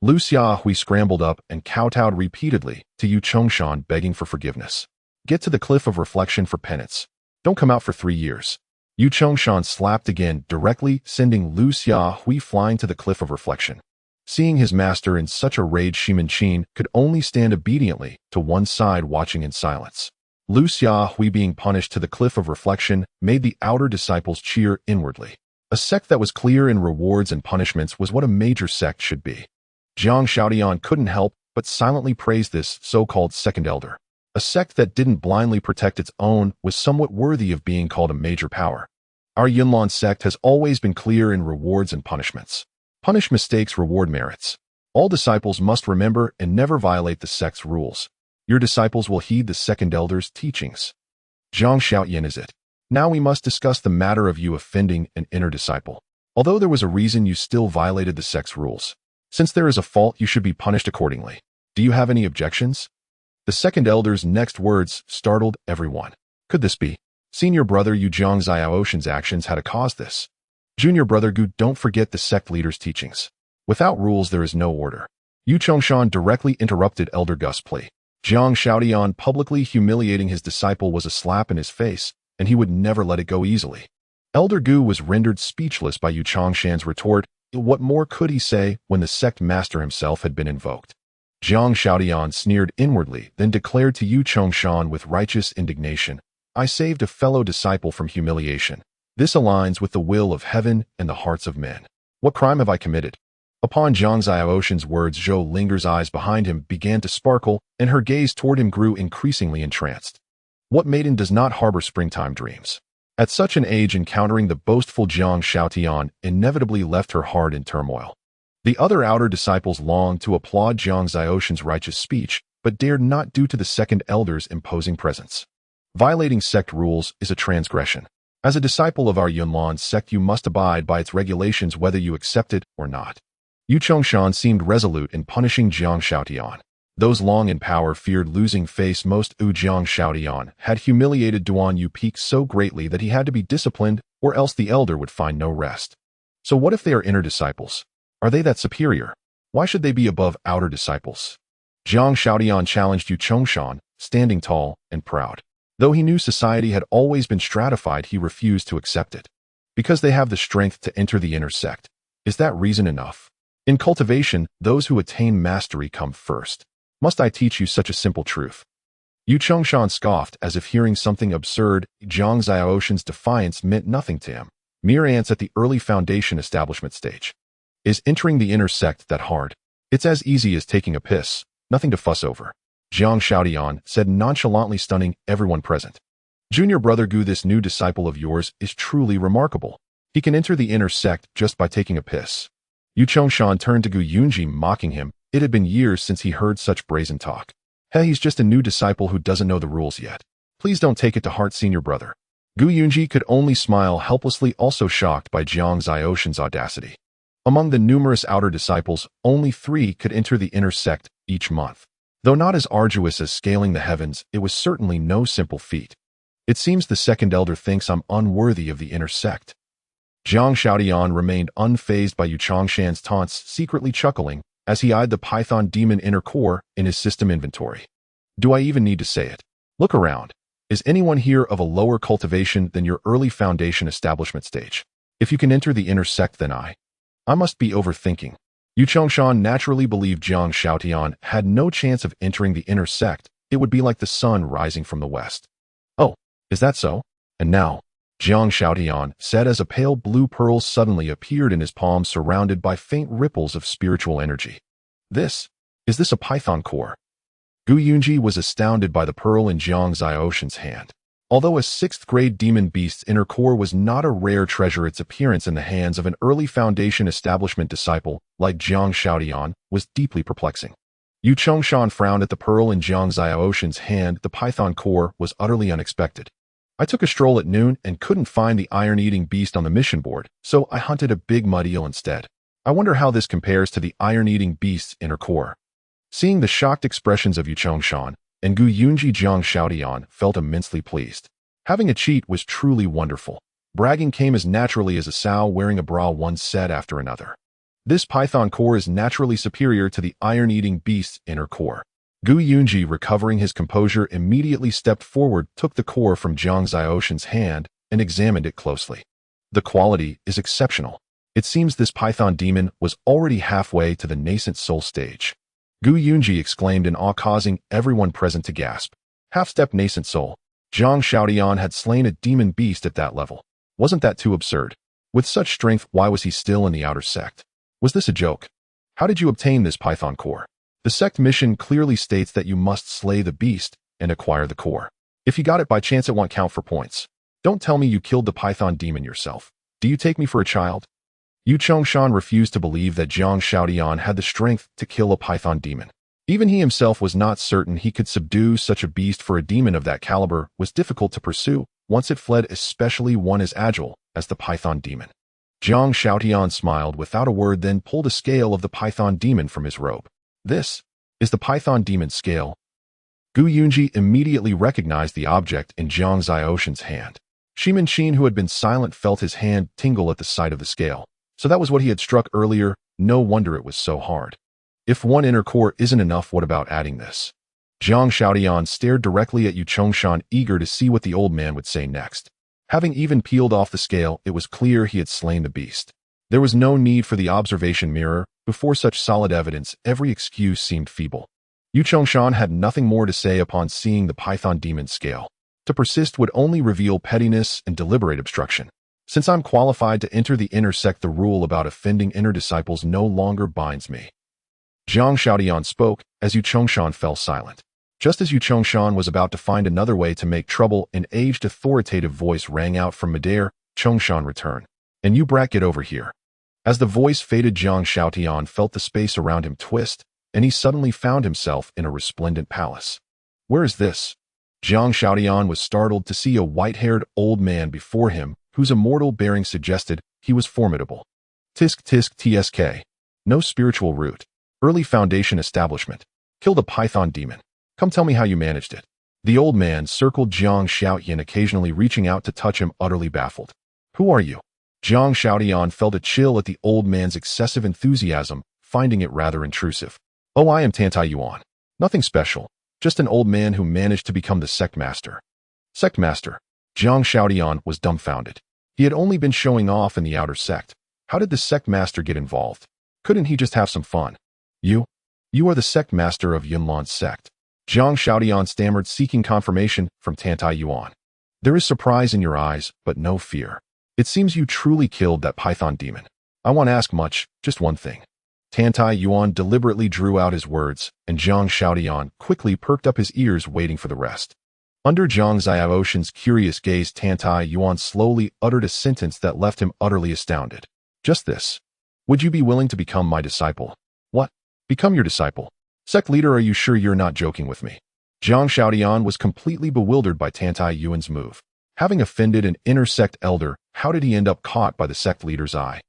Lu Xiahui scrambled up and kowtowed repeatedly to Yu Chongshan, begging for forgiveness. "Get to the cliff of reflection for penance. Don't come out for 3 years." Yu Chongshan slapped again, directly sending Lu Xiahui flying to the cliff of reflection. Seeing his master in such a rage, Shimanshin could only stand obediently to one side, watching in silence. Lu Xiahui being punished to the cliff of reflection made the outer disciples cheer inwardly. A sect that was clear in rewards and punishments was what a major sect should be. Jiang Shaotian couldn't help but silently praise this so-called second elder. A sect that didn't blindly protect its own was somewhat worthy of being called a major power. Our Yunlan sect has always been clear in rewards and punishments. Punish mistakes, reward merits. All disciples must remember and never violate the sect's rules. Your disciples will heed the second elder's teachings. Jiang Shaotian is it. Now we must discuss the matter of you offending an inner disciple. Although there was a reason, you still violated the sect's rules. Since there is a fault, you should be punished accordingly. Do you have any objections? The second elder's next words startled everyone. Could this be? Senior brother Yu Jiang Xiaoshan's actions had caused this. Junior brother Gu, don't forget the sect leader's teachings. Without rules, there is no order. Yu Chongshan directly interrupted Elder Gus' plea. Jiang Shaotian publicly humiliating his disciple was a slap in his face, and he would never let it go easily. Elder Gu was rendered speechless by Yu Chongshan's retort. What more could he say when the sect master himself had been invoked? Jiang Shaotian sneered inwardly, then declared to Yu Chongshan with righteous indignation, "I saved a fellow disciple from humiliation. This aligns with the will of heaven and the hearts of men. What crime have I committed?" Upon Jiang Xiaoshan's words, Zhou Linger's eyes behind him began to sparkle, and her gaze toward him grew increasingly entranced. What maiden does not harbor springtime dreams? At such an age, encountering the boastful Jiang Shaotian inevitably left her heart in turmoil. The other outer disciples longed to applaud Jiang Xiaoshan's righteous speech, but dared not due to the second elder's imposing presence. Violating sect rules is a transgression. As a disciple of our Yunlan sect, you must abide by its regulations whether you accept it or not. Yu Chongshan seemed resolute in punishing Jiang Shaotian. Those long in power feared losing face most. Jiang Shaotian had humiliated Duan Yu Peak so greatly that he had to be disciplined, or else the elder would find no rest. So what if they are inner disciples? Are they that superior? Why should they be above outer disciples? Jiang Shaotian challenged Yu Chongshan, standing tall and proud. Though he knew society had always been stratified, he refused to accept it. Because they have the strength to enter the inner sect. Is that reason enough? In cultivation, those who attain mastery come first. Must I teach you such a simple truth? Yu Chongshan scoffed as if hearing something absurd. Jiang Xiaoshan's defiance meant nothing to him. Mere ants at the early foundation establishment stage. Is entering the inner sect that hard? It's as easy as taking a piss. Nothing to fuss over. Jiang Shaotian said nonchalantly, stunning everyone present. Junior brother Gu, this new disciple of yours is truly remarkable. He can enter the inner sect just by taking a piss. Yu Chongshan turned to Gu Yunji, mocking him. It had been years since he heard such brazen talk. Hey, he's just a new disciple who doesn't know the rules yet. Please don't take it to heart, senior brother. Gu Yunji could only smile helplessly, also shocked by Jiang Xiaoshan's audacity. Among the numerous outer disciples, only 3 could enter the inner sect each month. Though not as arduous as scaling the heavens, it was certainly no simple feat. It seems the second elder thinks I'm unworthy of the inner sect. Jiang Shaotian remained unfazed by Yu Chongshan's taunts, secretly chuckling as he eyed the Python demon inner core in his system inventory. Do I even need to say it? Look around. Is anyone here of a lower cultivation than your early foundation establishment stage? If you can enter the inner sect, then I must be overthinking. Yu Chongshan naturally believed Jiang Shaotian had no chance of entering the inner sect. It would be like the sun rising from the west. Oh, is that so? And now, Jiang Shaotian said as a pale blue pearl suddenly appeared in his palm, surrounded by faint ripples of spiritual energy. Is this a python core? Gu Yunji was astounded by the pearl in Jiang Xiaoshan's hand. Although a 6th-grade demon beast's inner core was not a rare treasure, its appearance in the hands of an early foundation establishment disciple like Jiang Shaotian was deeply perplexing. Yu Chongshan frowned at the pearl in Jiang Xiaoshan's hand. The python core was utterly unexpected. I took a stroll at noon and couldn't find the iron-eating beast on the mission board, so I hunted a big mud eel instead. I wonder how this compares to the iron-eating beast's inner core. Seeing the shocked expressions of Yu Chongshan, and Gu Yunji Jiang Xiaotian felt immensely pleased. Having a cheat was truly wonderful. Bragging came as naturally as a sow wearing a bra, one said after another. This python core is naturally superior to the iron-eating beast's inner core. Gu Yunji, recovering his composure, immediately stepped forward, took the core from Jiang Xiaoshan's hand, and examined it closely. The quality is exceptional. It seems this python demon was already halfway to the nascent soul stage. Gu Yunji exclaimed in awe, causing everyone present to gasp. Half-step nascent soul. Jiang Xiaotian had slain a demon beast at that level. Wasn't that too absurd? With such strength, why was he still in the outer sect? Was this a joke? How did you obtain this python core? The sect mission clearly states that you must slay the beast and acquire the core. If you got it by chance, it won't count for points. Don't tell me you killed the python demon yourself. Do you take me for a child? Yu Chongshan refused to believe that Jiang Xiaotian had the strength to kill a python demon. Even he himself was not certain he could subdue such a beast, for a demon of that caliber was difficult to pursue once it fled, especially one as agile as the python demon. Jiang Xiaotian smiled without a word, then pulled a scale of the python demon from his robe. This is the python demon's scale. Gu Yunji immediately recognized the object in Jiang Xiaoshan's hand. Shimin Shin, who had been silent, felt his hand tingle at the sight of the scale. So that was what he had struck earlier. No wonder it was so hard. If one inner core isn't enough, what about adding this? Jiang Xiaotian stared directly at Yu Chongshan, eager to see what the old man would say next. Having even peeled off the scale, it was clear he had slain the beast. There was no need for the observation mirror. Before such solid evidence, every excuse seemed feeble. Yu Chongshan had nothing more to say upon seeing the python demon's scale. To persist would only reveal pettiness and deliberate obstruction. Since I'm qualified to enter the inner sect, the rule about offending inner disciples no longer binds me. Jiang Xiaotian spoke as Yu Chongshan fell silent. Just as Yu Chongshan was about to find another way to make trouble, an aged, authoritative voice rang out from midair. Chongshan, return. And you brat, get over here. As the voice faded, Jiang Xiaotian felt the space around him twist, and he suddenly found himself in a resplendent palace. Where is this? Jiang Xiaotian was startled to see a white-haired old man before him, whose immortal bearing suggested he was formidable. Tisk tisk tsk. No spiritual root. Early foundation establishment. Killed a python demon. Come tell me how you managed it. The old man circled Jiang Xiaotian, occasionally reaching out to touch him, utterly baffled. Who are you? Jiang Xiaotian felt a chill at the old man's excessive enthusiasm, finding it rather intrusive. Oh, I am Tantai Yuan. Nothing special. Just an old man who managed to become the sect master. Sect master? Jiang Xiaotian was dumbfounded. He had only been showing off in the outer sect. How did the sect master get involved? Couldn't he just have some fun? You are the sect master of Yunlan's sect. Jiang Xiaotian stammered, seeking confirmation from Tantai Yuan. There is surprise in your eyes, but no fear. It seems you truly killed that python demon. I won't ask much, just one thing. Tantai Yuan deliberately drew out his words, and Jiang Xiaotian quickly perked up his ears, waiting for the rest. Under Jiang Xiaoshan's curious gaze, Tantai Yuan slowly uttered a sentence that left him utterly astounded. Just this. Would you be willing to become my disciple? What? Become your disciple? Sect leader, are you sure you're not joking with me? Jiang Xiaotian was completely bewildered by Tantai Yuan's move. Having offended an inner sect elder, how did he end up caught by the sect leader's eye?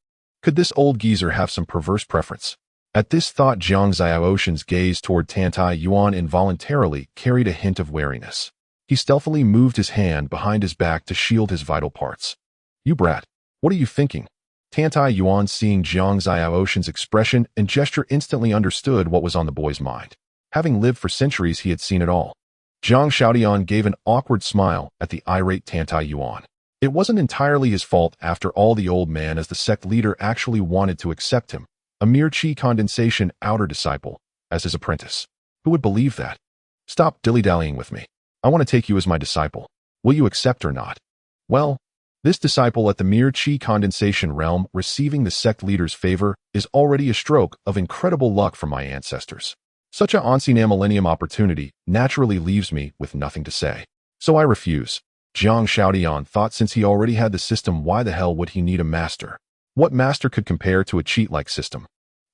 Could this old geezer have some perverse preference? At this thought, Jiang Xiaoshan's gaze toward Tantai Yuan involuntarily carried a hint of wariness. He stealthily moved his hand behind his back to shield his vital parts. You brat, what are you thinking? Tantai Yuan, seeing Jiang Xiaoshan's expression and gesture, instantly understood what was on the boy's mind. Having lived for centuries, he had seen it all. Jiang Xiaotian gave an awkward smile at the irate Tantai Yuan. It wasn't entirely his fault, after all. The old man, as the sect leader, actually wanted to accept him, a mere chi condensation outer disciple, as his apprentice. Who would believe that? Stop dilly-dallying with me. I want to take you as my disciple. Will you accept or not? Well, this disciple at the mere chi condensation realm, receiving the sect leader's favor, is already a stroke of incredible luck from my ancestors. Such a ancient millennium opportunity naturally leaves me with nothing to say. So I refuse. Jiang Xiaotian thought, since he already had the system, why the hell would he need a master? What master could compare to a cheat-like system?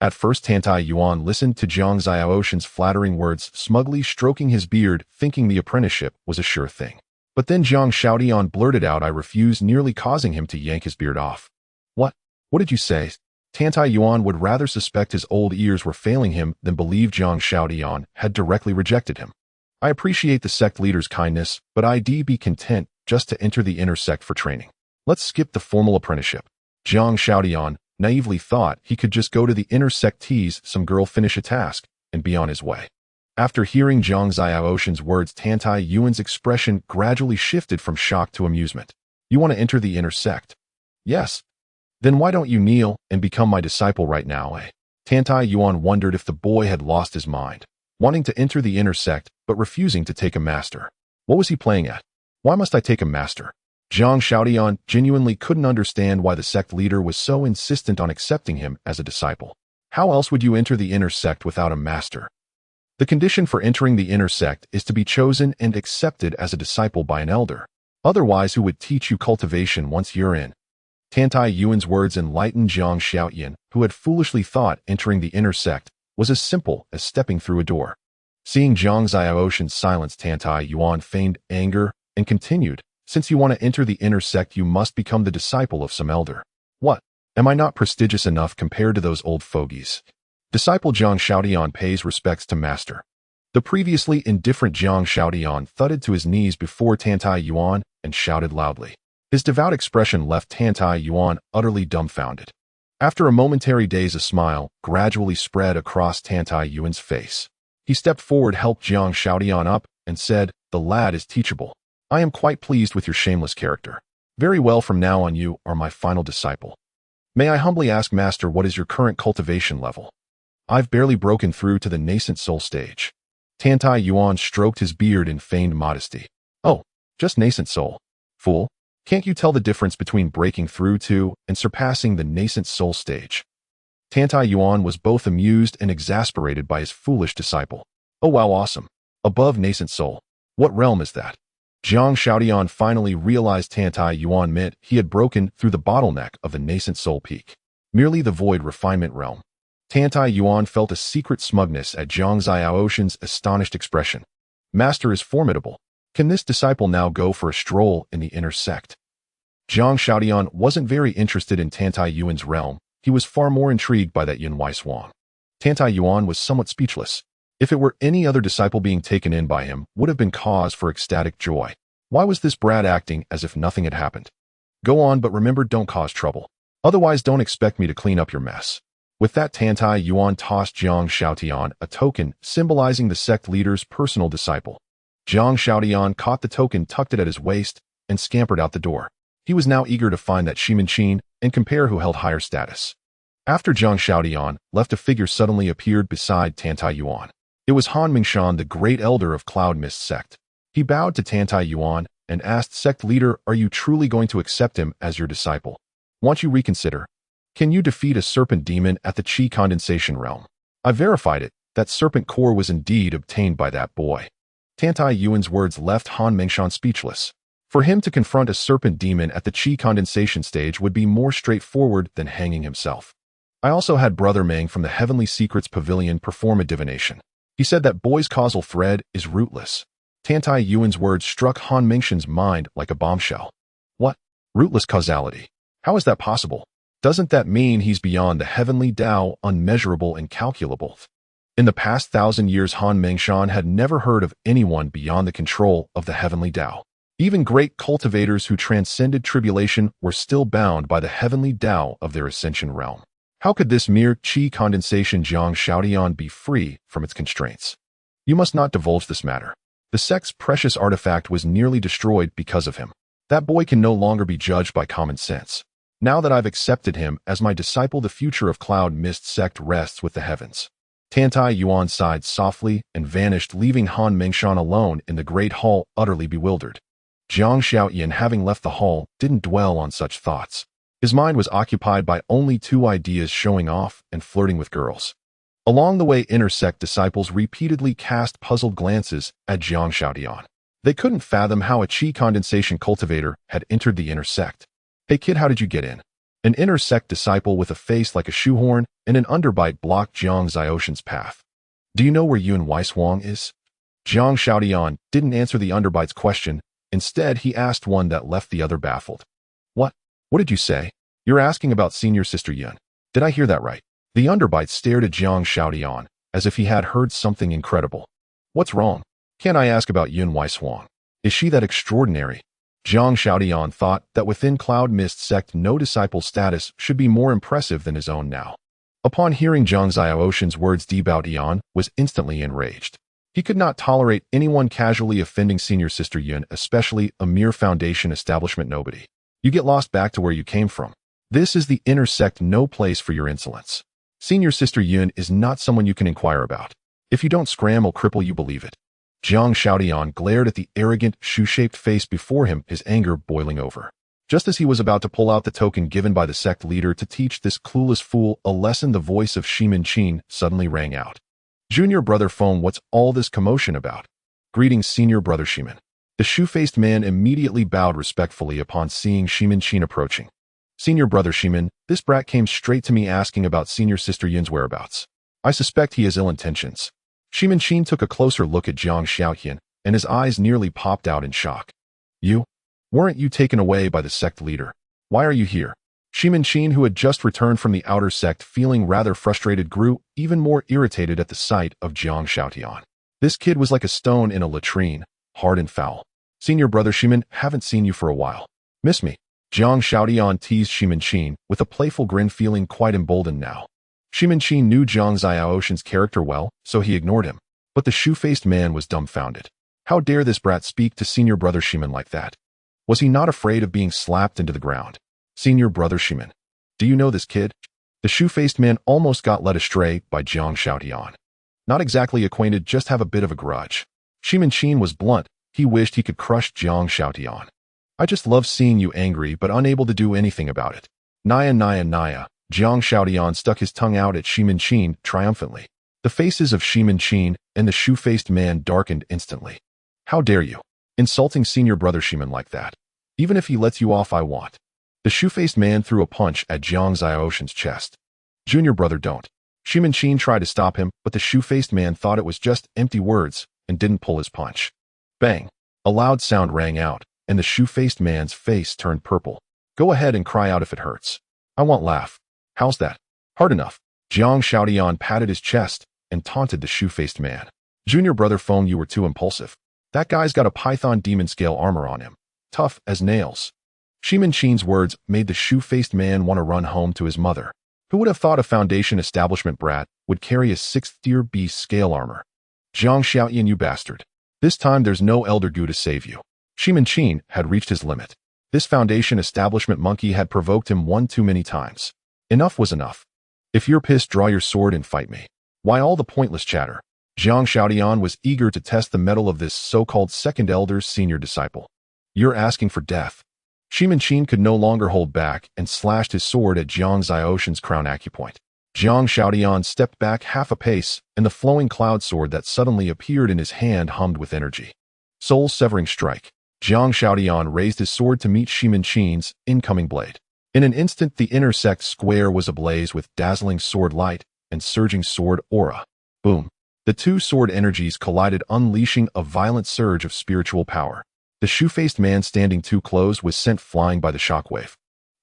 At first, Tantai Yuan listened to Zhang Xiaoshan's flattering words, smugly stroking his beard, thinking the apprenticeship was a sure thing. But then Zhang Xiaodian blurted out, "I refuse," nearly causing him to yank his beard off. What? What did you say? Tantai Yuan would rather suspect his old ears were failing him than believe Zhang Xiaodian had directly rejected him. "I appreciate the sect leader's kindness, but I'd be content just to enter the inner sect for training. Let's skip the formal apprenticeship." Zhang Xiaodian naively thought he could just go to the inner sect, tease some girl, finish a task, and be on his way. After hearing Zhang Xiaoshan's words, Tantai Yuan's expression gradually shifted from shock to amusement. "You want to enter the inner sect?" "Yes." "Then why don't you kneel and become my disciple right now, eh?" Tantai Yuan wondered if the boy had lost his mind, wanting to enter the inner sect but refusing to take a master. What was he playing at? Why must I take a master? Zhang Xiaodian genuinely couldn't understand why the sect leader was so insistent on accepting him as a disciple. How else would you enter the inner sect without a master? The condition for entering the inner sect is to be chosen and accepted as a disciple by an elder. Otherwise, who would teach you cultivation once you're in? Tantai Yuan's words enlightened Zhang Xiaoyan, who had foolishly thought entering the inner sect was as simple as stepping through a door. Seeing Zhang Xiaoshan's silence, Tantai Yuan feigned anger and continued, "Since you want to enter the inner sect, you must become the disciple of some elder." "What? Am I not prestigious enough compared to those old fogies?" Disciple Zhang Xiaodian pays respects to master. The previously indifferent Zhang Xiaodian thudded to his knees before Tantai Yuan and shouted loudly. His devout expression left Tantai Yuan utterly dumbfounded. After a momentary daze, a smile gradually spread across Tantai Yuan's face. He stepped forward, helped Zhang Xiaodian up, and said, "The lad is teachable. I am quite pleased with your shameless character. Very well, from now on you are my final disciple. May I humbly ask, master, what is your current cultivation level?" "I've barely broken through to the nascent soul stage." Tantai Yuan stroked his beard in feigned modesty. "Oh, just nascent soul. Fool. Can't you tell the difference between breaking through to and surpassing the nascent soul stage?" Tantai Yuan was both amused and exasperated by his foolish disciple. "Oh wow, awesome. Above nascent soul. What realm is that?" Zhang Xiaodian finally realized Tantai Yuan meant he had broken through the bottleneck of the nascent soul peak. Merely the void refinement realm. Tantai Yuan felt a secret smugness at Zhang Xiaoshan's astonished expression. "Master is formidable. Can this disciple now go for a stroll in the inner sect?" Zhang Xiaodian wasn't very interested in Tantai Yuan's realm. He was far more intrigued by that Yin Wei Swang. Tantai Yuan was somewhat speechless. If it were any other disciple, being taken in by him would have been cause for ecstatic joy. Why was this brat acting as if nothing had happened? "Go on, but remember, don't cause trouble. Otherwise, don't expect me to clean up your mess." With that, Tantai Yuan tossed Zhang Xiaodian a token symbolizing the sect leader's personal disciple. Zhang Xiaodian caught the token, tucked it at his waist, and scampered out the door. He was now eager to find that Shimanchin and compare who held higher status. After Zhang Xiaodian left, a figure suddenly appeared beside Tantai Yuan. It was Han Mingshan, the great elder of Cloud Mist sect. He bowed to Tantai Yuan and asked, "Sect leader, are you truly going to accept him as your disciple? Won't you reconsider? Can you defeat a serpent demon at the Qi condensation realm?" "I verified it. That serpent core was indeed obtained by that boy." Tantai Yuan's words left Han Mingshan speechless. For him to confront a serpent demon at the Qi condensation stage would be more straightforward than hanging himself. "I also had Brother Meng from the Heavenly Secrets Pavilion perform a divination. He said that boy's causal thread is rootless." Tantai Yuan's words struck Han Mingshan's mind like a bombshell. "What? Rootless causality? How is that possible? Doesn't that mean he's beyond the heavenly Tao, unmeasurable and calculable?" In the past 1,000 years, Han Mingshan had never heard of anyone beyond the control of the heavenly Tao. Even great cultivators who transcended tribulation were still bound by the heavenly Tao of their ascension realm. How could this mere Qi condensation Zhang Xiaodian be free from its constraints? "You must not divulge this matter. The sect's precious artifact was nearly destroyed because of him. That boy can no longer be judged by common sense. Now that I've accepted him as my disciple, the future of Cloud Mist sect rests with the heavens." Tantai Yuan sighed softly and vanished, leaving Han Mingshan alone in the great hall, utterly bewildered. Zhang Xiaoyan, having left the hall, didn't dwell on such thoughts. His mind was occupied by only two ideas: showing off and flirting with girls. Along the way, inner sect disciples repeatedly cast puzzled glances at Zhang Xiaodian. They couldn't fathom how a Qi condensation cultivator had entered the inner sect. "Hey kid, how did you get in?" An inner sect disciple with a face like a shoehorn and an underbite blocked Jiang Xiaoshan's path. Do you know where Yun Weishuang is? Jiang Xiaodian didn't answer the underbite's question. Instead, he asked one that left the other baffled. What? What did you say? You're asking about senior sister Yun. Did I hear that right? The underbite stared at Jiang Xiaodian as if he had heard something incredible. What's wrong? Can't I ask about Yun Weishuang? Is she that extraordinary? Jiang Xiaodian thought that within Cloud Mist sect no disciple status should be more impressive than his own now. Upon hearing Jiang Xiaoshan's words, Dibao Dian was instantly enraged. He could not tolerate anyone casually offending senior sister Yun, especially a mere foundation establishment nobody. You get lost back to where you came from. This is the inner sect, no place for your insolence. Senior sister Yun is not someone you can inquire about. If you don't scram or cripple, you believe it. Jiang Xiaodian glared at the arrogant, shoe-shaped face before him, his anger boiling over. Just as he was about to pull out the token given by the sect leader to teach this clueless fool a lesson, the voice of Shimin Qin suddenly rang out. Junior brother phone, what's all this commotion about? Greetings, senior brother Shimin. The shoe-faced man immediately bowed respectfully upon seeing Shimin Qin approaching. Senior brother Shimin, this brat came straight to me asking about senior sister Yun's whereabouts. I suspect he has ill intentions. Shimin Qin took a closer look at Jiang Xiaoyan, and his eyes nearly popped out in shock. You? Weren't you taken away by the sect leader? Why are you here? Shimin Qin, who had just returned from the outer sect feeling rather frustrated, grew even more irritated at the sight of Jiang Xiaotian. This kid was like a stone in a latrine, hard and foul. Senior brother Shimin, haven't seen you for a while. Miss me? Jiang Xiaotian teased Shimin Qin with a playful grin, feeling quite emboldened now. Shimin Qin knew Jiang Xiaoshan's character well, so he ignored him. But the shoe-faced man was dumbfounded. How dare this brat speak to senior brother Shimin like that? Was he not afraid of being slapped into the ground? Senior brother Shimin. Do you know this kid? The shoe-faced man almost got led astray by Jiang Xiaotian. Not exactly acquainted, just have a bit of a grudge. Shimin Qin was blunt. He wished he could crush Jiang Xiaotian. I just love seeing you angry but unable to do anything about it. Naya, Naya, Naya. Jiang Xiaotian stuck his tongue out at Shimin Qin triumphantly. The faces of Shimin Qin and the shoe-faced man darkened instantly. How dare you? Insulting senior brother Shimin like that. Even if he lets you off, I want. The shoe-faced man threw a punch at Jiang Xiaoshan's chest. Junior brother, don't. Shimin Qin tried to stop him, but the shoe-faced man thought it was just empty words and didn't pull his punch. Bang! A loud sound rang out, and the shoe-faced man's face turned purple. Go ahead and cry out if it hurts. I won't laugh. How's that? Hard enough. Jiang Xiaotian patted his chest and taunted the shoe-faced man. Junior brother phone, you were too impulsive. That guy's got a python demon scale armor on him. Tough as nails. Shimin Qin's words made the shoe-faced man want to run home to his mother. Who would have thought a foundation establishment brat would carry a 6th-tier beast scale armor? Jiang Xiaoyan, you bastard. This time there's no elder gu to save you. Shimin Qin had reached his limit. This foundation establishment monkey had provoked him one too many times. Enough was enough. If you're pissed, draw your sword and fight me. Why all the pointless chatter? Jiang Xiaotian was eager to test the mettle of this so-called second elder's senior disciple. You're asking for death. Shimin Qin could no longer hold back and slashed his sword at Jiang Xiaoshan's crown acupoint. Jiang Xiaotian stepped back half a pace, and the flowing cloud sword that suddenly appeared in his hand hummed with energy. Soul-severing strike. Jiang Xiaotian raised his sword to meet Shimin Qin's incoming blade. In an instant, the inner sect square was ablaze with dazzling sword light and surging sword aura. Boom. The two sword energies collided, unleashing a violent surge of spiritual power. The shoe-faced man standing too close was sent flying by the shockwave.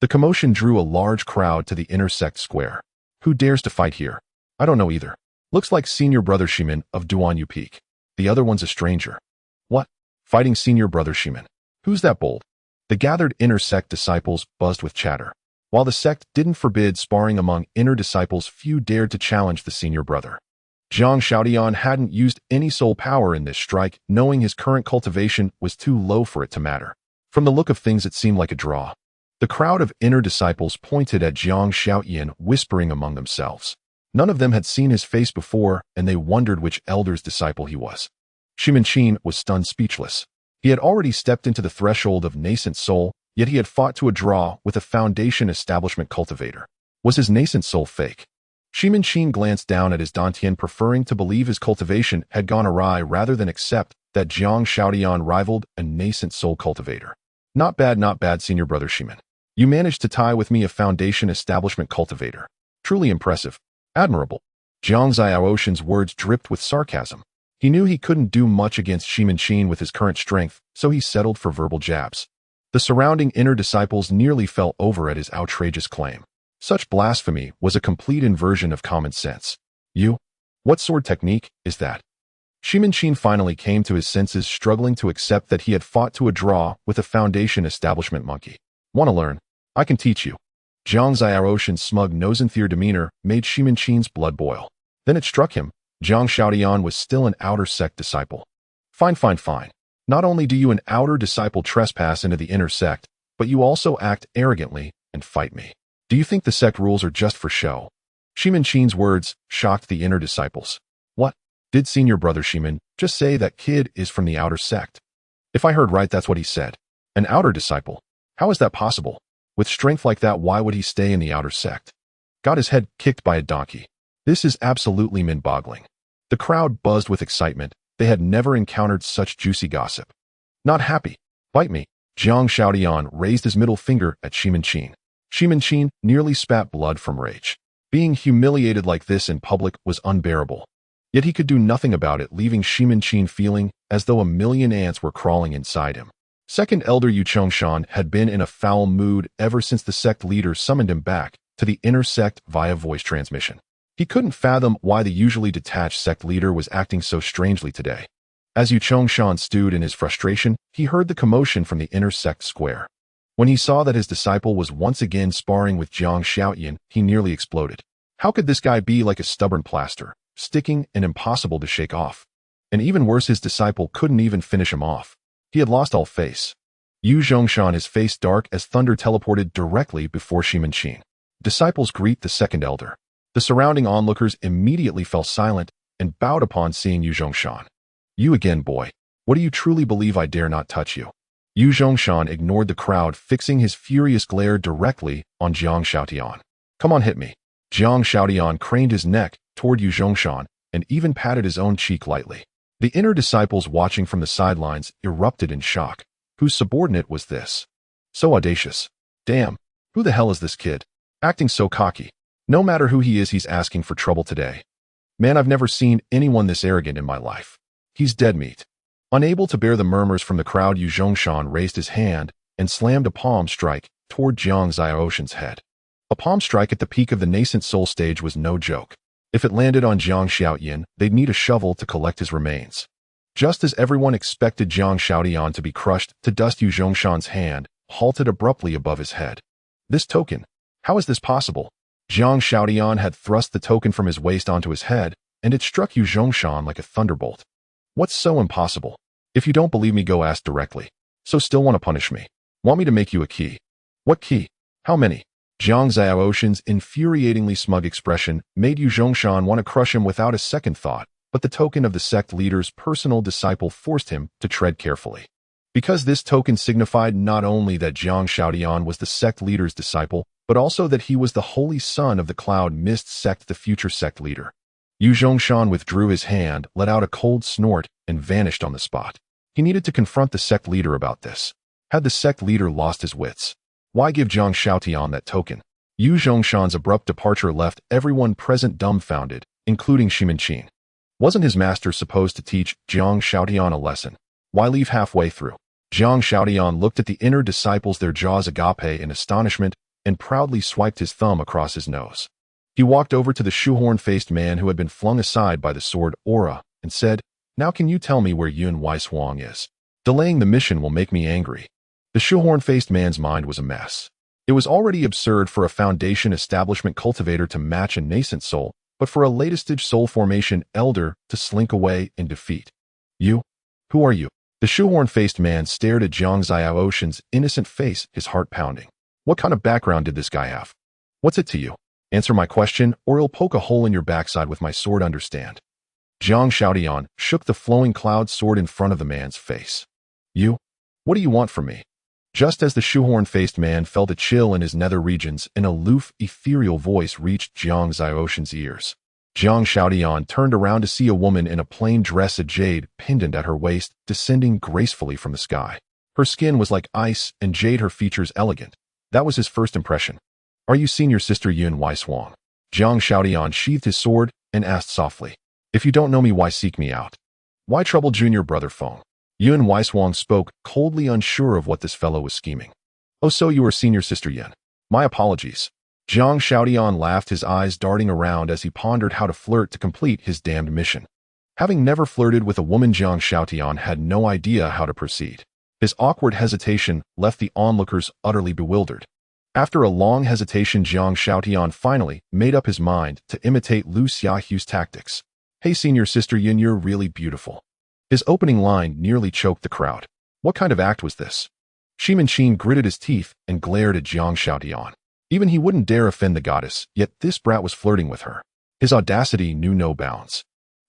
The commotion drew a large crowd to the inner sect square. Who dares to fight here? I don't know either. Looks like senior brother Shimin of Duanyu Peak. The other one's a stranger. What? Fighting senior brother Shimin? Who's that bold? The gathered inner sect disciples buzzed with chatter. While the sect didn't forbid sparring among inner disciples, few dared to challenge the senior brother. Jiang Xiaotian hadn't used any soul power in this strike, knowing his current cultivation was too low for it to matter. From the look of things, it seemed like a draw. The crowd of inner disciples pointed at Jiang Xiaotian, whispering among themselves. None of them had seen his face before, and they wondered which elder's disciple he was. Shimin Qin was stunned speechless. He had already stepped into the threshold of nascent soul, yet he had fought to a draw with a foundation establishment cultivator. Was his nascent soul fake? Shimin Qin glanced down at his dantian, preferring to believe his cultivation had gone awry rather than accept that Jiang Xiaotian rivaled a nascent soul cultivator. Not bad, senior brother Shimin. You managed to tie with me a foundation establishment cultivator. Truly impressive. Admirable. Jiang Xiaoshan's words dripped with sarcasm. He knew he couldn't do much against Shimin with his current strength, so he settled for verbal jabs. The surrounding inner disciples nearly fell over at his outrageous claim. Such blasphemy was a complete inversion of common sense. You? What sword technique is that? Shimin finally came to his senses, struggling to accept that he had fought to a draw with a foundation establishment monkey. Want to learn? I can teach you. Jiang Xiaoshan's smug nose-and-fear demeanor made Shimin blood boil. Then it struck him. Jiang Xiaotian was still an outer sect disciple. Fine. Not only do you an outer disciple trespass into the inner sect, but you also act arrogantly and fight me. Do you think the sect rules are just for show? Shimin words shocked the inner disciples. What? Did senior brother Shimin just say that kid is from the outer sect? If I heard right, that's what he said. An outer disciple? How is that possible? With strength like that, why would he stay in the outer sect? Got his head kicked by a donkey. This is absolutely mind-boggling. The crowd buzzed with excitement. They had never encountered such juicy gossip. Not happy. Bite me. Jiang Xiaotian raised his middle finger at Shimin. Shimin nearly spat blood from rage. Being humiliated like this in public was unbearable. Yet he could do nothing about it, leaving Shimin feeling as though a million ants were crawling inside him. Second Elder Yu Chongshan had been in a foul mood ever since the sect leader summoned him back to the inner sect via voice transmission. He couldn't fathom why the usually detached sect leader was acting so strangely today. As Yu Chongshan stewed in his frustration, he heard the commotion from the inner sect square. When he saw that his disciple was once again sparring with Jiang Xiaotian, he nearly exploded. How could this guy be like a stubborn plaster, sticking and impossible to shake off? And even worse, his disciple couldn't even finish him off. He had lost all face. Yu Zhongshan, his face dark as thunder, teleported directly before Shimin. Disciples greet the second elder. The surrounding onlookers immediately fell silent and bowed upon seeing Yu Zhongshan. You again, boy. What do you truly believe I dare not touch you? Yu Zhongshan ignored the crowd, fixing his furious glare directly on Jiang Xiaotian. Come on, hit me. Jiang Xiaotian craned his neck toward Yu Zhongshan and even patted his own cheek lightly. The inner disciples watching from the sidelines erupted in shock. Whose subordinate was this? So audacious. Damn, who the hell is this kid? Acting so cocky. No matter who he is, he's asking for trouble today. Man, I've never seen anyone this arrogant in my life. He's dead meat. Unable to bear the murmurs from the crowd, Yu Zhongshan raised his hand and slammed a palm strike toward Jiang Xiaoshan's head. A palm strike at the peak of the nascent soul stage was no joke. If it landed on Jiang Xiaotian, they'd need a shovel to collect his remains. Just as everyone expected Jiang Xiaotian to be crushed to dust, Yu Zhongshan's hand halted abruptly above his head. This token? How is this possible? Jiang Xiaotian had thrust the token from his waist onto his head, and it struck Yu Zhongshan like a thunderbolt. What's so impossible? If you don't believe me, go ask directly. So still want to punish me? Want me to make you a key? What key? How many? Jiang Xiaoshan's infuriatingly smug expression made Yu Zhongshan want to crush him without a second thought, but the token of the sect leader's personal disciple forced him to tread carefully. Because this token signified not only that Jiang Xiaotian was the sect leader's disciple, but also that he was the holy son of the Cloud Mist sect, the future sect leader. Yu Zhongshan withdrew his hand, let out a cold snort, and vanished on the spot. He needed to confront the sect leader about this. Had the sect leader lost his wits? Why give Jiang Xiaotian that token? Yu Zhongshan's abrupt departure left everyone present dumbfounded, including Shimin. Wasn't his master supposed to teach Jiang Xiaotian a lesson? Why leave halfway through? Jiang Xiaotian looked at the inner disciples, their jaws agape in astonishment, and proudly swiped his thumb across his nose. He walked over to the shoehorn-faced man who had been flung aside by the sword aura and said, Now can you tell me where Yun Weishuang is? Delaying the mission will make me angry. The shoehorn-faced man's mind was a mess. It was already absurd for a foundation establishment cultivator to match a nascent soul, but for a latest-stage soul formation elder to slink away in defeat. You? Who are you? The shoehorn-faced man stared at Jiang Xiaoshan's innocent face, his heart pounding. What kind of background did this guy have? What's it to you? Answer my question, or I'll poke a hole in your backside with my sword, understand? Jiang Xiaotian shook the flowing cloud sword in front of the man's face. You? What do you want from me? Just as the shoehorn-faced man felt a chill in his nether regions, an aloof, ethereal voice reached Jiang Xiaoshan's ears. Jiang Xiaotian turned around to see a woman in a plain dress, a jade pendant at her waist, descending gracefully from the sky. Her skin was like ice and jade, her features elegant. That was his first impression. Are you senior sister Yun Weiswang? Jiang Shaotian sheathed his sword and asked softly. If you don't know me, why seek me out? Why trouble junior brother Feng? Yun Weiswang spoke, coldly unsure of what this fellow was scheming. Oh, so you are senior sister Yun. My apologies. Jiang Shaotian laughed, his eyes darting around as he pondered how to flirt to complete his damned mission. Having never flirted with a woman, Jiang Shaotian had no idea how to proceed. His awkward hesitation left the onlookers utterly bewildered. After a long hesitation, Jiang Shaotian finally made up his mind to imitate Lu Xiaohu's tactics. Hey senior sister Yun, you're really beautiful. His opening line nearly choked the crowd. What kind of act was this? Shi Minqin gritted his teeth and glared at Jiang Shaotian. Even he wouldn't dare offend the goddess, yet this brat was flirting with her. His audacity knew no bounds.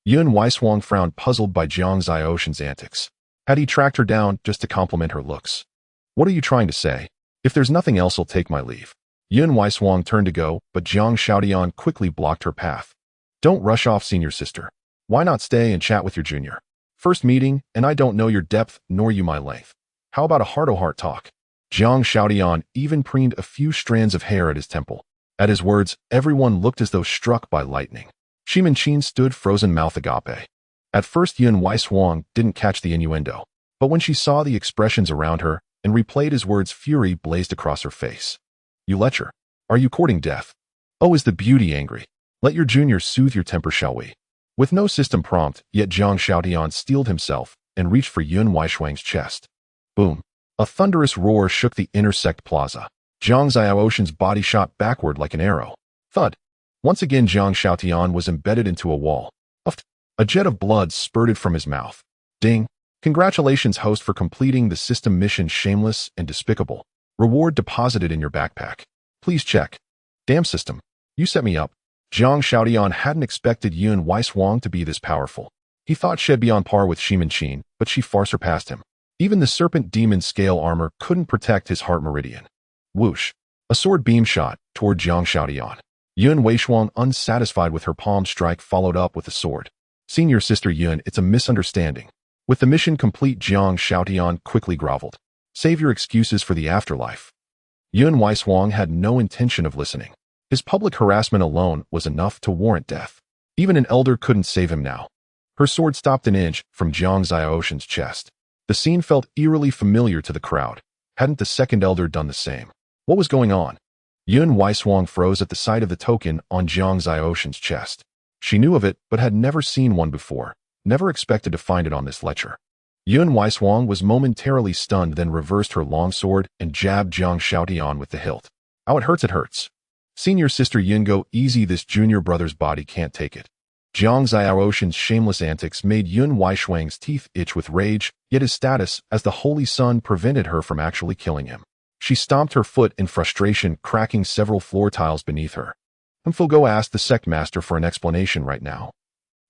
Yun Weiswang frowned, puzzled by Jiang Xiaoshan's antics. Had he tracked her down just to compliment her looks? What are you trying to say? If there's nothing else, I'll take my leave. Yun Weiswang turned to go, but Jiang Shaotian quickly blocked her path. Don't rush off, senior sister. Why not stay and chat with your junior? First meeting, and I don't know your depth, nor you my length. How about a heart-to-heart talk? Jiang Shaotian even preened a few strands of hair at his temple. At his words, everyone looked as though struck by lightning. Shi Minqin stood frozen, mouth agape. At first, Yun Weiswang didn't catch the innuendo, but when she saw the expressions around her and replayed his words, fury blazed across her face. You lecher. Are you courting death? Oh, is the beauty angry? Let your junior soothe your temper, shall we? With no system prompt, yet Jiang Shaotian steeled himself and reached for Yun Weiswang's chest. Boom. A thunderous roar shook the inner sect plaza. Jiang Xiaoshan's body shot backward like an arrow. Thud. Once again, Jiang Shaotian was embedded into a wall. Uft. A jet of blood spurted from his mouth. Ding. Congratulations, host, for completing the system mission Shameless and Despicable. Reward deposited in your backpack. Please check. Damn system. You set me up. Jiang Shaotian hadn't expected Yun Weiswang to be this powerful. He thought she'd be on par with Shi Minqin, but she far surpassed him. Even the serpent demon scale armor couldn't protect his heart meridian. Whoosh. A sword beam shot toward Jiang Shaotian. Yun Weiswang, unsatisfied with her palm strike, followed up with a sword. Senior sister Yun, it's a misunderstanding. With the mission complete, Jiang Shaotian quickly groveled. Save your excuses for the afterlife. Yun Weiswang had no intention of listening. His public harassment alone was enough to warrant death. Even an elder couldn't save him now. Her sword stopped an inch from Jiang Xiaoshan's chest. The scene felt eerily familiar to the crowd. Hadn't the second elder done the same? What was going on? Yun Weiswang froze at the sight of the token on Jiang Xiaoshan's chest. She knew of it, but had never seen one before. Never expected to find it on this lecher. Yun Weiswang was momentarily stunned, then reversed her long sword and jabbed Jiang Shaotian with the hilt. Ow, it hurts, it hurts. Senior sister Yun, go easy, this junior brother's body can't take it. Jiang Xiaoshan's shameless antics made Yun Weiswang's teeth itch with rage, yet his status as the Holy Sun prevented her from actually killing him. She stomped her foot in frustration, cracking several floor tiles beneath her. Go ask the sect master for an explanation right now.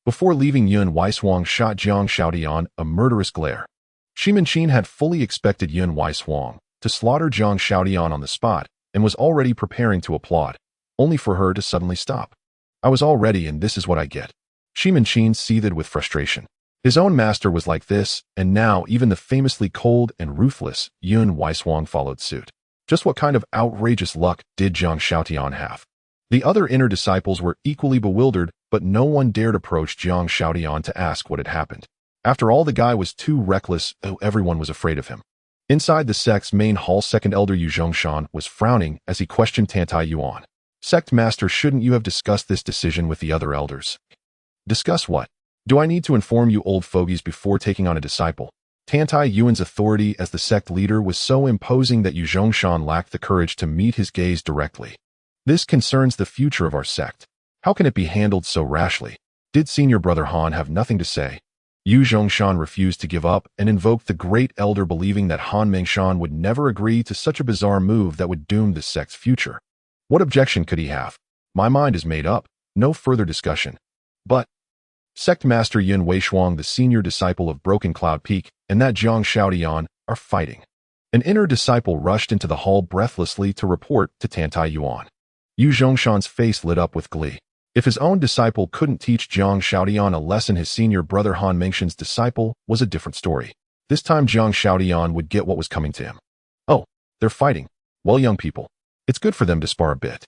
Before leaving, Yun Weiswang shot Jiang Shaotian a murderous glare. Shi Minqin had fully expected Yun Weiswang to slaughter Jiang Shaotian on the spot and was already preparing to applaud, only for her to suddenly stop. I was all ready, and this is what I get. Shi Minqin seethed with frustration. His own master was like this, and now even the famously cold and ruthless Yun Weiswang followed suit. Just what kind of outrageous luck did Jiang Shaotian have? The other inner disciples were equally bewildered, but no one dared approach Jiang Shaotian to ask what had happened. After all, the guy was too reckless, though everyone was afraid of him. Inside the sect's main hall, second elder Yu Zhongshan was frowning as he questioned Tantai Yuan. Sect master, shouldn't you have discussed this decision with the other elders? Discuss what? Do I need to inform you old fogies before taking on a disciple? Tantai Yuan's authority as the sect leader was so imposing that Yu Zhongshan lacked the courage to meet his gaze directly. This concerns the future of our sect. How can it be handled so rashly? Did senior brother Han have nothing to say? Yu Zhongshan refused to give up and invoked the great elder, believing that Han Mengshan would never agree to such a bizarre move that would doom the sect's future. What objection could he have? My mind is made up. No further discussion. But Sect Master Yun Weishuang, the senior disciple of Broken Cloud Peak, and that Jiang Shaotian are fighting. An inner disciple rushed into the hall breathlessly to report to Tantai Yuan. Yu Zhongshan's face lit up with glee. If his own disciple couldn't teach Jiang Shaotian a lesson, his senior brother Han Mengshan's disciple was a different story. This time Jiang Shaotian would get what was coming to him. Oh, they're fighting. Well, young people, it's good for them to spar a bit.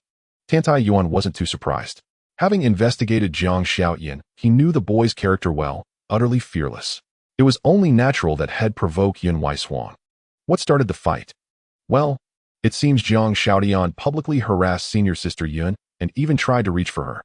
Tantai Yuan wasn't too surprised. Having investigated Jiang Xiaoyan, he knew the boy's character well, utterly fearless. It was only natural that he'd provoke Yun Weishuang. What started the fight? Well, it seems Jiang Xiaoyan publicly harassed senior sister Yun and even tried to reach for her.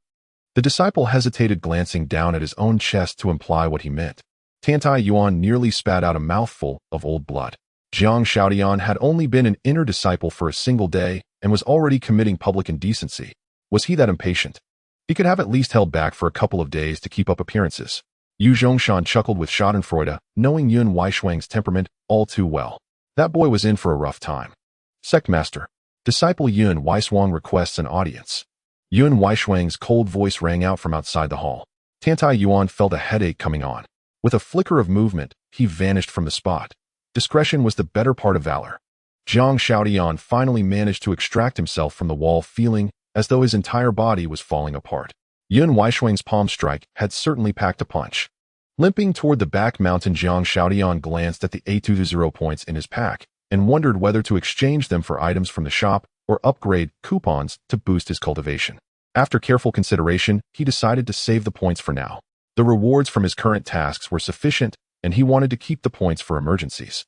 The disciple hesitated, glancing down at his own chest to imply what he meant. Tantai Yuan nearly spat out a mouthful of old blood. Jiang Xiaoyan had only been an inner disciple for a single day and was already committing public indecency. Was he that impatient? He could have at least held back for a couple of days to keep up appearances. Yu Zhongshan chuckled with schadenfreude, knowing Yun Weishuang's temperament all too well. That boy was in for a rough time. Sect Master. Disciple Yun Weishuang requests an audience. Yun Weishuang's cold voice rang out from outside the hall. Tantai Yuan felt a headache coming on. With a flicker of movement, he vanished from the spot. Discretion was the better part of valor. Jiang Xiaoyan finally managed to extract himself from the wall, feeling as though his entire body was falling apart. Yun Weishuang's palm strike had certainly packed a punch. Limping toward the back mountain, Jiang Xiaoyan glanced at the 820 points in his pack and wondered whether to exchange them for items from the shop or upgrade coupons to boost his cultivation. After careful consideration, he decided to save the points for now. The rewards from his current tasks were sufficient, and he wanted to keep the points for emergencies.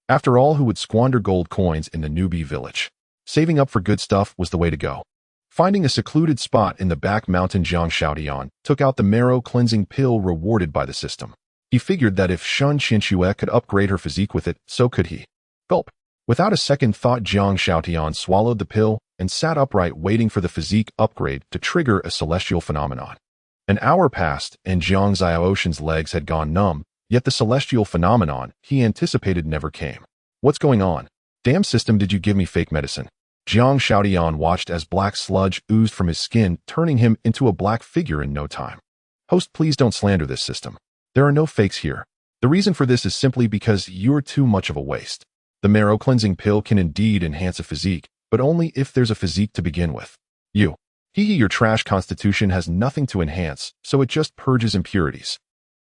After all, who would squander gold coins in the newbie village? Saving up for good stuff was the way to go. Finding a secluded spot in the back mountain, Jiang Xiaoyan took out the marrow cleansing pill rewarded by the system. He figured that if Shun Qianxue could upgrade her physique with it, so could he. Gulp. Without a second thought, Jiang Xiaoyan swallowed the pill and sat upright, waiting for the physique upgrade to trigger a celestial phenomenon. An hour passed, and Jiang Xiaoshan's legs had gone numb, yet the celestial phenomenon he anticipated never came. What's going on? Damn system, did you give me fake medicine? Jiang Xiaoyan watched as black sludge oozed from his skin, turning him into a black figure in no time. Host, please don't slander this system. There are no fakes here. The reason for this is simply because you're too much of a waste. The marrow cleansing pill can indeed enhance a physique, but only if there's a physique to begin with. Your trash constitution has nothing to enhance, so it just purges impurities.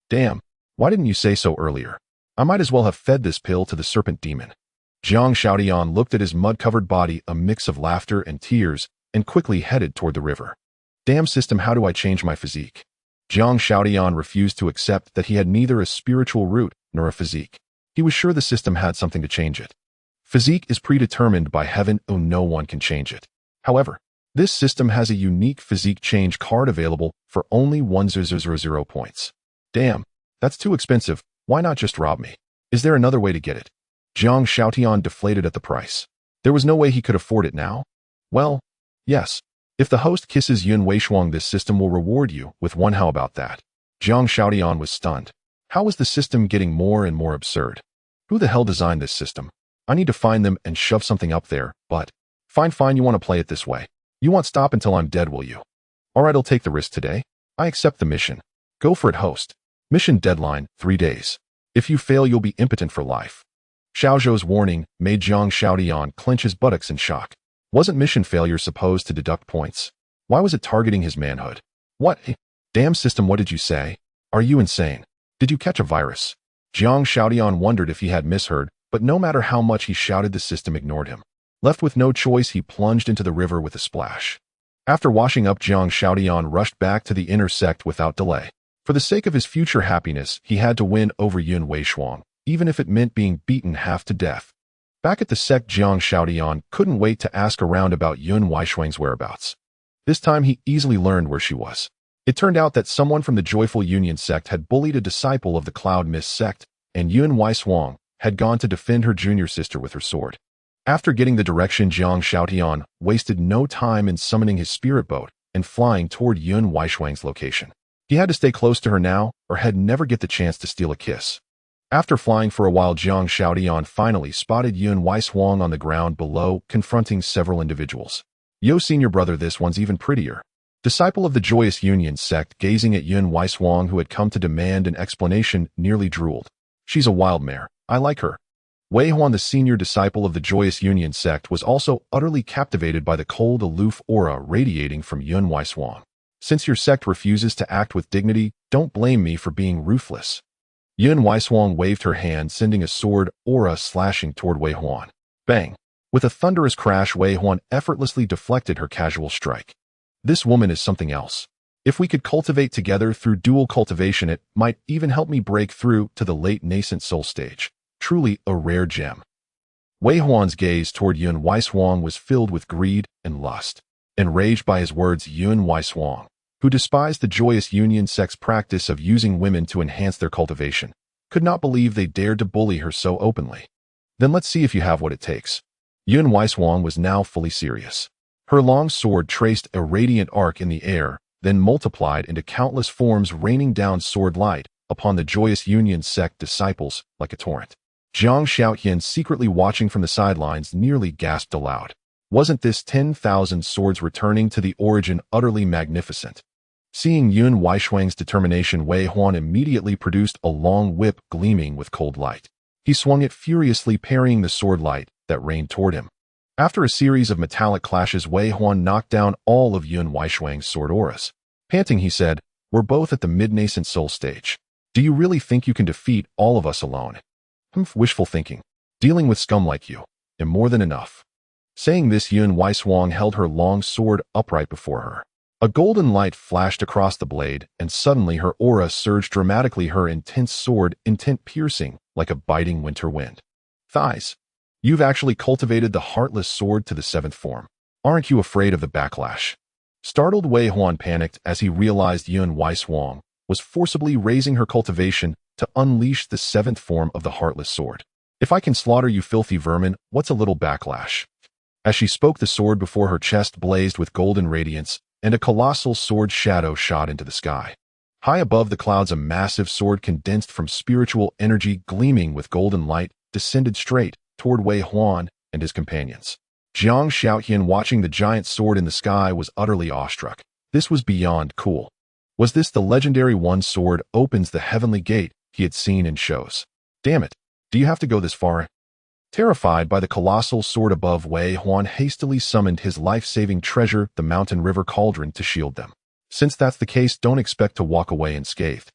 Damn, why didn't you say so earlier? I might as well have fed this pill to the serpent demon. Jiang Xiaoyan looked at his mud-covered body, a mix of laughter and tears, and quickly headed toward the river. Damn system, how do I change my physique? Jiang Xiaoyan refused to accept that he had neither a spiritual root nor a physique. He was sure the system had something to change it. Physique is predetermined by heaven, no one can change it. However, this system has a unique physique change card available for only 1000 points. Damn, that's too expensive. Why not just rob me? Is there another way to get it? Jiang Xiaoyan deflated at the price. There was no way he could afford it now? Well, yes. If the host kisses Yun Weishuang, this system will reward you with one. How about that? Jiang Xiaoyan was stunned. How was the system getting more and more absurd? Who the hell designed this system? I need to find them and shove something up there, but... Fine, you want to play it this way. You won't stop until I'm dead, will you? Alright, I'll take the risk today. I accept the mission. Go for it, host. Mission deadline, 3 days. If you fail, you'll be impotent for life. Xiao Zhou's warning made Jiang Xiaoyan clench his buttocks in shock. Wasn't mission failure supposed to deduct points? Why was it targeting his manhood? What? Damn system, what did you say? Are you insane? Did you catch a virus? Jiang Xiaoyan wondered if he had misheard, but no matter how much he shouted, the system ignored him. Left with no choice, he plunged into the river with a splash. After washing up, Jiang Xiaoyan rushed back to the inner sect without delay. For the sake of his future happiness, he had to win over Yun Weishuang, even if it meant being beaten half to death. Back at the sect, Jiang Xiaoyan couldn't wait to ask around about Yun Weishuang's whereabouts. This time he easily learned where she was. It turned out that someone from the Joyful Union sect had bullied a disciple of the Cloud Mist sect, and Yun Weishuang had gone to defend her junior sister with her sword. After getting the direction, Jiang Xiaoyan wasted no time in summoning his spirit boat and flying toward Yun Weishuang's location. He had to stay close to her now, or he'd never get the chance to steal a kiss. After flying for a while, Jiang Xiaoyan finally spotted Yun Weishuang on the ground below, confronting several individuals. Yo, senior brother, this one's even prettier. Disciple of the Joyous Union sect, gazing at Yun Weishuang, who had come to demand an explanation, nearly drooled. She's a wild mare. I like her. Wei Huan, the senior disciple of the Joyous Union sect, was also utterly captivated by the cold, aloof aura radiating from Yun Weishuang. Since your sect refuses to act with dignity, don't blame me for being ruthless. Yun Weishuang waved her hand, sending a sword aura slashing toward Wei Huan. Bang! With a thunderous crash, Wei Huan effortlessly deflected her casual strike. This woman is something else. If we could cultivate together through dual cultivation, it might even help me break through to the late nascent soul stage. Truly a rare gem. Wei Huan's gaze toward Yun Weishuang was filled with greed and lust. Enraged by his words, Yun Weishuang, who despised the joyous union sect's practice of using women to enhance their cultivation, could not believe they dared to bully her so openly. Then let's see if you have what it takes. Yun Weishuang was now fully serious. Her long sword traced a radiant arc in the air, then multiplied into countless forms, raining down sword light upon the joyous union sect disciples like a torrent. Jiang Shaotian, secretly watching from the sidelines, nearly gasped aloud. Wasn't this 10,000 swords returning to the origin utterly magnificent? Seeing Yun Weishuang's determination, Wei Huan immediately produced a long whip gleaming with cold light. He swung it furiously, parrying the sword light that rained toward him. After a series of metallic clashes, Wei Huan knocked down all of Yun Weishuang's sword auras. Panting, he said, "We're both at the mid-nascent soul stage. Do you really think you can defeat all of us alone?" Wishful thinking. Dealing with scum like you is more than enough." Saying this, Yun Weishuang held her long sword upright before her. A golden light flashed across the blade, and suddenly her aura surged dramatically, her intense sword intent piercing like a biting winter wind. Thighs. You've actually cultivated the heartless sword to the 7th form. Aren't you afraid of the backlash? Startled, Wei Huan panicked as he realized Yun Weishuang was forcibly raising her cultivation to unleash the 7th form of the heartless sword. "If I can slaughter you filthy vermin, what's a little backlash?" As she spoke, the sword before her chest blazed with golden radiance, and a colossal sword shadow shot into the sky. High above the clouds, a massive sword condensed from spiritual energy, gleaming with golden light, descended straight toward Wei Huan and his companions. Jiang Shaotian, watching the giant sword in the sky, was utterly awestruck. This was beyond cool. Was this the legendary one sword opens the heavenly gate he had seen in shows? Damn it, do you have to go this far? Terrified by the colossal sword above, Wei Huan hastily summoned his life-saving treasure, the mountain river cauldron, to shield them. Since that's the case, don't expect to walk away unscathed.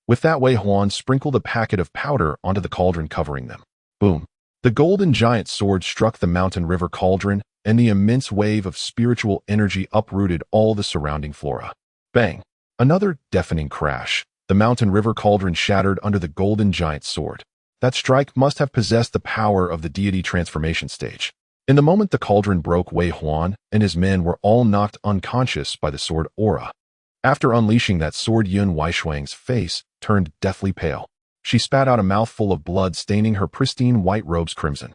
With that, Wei Huan sprinkled a packet of powder onto the cauldron, covering them. Boom. The golden giant sword struck the mountain river cauldron, and the immense wave of spiritual energy uprooted all the surrounding flora. Bang. Another deafening crash. The mountain river cauldron shattered under the golden giant sword. That strike must have possessed the power of the deity transformation stage. In the moment the cauldron broke, Wei Huan and his men were all knocked unconscious by the sword aura. After unleashing that sword, Yun Weishuang's face turned deathly pale. She spat out a mouthful of blood, staining her pristine white robes crimson.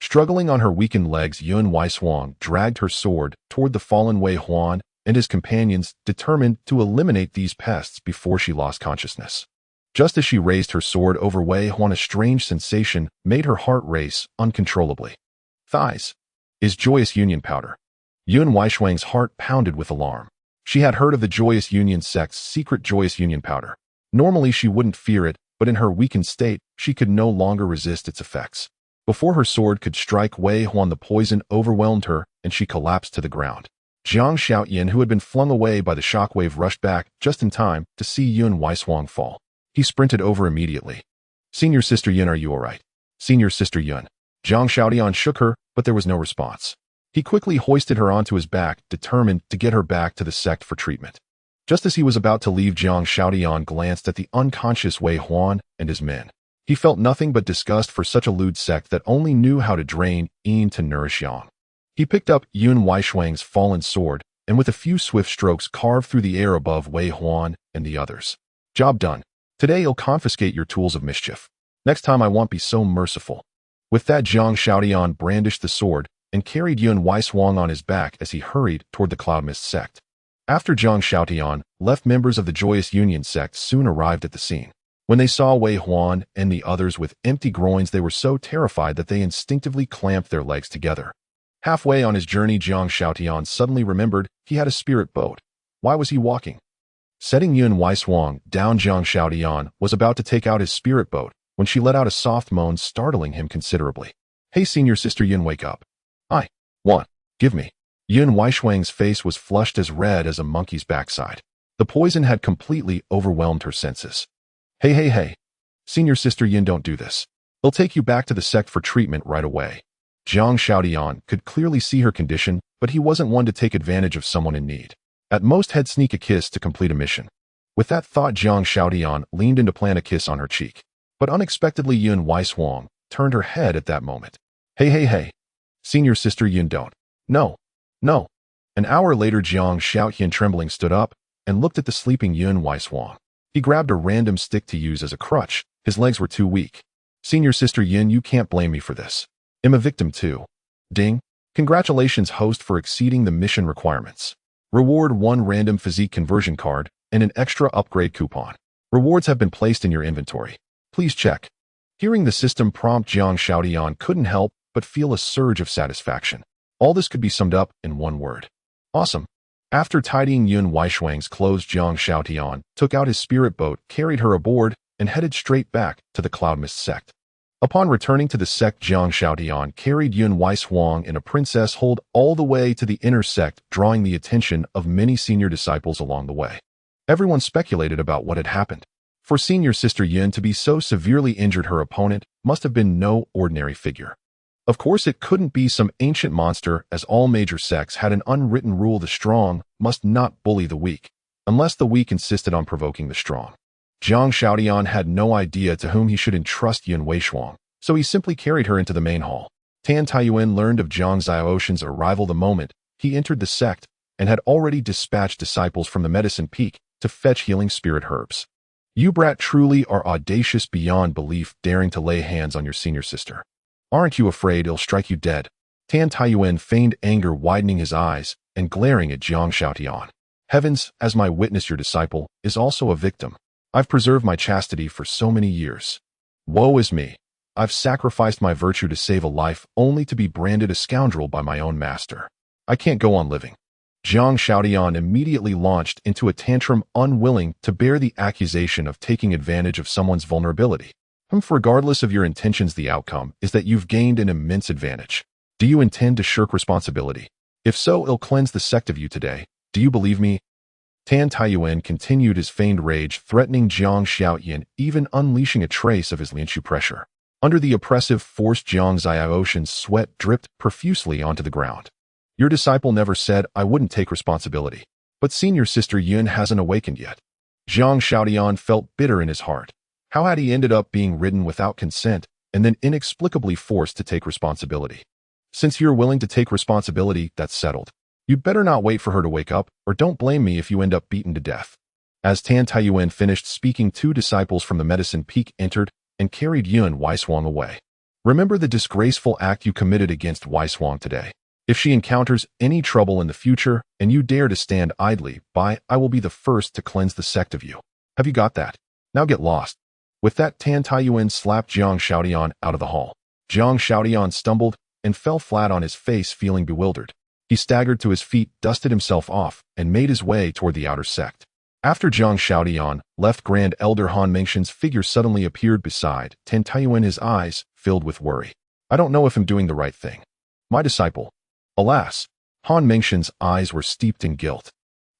Struggling on her weakened legs, Yun Weishuang dragged her sword toward the fallen Wei Huan and his companions, determined to eliminate these pests before she lost consciousness. Just as she raised her sword over Wei Huan, a strange sensation made her heart race uncontrollably. Thighs. Is joyous union powder. Yun Weishuang's heart pounded with alarm. She had heard of the joyous union sect's secret joyous union powder. Normally she wouldn't fear it, but in her weakened state, she could no longer resist its effects. Before her sword could strike Wei Huan, the poison overwhelmed her, and she collapsed to the ground. Jiang Shaotian, who had been flung away by the shockwave, rushed back just in time to see Yun Weishuang fall. He sprinted over immediately. "Senior Sister Yun, are you all right? Senior Sister Yun." Jiang Shaotian shook her, but there was no response. He quickly hoisted her onto his back, determined to get her back to the sect for treatment. Just as he was about to leave, Jiang Shaotian glanced at the unconscious Wei Huan and his men. He felt nothing but disgust for such a lewd sect that only knew how to drain yin to nourish yang. He picked up Yun Weishuang's fallen sword, and with a few swift strokes carved through the air above Wei Huan and the others. "Job done. Today I'll confiscate your tools of mischief. Next time I won't be so merciful." With that, Jiang Shaotian brandished the sword and carried Yun Weishuang on his back as he hurried toward the Cloud Mist sect. After Jiang Shaotian left, members of the Joyous Union sect soon arrived at the scene. When they saw Wei Huan and the others with empty groins, they were so terrified that they instinctively clamped their legs together. Halfway on his journey, Jiang Shaotian suddenly remembered he had a spirit boat. Why was he walking? Setting Yun Weishuang down, Jiang Shaotian was about to take out his spirit boat when she let out a soft moan, startling him considerably. "Hey, Senior Sister Yun, wake up." "I want. Give me." Yun Weishuang's face was flushed as red as a monkey's backside. The poison had completely overwhelmed her senses. Hey. Senior Sister Yun, don't do this. They'll take you back to the sect for treatment right away." Jiang Shaodian could clearly see her condition, but he wasn't one to take advantage of someone in need. At most, he'd sneak a kiss to complete a mission. With that thought, Jiang Shaodian leaned in to plant a kiss on her cheek. But unexpectedly, Yun Weishuang turned her head at that moment. Hey. Senior sister Yun, don't. No. An hour later, Jiang Shaotian trembling stood up and looked at the sleeping Yun Weishuang. He grabbed a random stick to use as a crutch. His legs were too weak. Senior sister Yun, you can't blame me for this. I'm a victim too. Ding. Congratulations, host, for exceeding the mission requirements. Reward 1 random physique conversion card and an extra upgrade coupon. Rewards have been placed in your inventory. Please check. Hearing the system prompt, Jiang Shaodian couldn't help but feel a surge of satisfaction. All this could be summed up in one word. Awesome. After tidying Yun Weishuang's clothes, Jiang Shaotian took out his spirit boat, carried her aboard, and headed straight back to the Cloud Mist sect. Upon returning to the sect, Jiang Shaotian carried Yun Weishuang in a princess hold all the way to the inner sect, drawing the attention of many senior disciples along the way. Everyone speculated about what had happened. For senior sister Yun to be so severely injured, her opponent must have been no ordinary figure. Of course, it couldn't be some ancient monster, as all major sects had an unwritten rule: the strong must not bully the weak, unless the weak insisted on provoking the strong. Jiang Shaodian had no idea to whom he should entrust Yun Weishuang, so he simply carried her into the main hall. Tan Taiyuan learned of Jiang Xiaoshan's arrival the moment he entered the sect and had already dispatched disciples from the Medicine Peak to fetch healing spirit herbs. You brat truly are audacious beyond belief, daring to lay hands on your senior sister. Aren't you afraid it'll strike you dead? Tan Taiyuan feigned anger, widening his eyes and glaring at Jiang Shaotian. Heavens, as my witness, your disciple is also a victim. I've preserved my chastity for so many years. Woe is me. I've sacrificed my virtue to save a life, only to be branded a scoundrel by my own master. I can't go on living. Jiang Shaodian immediately launched into a tantrum, unwilling to bear the accusation of taking advantage of someone's vulnerability. Regardless of your intentions, the outcome is that you've gained an immense advantage. Do you intend to shirk responsibility? If so, I'll cleanse the sect of you today. Do you believe me? Tan Taiyuan continued his feigned rage, threatening Jiang Shaotian, even unleashing a trace of his Lianshu pressure. Under the oppressive force, Jiang Xiaoshan's sweat dripped profusely onto the ground. Your disciple never said I wouldn't take responsibility. But senior sister Yun hasn't awakened yet. Jiang Shaodian felt bitter in his heart. How had he ended up being ridden without consent and then inexplicably forced to take responsibility? Since you're willing to take responsibility, that's settled. You'd better not wait for her to wake up, or don't blame me if you end up beaten to death. As Tan Taiyuan finished speaking, 2 disciples from the Medicine Peak entered and carried Yun Weishuang away. Remember the disgraceful act you committed against Weishuang today. If she encounters any trouble in the future and you dare to stand idly by, I will be the first to cleanse the sect of you. Have you got that? Now get lost. With that, Tan Taiyuan slapped Jiang Shaodian out of the hall. Jiang Shaodian stumbled and fell flat on his face, feeling bewildered. He staggered to his feet, dusted himself off, and made his way toward the outer sect. After Jiang Shaodian left, Grand Elder Han Mengshan's figure suddenly appeared beside Tan Taiyuan, his eyes filled with worry. I don't know if I'm doing the right thing. My disciple. Alas, Han Mengshan's eyes were steeped in guilt.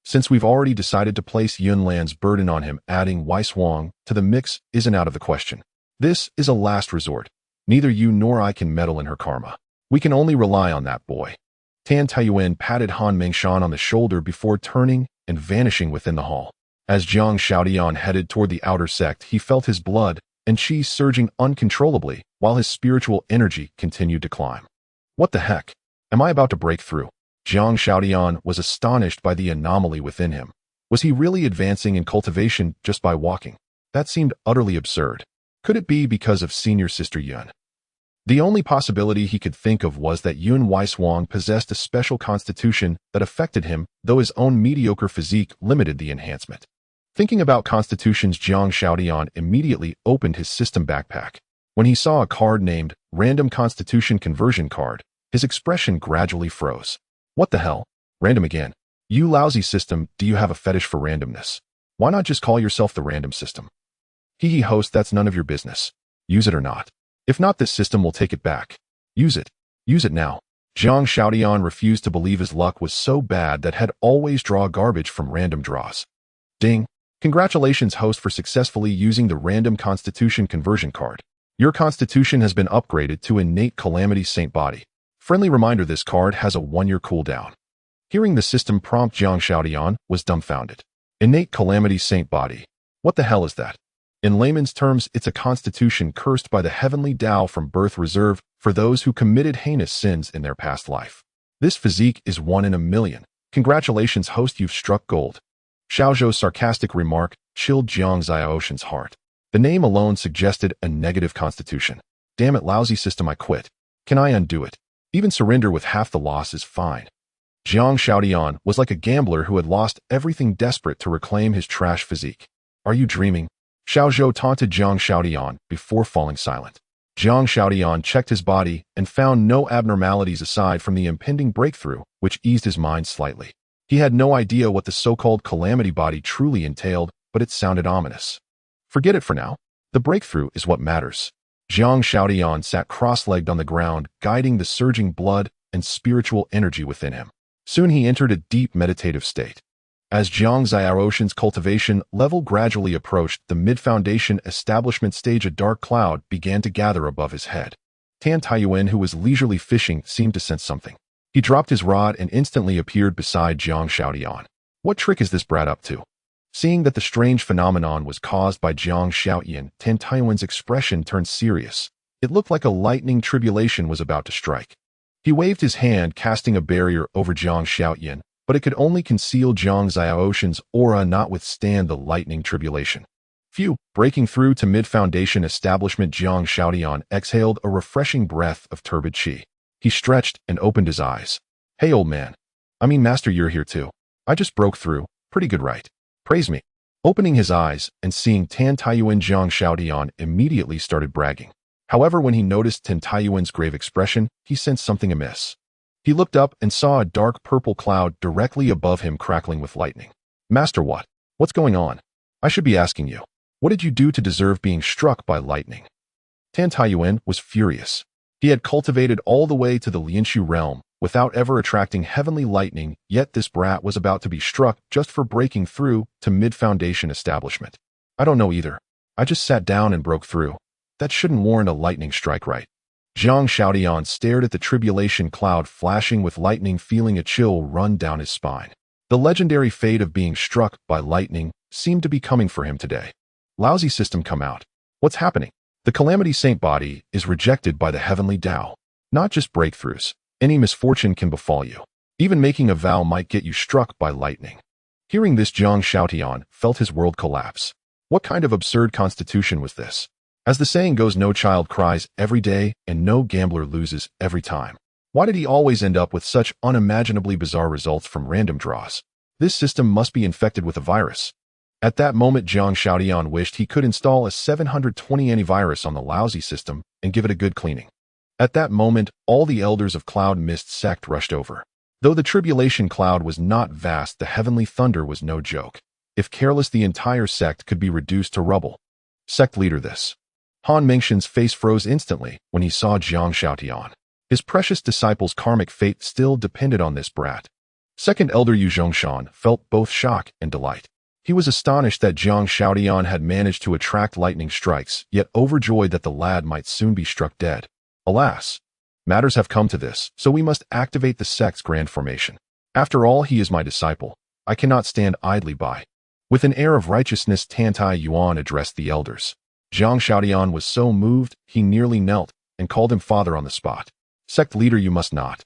Since we've already decided to place Yunlan's burden on him, adding Weishuang to the mix isn't out of the question. This is a last resort. Neither you nor I can meddle in her karma. We can only rely on that boy. Tan Taiyuan patted Han Mengshan on the shoulder before turning and vanishing within the hall. As Jiang Shaodian headed toward the outer sect, he felt his blood and chi surging uncontrollably while his spiritual energy continued to climb. What the heck? Am I about to break through? Jiang Shaodian was astonished by the anomaly within him. Was he really advancing in cultivation just by walking? That seemed utterly absurd. Could it be because of senior sister Yun? The only possibility he could think of was that Yun Weishuang possessed a special constitution that affected him, though his own mediocre physique limited the enhancement. Thinking about constitutions, Jiang Shaodian immediately opened his system backpack. When he saw a card named Random Constitution Conversion Card, his expression gradually froze. What the hell? Random again. You lousy system, do you have a fetish for randomness? Why not just call yourself the random system? Hee host, that's none of your business. Use it or not. If not, this system will take it back. Use it. Use it now. Jiang Shaodian refused to believe his luck was so bad that he'd always draw garbage from random draws. Ding. Congratulations, host, for successfully using the Random Constitution Conversion Card. Your constitution has been upgraded to Innate Calamity Saint Body. Friendly reminder, this card has a 1-year cooldown. Hearing the system prompt, Jiang Xiaodian was dumbfounded. Innate calamity saint body. What the hell is that? In layman's terms, it's a constitution cursed by the heavenly Tao from birth, reserved for those who committed heinous sins in their past life. This physique is 1 in a million. Congratulations, host, you've struck gold. Xiao Zhou's sarcastic remark chilled Jiang Xiaoshan's heart. The name alone suggested a negative constitution. Damn it, lousy system, I quit. Can I undo it? Even surrender with half the loss is fine. Jiang Xiaodian was like a gambler who had lost everything, desperate to reclaim his trash physique. Are you dreaming? Xiao Zhou taunted Jiang Xiaodian before falling silent. Jiang Xiaodian checked his body and found no abnormalities aside from the impending breakthrough, which eased his mind slightly. He had no idea what the so-called calamity body truly entailed, but it sounded ominous. Forget it for now. The breakthrough is what matters. Jiang Xiaodian sat cross-legged on the ground, guiding the surging blood and spiritual energy within him. Soon he entered a deep meditative state. As Jiang Xiaoshan's cultivation level gradually approached the mid-foundation establishment stage, a dark cloud began to gather above his head. Tan Taiyuan, who was leisurely fishing, seemed to sense something. He dropped his rod and instantly appeared beside Jiang Xiaodian. What trick is this brat up to? Seeing that the strange phenomenon was caused by Jiang Xiaodian, Tan Taiyuan's expression turned serious. It looked like a lightning tribulation was about to strike. He waved his hand, casting a barrier over Jiang Xiaodian, but it could only conceal Jiang Xiaoshan's aura, not withstand the lightning tribulation. Phew! Breaking through to mid-foundation establishment, Jiang Xiaodian exhaled a refreshing breath of turbid qi. He stretched and opened his eyes. Hey, old man. I mean, master, you're here too. I just broke through. Pretty good, right? Praise me. Opening his eyes and seeing Tan Taiyuan, Jiang Xiaodian immediately started bragging. However, when he noticed Tan Taiyuan's grave expression, he sensed something amiss. He looked up and saw a dark purple cloud directly above him, crackling with lightning. Master, what? What's going on? I should be asking you. What did you do to deserve being struck by lightning? Tan Taiyuan was furious. He had cultivated all the way to the Lianshu realm without ever attracting heavenly lightning, yet this brat was about to be struck just for breaking through to mid-foundation establishment. I don't know either. I just sat down and broke through. That shouldn't warrant a lightning strike, right? Jiang Xiaodian stared at the tribulation cloud flashing with lightning, feeling a chill run down his spine. The legendary fate of being struck by lightning seemed to be coming for him today. Lousy system, come out. What's happening? The calamity saint body is rejected by the heavenly Tao. Not just breakthroughs. Any misfortune can befall you. Even making a vow might get you struck by lightning. Hearing this, Jiang Xiaodian felt his world collapse. What kind of absurd constitution was this? As the saying goes, no child cries every day and no gambler loses every time. Why did he always end up with such unimaginably bizarre results from random draws? This system must be infected with a virus. At that moment, Jiang Xiaodian wished he could install a 720 antivirus on the lousy system and give it a good cleaning. At that moment, all the elders of Cloud Mist sect rushed over. Though the tribulation cloud was not vast, the heavenly thunder was no joke. If careless, the entire sect could be reduced to rubble. Sect leader, this. Han Mengshan's face froze instantly when he saw Jiang Xiaodian. His precious disciple's karmic fate still depended on this brat. Second elder Yu Zhongshan felt both shock and delight. He was astonished that Jiang Xiaodian had managed to attract lightning strikes, yet overjoyed that the lad might soon be struck dead. Alas, matters have come to this, so we must activate the sect's grand formation. After all, he is my disciple. I cannot stand idly by. With an air of righteousness, Tan Taiyuan addressed the elders. Jiang Xiaodian was so moved, he nearly knelt and called him father on the spot. Sect leader, you must not.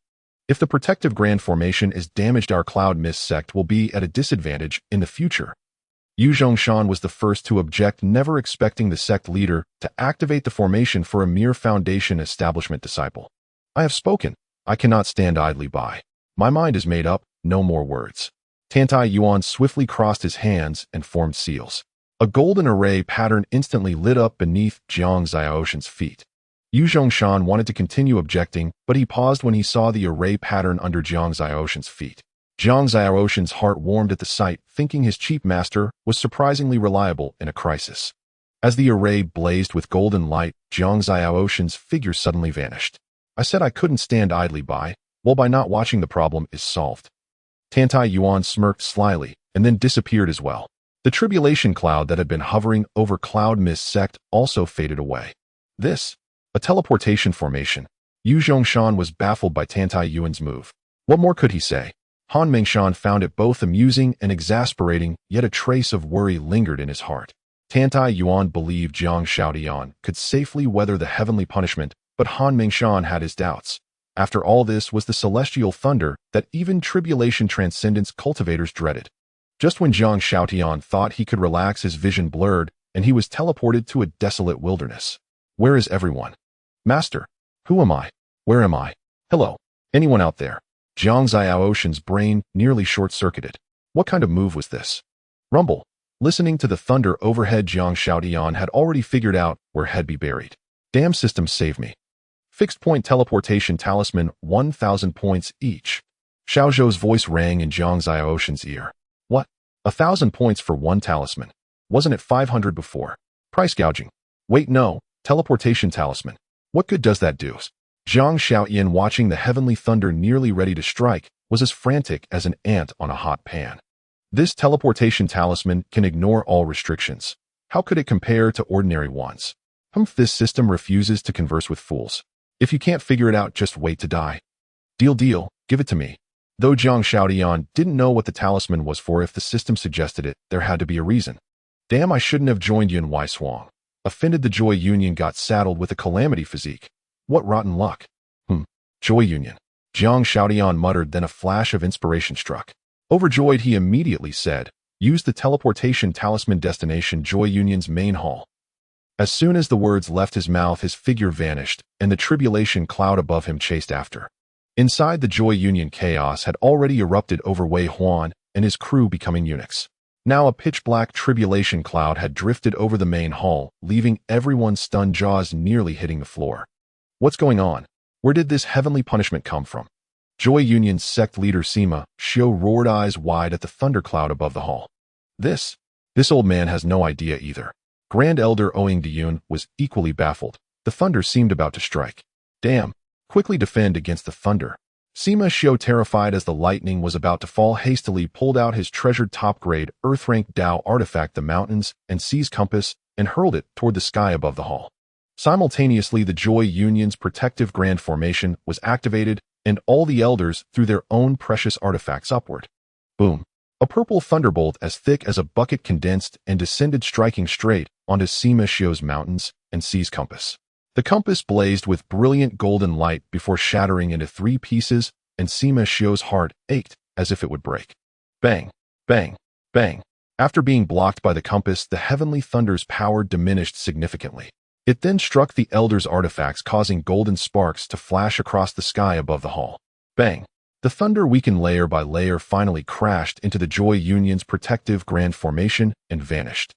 If the protective grand formation is damaged, our Cloud Mist sect will be at a disadvantage in the future. Yu Zhongshan was the first to object, never expecting the sect leader to activate the formation for a mere foundation establishment disciple. I have spoken. I cannot stand idly by. My mind is made up, no more words. Tan Taiyuan swiftly crossed his hands and formed seals. A golden array pattern instantly lit up beneath Jiang Xiaoshan's feet. Yu Zhongshan wanted to continue objecting, but he paused when he saw the array pattern under Jiang Xiaoshan's feet. Jiang Xiaoshan's heart warmed at the sight, thinking his chief master was surprisingly reliable in a crisis. As the array blazed with golden light, Jiang Xiaoshan's figure suddenly vanished. I said I couldn't stand idly by. Well, by not watching, the problem is solved. Tan Taiyuan smirked slyly and then disappeared as well. The tribulation cloud that had been hovering over Cloud Mist sect also faded away. This, a teleportation formation. Yu Zhongshan was baffled by Tantai Yuan's move. What more could he say? Han Mengshan found it both amusing and exasperating, yet a trace of worry lingered in his heart. Tantai Yuan believed Jiang Shaotian could safely weather the heavenly punishment, but Han Mengshan had his doubts. After all, this was the celestial thunder that even tribulation transcendence cultivators dreaded. Just when Jiang Shaotian thought he could relax, his vision blurred, and he was teleported to a desolate wilderness. Where is everyone? Master, who am I? Where am I? Hello, anyone out there? Jiang Xiaoshan's brain nearly short-circuited. What kind of move was this? Rumble. Listening to the thunder overhead, Jiang Shaotian had already figured out where he'd be buried. Damn system, save me. Fixed point teleportation talisman, 1,000 points each. Xiao Zhou's voice rang in Jiang Xiaoshan's ear. What? 1,000 points for one talisman? Wasn't it 500 before? Price gouging. Wait, no. Teleportation talisman. What good does that do? Jiang Shaotian, watching the heavenly thunder nearly ready to strike, was as frantic as an ant on a hot pan. This teleportation talisman can ignore all restrictions. How could it compare to ordinary ones? This system refuses to converse with fools. If you can't figure it out, just wait to die. Deal, give it to me. Though Jiang Shaotian didn't know what the talisman was for, if the system suggested it, there had to be a reason. Damn, I shouldn't have joined Yun Wai Swang. Offended, the Joy Union got saddled with a calamity physique. What rotten luck. Joy Union. Jiang Shaotian muttered, then a flash of inspiration struck. Overjoyed, he immediately said, use the teleportation talisman, destination Joy Union's main hall. As soon as the words left his mouth, his figure vanished, and the tribulation cloud above him chased after. Inside the Joy Union, chaos had already erupted over Wei Huan and his crew becoming eunuchs. Now a pitch-black tribulation cloud had drifted over the main hall, leaving everyone's stunned jaws nearly hitting the floor. What's going on? Where did this heavenly punishment come from? Joy Union's sect leader Sima Xiu roared, eyes wide at the thundercloud above the hall. This old man has no idea either. Grand Elder Oing Diyun was equally baffled. The thunder seemed about to strike. Damn! Quickly defend against the thunder. Sima Xiu, terrified as the lightning was about to fall, hastily pulled out his treasured top-grade Earth-rank Dao artifact, the Mountains and Seas Compass, and hurled it toward the sky above the hall. Simultaneously, the Joy Union's protective grand formation was activated, and all the elders threw their own precious artifacts upward. Boom! A purple thunderbolt as thick as a bucket condensed and descended, striking straight onto Sima Xiu's Mountains and Seas Compass. The compass blazed with brilliant golden light before shattering into 3 pieces, and Sima Xiu's heart ached as if it would break. Bang! Bang! Bang! After being blocked by the compass, the heavenly thunder's power diminished significantly. It then struck the elders' artifacts, causing golden sparks to flash across the sky above the hall. Bang! The thunder, weakened layer by layer, finally crashed into the Joy Union's protective grand formation and vanished.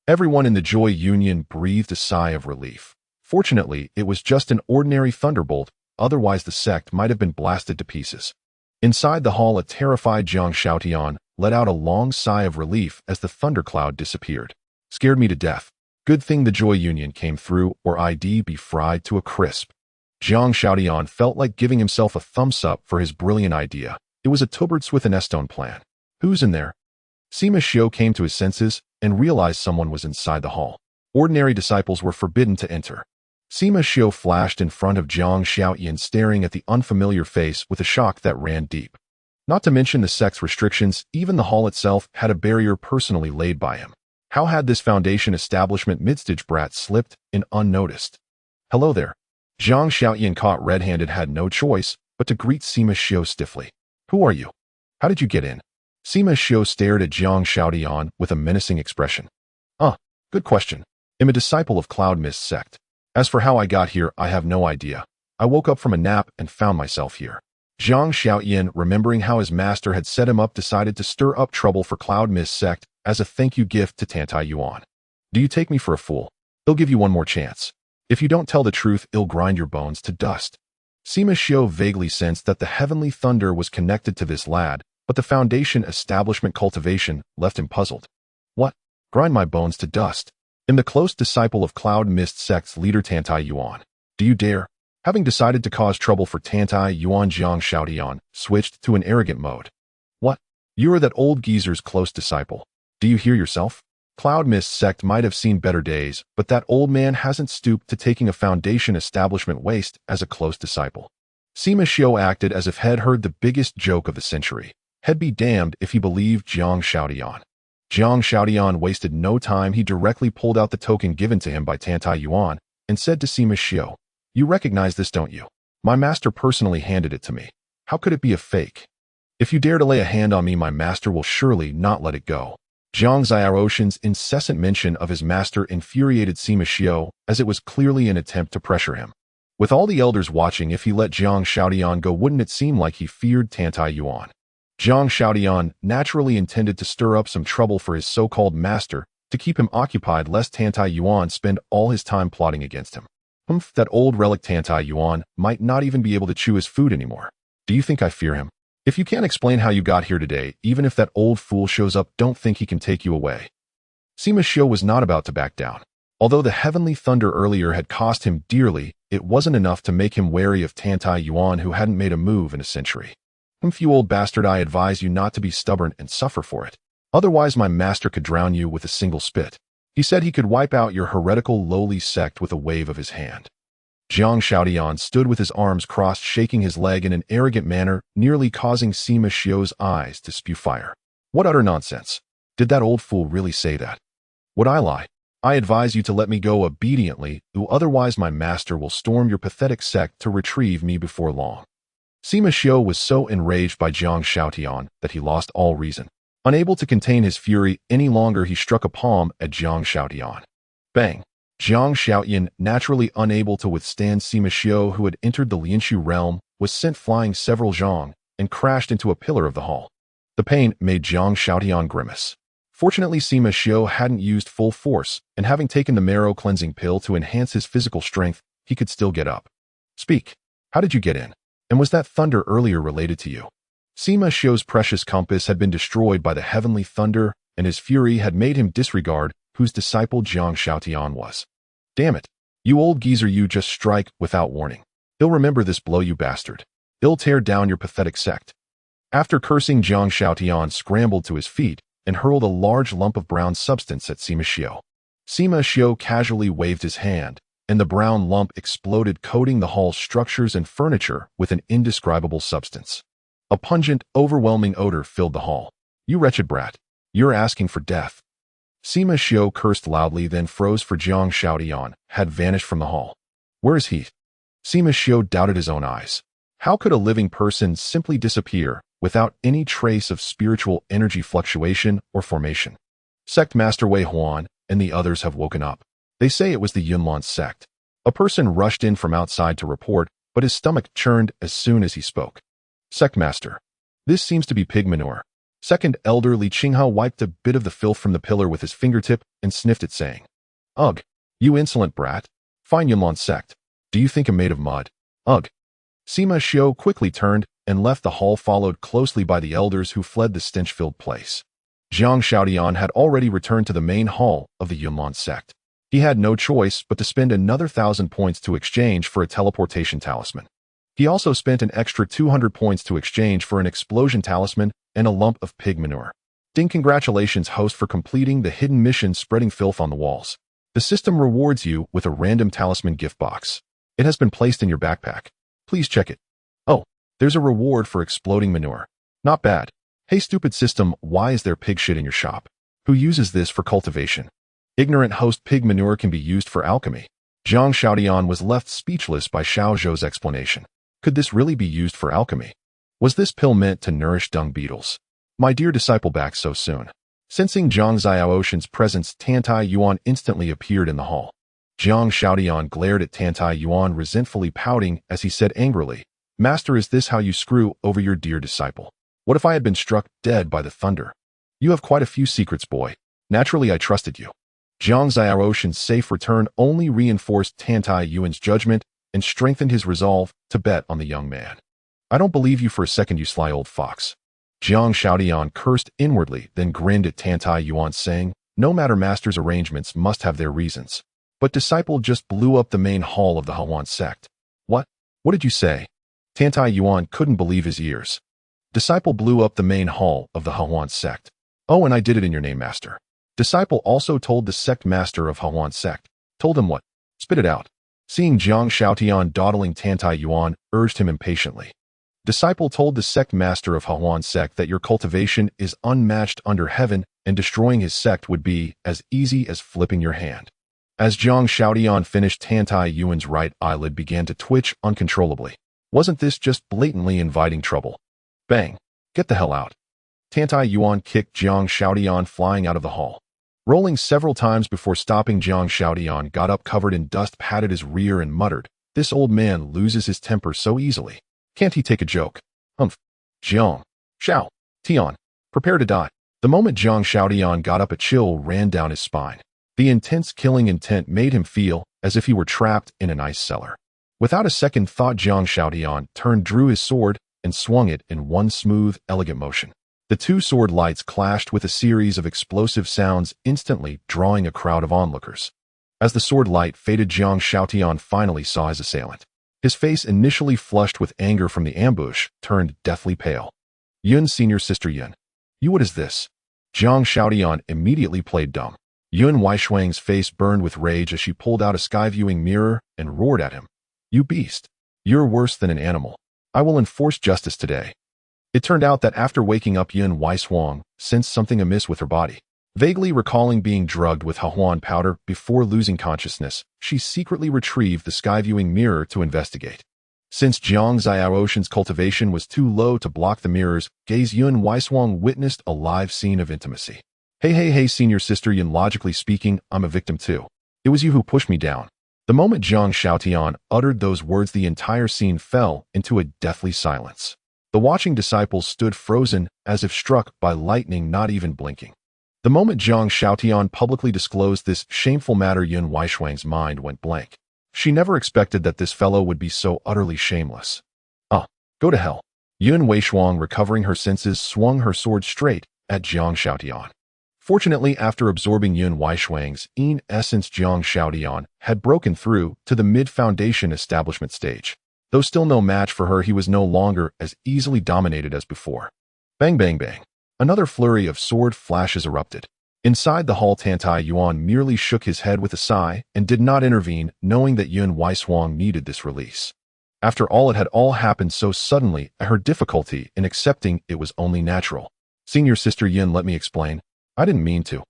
Everyone in the Joy Union breathed a sigh of relief. Fortunately, it was just an ordinary thunderbolt, otherwise the sect might have been blasted to pieces. Inside the hall, a terrified Jiang Shaotian let out a long sigh of relief as the thundercloud disappeared. Scared me to death. Good thing the Joy Union came through, or I'd be fried to a crisp. Jiang Shaotian felt like giving himself a thumbs up for his brilliant idea. It was a Tuberts with an Estone plan. Who's in there? Sima Xiu came to his senses and realized someone was inside the hall. Ordinary disciples were forbidden to enter. Sima Xiu flashed in front of Jiang Shaotian, staring at the unfamiliar face with a shock that ran deep. Not to mention the sect's restrictions, even the hall itself had a barrier personally laid by him. How had this Foundation establishment midstage brat slipped in unnoticed? Hello there. Jiang Shaotian, caught red-handed, had no choice but to greet Sima Xiu stiffly. Who are you? How did you get in? Sima Xiu stared at Jiang Shaotian with a menacing expression. Good question. I'm a disciple of Cloud Mist sect. As for how I got here, I have no idea. I woke up from a nap and found myself here. Jiang Shaotian, remembering how his master had set him up, decided to stir up trouble for Cloud Mist sect as a thank you gift to Tantai Yuan. Do you take me for a fool? He'll give you one more chance. If you don't tell the truth, he'll grind your bones to dust. Sima Xiu vaguely sensed that the heavenly thunder was connected to this lad, but the Foundation establishment cultivation left him puzzled. What? Grind my bones to dust? I'm the close disciple of Cloud Mist sect's leader Tantai Yuan. Do you dare? Having decided to cause trouble for Tantai Yuan, Jiang Shaotian switched to an arrogant mode. What? You are that old geezer's close disciple. Do you hear yourself? Cloud Mist sect might have seen better days, but that old man hasn't stooped to taking a foundation establishment waste as a close disciple. Sima Xiu acted as if Head heard the biggest joke of the century. Head be damned if he believed Jiang Shaotian. Jiang Shaotian wasted no time. He directly pulled out the token given to him by Tantai Yuan and said to Sima Xiu, "You recognize this, don't you? My master personally handed it to me. How could it be a fake? If you dare to lay a hand on me, my master will surely not let it go." Jiang Xiaoshan's incessant mention of his master infuriated Sima Xiu, as it was clearly an attempt to pressure him. With all the elders watching, if he let Jiang Shaotian go, wouldn't it seem like he feared Tantai Yuan? Jiang Shaotian naturally intended to stir up some trouble for his so-called master to keep him occupied, lest Tantai Yuan spend all his time plotting against him. That old relic Tantai Yuan might not even be able to chew his food anymore. Do you think I fear him? If you can't explain how you got here today, even if that old fool shows up, don't think he can take you away. Sima Xiu was not about to back down. Although the heavenly thunder earlier had cost him dearly, it wasn't enough to make him wary of Tantai Yuan, who hadn't made a move in a century. You old bastard, I advise you not to be stubborn and suffer for it. Otherwise my master could drown you with a single spit. He said he could wipe out your heretical lowly sect with a wave of his hand. Jiang Shaotian stood with his arms crossed, shaking his leg in an arrogant manner, nearly causing Sima Xiu's eyes to spew fire. What utter nonsense! Did that old fool really say that? Would I lie? I advise you to let me go obediently, or otherwise my master will storm your pathetic sect to retrieve me before long. Sima Xiu was so enraged by Jiang Shaotian that he lost all reason. Unable to contain his fury any longer, he struck a palm at Jiang Shaotian. Bang! Jiang Shaotian, naturally unable to withstand Sima Xiu, who had entered the Lianshu realm, was sent flying several zhang and crashed into a pillar of the hall. The pain made Jiang Shaotian grimace. Fortunately, Sima Xiu hadn't used full force, and having taken the marrow cleansing pill to enhance his physical strength, he could still get up. Speak. How did you get in? And was that thunder earlier related to you? Sima Xiu's precious compass had been destroyed by the heavenly thunder, and his fury had made him disregard whose disciple Jiang Shaotian was. Damn it! You old geezer, you just strike without warning. He'll remember this blow, you bastard. He'll tear down your pathetic sect. After cursing, Jiang Shaotian scrambled to his feet and hurled a large lump of brown substance at Sima Xiu. Sima Xiu casually waved his hand, and the brown lump exploded, coating the hall's structures and furniture with an indescribable substance. A pungent, overwhelming odor filled the hall. You wretched brat. You're asking for death. Sima Xiu cursed loudly, then froze, for Jiang Shaotian had vanished from the hall. Where is he? Sima Xiu doubted his own eyes. How could a living person simply disappear without any trace of spiritual energy fluctuation or formation? Sect Master Wei Huan and the others have woken up. They say it was the Yunlan sect. A person rushed in from outside to report, but his stomach churned as soon as he spoke. Sect Master. This seems to be pig manure. Second Elder Li Qinghao wiped a bit of the filth from the pillar with his fingertip and sniffed it, saying, Ugh, you insolent brat. Fine Yunlan sect. Do you think I'm made of mud? Ugh. Sima Xiu quickly turned and left the hall, followed closely by the elders who fled the stench-filled place. Jiang Shaotian had already returned to the main hall of the Yunlan sect. He had no choice but to spend another 1,000 points to exchange for a teleportation talisman. He also spent an extra 200 points to exchange for an explosion talisman and a lump of pig manure. Ding! Congratulations, host, for completing the hidden mission spreading filth on the walls. The system rewards you with a random talisman gift box. It has been placed in your backpack. Please check it. Oh, there's a reward for exploding manure. Not bad. Hey stupid system, why is there pig shit in your shop? Who uses this for cultivation? Ignorant host, pig manure can be used for alchemy. Jiang Shaotian was left speechless by Xiao Zhou's explanation. Could this really be used for alchemy? Was this pill meant to nourish dung beetles? My dear disciple, back so soon. Sensing Jiang Xiaoshan's presence, Tantai Yuan instantly appeared in the hall. Jiang Shaotian glared at Tantai Yuan, resentfully pouting as he said angrily, Master, is this how you screw over your dear disciple? What if I had been struck dead by the thunder? You have quite a few secrets, boy. Naturally, I trusted you. Jiang Xiaoshan's safe return only reinforced Tantai Yuan's judgment and strengthened his resolve to bet on the young man. I don't believe you for a second, you sly old fox. Jiang Shaotian cursed inwardly, then grinned at Tantai Yuan, saying, No matter, Master's arrangements must have their reasons. But disciple just blew up the main hall of the Huan sect. What? What did you say? Tantai Yuan couldn't believe his ears. Disciple blew up the main hall of the Huan sect. Oh, and I did it in your name, Master. Disciple also told the sect master of Hehuan sect. Told him what? Spit it out. Seeing Jiang Shaotian dawdling Tantai Yuan, urged him impatiently. Disciple told the sect master of Hehuan sect that your cultivation is unmatched under heaven and destroying his sect would be as easy as flipping your hand. As Jiang Shaotian finished, Tantai Yuan's right eyelid began to twitch uncontrollably. Wasn't this just blatantly inviting trouble? Bang! Get the hell out. Tantai Yuan kicked Jiang Shaotian flying out of the hall. Rolling several times before stopping, Jiang Shaotian got up covered in dust, patted his rear and muttered, "This old man loses his temper so easily. Can't he take a joke? Humph. Jiang Shao Tian, prepare to die." The moment Jiang Shaotian got up, a chill ran down his spine. The intense killing intent made him feel as if he were trapped in an ice cellar. Without a second thought, Jiang Shaotian drew his sword and swung it in one smooth, elegant motion. The two sword lights clashed with a series of explosive sounds, instantly drawing a crowd of onlookers. As the sword light faded, Jiang Shaotian finally saw his assailant. His face, initially flushed with anger from the ambush, turned deathly pale. "Yun's senior sister Yun. You, what is this?" Jiang Shaotian immediately played dumb. Yun Weishuang's face burned with rage as she pulled out a sky-viewing mirror and roared at him. "You beast! You're worse than an animal. I will enforce justice today." It turned out that after waking up, Yun Weishuang sensed something amiss with her body. Vaguely recalling being drugged with Hehuan powder before losing consciousness, she secretly retrieved the sky-viewing mirror to investigate. Since Jiang Xiaoshan's cultivation was too low to block the mirror's gaze, Yun Weishuang witnessed a live scene of intimacy. Hey, senior sister Yun, logically speaking, I'm a victim too. It was you who pushed me down." The moment Jiang Shaotian uttered those words, the entire scene fell into a deathly silence. The watching disciples stood frozen, as if struck by lightning, not even blinking. The moment Jiang Shaotian publicly disclosed this shameful matter, Yun Weishuang's mind went blank. She never expected that this fellow would be so utterly shameless. Go to hell." Yun Weishuang, recovering her senses, swung her sword straight at Jiang Shaotian. Fortunately, after absorbing Yun Weishuang's essence, Jiang Shaotian had broken through to the mid-foundation establishment stage. Though still no match for her, he was no longer as easily dominated as before. Bang, bang, bang. Another flurry of sword flashes erupted. Inside the hall, Tantai Yuan merely shook his head with a sigh and did not intervene, knowing that Yun Weishuang needed this release. After all, it had all happened so suddenly, her difficulty in accepting it was only natural. "Senior sister Yun, let me explain. I didn't mean to."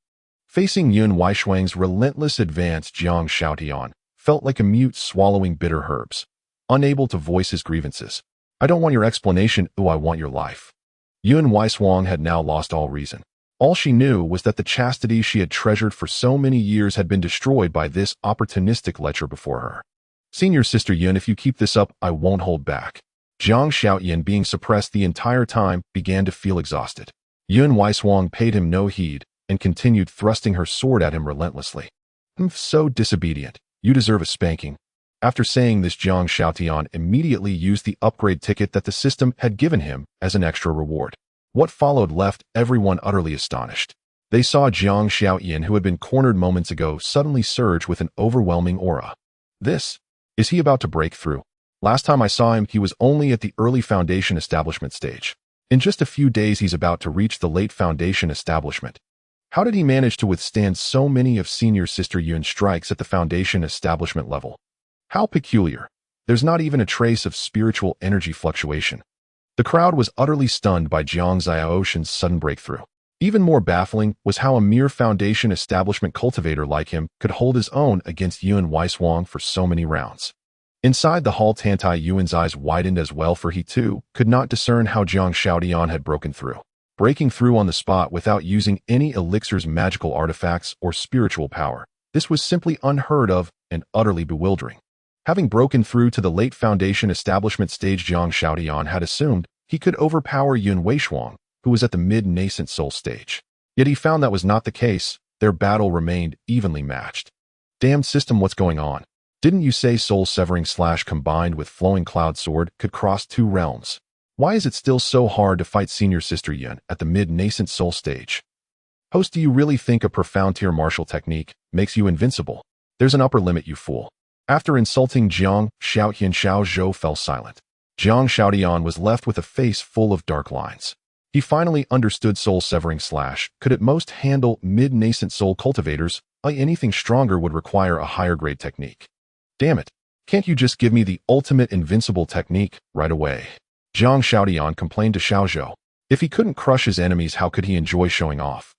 Facing Yun Weishuang's relentless advance, Jiang Shaotian felt like a mute swallowing bitter herbs, unable to voice his grievances. "I don't want your explanation, I want your life." Yun Weishuang had now lost all reason. All she knew was that the chastity she had treasured for so many years had been destroyed by this opportunistic lecher before her. "Senior sister Yun, if you keep this up, I won't hold back." Jiang Shaotian, being suppressed the entire time, began to feel exhausted. Yun Weishuang paid him no heed and continued thrusting her sword at him relentlessly. "So disobedient. You deserve a spanking." After saying this, Jiang Shaotian immediately used the upgrade ticket that the system had given him as an extra reward. What followed left everyone utterly astonished. They saw Jiang Shaotian, who had been cornered moments ago, suddenly surge with an overwhelming aura. Is he about to break through? Last time I saw him, he was only at the early foundation establishment stage. In just a few days, he's about to reach the late foundation establishment. How did he manage to withstand so many of senior sister Yun's strikes at the foundation establishment level? How peculiar. There's not even a trace of spiritual energy fluctuation. The crowd was utterly stunned by Jiang Xiaoshan's sudden breakthrough. Even more baffling was how a mere foundation establishment cultivator like him could hold his own against Yun Weishuang for so many rounds. Inside the hall, Tantai Yuan's eyes widened as well, for he too could not discern how Jiang Shaotian had broken through. Breaking through on the spot without using any elixir's magical artifacts or spiritual power. This was simply unheard of and utterly bewildering. Having broken through to the late foundation establishment stage, Jiang Shaotian had assumed he could overpower Yun Weishuang, who was at the mid-nascent soul stage. Yet he found that was not the case. Their battle remained evenly matched. Damned system, what's going on? Didn't you say soul-severing / combined with flowing cloud sword could cross 2 realms? Why is it still so hard to fight senior sister Yun at the mid-nascent soul stage? Host, do you really think a profound tier martial technique makes you invincible? There's an upper limit, you fool. After insulting Jiang Shaotian, Xiao Zhou fell silent. Jiang Shaotian was left with a face full of dark lines. He finally understood soul-severing slash could at most handle mid-nascent soul cultivators, while anything stronger would require a higher-grade technique. Damn it, can't you just give me the ultimate invincible technique right away? Jiang Xiaotian complained to Xiaozhou. If he couldn't crush his enemies, how could he enjoy showing off?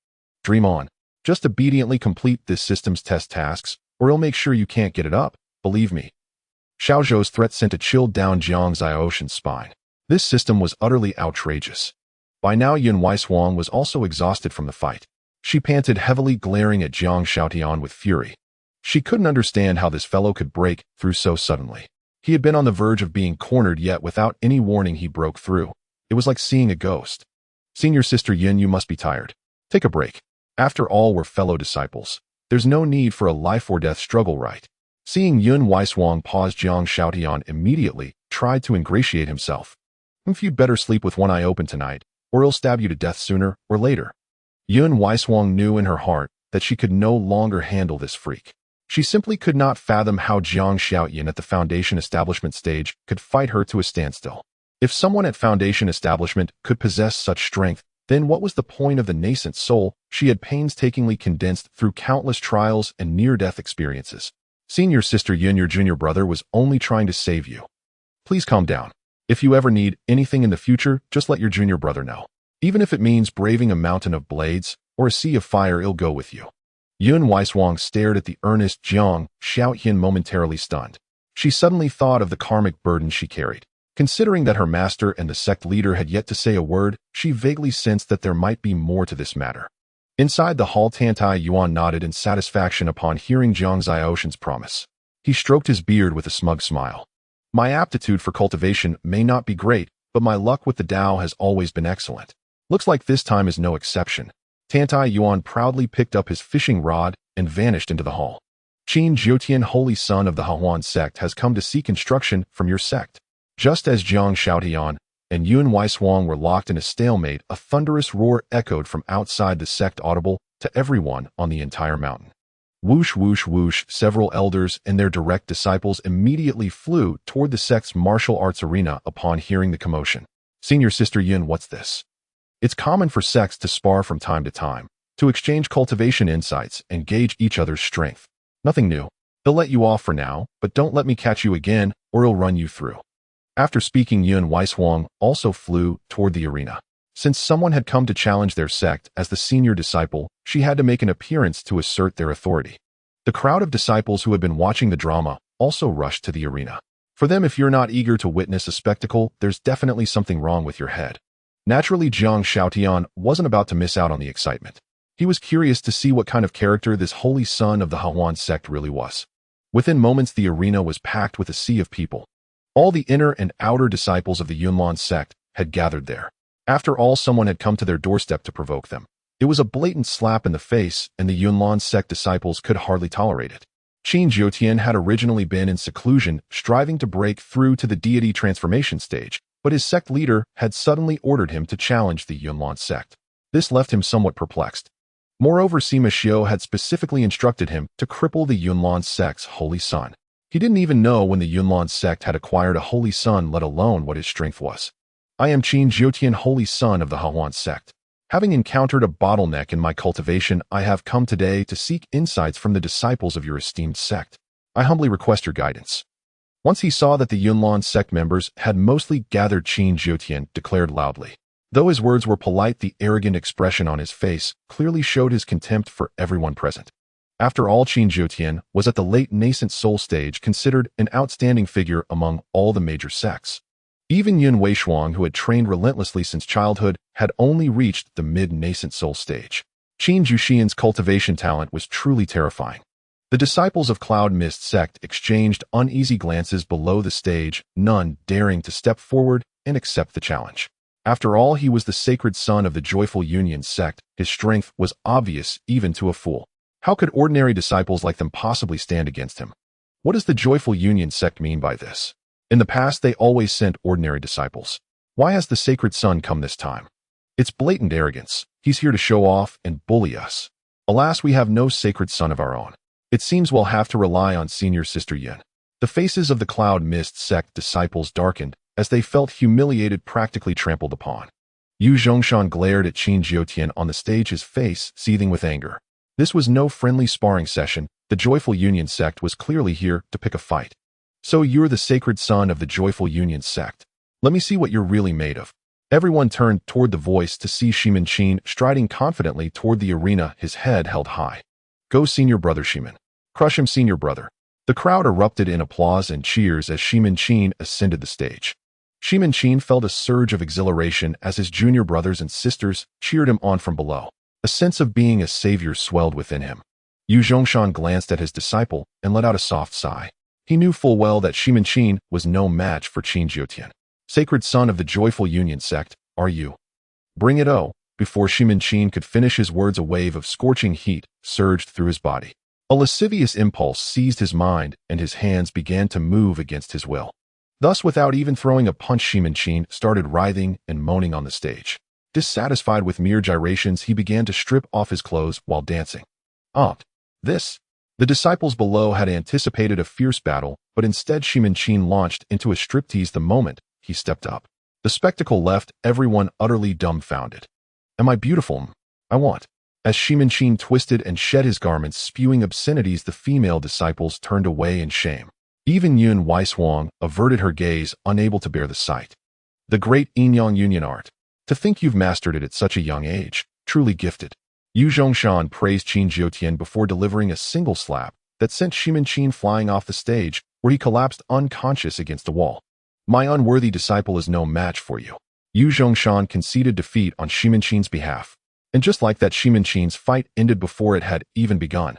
Dream on. Just obediently complete this system's test tasks, or he'll make sure you can't get it up, believe me. Xiaozhou's threat sent a chill down Jiang Xiaoshan's spine. This system was utterly outrageous. By now Yun Weishuang was also exhausted from the fight. She panted heavily, glaring at Jiang Xiaotian with fury. She couldn't understand how this fellow could break through so suddenly. He had been on the verge of being cornered, yet without any warning he broke through. It was like seeing a ghost. Senior Sister Yin, you must be tired. Take a break. After all, we're fellow disciples. There's no need for a life-or-death struggle, right? Seeing Yun Weishuang pause, Jiang Xiaotian immediately tried to ingratiate himself. If you'd better sleep with one eye open tonight, or he'll stab you to death sooner or later. Yun Weishuang knew in her heart that she could no longer handle this freak. She simply could not fathom how Jiang Xiaotian at the Foundation Establishment stage could fight her to a standstill. If someone at Foundation Establishment could possess such strength, then what was the point of the nascent soul she had painstakingly condensed through countless trials and near-death experiences? Senior Sister Yin, your junior brother was only trying to save you. Please calm down. If you ever need anything in the future, just let your junior brother know. Even if it means braving a mountain of blades or a sea of fire, he'll go with you. Yun Weishuang stared at the earnest Jiang Xiaotian, momentarily stunned. She suddenly thought of the karmic burden she carried. Considering that her master and the sect leader had yet to say a word, she vaguely sensed that there might be more to this matter. Inside the hall, Tantai Yuan nodded in satisfaction upon hearing Jiang Xiaoshan's promise. He stroked his beard with a smug smile. My aptitude for cultivation may not be great, but my luck with the Tao has always been excellent. Looks like this time is no exception. Tantai Yuan proudly picked up his fishing rod and vanished into the hall. Qin Jiutian, holy son of the Hehuan sect, has come to seek instruction from your sect. Just as Jiang Xiaotian and Yun Weishuang were locked in a stalemate, a thunderous roar echoed from outside the sect, audible to everyone on the entire mountain. Whoosh, whoosh, whoosh, several elders and their direct disciples immediately flew toward the sect's martial arts arena upon hearing the commotion. Senior Sister Yin, what's this? It's common for sects to spar from time to time, to exchange cultivation insights and gauge each other's strength. Nothing new. He'll let you off for now, but don't let me catch you again, or he'll run you through. After speaking, Yun Weishuang also flew toward the arena. Since someone had come to challenge their sect as the senior disciple, she had to make an appearance to assert their authority. The crowd of disciples who had been watching the drama also rushed to the arena. For them, if you're not eager to witness a spectacle, there's definitely something wrong with your head. Naturally, Jiang Xiaotian wasn't about to miss out on the excitement. He was curious to see what kind of character this holy son of the Hehuan sect really was. Within moments, the arena was packed with a sea of people. All the inner and outer disciples of the Yunlan sect had gathered there. After all, someone had come to their doorstep to provoke them. It was a blatant slap in the face, and the Yunlan sect disciples could hardly tolerate it. Qin Jiutian had originally been in seclusion, striving to break through to the deity transformation stage, but his sect leader had suddenly ordered him to challenge the Yunlan sect. This left him somewhat perplexed. Moreover, Sima Xiu had specifically instructed him to cripple the Yunlan sect's holy son. He didn't even know when the Yunlan sect had acquired a holy son, let alone what his strength was. I am Qin Jiutian, holy son of the Hehuan sect. Having encountered a bottleneck in my cultivation, I have come today to seek insights from the disciples of your esteemed sect. I humbly request your guidance. Once he saw that the Yunlan sect members had mostly gathered, Qin Jiutian declared loudly. Though his words were polite, the arrogant expression on his face clearly showed his contempt for everyone present. After all, Qin Jiutian was at the late nascent soul stage, considered an outstanding figure among all the major sects. Even Yun Weishuang, who had trained relentlessly since childhood, had only reached the mid-nascent soul stage. Qin Jiutian's cultivation talent was truly terrifying. The disciples of Cloud Mist sect exchanged uneasy glances below the stage, none daring to step forward and accept the challenge. After all, he was the sacred son of the Joyful Union sect. His strength was obvious even to a fool. How could ordinary disciples like them possibly stand against him? What does the Joyful Union sect mean by this? In the past, they always sent ordinary disciples. Why has the sacred son come this time? It's blatant arrogance. He's here to show off and bully us. Alas, we have no sacred son of our own. It seems we'll have to rely on Senior Sister Yin. The faces of the Cloud Mist sect disciples darkened as they felt humiliated, practically trampled upon. Yu Zhongshan glared at Qin Jiutian on the stage, his face seething with anger. This was no friendly sparring session. The Joyful Union sect was clearly here to pick a fight. So you're the sacred son of the Joyful Union sect. Let me see what you're really made of. Everyone turned toward the voice to see Shimin Qin striding confidently toward the arena, his head held high. Go, senior brother Shimin. Crush him, senior brother. The crowd erupted in applause and cheers as Shimin Qin ascended the stage. Shimin Qin felt a surge of exhilaration as his junior brothers and sisters cheered him on from below. A sense of being a savior swelled within him. Yu Zhongshan glanced at his disciple and let out a soft sigh. He knew full well that Shimin Qin was no match for Qin Jiutian. Sacred son of the Joyful Union sect, are you? Bring it, oh. Before Shimin Qin could finish his words, a wave of scorching heat surged through his body. A lascivious impulse seized his mind, and his hands began to move against his will. Thus, without even throwing a punch, Shimin Qin started writhing and moaning on the stage. Dissatisfied with mere gyrations, he began to strip off his clothes while dancing. This. The disciples below had anticipated a fierce battle, but instead Shimin Qin launched into a striptease the moment he stepped up. The spectacle left everyone utterly dumbfounded. Am I beautiful? I want. As Shimin Qin twisted and shed his garments, spewing obscenities, the female disciples turned away in shame. Even Yun Weishuang averted her gaze, unable to bear the sight. The great Inyang Union art. To think you've mastered it at such a young age. Truly gifted. Yu Zhongshan praised Qin Jiutian before delivering a single slap that sent Shimin Qin flying off the stage, where he collapsed unconscious against the wall. My unworthy disciple is no match for you. Yu Zhongshan conceded defeat on Shimin Qin's behalf. And just like that, Shimin Qin's fight ended before it had even begun.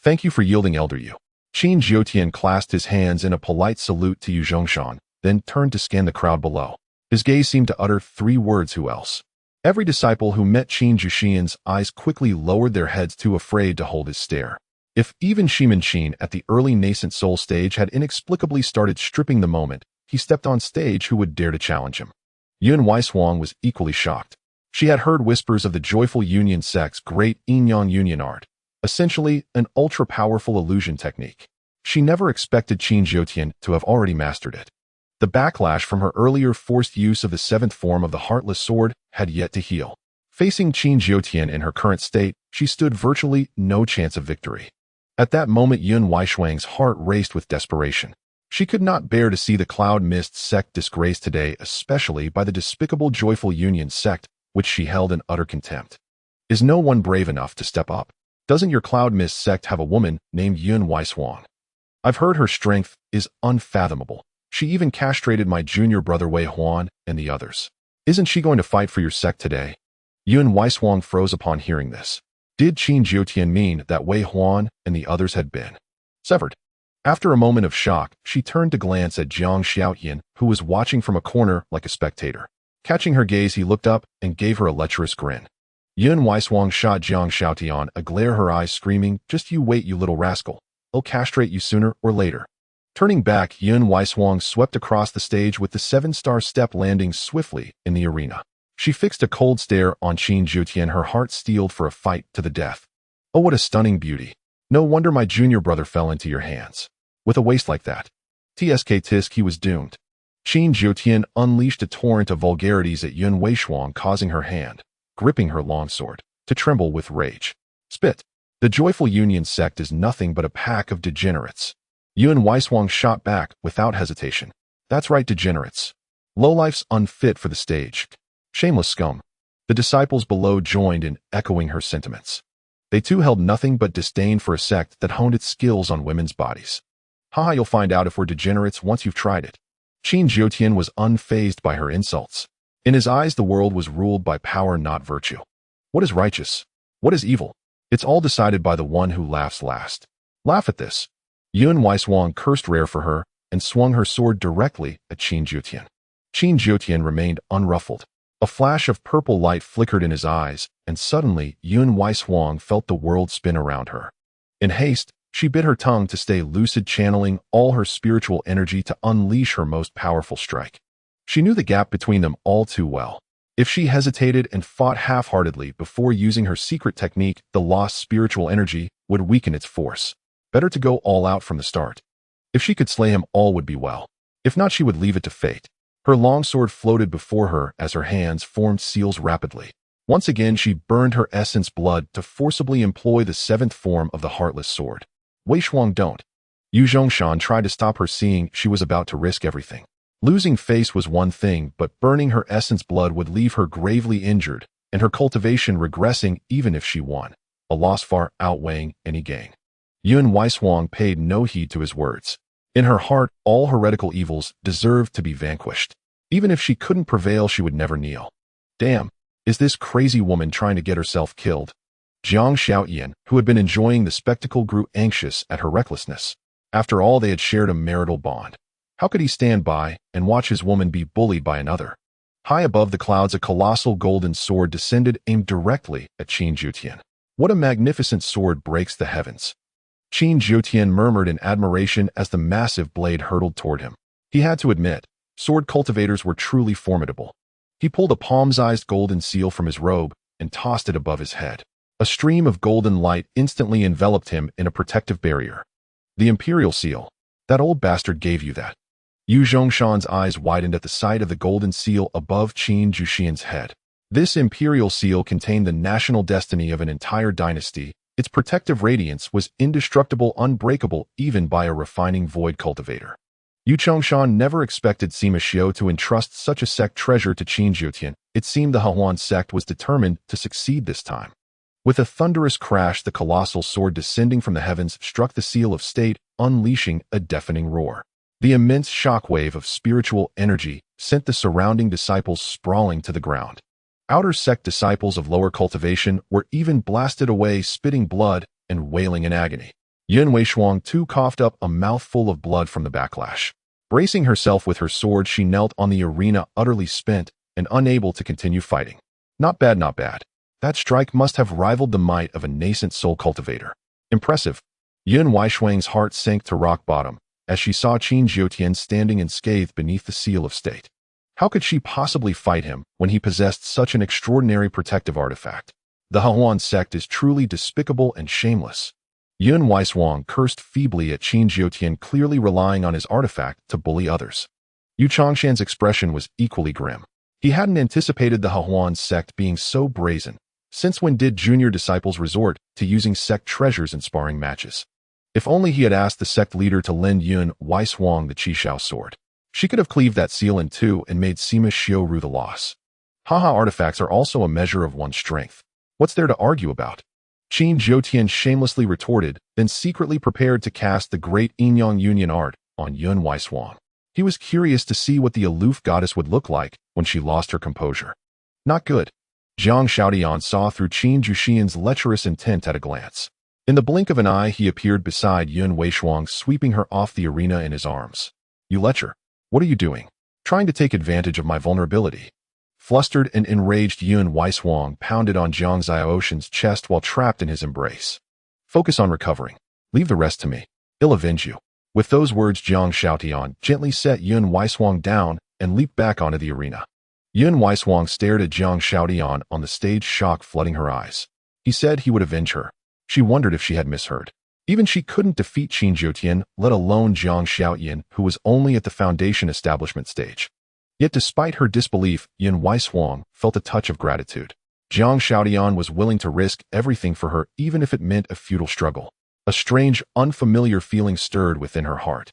Thank you for yielding, Elder Yu. Qin Jiutian clasped his hands in a polite salute to Yu Zhongshan, then turned to scan the crowd below. His gaze seemed to utter 3 words: who else? Every disciple who met Qin Jiutian's eyes quickly lowered their heads, too afraid to hold his stare. If even Shimin Qin at the early nascent soul stage had inexplicably started stripping the moment he stepped on stage, who would dare to challenge him? Yun Weishuang was equally shocked. She had heard whispers of the Joyful Union sect's great Inyang Union art, essentially an ultra-powerful illusion technique. She never expected Qin Jiutian to have already mastered it. The backlash from her earlier forced use of the 7th form of the Heartless Sword had yet to heal. Facing Qin Jiutian in her current state, she stood virtually no chance of victory. At that moment, Yun Weishuang's heart raced with desperation. She could not bear to see the Cloud Mist sect disgraced today, especially by the despicable Joyful Union sect, which she held in utter contempt. Is no one brave enough to step up? Doesn't your Cloud Mist sect have a woman named Yun Weishuang? I've heard her strength is unfathomable. She even castrated my junior brother Wei Huan and the others. Isn't she going to fight for your sect today? Yun Weishuang froze upon hearing this. Did Qin Jiutian mean that Wei Huan and the others had been severed? After a moment of shock, she turned to glance at Jiang Xiaotian, who was watching from a corner like a spectator. Catching her gaze, he looked up and gave her a lecherous grin. Yun Weishuang shot Jiang Xiaotian a glare, her eyes screaming, "Just you wait, you little rascal. I'll castrate you sooner or later." Turning back, Yun Weishuang swept across the stage with the 7-star step, landing swiftly in the arena. She fixed a cold stare on Qin Jiutian, her heart steeled for a fight to the death. Oh, what a stunning beauty. No wonder my junior brother fell into your hands. With a waist like that. Tisk, he was doomed. Qin Jiutian unleashed a torrent of vulgarities at Yun Weishuang, causing her hand, gripping her longsword, to tremble with rage. Spit. The Joyful Union sect is nothing but a pack of degenerates. Yun Weishuang shot back without hesitation. That's right, degenerates. Lowlifes unfit for the stage. Shameless scum. The disciples below joined in echoing her sentiments. They too held nothing but disdain for a sect that honed its skills on women's bodies. Haha, you'll find out if we're degenerates once you've tried it. Qin Jiutian was unfazed by her insults. In his eyes, the world was ruled by power, not virtue. What is righteous? What is evil? It's all decided by the one who laughs last. Laugh at this. Yun Weishuang cursed rare for her and swung her sword directly at Qin Jiutian. Qin Jiutian remained unruffled. A flash of purple light flickered in his eyes, and suddenly Yun Weishuang felt the world spin around her. In haste, she bit her tongue to stay lucid, channeling all her spiritual energy to unleash her most powerful strike. She knew the gap between them all too well. If she hesitated and fought half-heartedly before using her secret technique, the lost spiritual energy would weaken its force. Better to go all out from the start. If she could slay him, all would be well. If not, she would leave it to fate. Her longsword floated before her as her hands formed seals rapidly. Once again, she burned her essence blood to forcibly employ the seventh form of the heartless sword. Wei Shuang, don't. Yu Zhongshan tried to stop her, seeing she was about to risk everything. Losing face was one thing, but burning her essence blood would leave her gravely injured, and her cultivation regressing even if she won, a loss far outweighing any gain. Yun Weishuang paid no heed to his words. In her heart, all heretical evils deserved to be vanquished. Even if she couldn't prevail, she would never kneel. Damn, is this crazy woman trying to get herself killed? Jiang Xiaoyan, who had been enjoying the spectacle, grew anxious at her recklessness. After all, they had shared a marital bond. How could he stand by and watch his woman be bullied by another? High above the clouds, a colossal golden sword descended, aimed directly at Qin Zhoutian. What a magnificent sword breaks the heavens! Qin Zhoutian murmured in admiration as the massive blade hurtled toward him. He had to admit, sword cultivators were truly formidable. He pulled a palm-sized golden seal from his robe and tossed it above his head. A stream of golden light instantly enveloped him in a protective barrier. The Imperial Seal. That old bastard gave you that. Yu Zhongshan's eyes widened at the sight of the golden seal above Qin Zhoutian's head. This Imperial Seal contained the national destiny of an entire dynasty. Its protective radiance was indestructible, unbreakable even by a refining void cultivator. Yu Zhongshan never expected Sima Xiu to entrust such a sect treasure to Qin Zhoutian. It seemed the Hehuan sect was determined to succeed this time. With a thunderous crash, the colossal sword descending from the heavens struck the seal of state, unleashing a deafening roar. The immense shockwave of spiritual energy sent the surrounding disciples sprawling to the ground. Outer sect disciples of lower cultivation were even blasted away, spitting blood and wailing in agony. Yun Weishuang too coughed up a mouthful of blood from the backlash. Bracing herself with her sword, she knelt on the arena, utterly spent and unable to continue fighting. Not bad, not bad. That strike must have rivaled the might of a nascent soul cultivator. Impressive. Yun Weishuang's heart sank to rock bottom as she saw Qin Zhoutian standing unscathed beneath the seal of state. How could she possibly fight him when he possessed such an extraordinary protective artifact? The Hehuan sect is truly despicable and shameless. Yun Weishuang cursed feebly at Qin Zhoutian, clearly relying on his artifact to bully others. Yu Chongshan's expression was equally grim. He hadn't anticipated the Hehuan sect being so brazen. Since when did junior disciples resort to using sect treasures in sparring matches? If only he had asked the sect leader to lend Yun Weishuang the Qishao sword. She could have cleaved that seal in two and made Sima Xiu rue the loss. Haha, artifacts are also a measure of one's strength. What's there to argue about? Qin Zhoutian shamelessly retorted, then secretly prepared to cast the great Yin-Yang Union art on Yun Weishuang. He was curious to see what the aloof goddess would look like when she lost her composure. Not good. Jiang Xiaodian saw through Qin Zhoutian's lecherous intent at a glance. In the blink of an eye, he appeared beside Yun Weishuang, sweeping her off the arena in his arms. You lecher. What are you doing? Trying to take advantage of my vulnerability. Flustered and enraged, Yun Weishuang pounded on Jiang Xiaoshan's chest while trapped in his embrace. Focus on recovering. Leave the rest to me. I'll avenge you. With those words, Jiang Xiaotian gently set Yun Weishuang down and leaped back onto the arena. Yun Weishuang stared at Jiang Xiaotian on the stage, shock flooding her eyes. He said he would avenge her. She wondered if she had misheard. Even she couldn't defeat Qin Zhoutian, let alone Jiang Xiaoyan, who was only at the foundation establishment stage. Yet despite her disbelief, Yun Weishuang felt a touch of gratitude. Jiang Xiaotian was willing to risk everything for her, even if it meant a futile struggle. A strange, unfamiliar feeling stirred within her heart.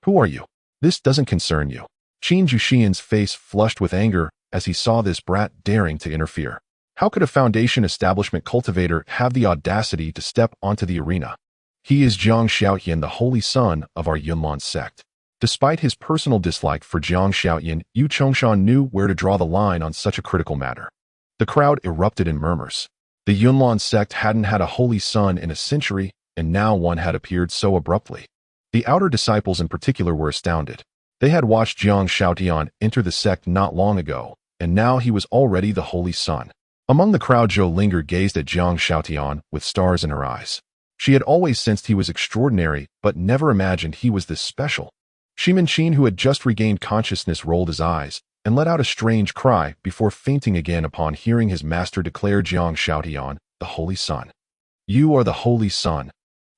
Who are you? This doesn't concern you. Qin Zhoutian's face flushed with anger as he saw this brat daring to interfere. How could a foundation establishment cultivator have the audacity to step onto the arena? He is Jiang Xiaoyan, the holy son of our Yunlan sect. Despite his personal dislike for Jiang Xiaoyan, Yu Chongshan knew where to draw the line on such a critical matter. The crowd erupted in murmurs. The Yunlan sect hadn't had a holy son in a century, and now one had appeared so abruptly. The outer disciples in particular were astounded. They had watched Jiang Xiaotian enter the sect not long ago, and now he was already the holy son. Among the crowd, Zhou Linger gazed at Jiang Xiaotian with stars in her eyes. She had always sensed he was extraordinary, but never imagined he was this special. Shimin Qin, who had just regained consciousness, rolled his eyes and let out a strange cry before fainting again upon hearing his master declare Jiang Xiaotian the holy son. You are the holy son.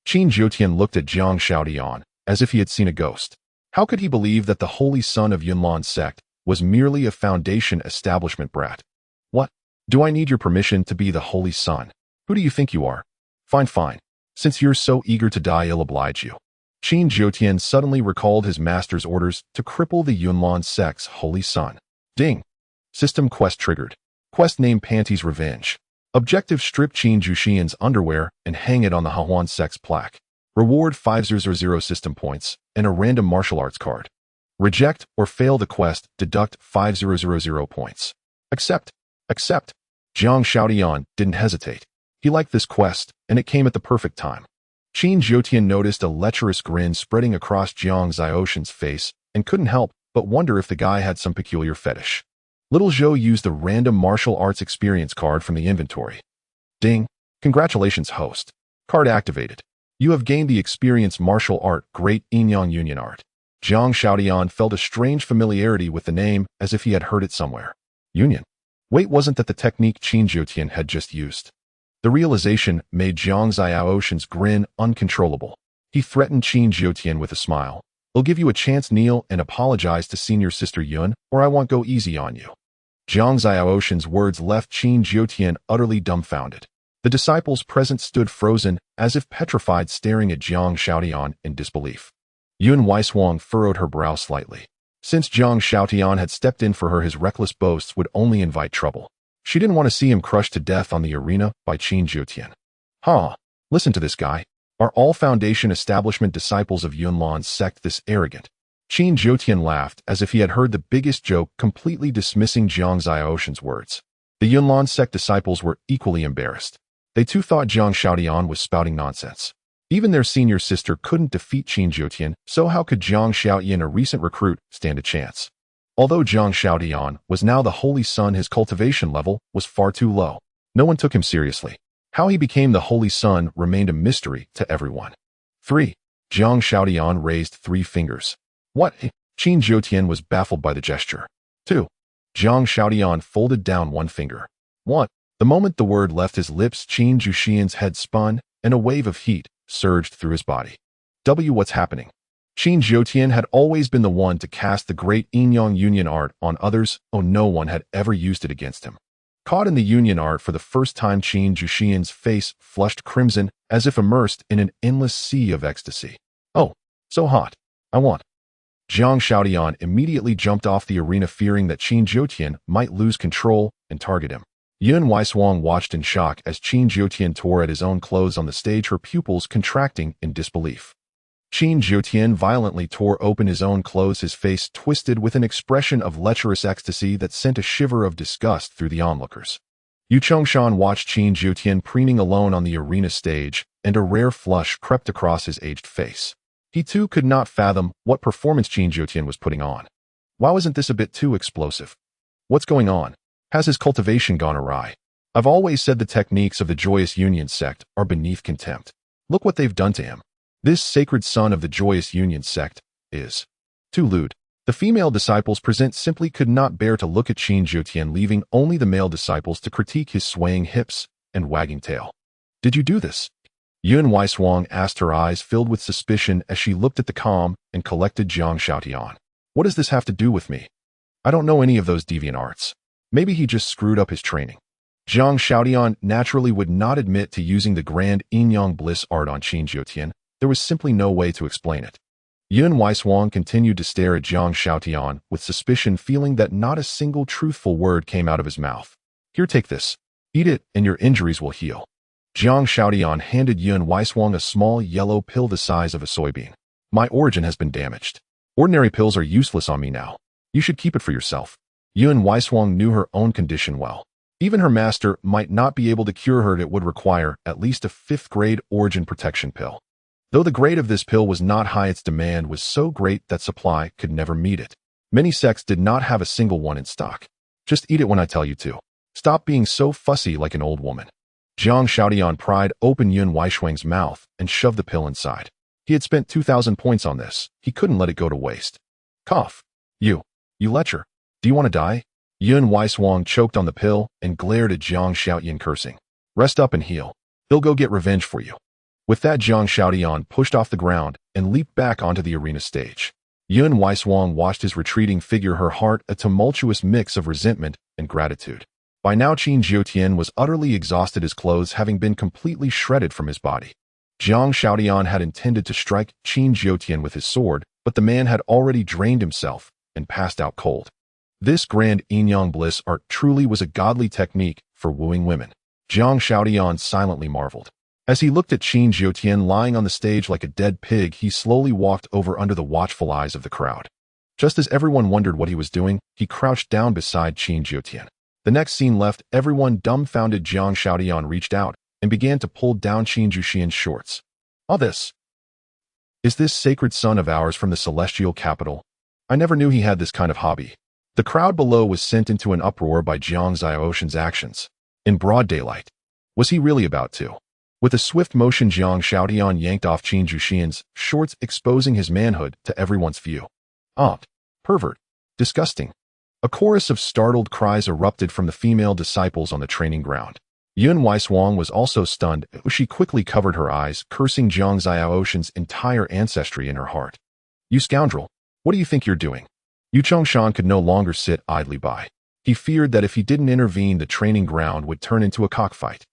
Qin Zhoutian looked at Jiang Xiaotian as if he had seen a ghost. How could he believe that the holy son of Yunlan sect was merely a foundation establishment brat. What? Do I need your permission to be the Holy Son? Who do you think you are? Fine, fine. Since you're so eager to die, I'll oblige you. Qin Jiutian suddenly recalled his master's orders to cripple the Yunlan sect's Holy Son. Ding. System quest triggered. Quest name Panty's Revenge. Objective: strip Qin Jiutian's underwear and hang it on the Hahuan sect's plaque. Reward 500 system points and a random martial arts card. Reject or fail the quest, deduct 500 points. Accept. Accept. Jiang Shaotian didn't hesitate. He liked this quest, and it came at the perfect time. Qin Jiutian noticed a lecherous grin spreading across Jiang Xiaoshan's face and couldn't help but wonder if the guy had some peculiar fetish. Little Zhou used the random martial arts experience card from the inventory. Ding. Congratulations, host. Card activated. You have gained the experience martial art Great Inyang Union Art. Jiang Shaotian felt a strange familiarity with the name as if he had heard it somewhere. Union. Wait, wasn't that the technique Qin Jiutian had just used? The realization made Jiang Xiaoshan's grin uncontrollable. He threatened Qin Jiutian with a smile. I'll give you a chance, kneel and apologize to senior sister Yun, or I won't go easy on you. Jiang Xiaoshan's words left Qin Jiutian utterly dumbfounded. The disciples present stood frozen, as if petrified, staring at Jiang Shaotian in disbelief. Yun Weiswang furrowed her brow slightly. Since Jiang Shaotian had stepped in for her, his reckless boasts would only invite trouble. She didn't want to see him crushed to death on the arena by Qin Jiutian. Listen to this guy. Are all Foundation establishment disciples of Yunlan's sect this arrogant? Qin Jiutian laughed as if he had heard the biggest joke, completely dismissing Jiang Xiaoshan's words. The Yunlan sect disciples were equally embarrassed. They too thought Jiang Shaotian was spouting nonsense. Even their senior sister couldn't defeat Qin Jiutian, so how could Jiang Shaotian, a recent recruit, stand a chance? Although Jiang Shaotian was now the Holy Son, his cultivation level was far too low. No one took him seriously. How he became the Holy Son remained a mystery to everyone. 3. Jiang Shaotian raised 3 fingers. What? Qin Jiutian was baffled by the gesture. 2. Jiang Shaotian folded down 1 finger. 1. The moment the word left his lips, Qin Jiutian's head spun, and a wave of heat surged through his body. What's happening? Qin Jiutian had always been the one to cast the Great Inyang Union Art on others, no one had ever used it against him. Caught in the Union Art for the first time, Qin Jiutian's face flushed crimson, as if immersed in an endless sea of ecstasy. Oh, so hot. I want. Jiang Shaotian immediately jumped off the arena, fearing that Qin Jiutian might lose control and target him. Yun Weiswang watched in shock as Qin Jiutian tore at his own clothes on the stage, her pupils contracting in disbelief. Qin Jiutian violently tore open his own clothes, his face twisted with an expression of lecherous ecstasy that sent a shiver of disgust through the onlookers. Yu Chongshan watched Qin Jiutian preening alone on the arena stage, and a rare flush crept across his aged face. He too could not fathom what performance Qin Jiutian was putting on. Why wasn't this a bit too explosive? What's going on? Has his cultivation gone awry? I've always said the techniques of the Joyous Union sect are beneath contempt. Look what they've done to him. This sacred son of the Joyous Union sect is too lewd. The female disciples present simply could not bear to look at Qin Jiutian, leaving only the male disciples to critique his swaying hips and wagging tail. Did you do this? Yun Weiswang asked, her eyes filled with suspicion as she looked at the calm and collected Jiang Shaotian. What does this have to do with me? I don't know any of those deviant arts. Maybe he just screwed up his training. Jiang Shaotian naturally would not admit to using the Grand Inyang Bliss art on Qin Jiutian. There was simply no way to explain it. Yun Weiswang continued to stare at Jiang Shaotian with suspicion, feeling that not a single truthful word came out of his mouth. Here, take this. Eat it and your injuries will heal. Jiang Shaotian handed Yun Weiswang a small yellow pill the size of a soybean. My origin has been damaged. Ordinary pills are useless on me now. You should keep it for yourself. Yun Weiswang knew her own condition well. Even her master might not be able to cure her. It would require at least a 5th-grade origin protection pill. Though the grade of this pill was not high, its demand was so great that supply could never meet it. Many sects did not have a single one in stock. Just eat it when I tell you to. Stop being so fussy like an old woman. Jiang Shaotian pried open Yun Weiswang's mouth and shoved the pill inside. He had spent 2,000 points on this. He couldn't let it go to waste. Cough. You lecher. Do you want to die? Yun Weiswang choked on the pill and glared at Jiang Shaotian, cursing. Rest up and heal. He'll go get revenge for you. With that, Jiang Shaotian pushed off the ground and leaped back onto the arena stage. Yun Weiswang watched his retreating figure, her heart a tumultuous mix of resentment and gratitude. By now Qin Jiutian was utterly exhausted, his clothes having been completely shredded from his body. Jiang Shaotian had intended to strike Qin Jiutian with his sword, but the man had already drained himself and passed out cold. This grand yin-yang bliss art truly was a godly technique for wooing women. Jiang Shaotian silently marveled. As he looked at Qin Jiutian lying on the stage like a dead pig, he slowly walked over under the watchful eyes of the crowd. Just as everyone wondered what he was doing, he crouched down beside Qin Jiutian. The next scene left everyone dumbfounded. Jiang Shaotian reached out and began to pull down Qin Jiutian's shorts. All this. Is this sacred son of ours from the celestial capital? I never knew he had this kind of hobby. The crowd below was sent into an uproar by Jiang Xiaoshan's actions. In broad daylight. Was he really about to? With a swift motion, Jiang Shaotian yanked off Qin Jiutian's shorts, exposing his manhood to everyone's view. Pervert. Disgusting. A chorus of startled cries erupted from the female disciples on the training ground. Yun Weiswang was also stunned. She quickly covered her eyes, cursing Jiang Xiaoshan's entire ancestry in her heart. You scoundrel! What do you think you're doing? Yu Chongshan could no longer sit idly by. He feared that if he didn't intervene, the training ground would turn into a cockfight.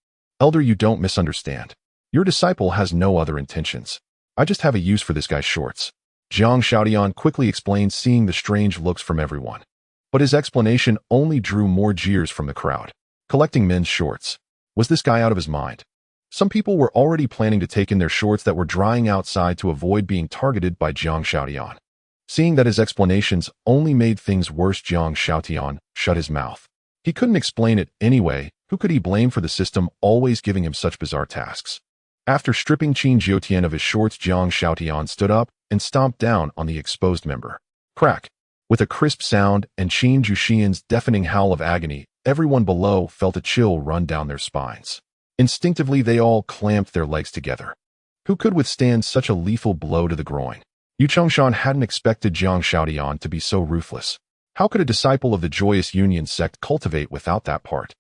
Elder, you don't misunderstand. Your disciple has no other intentions. I just have a use for this guy's shorts. Jiang Shaotian quickly explained, seeing the strange looks from everyone. But his explanation only drew more jeers from the crowd. Collecting men's shorts. Was this guy out of his mind? Some people were already planning to take in their shorts that were drying outside to avoid being targeted by Jiang Shaotian. Seeing that his explanations only made things worse, Jiang Shaotian shut his mouth. He couldn't explain it anyway. Who could he blame for the system always giving him such bizarre tasks? After stripping Qin Jiutian of his shorts, Jiang Shaotian stood up and stomped down on the exposed member. Crack! With a crisp sound and Qin Jiutian's deafening howl of agony, everyone below felt a chill run down their spines. Instinctively, they all clamped their legs together. Who could withstand such a lethal blow to the groin? Yu Chongshan hadn't expected Jiang Shaotian to be so ruthless. How could a disciple of the Joyous Union sect cultivate without that part?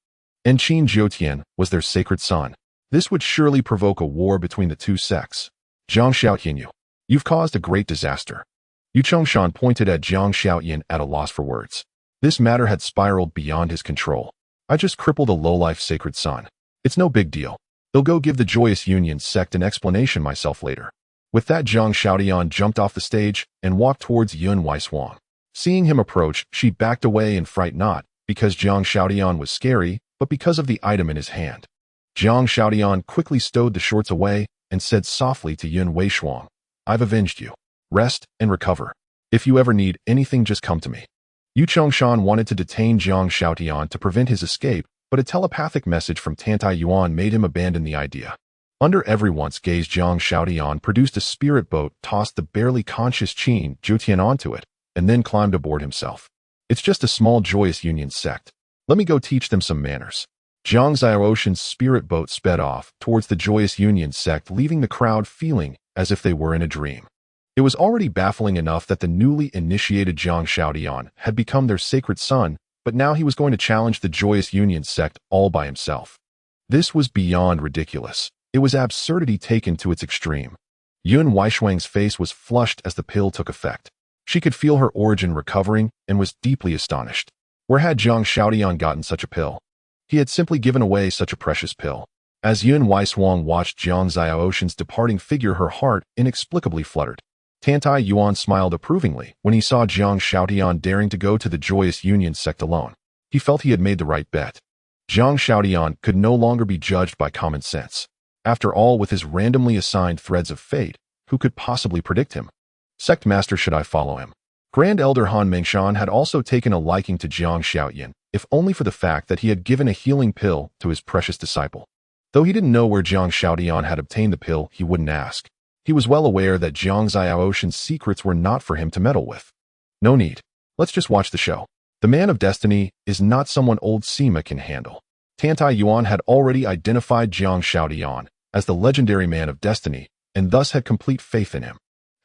And Qin Jiutian was their sacred son. This would surely provoke a war between the two sects. Jiang Shaotian, you've caused a great disaster. Yu Chongshan pointed at Jiang Shaotian at a loss for words. This matter had spiraled beyond his control. I just crippled a low-life sacred son. It's no big deal. They'll go give the Joyous Union sect an explanation myself later. With that, Jiang Shaotian jumped off the stage and walked towards Yun Weiswang. Seeing him approach, she backed away in fright, not because Jiang Shaotian was scary, but because of the item in his hand. Jiang Shaotian quickly stowed the shorts away and said softly to Yun Weiswang, I've avenged you. Rest and recover. If you ever need anything, just come to me. Yu Chongshan wanted to detain Jiang Shaotian to prevent his escape, but a telepathic message from Tantai Yuan made him abandon the idea. Under everyone's gaze, Jiang Shaotian produced a spirit boat, tossed the barely conscious Qin Jiutian onto it, and then climbed aboard himself. It's just a small Joyous Union sect. Let me go teach them some manners. Jiang Xiaoshan's spirit boat sped off towards the Joyous Union sect, leaving the crowd feeling as if they were in a dream. It was already baffling enough that the newly initiated Jiang Shaotian had become their sacred son, but now he was going to challenge the Joyous Union sect all by himself. This was beyond ridiculous. It was absurdity taken to its extreme. Yun Weishuang's face was flushed as the pill took effect. She could feel her origin recovering and was deeply astonished. Where had Jiang Shaotian gotten such a pill? He had simply given away such a precious pill. As Yun Weiswang watched Jiang Xiaoshan's departing figure, her heart inexplicably fluttered. Tantai Yuan smiled approvingly when he saw Jiang Shaotian daring to go to the Joyous Union sect alone. He felt he had made the right bet. Jiang Shaotian could no longer be judged by common sense. After all, with his randomly assigned threads of fate, who could possibly predict him? Sect Master, should I follow him? Grand Elder Han Mengshan had also taken a liking to Jiang Shaotian, if only for the fact that he had given a healing pill to his precious disciple. Though he didn't know where Jiang Shaotian had obtained the pill, he wouldn't ask. He was well aware that Jiang Xiaoshan's secrets were not for him to meddle with. No need. Let's just watch the show. The man of destiny is not someone old Sima can handle. Tantai Yuan had already identified Jiang Shaotian as the legendary man of destiny, and thus had complete faith in him.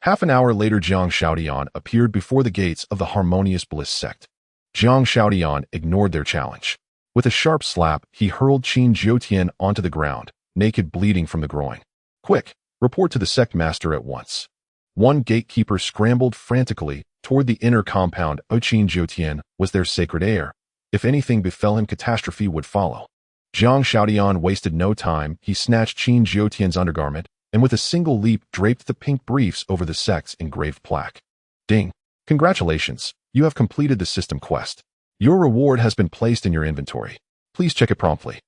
Half an hour later, Jiang Shaotian appeared before the gates of the Harmonious Bliss sect. Jiang Shaotian ignored their challenge. With a sharp slap, he hurled Qin Jiutian onto the ground, naked, bleeding from the groin. Quick! Report to the sect master at once. One gatekeeper scrambled frantically toward the inner compound. Qin Jiutian was their sacred heir. If anything befell him, catastrophe would follow. Jiang Shaotian wasted no time. He snatched Qin Jiutian's undergarment, and with a single leap draped the pink briefs over the sect's engraved plaque. Ding! Congratulations, you have completed the system quest. Your reward has been placed in your inventory. Please check it promptly.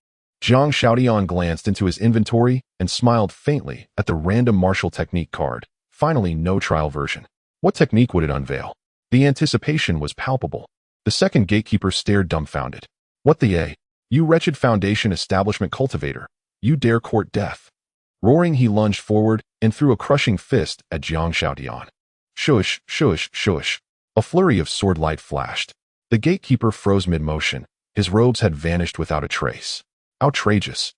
Jiang Shaotian glanced into his inventory and smiled faintly at the random martial technique card. Finally, no trial version. What technique would it unveil? The anticipation was palpable. The second gatekeeper stared dumbfounded. What the A? You wretched Foundation establishment cultivator. You dare court death. Roaring, he lunged forward and threw a crushing fist at Jiang Shaotian. Shush, shush, shush. A flurry of sword light flashed. The gatekeeper froze mid-motion. His robes had vanished without a trace. Outrageous.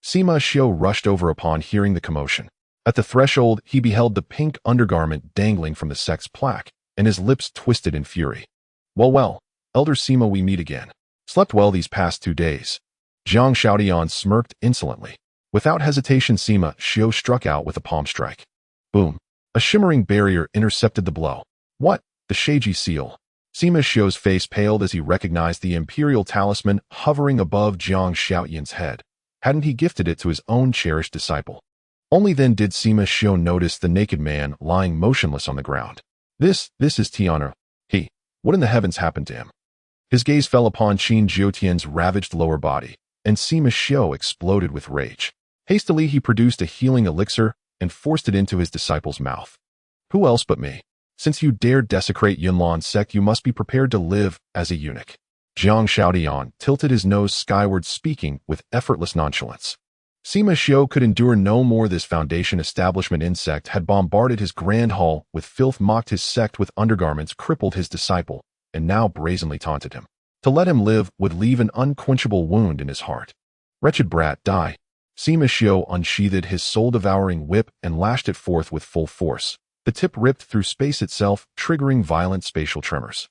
Sima Xiu rushed over upon hearing the commotion. At the threshold, he beheld the pink undergarment dangling from the sect's plaque, and his lips twisted in fury. Well, Elder Sima, we meet again. Slept well these past 2 days. Jiang Shaotian smirked insolently. Without hesitation, Sima Xiu struck out with a palm strike. Boom. A shimmering barrier intercepted the blow. What? The Sheiji seal. Sima Xiu's face paled as he recognized the imperial talisman hovering above Jiang Shaotian's head. Hadn't he gifted it to his own cherished disciple? Only then did Sima Xiu notice the naked man lying motionless on the ground. This is Tiana. What in the heavens happened to him? His gaze fell upon Qin Jiutian's ravaged lower body, and Sima Xiu exploded with rage. Hastily, he produced a healing elixir and forced it into his disciple's mouth. Who else but me? Since you dared desecrate Yunlan's sect, you must be prepared to live as a eunuch. Jiang Shaotian tilted his nose skyward, speaking with effortless nonchalance. Sima Xiu could endure no more. This Foundation establishment insect had bombarded his grand hall with filth, mocked his sect with undergarments, crippled his disciple, and now brazenly taunted him. To let him live would leave an unquenchable wound in his heart. Wretched brat, die. Sima Xiu unsheathed his soul-devouring whip and lashed it forth with full force. The tip ripped through space itself, triggering violent spatial tremors.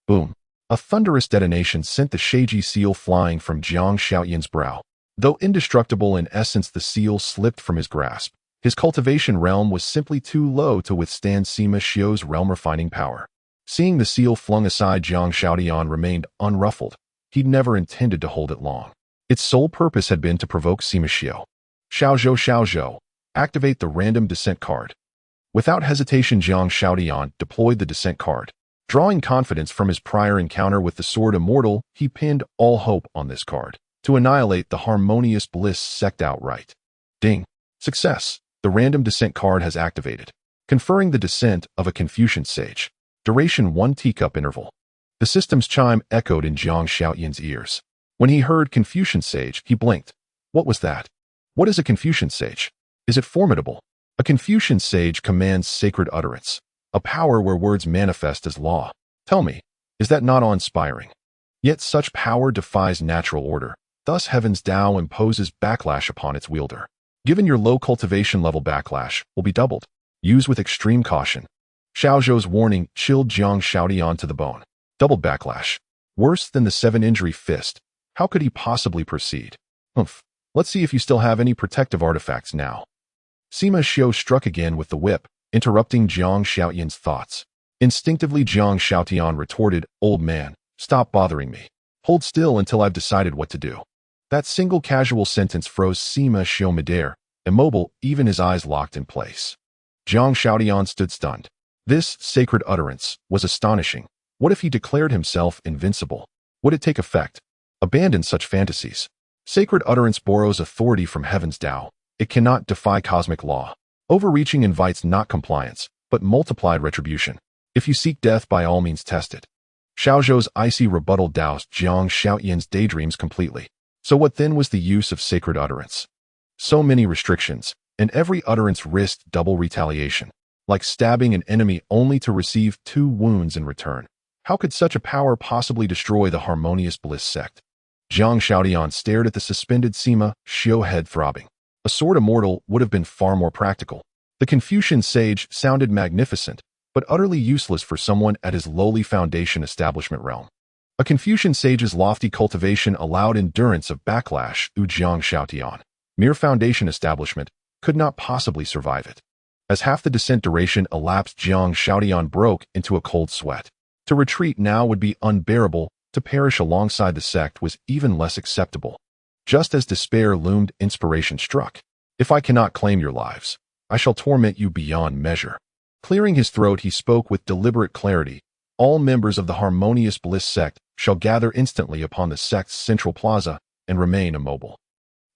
Boom. A thunderous detonation sent the Sheiji seal flying from Jiang Shaotian's brow. Though indestructible in essence, the seal slipped from his grasp. His cultivation realm was simply too low to withstand Sima Xiu's realm-refining power. Seeing the seal flung aside, Jiang Shaotian remained unruffled. He'd never intended to hold it long. Its sole purpose had been to provoke Sima Xiu. Xiaozhou. Activate the random descent card. Without hesitation, Jiang Shaotian deployed the descent card. Drawing confidence from his prior encounter with the Sword Immortal, he pinned all hope on this card to annihilate the Harmonious Bliss sect outright. Ding. Success. The random descent card has activated, conferring the descent of a Confucian sage. Duration 1 teacup interval. The system's chime echoed in Jiang Shaotian's ears. When he heard Confucian sage, he blinked. What was that? What is a Confucian sage? Is it formidable? A Confucian sage commands sacred utterance, a power where words manifest as law. Tell me, is that not awe-inspiring? Yet such power defies natural order. Thus heaven's Tao imposes backlash upon its wielder. Given your low cultivation level, backlash will be doubled. Use with extreme caution. Xiaozhou's warning chilled Jiang Shaotian to the bone. Doubled backlash. Worse than the 7-injury fist. How could he possibly proceed? Humph. Let's see if you still have any protective artifacts now. Sima Xiu struck again with the whip, interrupting Jiang Shaotian's thoughts. Instinctively, Jiang Shaotian retorted, Old man, stop bothering me. Hold still until I've decided what to do. That single casual sentence froze Sima Xiu midair, immobile, even his eyes locked in place. Jiang Shaotian stood stunned. This sacred utterance was astonishing. What if he declared himself invincible? Would it take effect? Abandon such fantasies. Sacred utterance borrows authority from heaven's Tao. It cannot defy cosmic law. Overreaching invites not compliance, but multiplied retribution. If you seek death, by all means test it. Xiaozhou's icy rebuttal doused Jiang Shaotian's daydreams completely. So what then was the use of sacred utterance? So many restrictions, and every utterance risked double retaliation, like stabbing an enemy only to receive 2 wounds in return. How could such a power possibly destroy the Harmonious Bliss sect? Jiang Shaotian stared at the suspended Sima Xiu, head throbbing. A sword immortal would have been far more practical. The Confucian sage sounded magnificent, but utterly useless for someone at his lowly Foundation establishment realm. A Confucian sage's lofty cultivation allowed endurance of backlash. Jiang Shaotian, mere Foundation establishment, could not possibly survive it. As half the descent duration elapsed, Jiang Shaotian broke into a cold sweat. To retreat now would be unbearable, to perish alongside the sect was even less acceptable. Just as despair loomed, inspiration struck. If I cannot claim your lives, I shall torment you beyond measure. Clearing his throat, he spoke with deliberate clarity. All members of the Harmonious Bliss sect shall gather instantly upon the sect's central plaza and remain immobile.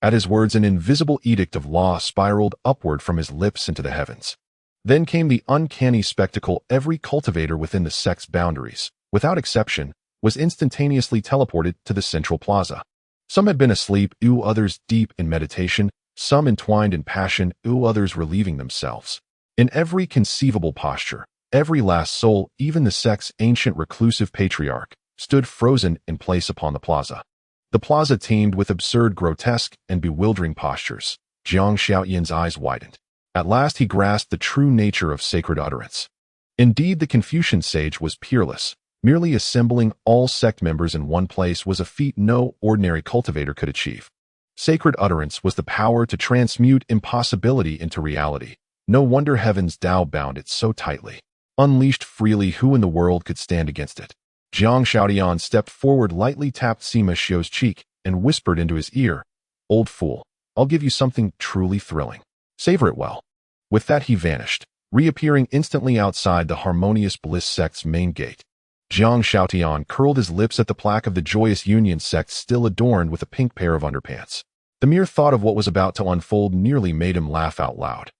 At his words, an invisible edict of law spiraled upward from his lips into the heavens. Then came the uncanny spectacle. Every cultivator within the sect's boundaries, without exception, was instantaneously teleported to the central plaza. Some had been asleep, others deep in meditation, some entwined in passion, others relieving themselves. In every conceivable posture, every last soul, even the sect's ancient reclusive patriarch, stood frozen in place upon the plaza. The plaza teemed with absurd, grotesque, and bewildering postures. Jiang Shaotian's eyes widened. At last he grasped the true nature of sacred utterance. Indeed, the Confucian sage was peerless. Merely assembling all sect members in one place was a feat no ordinary cultivator could achieve. Sacred utterance was the power to transmute impossibility into reality. No wonder heaven's Tao bound it so tightly. Unleashed freely, who in the world could stand against it? Jiang Shaotian stepped forward, lightly tapped Sima Xiu's cheek, and whispered into his ear, "Old fool, I'll give you something truly thrilling. Savor it well." With that he vanished, reappearing instantly outside the Harmonious Bliss sect's main gate. Jiang Shaotian curled his lips at the plaque of the Joyous Union sect, still adorned with a pink pair of underpants. The mere thought of what was about to unfold nearly made him laugh out loud.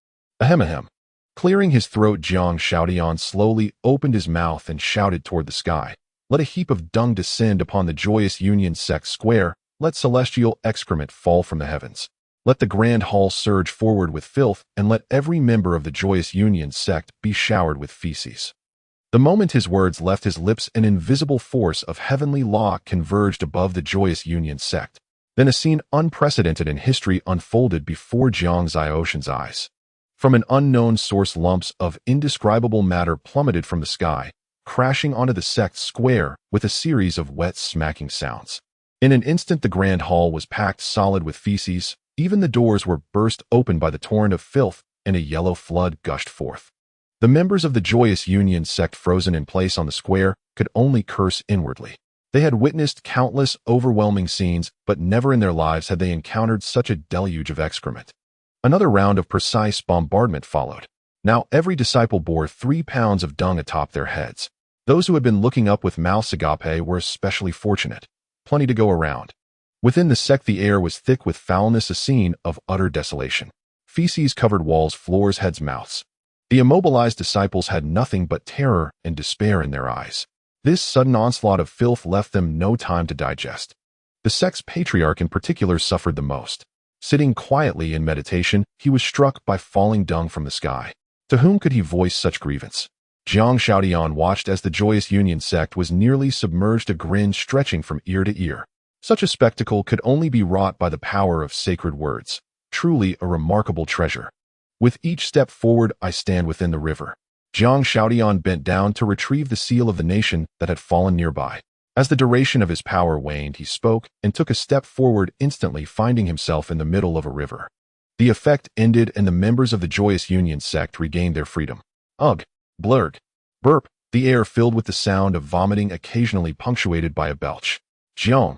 Ahem ahem. Clearing his throat, Jiang Shaotian slowly opened his mouth and shouted toward the sky. Let a heap of dung descend upon the Joyous Union sect square. Let celestial excrement fall from the heavens. Let the grand hall surge forward with filth, and let every member of the Joyous Union sect be showered with feces. The moment his words left his lips, an invisible force of heavenly law converged above the Joyous Union sect. Then a scene unprecedented in history unfolded before Jiang Xiaoshan's eyes. From an unknown source, lumps of indescribable matter plummeted from the sky, crashing onto the sect's square with a series of wet, smacking sounds. In an instant, the grand hall was packed solid with feces. Even the doors were burst open by the torrent of filth, and a yellow flood gushed forth. The members of the Joyous Union sect, frozen in place on the square, could only curse inwardly. They had witnessed countless, overwhelming scenes, but never in their lives had they encountered such a deluge of excrement. Another round of precise bombardment followed. Now every disciple bore 3 pounds of dung atop their heads. Those who had been looking up with mouths agape were especially fortunate. Plenty to go around. Within the sect, the air was thick with foulness, a scene of utter desolation. Feces covered walls, floors, heads, mouths. The immobilized disciples had nothing but terror and despair in their eyes. This sudden onslaught of filth left them no time to digest. The sect's patriarch in particular suffered the most. Sitting quietly in meditation, he was struck by falling dung from the sky. To whom could he voice such grievance? Jiang Shaotian watched as the Joyous Union sect was nearly submerged, a grin stretching from ear to ear. Such a spectacle could only be wrought by the power of sacred words. Truly a remarkable treasure. With each step forward, I stand within the river. Jiang Shaotian bent down to retrieve the seal of the nation that had fallen nearby. As the duration of his power waned, he spoke and took a step forward, instantly finding himself in the middle of a river. The effect ended, and the members of the Joyous Union sect regained their freedom. Ugh! Blurg! Burp! The air filled with the sound of vomiting, occasionally punctuated by a belch. Jiang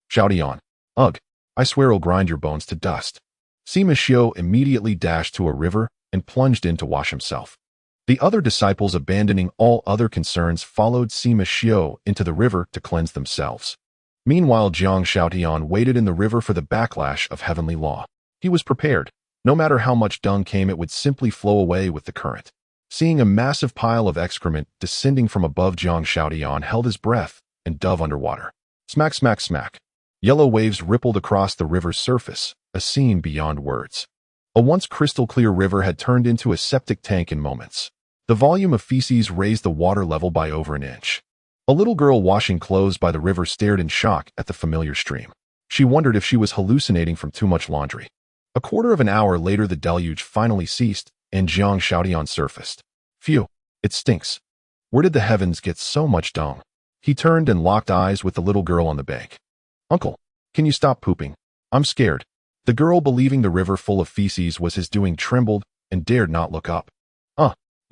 Shaotian! Ugh! I swear I'll grind your bones to dust. Sima Xiu immediately dashed to a river and plunged in to wash himself. The other disciples, abandoning all other concerns, followed Sima Xiu into the river to cleanse themselves. Meanwhile, Jiang Shaotian waited in the river for the backlash of heavenly law. He was prepared. No matter how much dung came, it would simply flow away with the current. Seeing a massive pile of excrement descending from above, Jiang Shaotian held his breath and dove underwater. Smack, smack, smack. Yellow waves rippled across the river's surface, a scene beyond words. A once crystal-clear river had turned into a septic tank in moments. The volume of feces raised the water level by over an inch. A little girl washing clothes by the river stared in shock at the familiar stream. She wondered if she was hallucinating from too much laundry. A quarter of an hour later, the deluge finally ceased, and Jiang Shaotian surfaced. Phew, it stinks. Where did the heavens get so much dung? He turned and locked eyes with the little girl on the bank. Uncle, can you stop pooping? I'm scared. The girl, believing the river full of feces was his doing, trembled and dared not look up.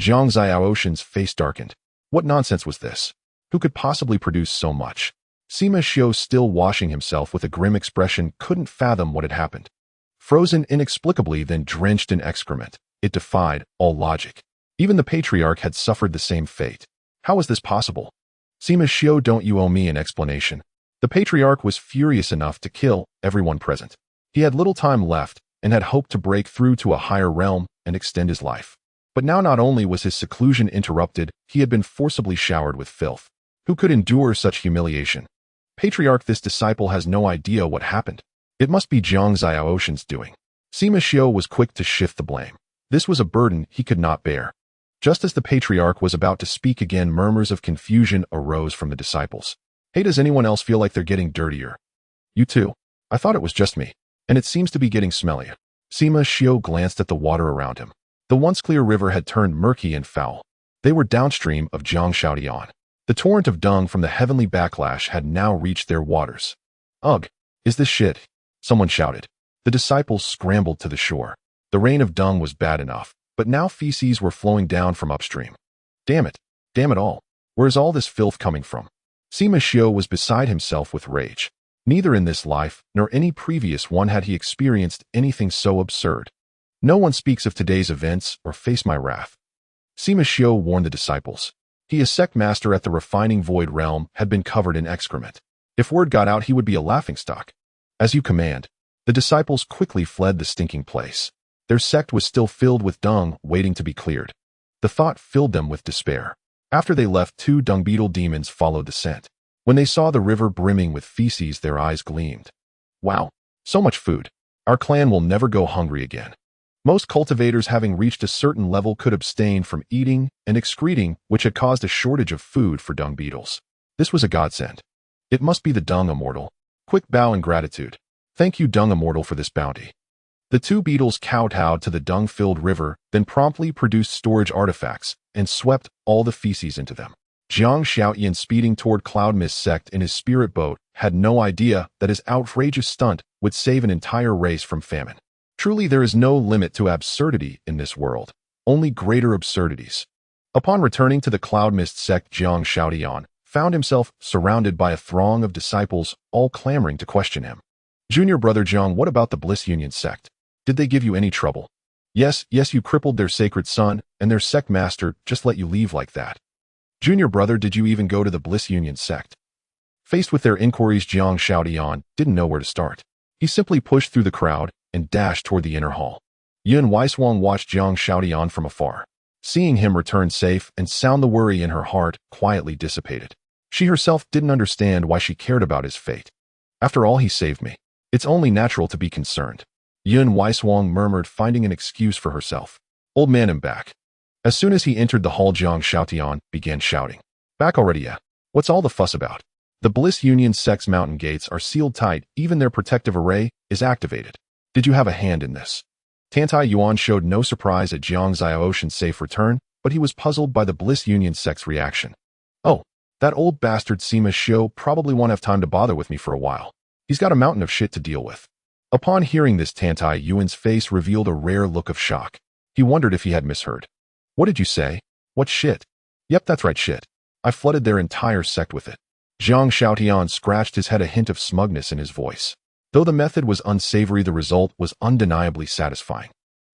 Zhang Xiaoshan's face darkened. What nonsense was this? Who could possibly produce so much? Sima Xiu, still washing himself with a grim expression, couldn't fathom what had happened. Frozen inexplicably, then drenched in excrement, it defied all logic. Even the patriarch had suffered the same fate. How was this possible? Sima Xiu, don't you owe me an explanation? The patriarch was furious enough to kill everyone present. He had little time left and had hoped to break through to a higher realm and extend his life. But now not only was his seclusion interrupted, he had been forcibly showered with filth. Who could endure such humiliation? Patriarch, this disciple has no idea what happened. It must be Zhang Xiaoshan's doing. Sima Xiu was quick to shift the blame. This was a burden he could not bear. Just as the patriarch was about to speak again, murmurs of confusion arose from the disciples. Hey, does anyone else feel like they're getting dirtier? You too? I thought it was just me. And it seems to be getting smellier. Sima Xiu glanced at the water around him. The once clear river had turned murky and foul. They were downstream of Zhang Xiaotian. The torrent of dung from the heavenly backlash had now reached their waters. Ugh, is this shit? Someone shouted. The disciples scrambled to the shore. The rain of dung was bad enough, but now feces were flowing down from upstream. Damn it all. Where is all this filth coming from? Sima Xiu was beside himself with rage. Neither in this life nor any previous one had he experienced anything so absurd. No one speaks of today's events or face my wrath. Sima Xiu warned the disciples. He, a sect master at the refining void realm, had been covered in excrement. If word got out, he would be a laughingstock. As you command. The disciples quickly fled the stinking place. Their sect was still filled with dung, waiting to be cleared. The thought filled them with despair. After they left, 2 dung beetle demons followed the scent. When they saw the river brimming with feces, their eyes gleamed. Wow, so much food. Our clan will never go hungry again. Most cultivators, having reached a certain level, could abstain from eating and excreting, which had caused a shortage of food for dung beetles. This was a godsend. It must be the dung immortal. Quick bow in gratitude. Thank you, dung immortal, for this bounty. The 2 beetles kowtowed to the dung-filled river, then promptly produced storage artifacts and swept all the feces into them. Zhang Xiaotian, speeding toward Cloud Mist sect in his spirit boat, had no idea that his outrageous stunt would save an entire race from famine. Truly, there is no limit to absurdity in this world, only greater absurdities. Upon returning to the Cloud Mist sect, Zhang Xiaotian found himself surrounded by a throng of disciples, all clamoring to question him. Junior brother Zhang, what about the Bliss Union sect? Did they give you any trouble? Yes, you crippled their sacred son, and their sect master just let you leave like that. Junior brother, did you even go to the Bliss Union sect? Faced with their inquiries, Zhang Xiaotian didn't know where to start. He simply pushed through the crowd and dashed toward the inner hall. Yun Weiswang watched Zhang Xiaotian from afar. Seeing him return safe and sound, the worry in her heart quietly dissipated. She herself didn't understand why she cared about his fate. After all, he saved me. It's only natural to be concerned. Yun Weiswang murmured, finding an excuse for herself. Old man, I'm back. As soon as he entered the hall, Zhang Xiaotian began shouting. Back already, yeah? What's all the fuss about? The Bliss Union sect's mountain gates are sealed tight, even their protective array is activated. Did you have a hand in this? Tantai Yuan showed no surprise at Zhang Xiaoshan's safe return, but he was puzzled by the Bliss Union sect's reaction. Oh, that old bastard Sima Xiu probably won't have time to bother with me for a while. He's got a mountain of shit to deal with. Upon hearing this, Tantai Yuan's face revealed a rare look of shock. He wondered if he had misheard. What did you say? What shit? Yep, that's right, shit. I flooded their entire sect with it. Zhang Xiaotian scratched his head, a hint of smugness in his voice. Though the method was unsavory, the result was undeniably satisfying.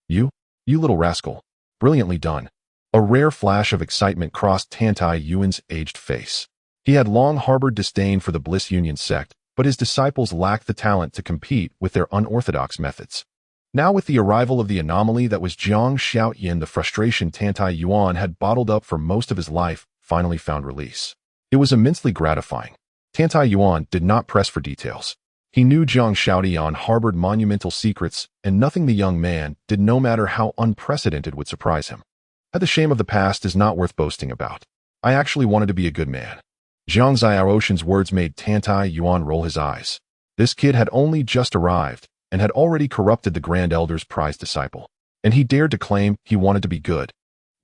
You little rascal. Brilliantly done. A rare flash of excitement crossed Tantai Yuan's aged face. He had long harbored disdain for the Bliss Union sect, but his disciples lacked the talent to compete with their unorthodox methods. Now, with the arrival of the anomaly that was Zhang Xiaotian, the frustration Tantai Yuan had bottled up for most of his life finally found release. It was immensely gratifying. Tantai Yuan did not press for details. He knew Zhang Xiaotian harbored monumental secrets, and nothing the young man did, no matter how unprecedented, would surprise him. The shame of the past is not worth boasting about. I actually wanted to be a good man. Zhang Xiaoshan's words made Tantai Yuan roll his eyes. This kid had only just arrived and had already corrupted the Grand Elder's prized disciple. And he dared to claim he wanted to be good.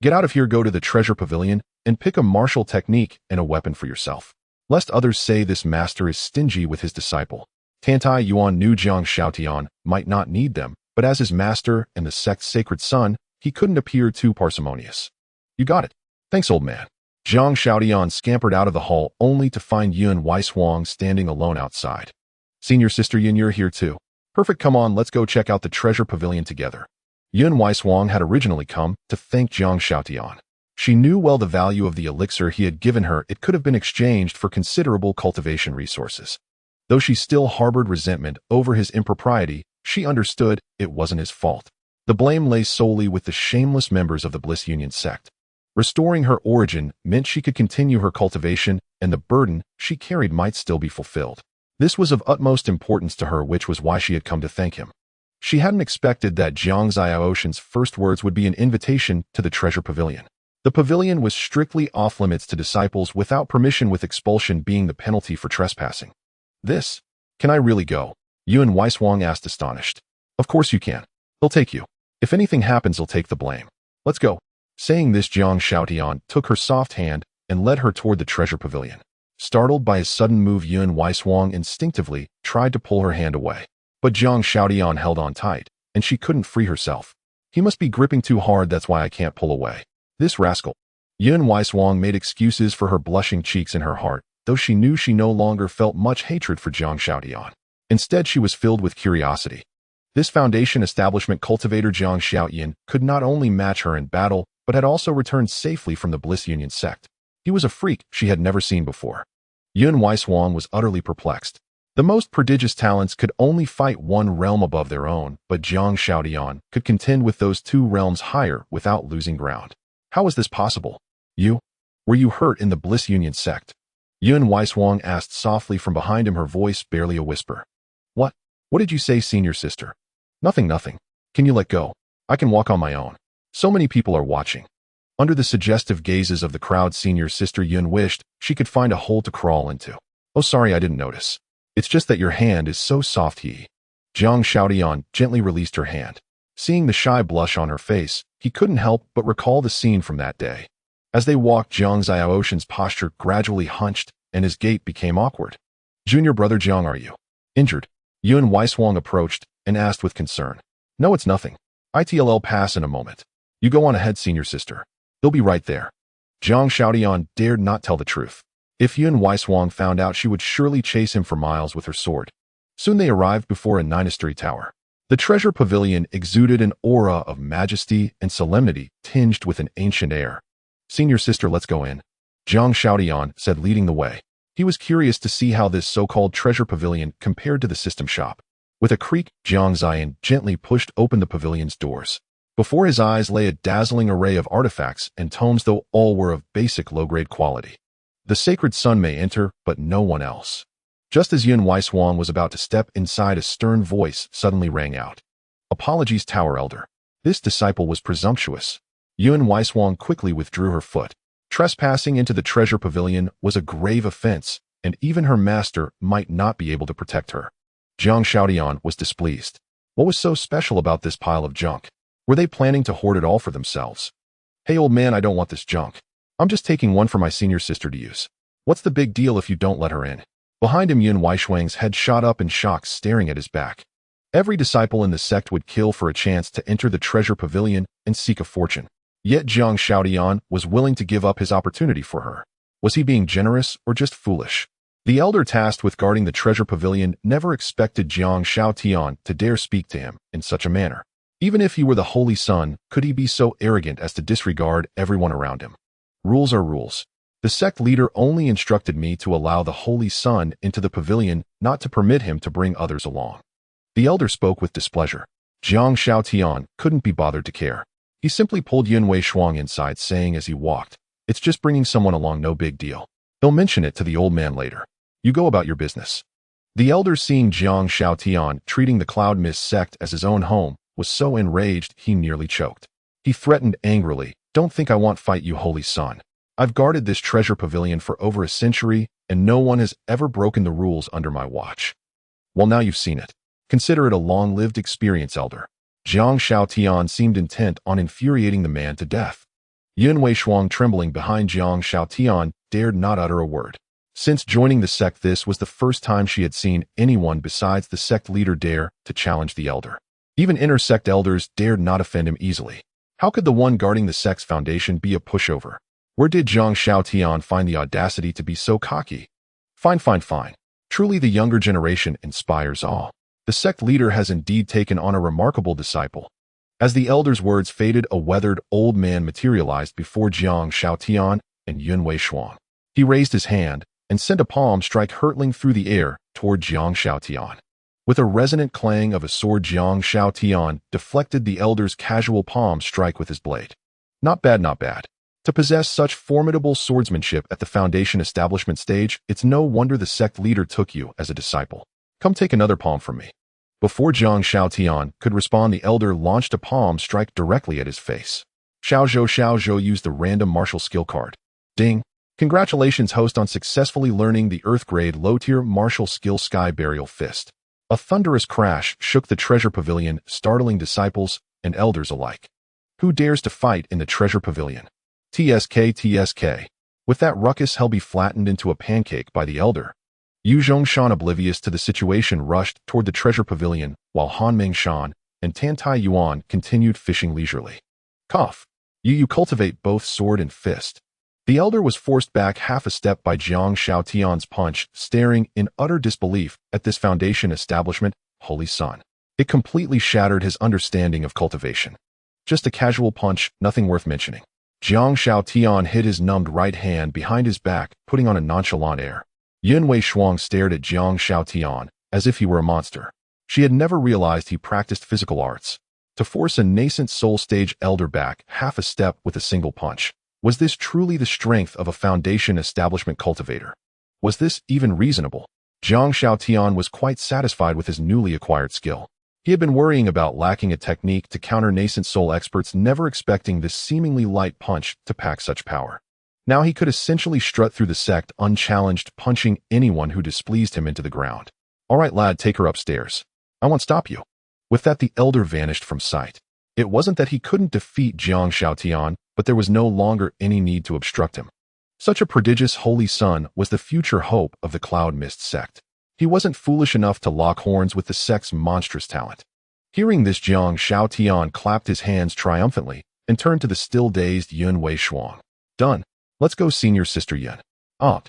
Get out of here, go to the treasure pavilion, and pick a martial technique and a weapon for yourself. Lest others say this master is stingy with his disciple. Tantai Yuan knew Zhang Xiaotian might not need them, but as his master and the sect's sacred son, he couldn't appear too parsimonious. You got it. Thanks, old man. Jiang Shaotian scampered out of the hall only to find Yun Weishuang standing alone outside. Senior sister Yun, you're here too. Perfect, come on, let's go check out the treasure pavilion together. Yun Weishuang had originally come to thank Jiang Shaotian. She knew well the value of the elixir he had given her. It could have been exchanged for considerable cultivation resources. Though she still harbored resentment over his impropriety, she understood it wasn't his fault. The blame lay solely with the shameless members of the Bliss Union sect. Restoring her origin meant she could continue her cultivation, and the burden she carried might still be fulfilled. This was of utmost importance to her, which was why she had come to thank him. She hadn't expected that Jiang Xiaoshan's first words would be an invitation to the treasure pavilion. The pavilion was strictly off-limits to disciples without permission, with expulsion being the penalty for trespassing. This? Can I really go? Yun Weishuang asked, astonished. Of course you can. He'll take you. If anything happens, he'll take the blame. Let's go. Saying this, Jiang Shaotian took her soft hand and led her toward the treasure pavilion. Startled by his sudden move, Yun Weishuang instinctively tried to pull her hand away. But Jiang Shaotian held on tight, and she couldn't free herself. He must be gripping too hard, that's why I can't pull away. This rascal. Yun Weishuang made excuses for her blushing cheeks in her heart, though she knew she no longer felt much hatred for Jiang Shaotian. Instead, she was filled with curiosity. This foundation establishment cultivator Jiang Shaotian could not only match her in battle, but had also returned safely from the Bliss Union sect. He was a freak she had never seen before. Yun Weishuang was utterly perplexed. The most prodigious talents could only fight one realm above their own, but Jiang Shaotian could contend with those two realms higher without losing ground. How was this possible? Were you hurt in the Bliss Union sect? Yun Weishuang asked softly from behind him, her voice barely a whisper. What did you say, senior sister? Nothing. Can you let go? I can walk on my own. So many people are watching. Under the suggestive gazes of the crowd, senior sister Yun wished she could find a hole to crawl into. Oh, sorry, I didn't notice. It's just that your hand is so soft. Jiang Shaotian gently released her hand. Seeing the shy blush on her face, he couldn't help but recall the scene from that day. As they walked, Jiang Xiaoshan's posture gradually hunched, and his gait became awkward. Junior brother Jiang, are you injured? Yun Weishuang approached and asked with concern. No, it's nothing. It'll pass in a moment. You go on ahead, senior sister. They'll be right there. Jiang Shaotian dared not tell the truth. If Yun Weishuang found out, she would surely chase him for miles with her sword. Soon they arrived before a nine-story tower. The treasure pavilion exuded an aura of majesty and solemnity tinged with an ancient air. Senior sister, let's go in. Jiang Shaotian said, leading the way. He was curious to see how this so-called treasure pavilion compared to the system shop. With a creak, Jiang Xian gently pushed open the pavilion's doors. Before his eyes lay a dazzling array of artifacts and tomes, though all were of basic low-grade quality. The sacred sun may enter, but no one else. Just as Yun Weishuang was about to step inside, a stern voice suddenly rang out. Apologies, Tower Elder. This disciple was presumptuous. Yun Weishuang quickly withdrew her foot. Trespassing into the treasure pavilion was a grave offense, and even her master might not be able to protect her. Jiang Shaotian was displeased. What was so special about this pile of junk? Were they planning to hoard it all for themselves? Hey, old man, I don't want this junk. I'm just taking one for my senior sister to use. What's the big deal if you don't let her in? Behind him, Yun Weishuang's head shot up in shock, staring at his back. Every disciple in the sect would kill for a chance to enter the treasure pavilion and seek a fortune. Yet Jiang Shaotian was willing to give up his opportunity for her. Was he being generous or just foolish? The elder tasked with guarding the treasure pavilion never expected Jiang Shaotian to dare speak to him in such a manner. Even if he were the Holy Sun, could he be so arrogant as to disregard everyone around him? Rules are rules. The sect leader only instructed me to allow the Holy Sun into the pavilion, not to permit him to bring others along. The elder spoke with displeasure. Jiang Shaotian couldn't be bothered to care. He simply pulled Yun Weishuang inside, saying as he walked, "It's just bringing someone along, no big deal. They'll mention it to the old man later. You go about your business." The elder, seeing Jiang Shaotian treating the Cloud Mist sect as his own home, was so enraged he nearly choked. He threatened angrily, "Don't think I won't fight you, Holy Sun. I've guarded this treasure pavilion for over a century, and no one has ever broken the rules under my watch. Well, now you've seen it. Consider it a long-lived experience, elder." Jiang Shaotian seemed intent on infuriating the man to death. Yun Weishuang, trembling behind Jiang Shaotian, dared not utter a word. Since joining the sect, this was the first time she had seen anyone besides the sect leader dare to challenge the elder. Even inner sect elders dared not offend him easily. How could the one guarding the sect's foundation be a pushover? Where did Zhang Xiaotian find the audacity to be so cocky? Fine, fine, fine. Truly the younger generation inspires all. The sect leader has indeed taken on a remarkable disciple. As the elder's words faded, a weathered old man materialized before Zhang Xiaotian and Yunwei Shuang. He raised his hand and sent a palm strike hurtling through the air toward Zhang Xiaotian. With a resonant clang of a sword, Zhang Xiaotian deflected the elder's casual palm strike with his blade. Not bad, not bad. To possess such formidable swordsmanship at the Foundation establishment stage, it's no wonder the sect leader took you as a disciple. Come take another palm from me. Before Zhang Xiaotian could respond, the elder launched a palm strike directly at his face. Xiao Zhou used the random martial skill card. Ding. Congratulations, host, on successfully learning the Earth-grade low-tier martial skill Sky Burial Fist. A thunderous crash shook the treasure pavilion, startling disciples and elders alike. Who dares to fight in the treasure pavilion? TSK. With that ruckus, Helby flattened into a pancake by the elder. Yu Zhongshan, oblivious to the situation, rushed toward the treasure pavilion, while Han Mengshan and Tantai Yuan continued fishing leisurely. Cough. You cultivate both sword and fist. The elder was forced back half a step by Zhang Xiaotian's punch, staring in utter disbelief at this Foundation establishment, holy sun. It completely shattered his understanding of cultivation. Just a casual punch, nothing worth mentioning. Zhang Xiaotian hid his numbed right hand behind his back, putting on a nonchalant air. Yunwei Shuang stared at Zhang Xiaotian as if he were a monster. She had never realized he practiced physical arts. To force a nascent soul stage elder back half a step with a single punch. Was this truly the strength of a Foundation establishment cultivator? Was this even reasonable? Zhang Xiaotian was quite satisfied with his newly acquired skill. He had been worrying about lacking a technique to counter nascent soul experts, never expecting this seemingly light punch to pack such power. Now he could essentially strut through the sect unchallenged, punching anyone who displeased him into the ground. All right, lad, take her upstairs. I won't stop you. With that, the elder vanished from sight. It wasn't that he couldn't defeat Zhang Xiaotian, but there was no longer any need to obstruct him. Such a prodigious holy son was the future hope of the Cloud Mist sect. He wasn't foolish enough to lock horns with the sect's monstrous talent. Hearing this, Zhang Xiaotian clapped his hands triumphantly and turned to the still-dazed Yunwei Shuang. Done. Let's go, senior sister Yun. All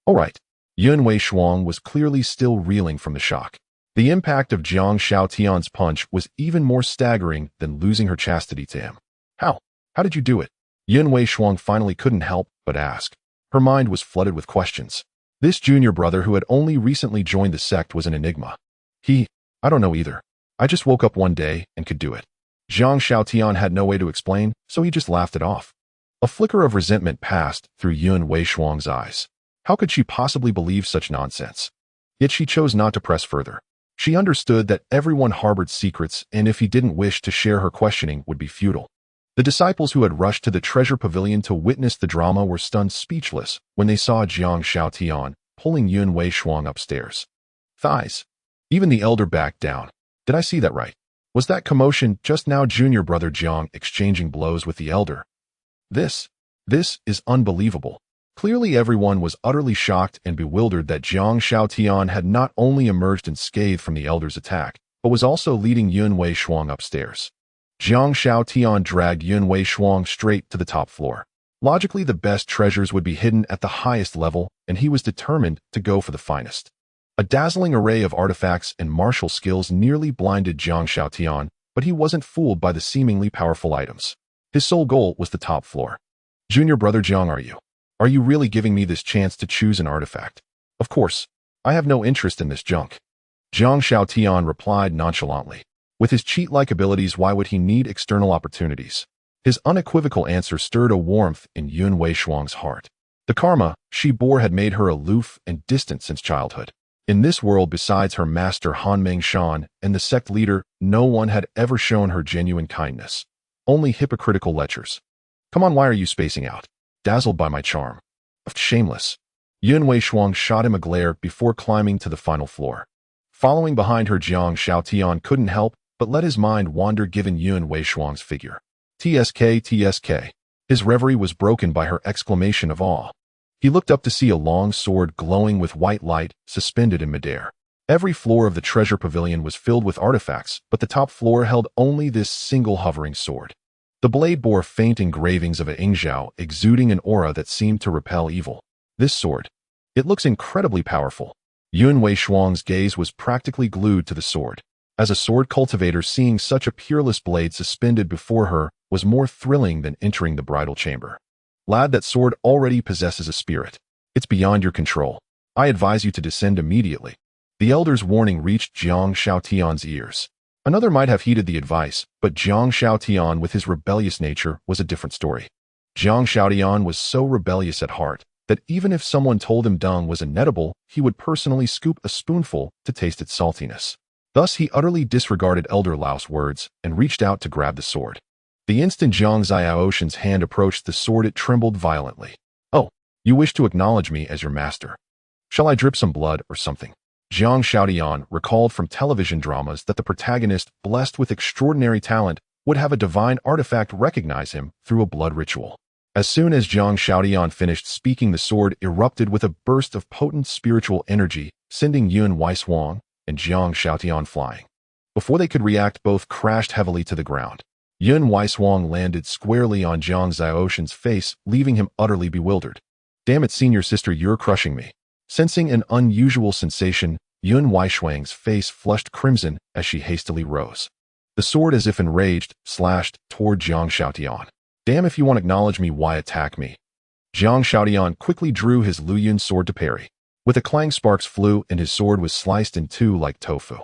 right. Yunwei Shuang was clearly still reeling from the shock. The impact of Zhang Xiaotian's punch was even more staggering than losing her chastity to him. How did you do it? Yunwei Shuang finally couldn't help but ask. Her mind was flooded with questions. This junior brother who had only recently joined the sect was an enigma. I don't know either. I just woke up one day and could do it. Zhang Xiaotian had no way to explain, so he just laughed it off. A flicker of resentment passed through Yunwei Shuang's eyes. How could she possibly believe such nonsense? Yet she chose not to press further. She understood that everyone harbored secrets, and if he didn't wish to share her questioning would be futile. The disciples who had rushed to the treasure pavilion to witness the drama were stunned speechless when they saw Zhang Xiaotian pulling Yunwei Shuang upstairs. Thighs. Even the elder backed down. Did I see that right? Was that commotion just now junior brother Zhang exchanging blows with the elder? This is unbelievable. Clearly everyone was utterly shocked and bewildered that Zhang Xiaotian had not only emerged unscathed from the elder's attack, but was also leading Yunwei Shuang upstairs. Zhang Xiaotian dragged Yunwei Shuang straight to the top floor. Logically, the best treasures would be hidden at the highest level, and he was determined to go for the finest. A dazzling array of artifacts and martial skills nearly blinded Zhang Xiaotian, but he wasn't fooled by the seemingly powerful items. His sole goal was the top floor. Junior brother Zhang, are you really giving me this chance to choose an artifact? Of course. I have no interest in this junk. Zhang Xiaotian replied nonchalantly. With his cheat-like abilities, why would he need external opportunities? His unequivocal answer stirred a warmth in Yunwei Shuang's heart. The karma she bore had made her aloof and distant since childhood. In this world, besides her master Han Mengshan and the sect leader, no one had ever shown her genuine kindness. Only hypocritical lechers. Come on, why are you spacing out? Dazzled by my charm. Shameless. Yunwei Shuang shot him a glare before climbing to the final floor. Following behind her, Zhang Xiaotian couldn't help but let his mind wander given Yunwei Shuang's figure. TSK. His reverie was broken by her exclamation of awe. He looked up to see a long sword glowing with white light suspended in midair. Every floor of the treasure pavilion was filled with artifacts, but the top floor held only this single hovering sword. The blade bore faint engravings of a Yingzhao, exuding an aura that seemed to repel evil. This sword. It looks incredibly powerful. Yuan Wei Shuang's gaze was practically glued to the sword. As a sword cultivator, seeing such a peerless blade suspended before her was more thrilling than entering the bridal chamber. Lad, that sword already possesses a spirit. It's beyond your control. I advise you to descend immediately. The elder's warning reached Jiang Shaotian's ears. Another might have heeded the advice, but Jiang Shaotian, with his rebellious nature, was a different story. Jiang Shaotian was so rebellious at heart that even if someone told him dung was inedible, he would personally scoop a spoonful to taste its saltiness. Thus, he utterly disregarded Elder Lao's words and reached out to grab the sword. The instant Jiang Xiaoshan's hand approached the sword, it trembled violently. "Oh, you wish to acknowledge me as your master. Shall I drip some blood or something?" Jiang Shaotian recalled from television dramas that the protagonist, blessed with extraordinary talent, would have a divine artifact recognize him through a blood ritual. As soon as Jiang Shaotian finished speaking, the sword erupted with a burst of potent spiritual energy, sending Yuan Wei Shuang and Jiang Shaotian flying. Before they could react, both crashed heavily to the ground. Yuan Wei Shuang landed squarely on Jiang Xiaoshan's face, leaving him utterly bewildered. "Damn it, senior sister, you're crushing me." Sensing an unusual sensation, Yuan Wei Shuang's face flushed crimson as she hastily rose. The sword, as if enraged, slashed toward Jiang Shaotian. "Damn, if you won't acknowledge me, why attack me?" Jiang Shaotian quickly drew his Luyun sword to parry. With a clang, sparks flew and his sword was sliced in two like tofu.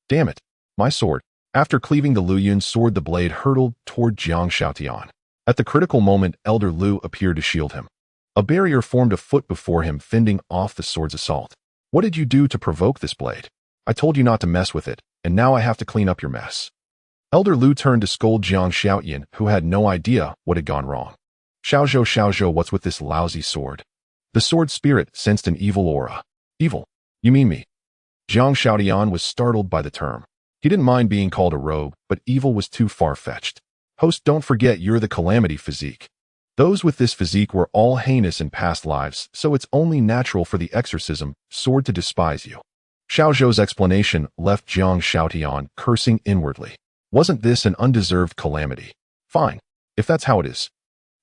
"Damn it, my sword." After cleaving the Luyun sword, the blade hurtled toward Jiang Shaotian. At the critical moment, Elder Lu appeared to shield him. A barrier formed a foot before him, fending off the sword's assault. "What did you do to provoke this blade? I told you not to mess with it, and now I have to clean up your mess." Elder Lu turned to scold Jiang Shaotian, who had no idea what had gone wrong. Xiaozhou, what's with this lousy sword?" The sword spirit sensed an evil aura. "Evil? You mean me?" Jiang Shaotian was startled by the term. He didn't mind being called a rogue, but evil was too far-fetched. "Host, don't forget you're the calamity physique. Those with this physique were all heinous in past lives, so it's only natural for the exorcism sword to despise you." Xiaozhou's explanation left Jiang Shaotian cursing inwardly. Wasn't this an undeserved calamity? Fine, if that's how it is.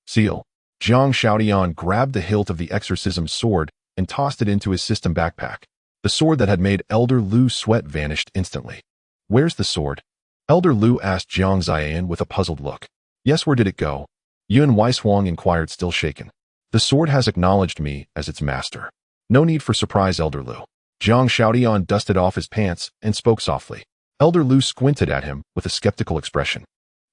Seal. Jiang Shaotian grabbed the hilt of the exorcism sword and tossed it into his system backpack. The sword that had made Elder Lu's sweat vanished instantly. "Where's the sword?" Elder Lu asked Jiang Xian with a puzzled look. "Yes, where did it go?" Yuan Wei Shuang inquired, still shaken. "The sword has acknowledged me as its master." "No need for surprise, Elder Lu." Jiang Shaotian dusted off his pants and spoke softly. Elder Lu squinted at him with a skeptical expression.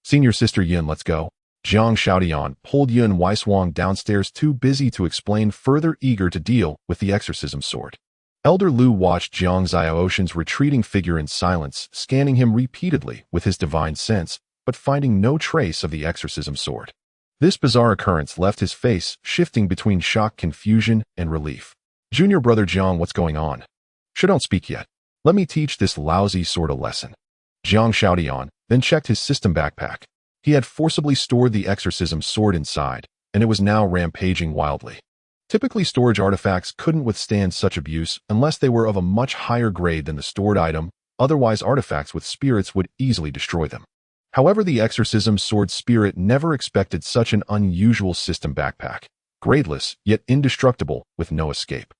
"Senior sister Yuan, let's go." Jiang Shaotian pulled Yuan Wei Shuang downstairs, too busy to explain further, eager to deal with the exorcism sword. Elder Lu watched Jiang Xiaoshan's retreating figure in silence, scanning him repeatedly with his divine sense, but finding no trace of the exorcism sword. This bizarre occurrence left his face shifting between shock, confusion, and relief. "Junior brother Jiang, what's going on?" Don't speak yet. Let me teach this lousy sword a lesson." Jiang Shaotian then checked his system backpack. He had forcibly stored the exorcism sword inside, and it was now rampaging wildly. Typically, storage artifacts couldn't withstand such abuse unless they were of a much higher grade than the stored item, otherwise artifacts with spirits would easily destroy them. However, the exorcism sword spirit never expected such an unusual system backpack. Gradeless, yet indestructible, with no escape.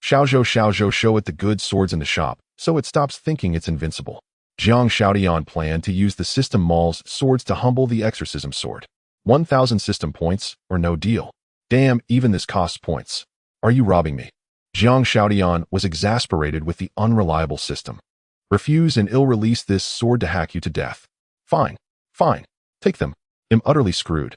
Xiaozhou, show it the good swords in the shop, so it stops thinking it's invincible." Jiang Shaotian planned to use the system mall's swords to humble the exorcism sword. 1,000 system points, or no deal. "Damn, even this costs points. Are you robbing me?" Jiang Shaotian was exasperated with the unreliable system. "Refuse and I'll release this sword to hack you to death." Fine. Take them. I'm utterly screwed."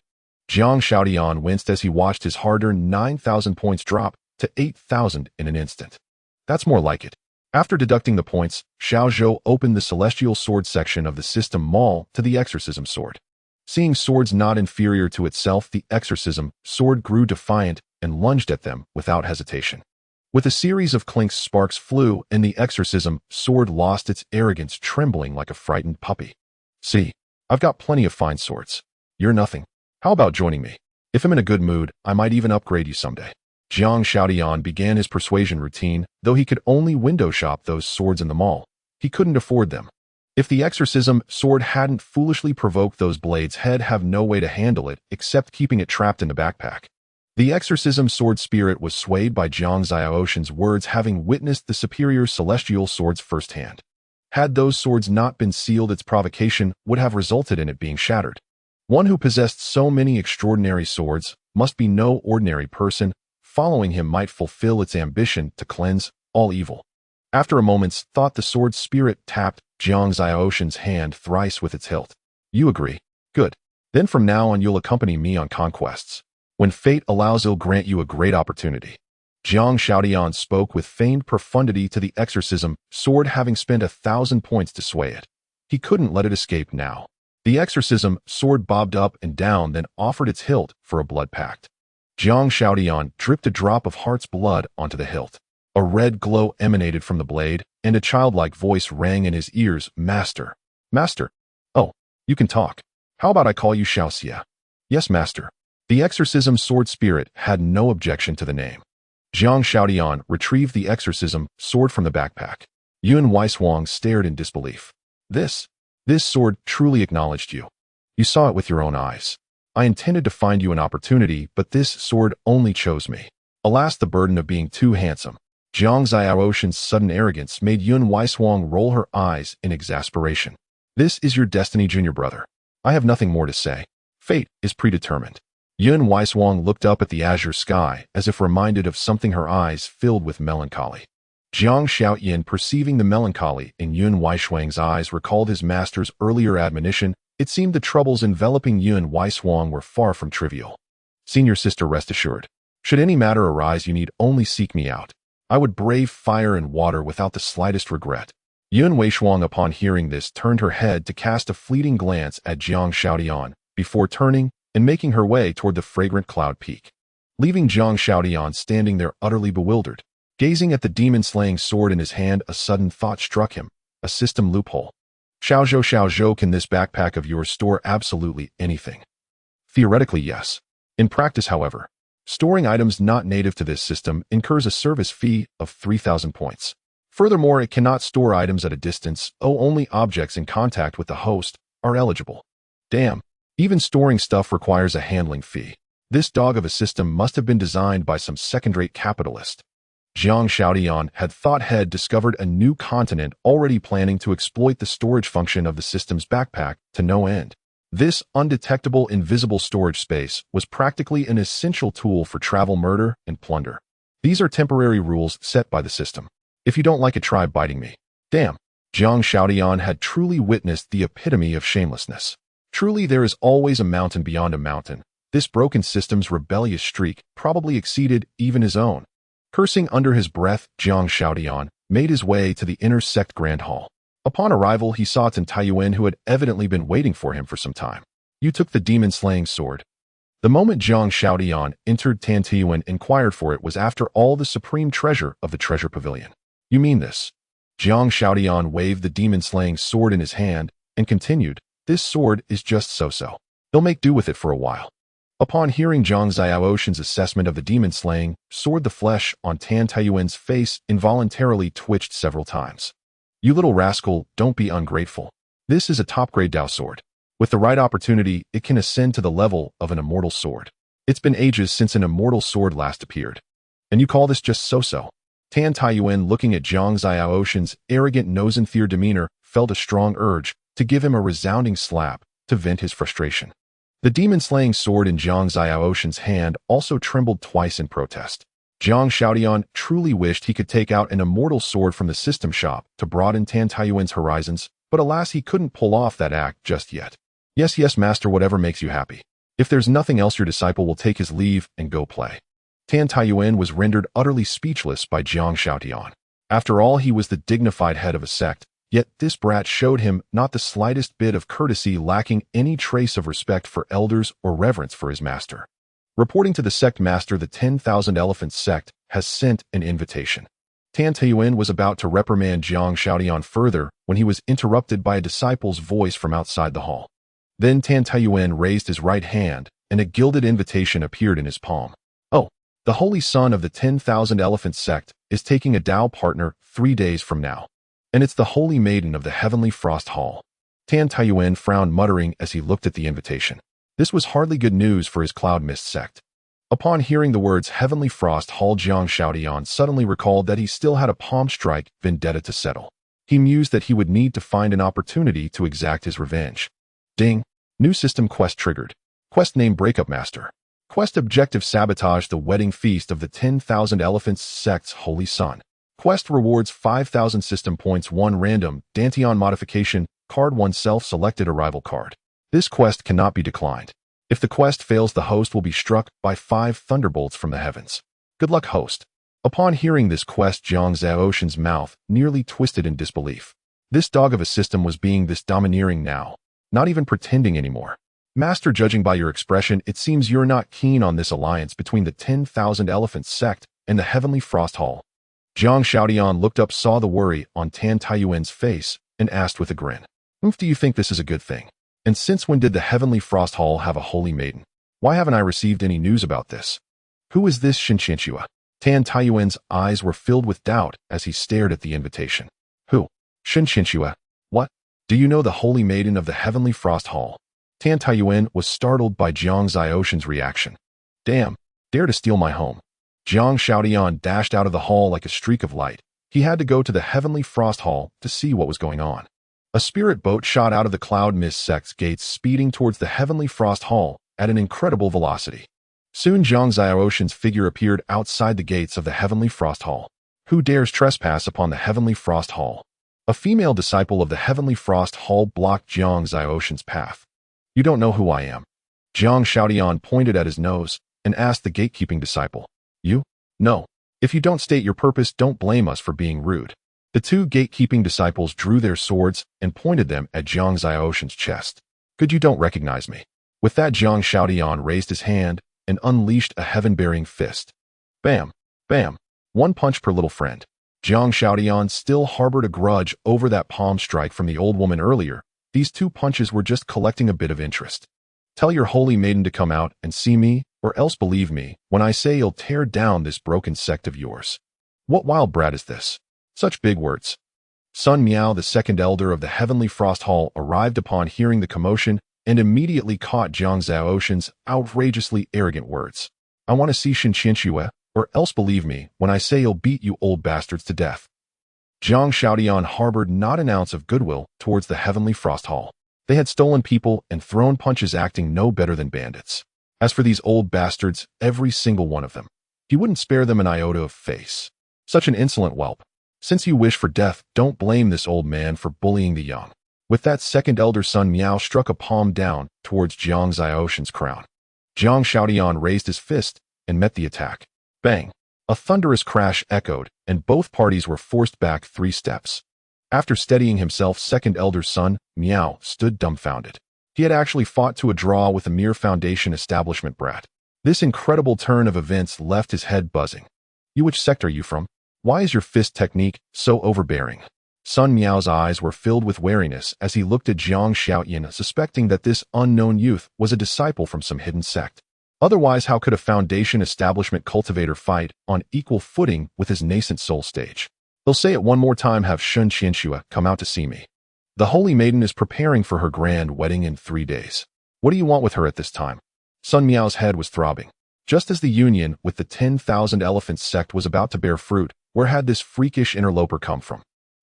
Jiang Shaotian winced as he watched his hard-earned 9,000 points drop to 8,000 in an instant. "That's more like it." After deducting the points, Xiaozhou opened the celestial sword section of the system mall to the exorcism sword. Seeing swords not inferior to itself, the exorcism sword grew defiant and lunged at them without hesitation. With a series of clinks, sparks flew, and the exorcism sword lost its arrogance, trembling like a frightened puppy. "See, I've got plenty of fine swords. You're nothing. How about joining me? If I'm in a good mood, I might even upgrade you someday." Jiang Shaotian began his persuasion routine, though he could only window shop those swords in the mall. He couldn't afford them. If the exorcism sword hadn't foolishly provoked those blades, he'd have no way to handle it except keeping it trapped in the backpack. The exorcism sword spirit was swayed by Jiang Zhaoxin's words, having witnessed the superior celestial swords firsthand. Had those swords not been sealed, its provocation would have resulted in it being shattered. One who possessed so many extraordinary swords must be no ordinary person. Following him might fulfill its ambition to cleanse all evil. After a moment's thought, the sword spirit tapped Jiang Zhaoxin's hand thrice with its hilt. You agree? Good. Then from now on you'll accompany me on conquests. When fate allows, it'll grant you a great opportunity. Jiang Shaodian spoke with feigned profundity to the exorcism sword, having spent 1,000 points to sway it. He couldn't let it escape now. The exorcism sword bobbed up and down, then offered its hilt for a blood pact. Jiang Shaodian dripped a drop of heart's blood onto the hilt. A red glow emanated from the blade, and a childlike voice rang in his ears. Master. Master. Oh, you can talk. How about I call you Xiaoxia? Yes, master. The exorcism sword spirit had no objection to the name. Jiang Shaodian retrieved the exorcism sword from the backpack. Yuan Weishuang stared in disbelief. This sword truly acknowledged you. You saw it with your own eyes. I intended to find you an opportunity, but this sword only chose me. Alas, the burden of being too handsome. Jiang Zhaoxin's sudden arrogance made Yuan Weishuang roll her eyes in exasperation. This is your destiny, junior brother. I have nothing more to say. Fate is predetermined. Yuan Weishuang looked up at the azure sky, as if reminded of something, her eyes filled with melancholy. Jiang Shaoyin, perceiving the melancholy in Yuan Weishuang's eyes, recalled his master's earlier admonition. It seemed the troubles enveloping Yuan Weishuang were far from trivial. Senior sister, rest assured. Should any matter arise, you need only seek me out. I would brave fire and water without the slightest regret. Yuan Weishuang, upon hearing this, turned her head to cast a fleeting glance at Jiang Shaodian, before turning and making her way toward the fragrant cloud peak. Leaving Jiang Shaodian standing there utterly bewildered, gazing at the demon-slaying sword in his hand, a sudden thought struck him. A system loophole. Xiaozhou, can this backpack of yours store absolutely anything? Theoretically, yes. In practice, however, storing items not native to this system incurs a service fee of 3,000 points. Furthermore, it cannot store items at a distance. Only objects in contact with the host are eligible. Damn. Even storing stuff requires a handling fee. This dog of a system must have been designed by some second-rate capitalist. Jiang Shaodian had discovered a new continent, already planning to exploit the storage function of the system's backpack to no end. This undetectable, invisible storage space was practically an essential tool for travel, murder, and plunder. These are temporary rules set by the system. If you don't like it, try biting me. Damn. Jiang Shaodian had truly witnessed the epitome of shamelessness. Truly, there is always a mountain beyond a mountain. This broken system's rebellious streak probably exceeded even his own. Cursing under his breath, Jiang Shaodian made his way to the inner sect grand hall. Upon arrival, he saw Tan Taiyuan, who had evidently been waiting for him for some time. You took the demon-slaying sword. The moment Jiang Shaodian entered, Tan Taiyuan inquired for it was, after all, the supreme treasure of the treasure pavilion. You mean this? Jiang Shaodian waved the demon-slaying sword in his hand and continued, this sword is just so-so. They'll make do with it for a while. Upon hearing Jiang Zhaoxin's assessment of the demon-slaying sword, the flesh on Tan Taiyuan's face involuntarily twitched several times. You little rascal, don't be ungrateful. This is a top-grade Dao sword. With the right opportunity, it can ascend to the level of an immortal sword. It's been ages since an immortal sword last appeared. And you call this just so-so? Tan Taiyuan, looking at Jiang Zhaoxin's arrogant, nose-and-fear demeanor, felt a strong urge to give him a resounding slap to vent his frustration. The demon-slaying sword in Jiang Zhaoxin's hand also trembled twice in protest. Jiang Shaodian truly wished he could take out an immortal sword from the system shop to broaden Tan Taiyuan's horizons, but alas, he couldn't pull off that act just yet. Yes, master, whatever makes you happy. If there's nothing else, your disciple will take his leave and go play. Tan Taiyuan was rendered utterly speechless by Jiang Shaodian. After all, he was the dignified head of a sect, yet this brat showed him not the slightest bit of courtesy, lacking any trace of respect for elders or reverence for his master. Reporting to the sect master, the 10,000 Elephants sect has sent an invitation. Tan Taiyuan was about to reprimand Jiang Shaodian further when he was interrupted by a disciple's voice from outside the hall. Then Tan Taiyuan raised his right hand, and a gilded invitation appeared in his palm. Oh, the holy son of the 10,000 Elephants sect is taking a Dao partner 3 days from now. and it's the holy maiden of the heavenly frost hall. Tan Taiyuan frowned, muttering as he looked at the invitation. This was hardly good news for his cloud mist sect. Upon hearing the words heavenly frost hall, Jiang Shaodian suddenly recalled that he still had a palm strike vendetta to settle. He mused that he would need to find an opportunity to exact his revenge. Ding! New system quest triggered. Quest name Breakup Master. Quest objective sabotage the wedding feast of the 10,000 elephants sect's holy son. Quest rewards 5,000 system points. 1 random Dantian modification card. 1 self-selected arrival card. This quest cannot be declined. If the quest fails, the host will be struck by 5 thunderbolts from the heavens. Good luck, host. Upon hearing this quest, Jiang Zhaoshan's mouth nearly twisted in disbelief. This dog of a system was being this domineering now, not even pretending anymore. Master, judging by your expression, it seems you're not keen on this alliance between the 10,000 elephants sect and the heavenly frost hall. Jiang Shaodian looked up, saw the worry on Tan Taiyuan's face, and asked with a grin, do you think this is a good thing? And since when did the heavenly frost hall have a holy maiden? Why haven't I received any news about this? Who is this Shinqianxua? Tan Taiyuan's eyes were filled with doubt as he stared at the invitation. Who? Shinqianxua? What? Do you know the holy maiden of the heavenly frost hall? Tan Taiyuan was startled by Jiang Zhaoshan's reaction. Damn, dare to steal my home. Jiang Shaodian dashed out of the hall like a streak of light. He had to go to the heavenly frost hall to see what was going on. A spirit boat shot out of the cloud mist sect's gates, speeding towards the heavenly frost hall at an incredible velocity. Soon Jiang Zhaoshan's figure appeared outside the gates of the heavenly frost hall. Who dares trespass upon the heavenly frost hall? A female disciple of the heavenly frost hall blocked Jiang Zhaoshan's path. You don't know who I am. Jiang Shaodian pointed at his nose and asked the gatekeeping disciple. You? No. If you don't state your purpose, don't blame us for being rude. The 2 gatekeeping disciples drew their swords and pointed them at Jiang Zhaoshan's chest. Good, you don't recognize me. With that, Jiang Shaodian raised his hand and unleashed a heaven-bearing fist. Bam! Bam! 1 punch per little friend. Jiang Shaodian still harbored a grudge over that palm strike from the old woman earlier. These 2 punches were just collecting a bit of interest. Tell your holy maiden to come out and see me, or else believe me when I say you'll tear down this broken sect of yours. What wild brat is this? Such big words. Sun Miao, the second elder of the heavenly frost hall, arrived upon hearing the commotion and immediately caught Jiang Zhaoshan's outrageously arrogant words. I want to see Shinqianxua, or else believe me when I say you'll beat you old bastards to death. Jiang Shaodian harbored not an ounce of goodwill towards the heavenly frost hall. They had stolen people and thrown punches, acting no better than bandits. As for these old bastards, every single one of them, he wouldn't spare them an iota of face. Such an insolent whelp. Since you wish for death, don't blame this old man for bullying the young. With that, second elder Sun Miao struck a palm down towards Jiang Zhaoshan's crown. Jiang Shaodian raised his fist and met the attack. Bang! A thunderous crash echoed, and both parties were forced back 3 steps. After steadying himself, second elder Sun Miao stood dumbfounded. He had actually fought to a draw with a mere foundation establishment brat. This incredible turn of events left his head buzzing. You, which sect are you from? Why is your fist technique so overbearing? Sun Miao's eyes were filled with wariness as he looked at Jiang Shaodian, suspecting that this unknown youth was a disciple from some hidden sect. Otherwise, how could a foundation establishment cultivator fight on equal footing with his nascent soul stage? They'll say it one more time, have Shun Qianxua come out to see me. The holy maiden is preparing for her grand wedding in 3 days. What do you want with her at this time? Sun Miao's head was throbbing. Just as the union with the 10,000 elephants sect was about to bear fruit, where had this freakish interloper come from?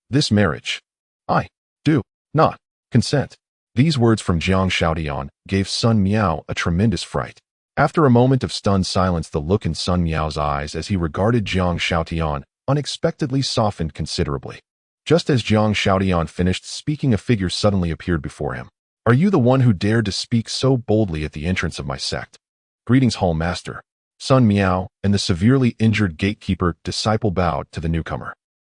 This marriage. I do not consent. These words from Jiang Shaodian gave Sun Miao a tremendous fright. After a moment of stunned silence, the look in Sun Miao's eyes as he regarded Jiang Shaodian unexpectedly softened considerably. Just as Jiang Shaodian finished speaking, a figure suddenly appeared before him. Are you the one who dared to speak so boldly at the entrance of my sect? Greetings, Hall Master. Sun Miao and the severely injured gatekeeper disciple bowed to the newcomer.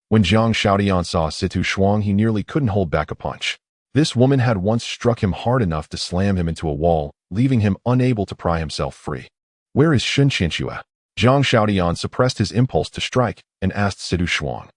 When Jiang Shaodian saw Situ Shuang, he nearly couldn't hold back a punch. This woman had once struck him hard enough to slam him into a wall, leaving him unable to pry himself free. Where is Shun Qianxua? Jiang Shaodian suppressed his impulse to strike and asked Situ Shuang.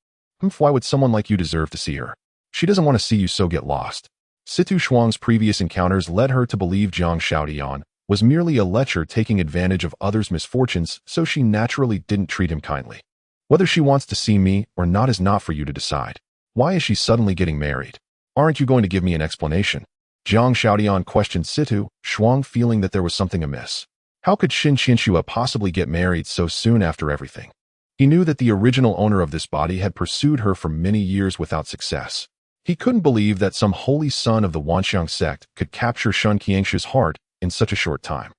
Why would someone like you deserve to see her? She doesn't want to see you, so get lost. Situ Shuang's previous encounters led her to believe Jiang Shaodian was merely a lecher taking advantage of others' misfortunes, so she naturally didn't treat him kindly. Whether she wants to see me or not is not for you to decide. Why is she suddenly getting married? Aren't you going to give me an explanation? Jiang Shaotian questioned Situ Shuang, feeling that there was something amiss. How could Xin Qianxue possibly get married so soon after everything? He knew that the original owner of this body had pursued her for many years without success. He couldn't believe that some holy son of the Wanxiang sect could capture Xin Qianxue's heart in such a short time.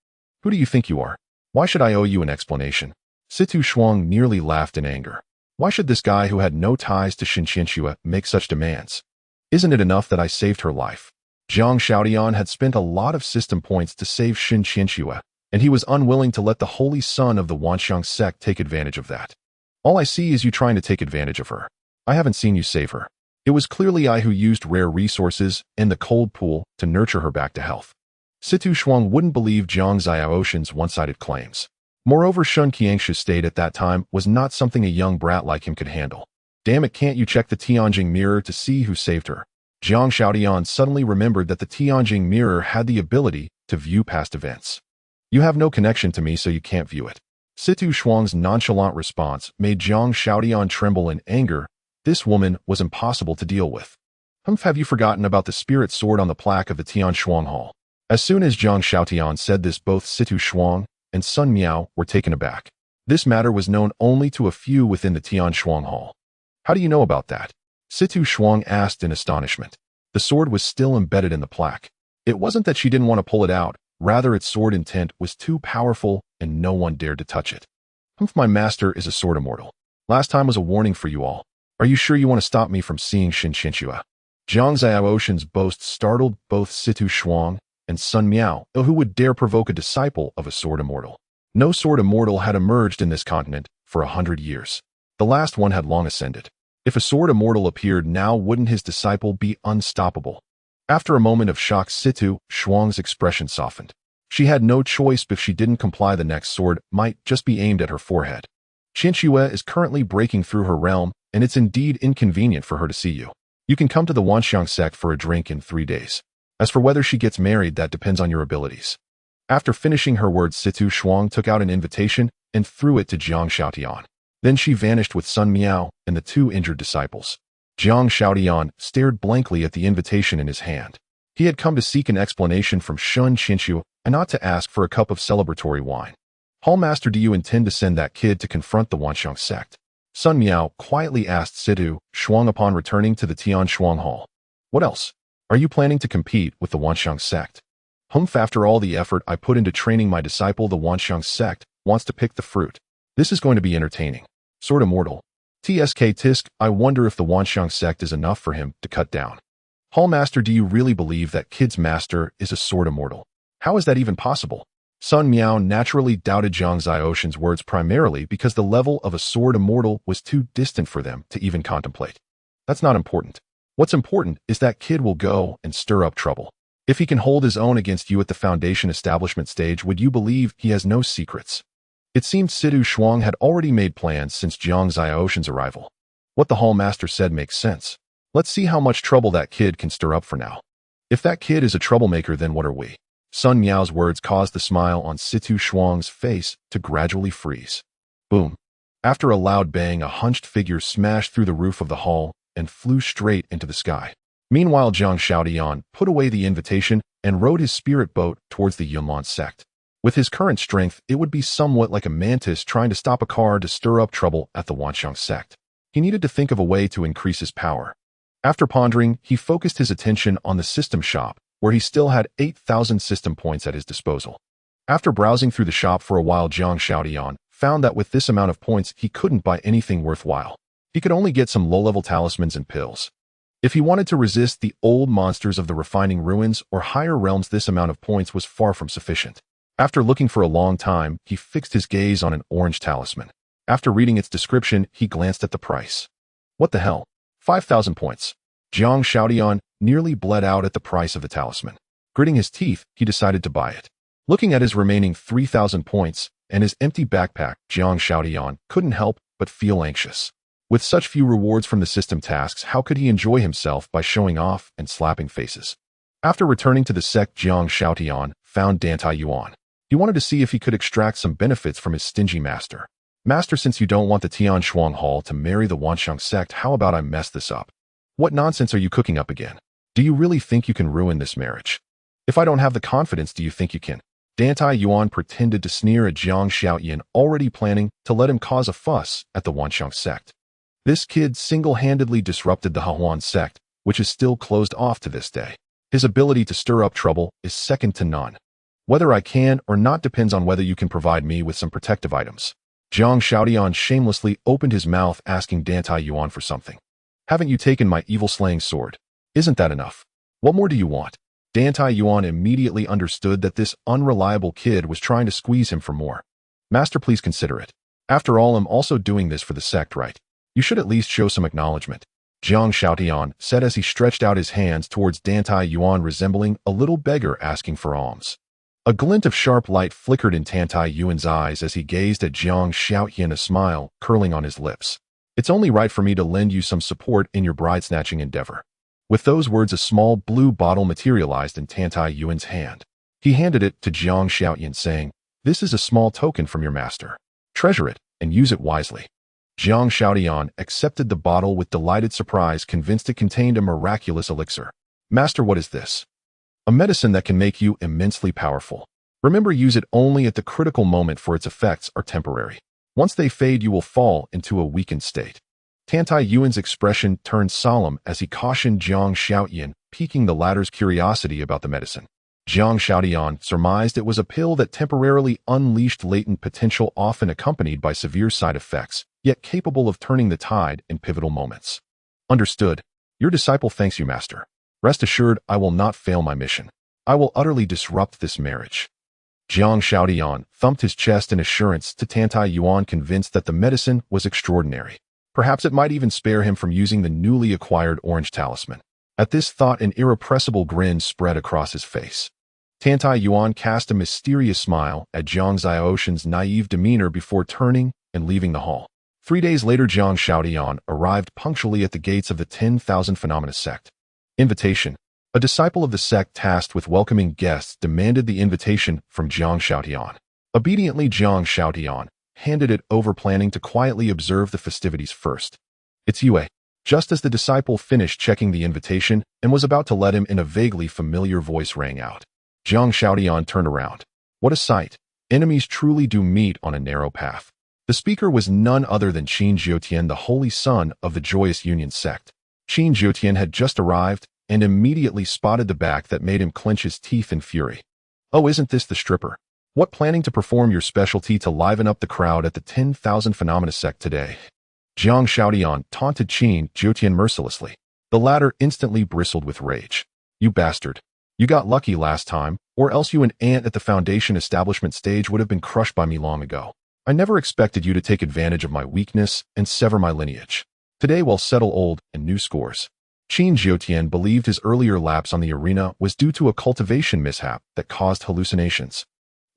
Who do you think you are? Why should I owe you an explanation? Situ Shuang nearly laughed in anger. Why should this guy who had no ties to Xin Qianxue make such demands? Isn't it enough that I saved her life? Jiang Shaotian had spent a lot of system points to save Xin Qianxue, and he was unwilling to let the holy son of the Wanxiang sect take advantage of that. All I see is you trying to take advantage of her. I haven't seen you save her. It was clearly I who used rare resources in the cold pool to nurture her back to health. Situ Shuang wouldn't believe Jiang Xiaoshan's one-sided claims. Moreover, Xin Qianxue's state at that time was not something a young brat like him could handle. Damn it, can't you check the Tianjing mirror to see who saved her? Jiang Shaotian suddenly remembered that the Tianjing mirror had the ability to view past events. You have no connection to me, so you can't view it. Situ Shuang's nonchalant response made Jiang Shaotian tremble in anger. This woman was impossible to deal with. Have you forgotten about the spirit sword on the plaque of the Tian Shuang Hall? As soon as Jiang Shaotian said this, both Situ Shuang and Sun Miao were taken aback. This matter was known only to a few within the Tian Shuang Hall. How do you know about that? Situ Shuang asked in astonishment. The sword was still embedded in the plaque. It wasn't that she didn't want to pull it out, rather its sword intent was too powerful and no one dared to touch it. My master is a sword immortal. Last time was a warning for you all. Are you sure you want to stop me from seeing Xin Qianxue? Jiang Xiaoshan's boast startled both Situ Shuang and Sun Miao, who would dare provoke a disciple of a sword immortal. No sword immortal had emerged in this continent for 100 years. The last one had long ascended. If a sword immortal appeared now, wouldn't his disciple be unstoppable? After a moment of shock, Situ Shuang's expression softened. She had no choice if she didn't comply. The next sword might just be aimed at her forehead. Qianxue is currently breaking through her realm, and it's indeed inconvenient for her to see you. You can come to the Wanxiang sect for a drink in 3 days. As for whether she gets married, that depends on your abilities. After finishing her words, Situ Shuang took out an invitation and threw it to Jiang Shaotian. Then she vanished with Sun Miao and the 2 injured disciples. Jiang Shaotian stared blankly at the invitation in his hand. He had come to seek an explanation from Xin Qianxue and not to ask for a cup of celebratory wine. Hallmaster, do you intend to send that kid to confront the Wanxiang sect? Sun Miao quietly asked Situ Shuang upon returning to the Tian Shuang Hall. What else? Are you planning to compete with the Wanxiang sect? After all the effort I put into training my disciple, the Wanxiang sect wants to pick the fruit. This is going to be entertaining. Sword immortal. TSK Tisk, I wonder if the Wanxiang sect is enough for him to cut down. Hallmaster, do you really believe that kid's master is a sword immortal? How is that even possible? Sun Miao naturally doubted Jiang Xiaoshan's words, primarily because the level of a sword immortal was too distant for them to even contemplate. That's not important. What's important is that kid will go and stir up trouble. If he can hold his own against you at the foundation establishment stage, would you believe he has no secrets? It seemed Situ Shuang had already made plans since Jiang Xiaoshan's arrival. What the Hallmaster said makes sense. Let's see how much trouble that kid can stir up for now. If that kid is a troublemaker, then what are we? Sun Miao's words caused the smile on Situ Shuang's face to gradually freeze. Boom. After a loud bang, a hunched figure smashed through the roof of the hall and flew straight into the sky. Meanwhile, Jiang Shaotian put away the invitation and rowed his spirit boat towards the Yunlan sect. With his current strength, it would be somewhat like a mantis trying to stop a car to stir up trouble at the Wanxiang sect. He needed to think of a way to increase his power. After pondering, he focused his attention on the system shop, where he still had 8,000 system points at his disposal. After browsing through the shop for a while, Jiang Shaotian found that with this amount of points, he couldn't buy anything worthwhile. He could only get some low-level talismans and pills. If he wanted to resist the old monsters of the refining ruins or higher realms, this amount of points was far from sufficient. After looking for a long time, he fixed his gaze on an orange talisman. After reading its description, he glanced at the price. What the hell? 5,000 points. Jiang Shaotian nearly bled out at the price of the talisman. Gritting his teeth, he decided to buy it. Looking at his remaining 3,000 points and his empty backpack, Jiang Shaotian couldn't help but feel anxious. With such few rewards from the system tasks, how could he enjoy himself by showing off and slapping faces? After returning to the sect, Jiang Shaotian found Dantai Yuan. He wanted to see if he could extract some benefits from his stingy master. Master, since you don't want the Tian Shuang Hall to marry the Wanxiang sect, how about I mess this up? What nonsense are you cooking up again? Do you really think you can ruin this marriage? If I don't have the confidence, do you think you can? Dantai Yuan pretended to sneer at Jiang Xiaoyan, already planning to let him cause a fuss at the Wansheng sect. This kid single-handedly disrupted the Hehuan sect, which is still closed off to this day. His ability to stir up trouble is second to none. Whether I can or not depends on whether you can provide me with some protective items. Jiang Xiaoyan shamelessly opened his mouth, asking Dantai Yuan for something. Haven't you taken my evil-slaying sword? Isn't that enough? What more do you want? Dantai Yuan immediately understood that this unreliable kid was trying to squeeze him for more. Master, please consider it. After all, I'm also doing this for the sect, right? You should at least show some acknowledgement. Jiang Xiaoyan said as he stretched out his hands towards Dantai Yuan, resembling a little beggar asking for alms. A glint of sharp light flickered in Dantai Yuan's eyes as he gazed at Jiang Xiaoyan, a smile curling on his lips. It's only right for me to lend you some support in your bride-snatching endeavor. With those words, a small blue bottle materialized in Dantai Yuan's hand. He handed it to Jiang Xiaoyan, saying, "This is a small token from your master. Treasure it and use it wisely." Jiang Xiaoyan accepted the bottle with delighted surprise, convinced it contained a miraculous elixir. "Master, what is this?" "A medicine that can make you immensely powerful. Remember, use it only at the critical moment, for its effects are temporary. Once they fade, you will fall into a weakened state." Dantai Yuan's expression turned solemn as he cautioned Jiang Xiaoyan, piquing the latter's curiosity about the medicine. Jiang Xiaoyan surmised it was a pill that temporarily unleashed latent potential, often accompanied by severe side effects, yet capable of turning the tide in pivotal moments. "Understood. Your disciple thanks you, master. Rest assured, I will not fail my mission. I will utterly disrupt this marriage." Jiang Xiaoyan thumped his chest in assurance to Dantai Yuan, convinced that the medicine was extraordinary. Perhaps it might even spare him from using the newly acquired orange talisman. At this thought, an irrepressible grin spread across his face. Dantai Yuan cast a mysterious smile at Jiang Xiaoshan's naive demeanor before turning and leaving the hall. 3 days later, Jiang Xiaoyan arrived punctually at the gates of the 10,000 Phenomena sect. Invitation. A disciple of the sect tasked with welcoming guests demanded the invitation from Jiang Xiaoyan. Obediently, Jiang Xiaoyan handed it over, planning to quietly observe the festivities first. "It's Yue." Just as the disciple finished checking the invitation and was about to let him in, a vaguely familiar voice rang out. Jiang Xiaoyan turned around. What a sight! Enemies truly do meet on a narrow path. The speaker was none other than Qin Zhoutian, the holy son of the Joyous Union sect. Qin Zhoutian had just arrived and immediately spotted the back that made him clench his teeth in fury. "Oh, isn't this the stripper? What, planning to perform your specialty to liven up the crowd at the 10,000 Phenomena sect today?" Jiang Xiaoyan taunted Qin Zhoutian mercilessly. The latter instantly bristled with rage. "You bastard. You got lucky last time, or else you, an ant at the foundation establishment stage, would have been crushed by me long ago. I never expected you to take advantage of my weakness and sever my lineage. Today we'll settle old and new scores." Qin Zhoutian believed his earlier lapse on the arena was due to a cultivation mishap that caused hallucinations.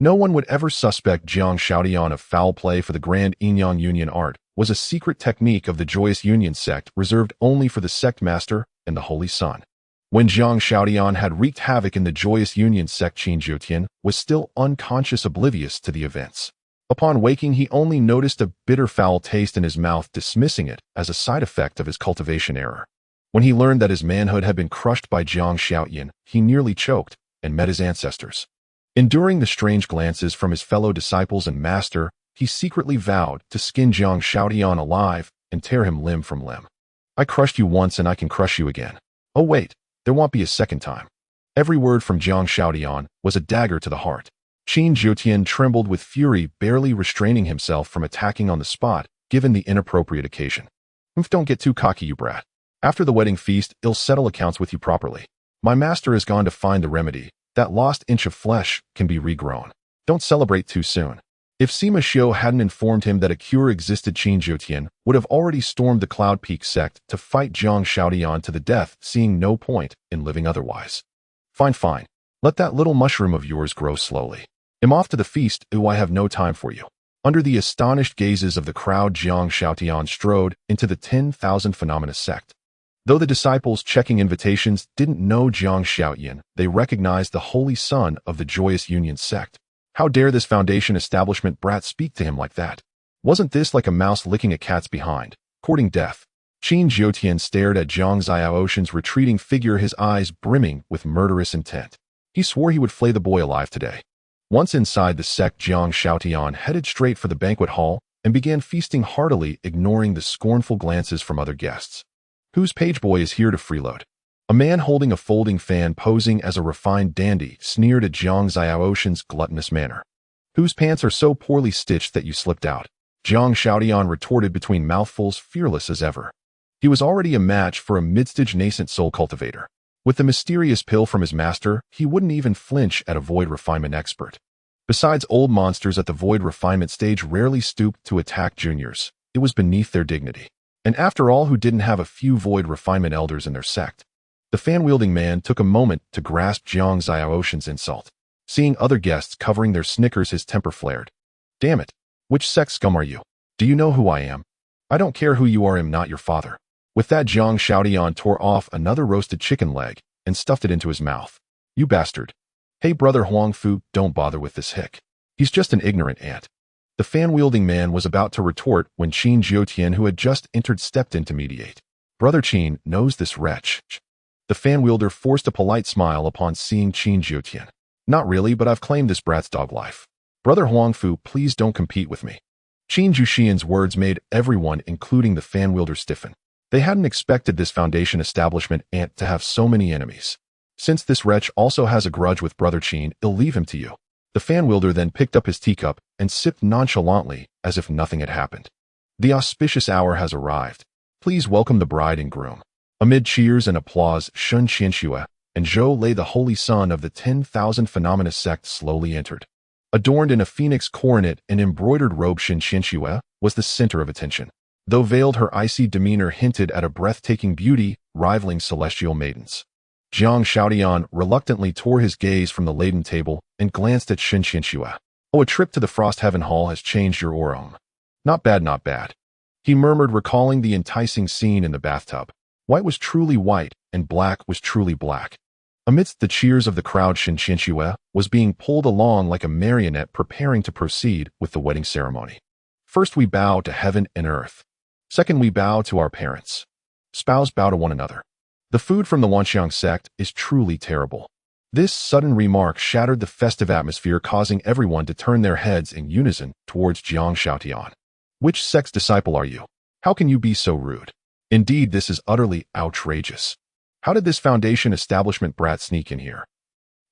No one would ever suspect Jiang Xiaoyan of foul play, for the Grand Inyan Union art was a secret technique of the Joyous Union sect reserved only for the sect master and the Holy Son. When Jiang Xiaoyan had wreaked havoc in the Joyous Union sect, Qin Zhoutian was still unconscious, oblivious to the events. Upon waking, he only noticed a bitter foul taste in his mouth, dismissing it as a side effect of his cultivation error. When he learned that his manhood had been crushed by Jiang Xiaoyan, he nearly choked and met his ancestors. Enduring the strange glances from his fellow disciples and master, he secretly vowed to skin Jiang Xiaoyan alive and tear him limb from limb. "I crushed you once and I can crush you again. Oh wait, there won't be a second time." Every word from Jiang Xiaoyan was a dagger to the heart. Qin Zhoutian trembled with fury, barely restraining himself from attacking on the spot, given the inappropriate occasion. "Don't get too cocky, you brat. After the wedding feast, I'll settle accounts with you properly. My master has gone to find the remedy. That lost inch of flesh can be regrown. Don't celebrate too soon." If Sima Xiu hadn't informed him that a cure existed, Qin Zhoutian would have already stormed the Cloud Peak sect to fight Jiang Xiaoyan to the death, seeing no point in living otherwise. Fine. Let that little mushroom of yours grow slowly. I'm off to the feast. I have no time for you." Under the astonished gazes of the crowd, Jiang Xiaoyan strode into the 10,000 Phenomena sect. Though the disciples checking invitations didn't know Jiang Xiaoyan, they recognized the holy son of the Joyous Union sect. How dare this foundation establishment brat speak to him like that? Wasn't this like a mouse licking a cat's behind, courting death? Qin Jiutian stared at Jiang Xiaoshan's retreating figure, his eyes brimming with murderous intent. He swore he would flay the boy alive today. Once inside the sect, Jiang Xiaotian headed straight for the banquet hall and began feasting heartily, ignoring the scornful glances from other guests. Whose page boy is here to freeload? A man holding a folding fan posing as a refined dandy sneered at Jiang Xiaoshan's gluttonous manner. Whose pants are so poorly stitched that you slipped out? Jiang Xiaotian retorted between mouthfuls, fearless as ever. He was already a match for a mid-stage nascent soul cultivator. With the mysterious pill from his master, he wouldn't even flinch at a void refinement expert. Besides, old monsters at the void refinement stage rarely stooped to attack juniors. It was beneath their dignity. And after all, who didn't have a few void refinement elders in their sect? The fan-wielding man took a moment to grasp Jiang Xiaoshan's insult. Seeing other guests covering their snickers, his temper flared. Damn it! Which sect scum are you? Do you know who I am? I don't care who you are, I'm not your father. With that, Jiang Xiaotian tore off another roasted chicken leg and stuffed it into his mouth. You bastard. Hey brother Huang Fu, don't bother with this hick. He's just an ignorant ant. The fan-wielding man was about to retort when Qin Jiutian, who had just entered, stepped in to mediate. Brother Qin knows this wretch. The fan-wielder forced a polite smile upon seeing Qin Jiutian. Not really, but I've claimed this brat's dog life. Brother Huang Fu, please don't compete with me. Qin Jiutian's words made everyone, including the fan-wielder, stiffen. They hadn't expected this foundation establishment ant to have so many enemies. Since this wretch also has a grudge with Brother Qin, I'll leave him to you. The fan-wielder then picked up his teacup and sipped nonchalantly as if nothing had happened. The auspicious hour has arrived. Please welcome the bride and groom. Amid cheers and applause, Shun Qianxue and Zhou Lei, the holy son of the 10,000 Phenomena sect, slowly entered. Adorned in a phoenix coronet and embroidered robe, Shun Qianxue was the center of attention. Though veiled, her icy demeanor hinted at a breathtaking beauty rivaling celestial maidens. Jiang Xiaotian reluctantly tore his gaze from the laden table and glanced at Shun Qianxue. Oh, a trip to the Frost Heaven Hall has changed your aura. Not bad, not bad. He murmured, recalling the enticing scene in the bathtub. White was truly white, and black was truly black. Amidst the cheers of the crowd, Shun Qianxue was being pulled along like a marionette, preparing to proceed with the wedding ceremony. First we bow to heaven and earth. Second, we bow to our parents. Spouse bow to one another. The food from the Wanxiang sect is truly terrible. This sudden remark shattered the festive atmosphere, causing everyone to turn their heads in unison towards Jiang Xiaotian. Which sect's disciple are you? How can you be so rude? Indeed, this is utterly outrageous. How did this foundation establishment brat sneak in here?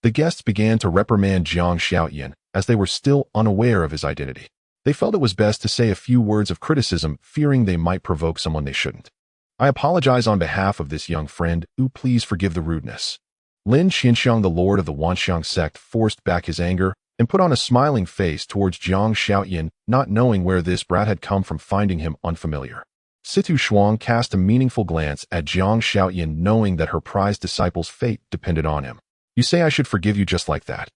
The guests began to reprimand Jiang Xiaotian as they were still unaware of his identity. They felt it was best to say a few words of criticism, fearing they might provoke someone they shouldn't. I apologize on behalf of this young friend. Please forgive the rudeness. Lin Qianxiang, the lord of the Wanxiang sect, forced back his anger and put on a smiling face towards Jiang Xiaotian, not knowing where this brat had come from, finding him unfamiliar. Situ Shuang cast a meaningful glance at Jiang Xiaotian, knowing that her prized disciple's fate depended on him. You say I should forgive you just like that?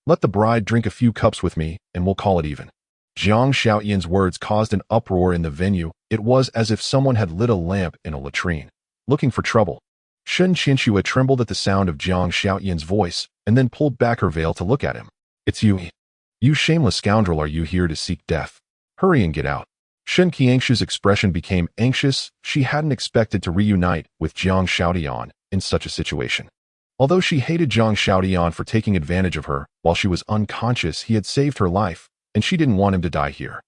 Let the bride drink a few cups with me, and we'll call it even. Jiang Xiaotian's words caused an uproar in the venue. It was as if someone had lit a lamp in a latrine. Looking for trouble. Shun Qianxue trembled at the sound of Jiang Xiaotian's voice, and then pulled back her veil to look at him. It's you. You shameless scoundrel, are you here to seek death? Hurry and get out. Shun Qianxue's expression became anxious. She hadn't expected to reunite with Jiang Xiaotian in such a situation. Although she hated Jiang Xiaotian for taking advantage of her while she was unconscious, he had saved her life, and she didn't want him to die here.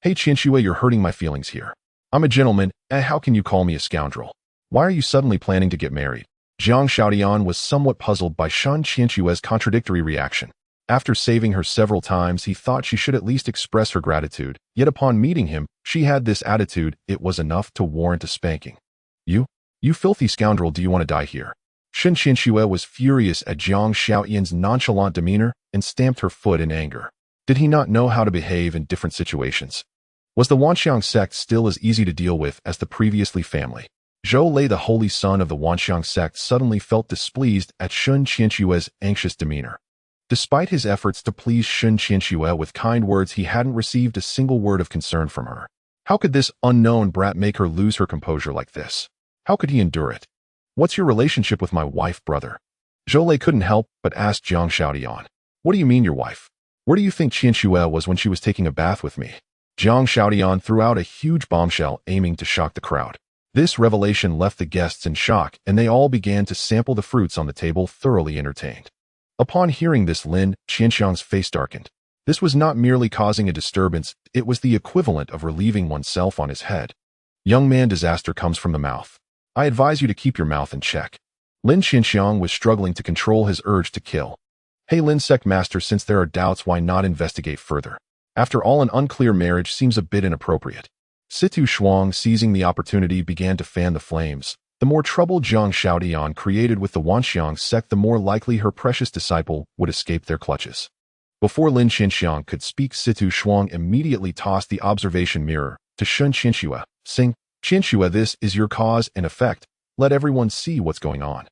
Hey Qianxue, you're hurting my feelings here. I'm a gentleman, and how can you call me a scoundrel? Why are you suddenly planning to get married? Jiang Xiaotian was somewhat puzzled by Shun Qianxue's contradictory reaction. After saving her several times, he thought she should at least express her gratitude, yet upon meeting him, she had this attitude. It was enough to warrant a spanking. You filthy scoundrel, do you want to die here? Shun Qianxue was furious at Jiang Xiaotian's nonchalant demeanor and stamped her foot in anger. Did he not know how to behave in different situations? Was the Wanxiang sect still as easy to deal with as the previously family? Zhou Lei, the holy son of the Wanxiang sect, suddenly felt displeased at Shun Qianxue's anxious demeanor. Despite his efforts to please Shun Qianxue with kind words, he hadn't received a single word of concern from her. How could this unknown brat make her lose her composure like this? How could he endure it? What's your relationship with my wife, brother? Zhou Lei couldn't help but ask Jiang Xiaotian. What do you mean, your wife? Where do you think Qianxue was when she was taking a bath with me? Jiang Xiaotian threw out a huge bombshell, aiming to shock the crowd. This revelation left the guests in shock, and they all began to sample the fruits on the table, thoroughly entertained. Upon hearing this, Lin Qianxiang's face darkened. This was not merely causing a disturbance, it was the equivalent of relieving oneself on his head. Young man, disaster comes from the mouth. I advise you to keep your mouth in check. Lin Qianxiang was struggling to control his urge to kill. Hey Lin, sect master, since there are doubts, why not investigate further? After all, an unclear marriage seems a bit inappropriate. Situ Shuang, seizing the opportunity, began to fan the flames. The more trouble Zhang Xiaodian created with the Wanxiang sect, the more likely her precious disciple would escape their clutches. Before Lin Qianxiang could speak, Situ Shuang immediately tossed the observation mirror to Shun Qianxue, saying, Qianxue, this is your cause and effect. Let everyone see what's going on.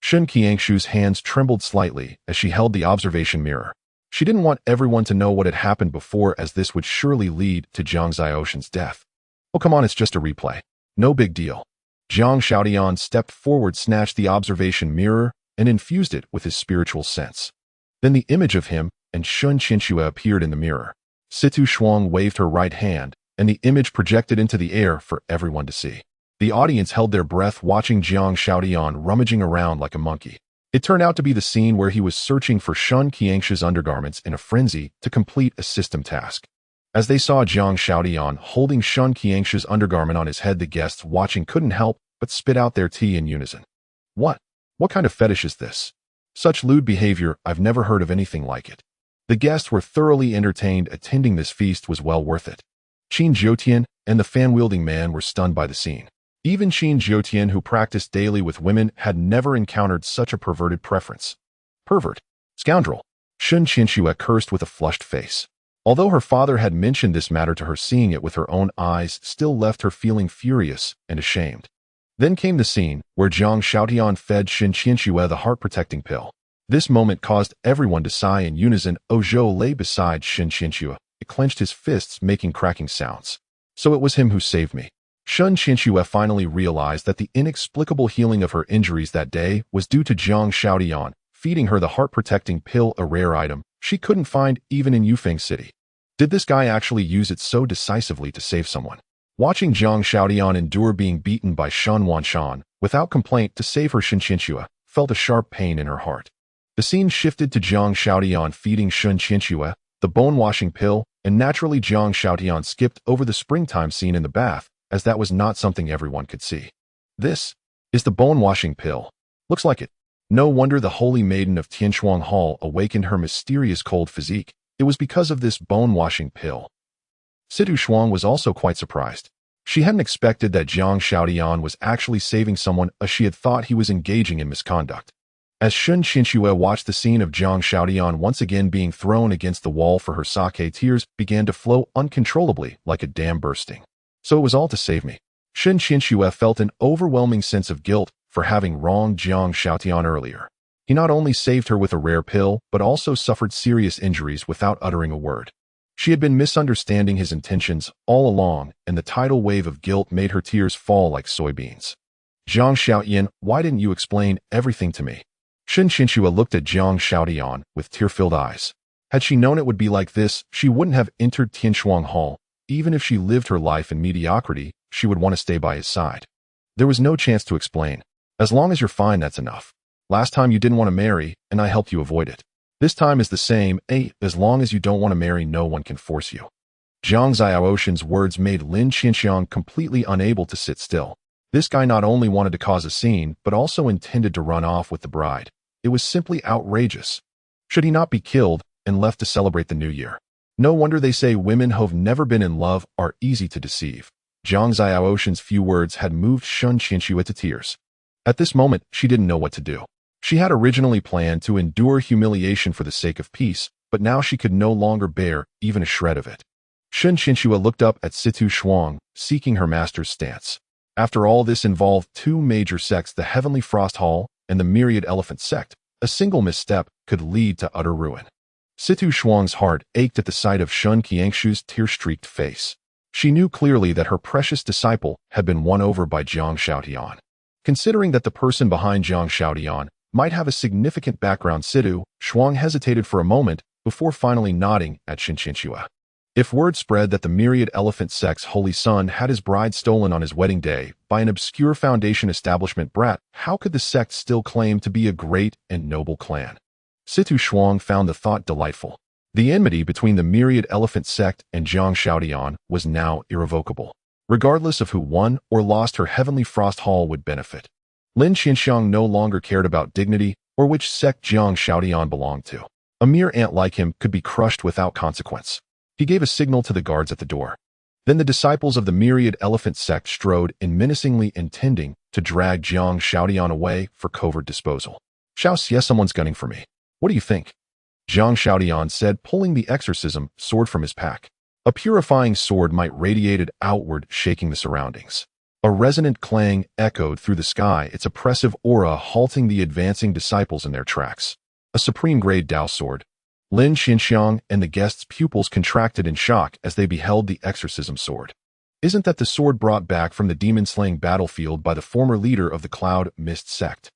Shun Qiangshu's hands trembled slightly as she held the observation mirror. She didn't want everyone to know what had happened before, as this would surely lead to Zhang Xiaoshan's death. Oh, come on, it's just a replay. No big deal. Zhang Xiaodian stepped forward, snatched the observation mirror, and infused it with his spiritual sense. Then the image of him and Shun Qianxue appeared in the mirror. Situ Shuang waved her right hand, and the image projected into the air for everyone to see. The audience held their breath, watching Zhang Xiaodian rummaging around like a monkey. It turned out to be the scene where he was searching for Shun Qiangshu's undergarments in a frenzy to complete a system task. As they saw Zhang Xiaodian holding Shun Qiangshu's undergarment on his head, the guests watching couldn't help but spit out their tea in unison. What kind of fetish is this? Such lewd behavior, I've never heard of anything like it. The guests were thoroughly entertained. Attending this feast was well worth it. Qin Zhoutian and the fan-wielding man were stunned by the scene. Even Qin Zhoutian, who practiced daily with women, had never encountered such a perverted preference. Pervert. Scoundrel. Shun Qianxue cursed with a flushed face. Although her father had mentioned this matter to her, seeing it with her own eyes still left her feeling furious and ashamed. Then came the scene where Zhang Xiaodian fed Shun Qianxue the heart-protecting pill. This moment caused everyone to sigh in unison. Zhou lay beside Shun Qianxue. He clenched his fists, making cracking sounds. So it was him who saved me. Shun Qianxue finally realized that the inexplicable healing of her injuries that day was due to Zhang Xiaodian feeding her the heart-protecting pill, a rare item she couldn't find even in Yufeng City. Did this guy actually use it so decisively to save someone? Watching Zhang Xiaodian endure being beaten by Shun Wanshan without complaint to save her, Shun Qianxue felt a sharp pain in her heart. The scene shifted to Zhang Xiaodian feeding Shun Qianxue the bone-washing pill, and naturally Zhang Xiaodian skipped over the springtime scene in the bath, as that was not something everyone could see. This is the bone-washing pill. Looks like it. No wonder the holy maiden of Tianshuang Hall awakened her mysterious cold physique. It was because of this bone-washing pill. Situ Shuang was also quite surprised. She hadn't expected that Zhang Xiaodian was actually saving someone, as she had thought he was engaging in misconduct. As Shun Qianxue watched the scene of Zhang Xiaodian once again being thrown against the wall for her sake, tears began to flow uncontrollably like a dam bursting. So it was all to save me. Shun Qianxue felt an overwhelming sense of guilt for having wronged Zhang Xiaodian earlier. He not only saved her with a rare pill, but also suffered serious injuries without uttering a word. She had been misunderstanding his intentions all along, and the tidal wave of guilt made her tears fall like soybeans. Zhang Xiaodian, why didn't you explain everything to me? Shun Qianxue looked at Zhang Xiaodian with tear-filled eyes. Had she known it would be like this, she wouldn't have entered Tianshuang Hall. Even if she lived her life in mediocrity, she would want to stay by his side. There was no chance to explain. As long as you're fine, that's enough. Last time you didn't want to marry, and I helped you avoid it. This time is the same, as long as you don't want to marry, no one can force you. Zhang Xiaoshan's words made Lin Qianxiang completely unable to sit still. This guy not only wanted to cause a scene, but also intended to run off with the bride. It was simply outrageous. Should he not be killed and left to celebrate the new year? No wonder they say women who've never been in love are easy to deceive. Zhang Xiaoshan's few words had moved Shun Qianxue to tears. At this moment, she didn't know what to do. She had originally planned to endure humiliation for the sake of peace, but now she could no longer bear even a shred of it. Shun Qianxue looked up at Situ Shuang, seeking her master's stance. After all, this involved two major sects, the Heavenly Frost Hall and the Myriad Elephant sect. A single misstep could lead to utter ruin. Situ Shuang's heart ached at the sight of Shun Qiangshu's tear-streaked face. She knew clearly that her precious disciple had been won over by Zhang Xiaodian. Considering that the person behind Zhang Xiaodian might have a significant background, Situ Shuang hesitated for a moment before finally nodding at Shun Qianxue. If word spread that the myriad elephant sect's holy son had his bride stolen on his wedding day by an obscure Foundation establishment brat, how could the sect still claim to be a great and noble clan? Situ Shuang found the thought delightful. The enmity between the myriad elephant sect and Jiang Shaotian was now irrevocable. Regardless of who won or lost, her heavenly frost hall would benefit. Lin Qianxiang no longer cared about dignity or which sect Jiang Shaotian belonged to. A mere ant like him could be crushed without consequence. He gave a signal to the guards at the door. Then the disciples of the myriad elephant sect strode in menacingly, intending to drag Jiang Shaotian away for covert disposal. "Shouts, yes, someone's gunning for me. What do you think?" Jiang Shaotian said, pulling the exorcism sword from his pack. A purifying sword might radiated outward, shaking the surroundings. A resonant clang echoed through the sky, its oppressive aura halting the advancing disciples in their tracks. A supreme-grade Dao sword. Lin Qianxiang and the guests' pupils contracted in shock as they beheld the exorcism sword. Isn't that the sword brought back from the demon-slaying battlefield by the former leader of the Cloud Mist sect?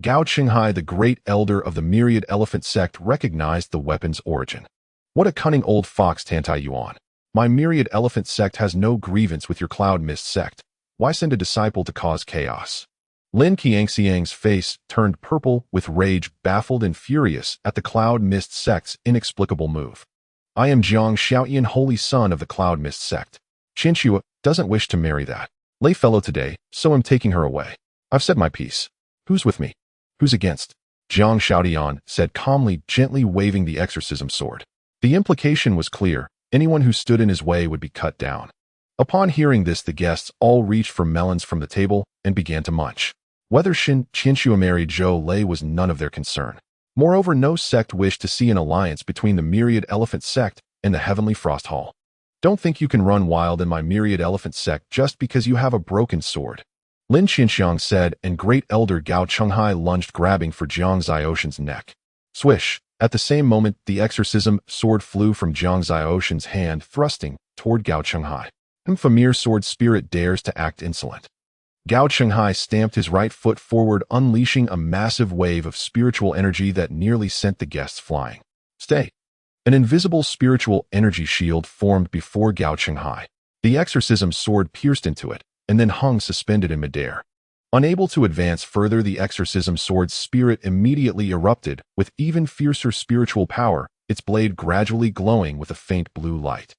Gao Qinghai, the great elder of the myriad elephant sect, recognized the weapon's origin. "What a cunning old fox Tantai Yuan. My myriad elephant sect has no grievance with your Cloud Mist sect. Why send a disciple to cause chaos?" Lin Qianxiang's face turned purple with rage, baffled and furious at the Cloud Mist sect's inexplicable move. "I am Jiang Shaotian, holy son of the Cloud Mist sect. Qianxue doesn't wish to marry that lay fellow today, so I'm taking her away. I've said my piece. Who's with me? Who's against?" Jiang Shaotian said calmly, gently waving the exorcism sword. The implication was clear. Anyone who stood in his way would be cut down. Upon hearing this, the guests all reached for melons from the table and began to munch. Whether Qianxue married Zhou Lei was none of their concern. Moreover, no sect wished to see an alliance between the myriad elephant sect and the heavenly frost hall. "Don't think you can run wild in my myriad elephant sect just because you have a broken sword," Lin Qianxiang said, and great elder Gao Qinghai lunged, grabbing for Jiang Ziotian's neck. Swish! At the same moment, the exorcism sword flew from Jiang Ziotian's hand, thrusting toward Gao Qinghai. "If a mere sword spirit dares to act insolent." Gao Qinghai stamped his right foot forward, unleashing a massive wave of spiritual energy that nearly sent the guests flying. "Stay!" An invisible spiritual energy shield formed before Gao Qinghai. The exorcism sword pierced into it, and then hung suspended in midair. Unable to advance further, the exorcism sword's spirit immediately erupted with even fiercer spiritual power, its blade gradually glowing with a faint blue light.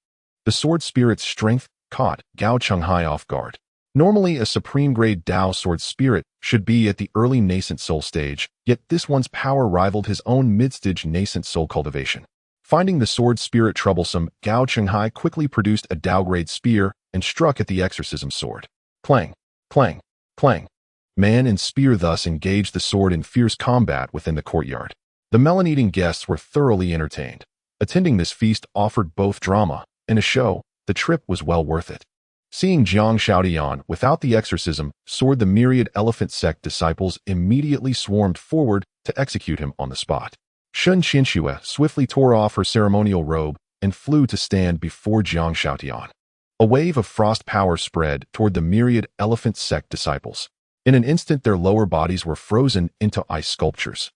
The sword spirit's strength caught Gao Qinghai off guard. Normally, a supreme-grade Dao sword spirit should be at the early nascent soul stage, yet this one's power rivaled his own mid-stage nascent soul cultivation. Finding the sword spirit troublesome, Gao Qinghai quickly produced a Dao-grade spear and struck at the exorcism sword. Clang, clang, clang. Man and spear thus engaged the sword in fierce combat within the courtyard. The melon-eating guests were thoroughly entertained. Attending this feast offered both drama and a show. The trip was well worth it. Seeing Jiang Shaotian without the exorcism sword, the myriad elephant sect disciples immediately swarmed forward to execute him on the spot. Shun Qianxue swiftly tore off her ceremonial robe and flew to stand before Jiang Shaotian. A wave of frost power spread toward the myriad elephant sect disciples. In an instant, their lower bodies were frozen into ice sculptures.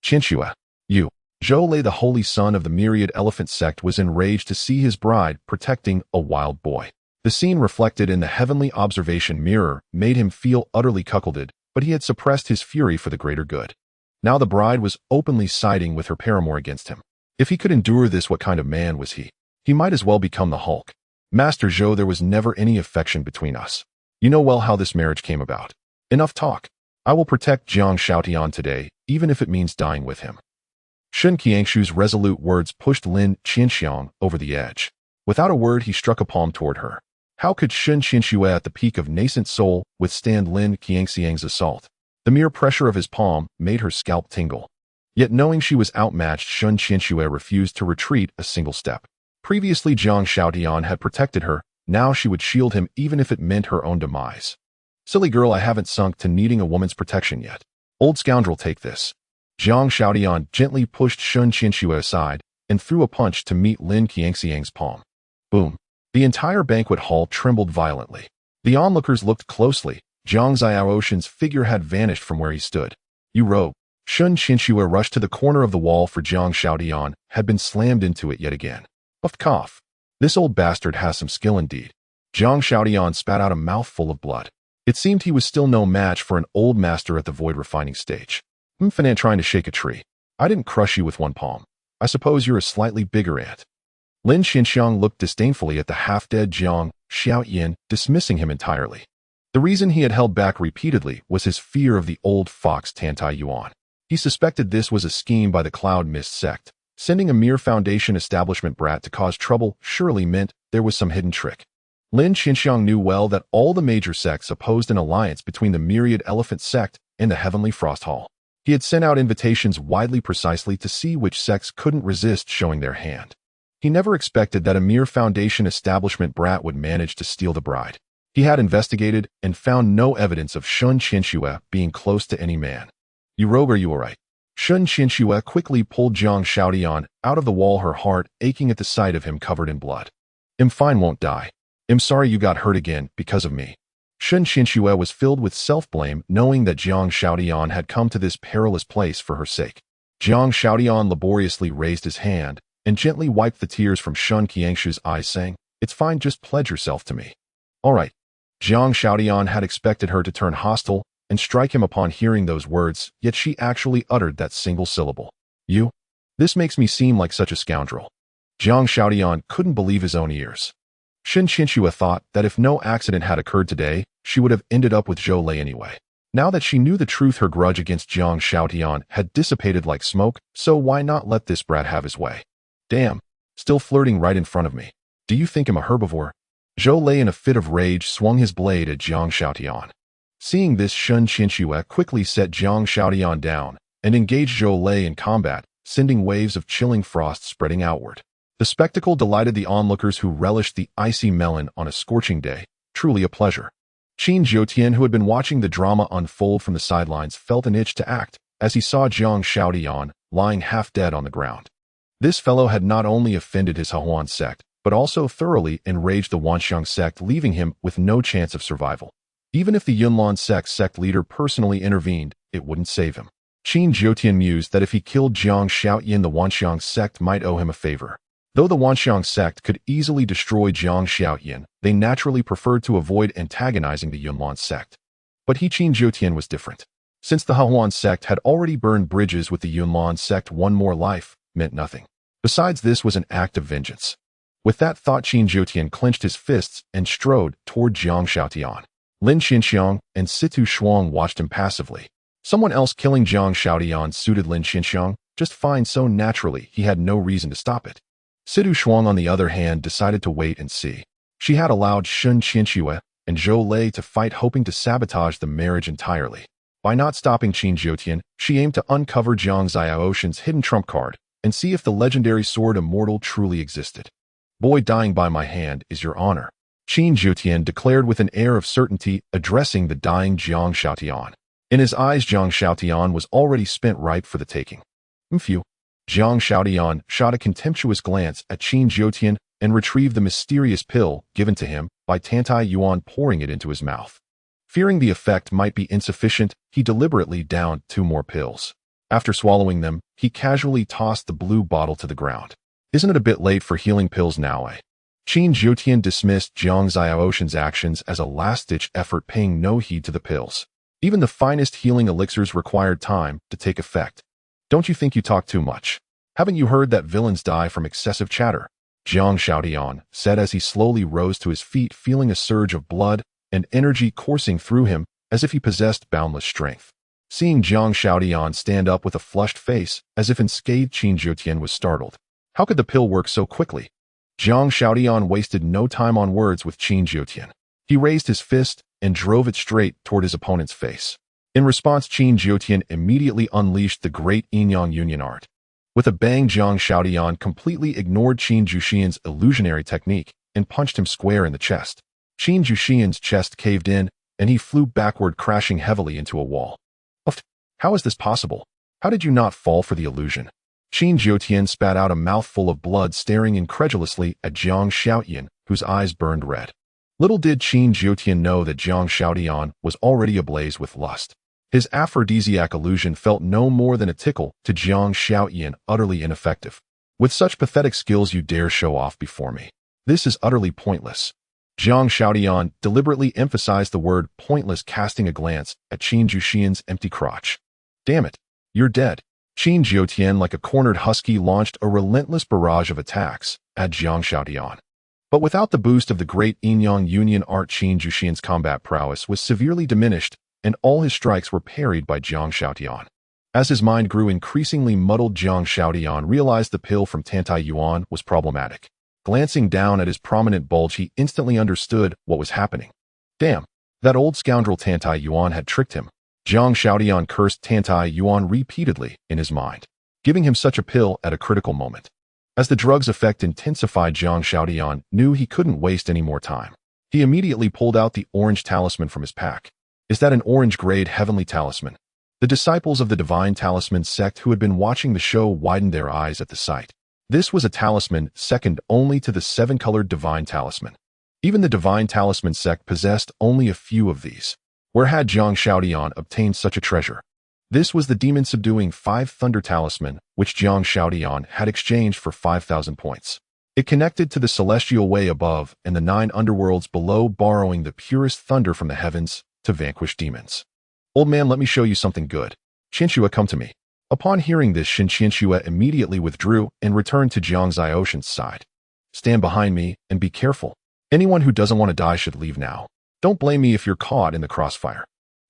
"Qianxue, you!" Zhou Lei, the holy son of the myriad elephant sect, was enraged to see his bride protecting a wild boy. The scene reflected in the heavenly observation mirror made him feel utterly cuckolded, but he had suppressed his fury for the greater good. Now the bride was openly siding with her paramour against him. If he could endure this, what kind of man was he? He might as well become the Hulk. "Master Zhou, there was never any affection between us. You know well how this marriage came about. Enough talk. I will protect Jiang Shaotian today, even if it means dying with him." Shun Qiangshu's resolute words pushed Lin Qianxiang over the edge. Without a word, he struck a palm toward her. How could Shun Qianxue, at the peak of nascent soul, withstand Lin Qianxiang's assault? The mere pressure of his palm made her scalp tingle. Yet knowing she was outmatched, Shun Qianxue refused to retreat a single step. Previously, Jiang Shaotian had protected her. Now she would shield him even if it meant her own demise. "Silly girl, I haven't sunk to needing a woman's protection yet. Old scoundrel, take this." Jiang Shaotian gently pushed Shun Qianxue aside and threw a punch to meet Lin Qianxiang's palm. Boom. The entire banquet hall trembled violently. The onlookers looked closely. Jiang Ziotian's figure had vanished from where he stood. "You rogue." Shun Qianxue rushed to the corner of the wall, for Jiang Shaotian had been slammed into it yet again. Puffed cough. This old bastard has some skill indeed. Jiang Shaotian spat out a mouthful of blood. It seemed he was still no match for an old master at the void refining stage. Fanan trying to shake a tree. I didn't crush you with one palm. I suppose you're a slightly bigger ant. Lin Xinxiang looked disdainfully at the half-dead Jiang Shaotian, dismissing him entirely. The reason he had held back repeatedly was his fear of the old fox Tantai Yuan. He suspected this was a scheme by the Cloud Mist sect. Sending a mere foundation establishment brat to cause trouble surely meant there was some hidden trick. Lin Xinxiang knew well that all the major sects opposed an alliance between the Myriad Elephant sect and the Heavenly Frost Hall. He had sent out invitations widely precisely to see which sects couldn't resist showing their hand. He never expected that a mere foundation establishment brat would manage to steal the bride. He had investigated and found no evidence of Shun Qianxue being close to any man. You rogue, are you all right? Shun Qianxue quickly pulled Jiang Shaotian out of the wall, her heart aching at the sight of him covered in blood. I'm fine, won't die. I'm sorry you got hurt again because of me. Shun Qianxue was filled with self-blame knowing that Jiang Shaotian had come to this perilous place for her sake. Jiang Shaotian laboriously raised his hand and gently wiped the tears from Shun Qianxue's eyes, saying, "It's fine, just pledge yourself to me." All right. Jiang Shaotian had expected her to turn hostile and strike him upon hearing those words, yet she actually uttered that single syllable. You? This makes me seem like such a scoundrel. Jiang Shaotian couldn't believe his own ears. Shun Qianxue thought that if no accident had occurred today, she would have ended up with Zhou Lei anyway. Now that she knew the truth, her grudge against Jiang Shaotian had dissipated like smoke, so why not let this brat have his way? Damn, still flirting right in front of me. Do you think I'm a herbivore? Zhou Lei in a fit of rage swung his blade at Jiang Shaotian. Seeing this, Shun Qianxue quickly set Jiang Shaotian down and engaged Zhou Lei in combat, sending waves of chilling frost spreading outward. The spectacle delighted the onlookers who relished the icy melon on a scorching day, truly a pleasure. Qin Zhoutian, who had been watching the drama unfold from the sidelines, felt an itch to act as he saw Jiang Shaotian lying half dead on the ground. This fellow had not only offended his Hehuan sect, but also thoroughly enraged the Wanxiang sect, leaving him with no chance of survival. Even if the Yunlan sect leader personally intervened, it wouldn't save him. Qin Zhoutian mused that if he killed Jiang Shaotian, the Wanxiang sect might owe him a favor. Though the Wanxiang sect could easily destroy Jiang Shaotian, they naturally preferred to avoid antagonizing the Yunlan sect. But Qin Zhoutian was different. Since the Hehuan sect had already burned bridges with the Yunlan sect, one more life meant nothing. Besides, this was an act of vengeance. With that thought, Qin Zhoutian clenched his fists and strode toward Jiang Shaotian. Lin Xinxiang and Situ Shuang watched him passively. Someone else killing Jiang Shaotian suited Lin Xinxiang just fine, so naturally he had no reason to stop it. Situ Shuang, on the other hand, decided to wait and see. She had allowed Shun Qianxue and Zhou Lei to fight, hoping to sabotage the marriage entirely. By not stopping Qin Zhoutian, she aimed to uncover Jiang Xiaoshan's hidden trump card and see if the legendary sword immortal truly existed. Boy, dying by my hand is your honor, Qin Zhoutian declared with an air of certainty, addressing the dying Jiang Shaotian. In his eyes, Jiang Shaotian was already spent, ripe for the taking. Phew. Jiang Shaotian shot a contemptuous glance at Qin Zhoutian and retrieved the mysterious pill given to him by Tantai Yuan, pouring it into his mouth. Fearing the effect might be insufficient, he deliberately downed 2 more pills. After swallowing them, he casually tossed the blue bottle to the ground. Isn't it a bit late for healing pills now, eh? Qin Zhoutian dismissed Jiang Xiaoshan's actions as a last-ditch effort, paying no heed to the pills. Even the finest healing elixirs required time to take effect. Don't you think you talk too much? Haven't you heard that villains die from excessive chatter? Jiang Shaotian said as he slowly rose to his feet, feeling a surge of blood and energy coursing through him as if he possessed boundless strength. Seeing Jiang Shaotian stand up with a flushed face, as if unscathed, Qin Zhoutian was startled. How could the pill work so quickly? Jiang Shaotian wasted no time on words with Qin Zhoutian. He raised his fist and drove it straight toward his opponent's face. In response, Qin Zhoutian immediately unleashed the great Yin-Yang Union art. With a bang, Jiang Shaotian completely ignored Qin Zhoutian's illusionary technique and punched him square in the chest. Qin Zhoutian's chest caved in, and he flew backward, crashing heavily into a wall. How is this possible? How did you not fall for the illusion? Qin Zhoutian spat out a mouthful of blood, staring incredulously at Jiang Shaotian, whose eyes burned red. Little did Qin Zhoutian know that Jiang Shaotian was already ablaze with lust. His aphrodisiac illusion felt no more than a tickle to Jiang Shaotian, utterly ineffective. With such pathetic skills, you dare show off before me? This is utterly pointless. Jiang Shaotian deliberately emphasized the word pointless, casting a glance at Qin Juxian's empty crotch. Damn it, you're dead. Qin Jiutian, like a cornered husky, launched a relentless barrage of attacks at Jiang Shaotian. But without the boost of the great Yin-Yang Union art, Qin Juxian's combat prowess was severely diminished, and all his strikes were parried by Jiang Shaotian. As his mind grew increasingly muddled, Jiang Shaotian realized the pill from Tantai Yuan was problematic. Glancing down at his prominent bulge, he instantly understood what was happening. Damn, that old scoundrel Tantai Yuan had tricked him. Jiang Shaotian cursed Tantai Yuan repeatedly in his mind, giving him such a pill at a critical moment. As the drug's effect intensified, Jiang Shaotian knew he couldn't waste any more time. He immediately pulled out the orange talisman from his pack. Is that an orange-grade heavenly talisman? The disciples of the Divine Talisman sect who had been watching the show widened their eyes at the sight. This was a talisman second only to the seven-colored Divine Talisman. Even the Divine Talisman sect possessed only a few of these. Where had Jiang Shaotian obtained such a treasure? This was the demon-subduing 5 Thunder Talisman, which Jiang Shaotian had exchanged for 5,000 points. It connected to the celestial way above and the 9 underworlds below, borrowing the purest thunder from the heavens to vanquish demons. Old man, let me show you something good. Qianxue, come to me. Upon hearing this, Qianxue immediately withdrew and returned to Jiang Xiaoshan's side. Stand behind me and be careful. Anyone who doesn't want to die should leave now. Don't blame me if you're caught in the crossfire.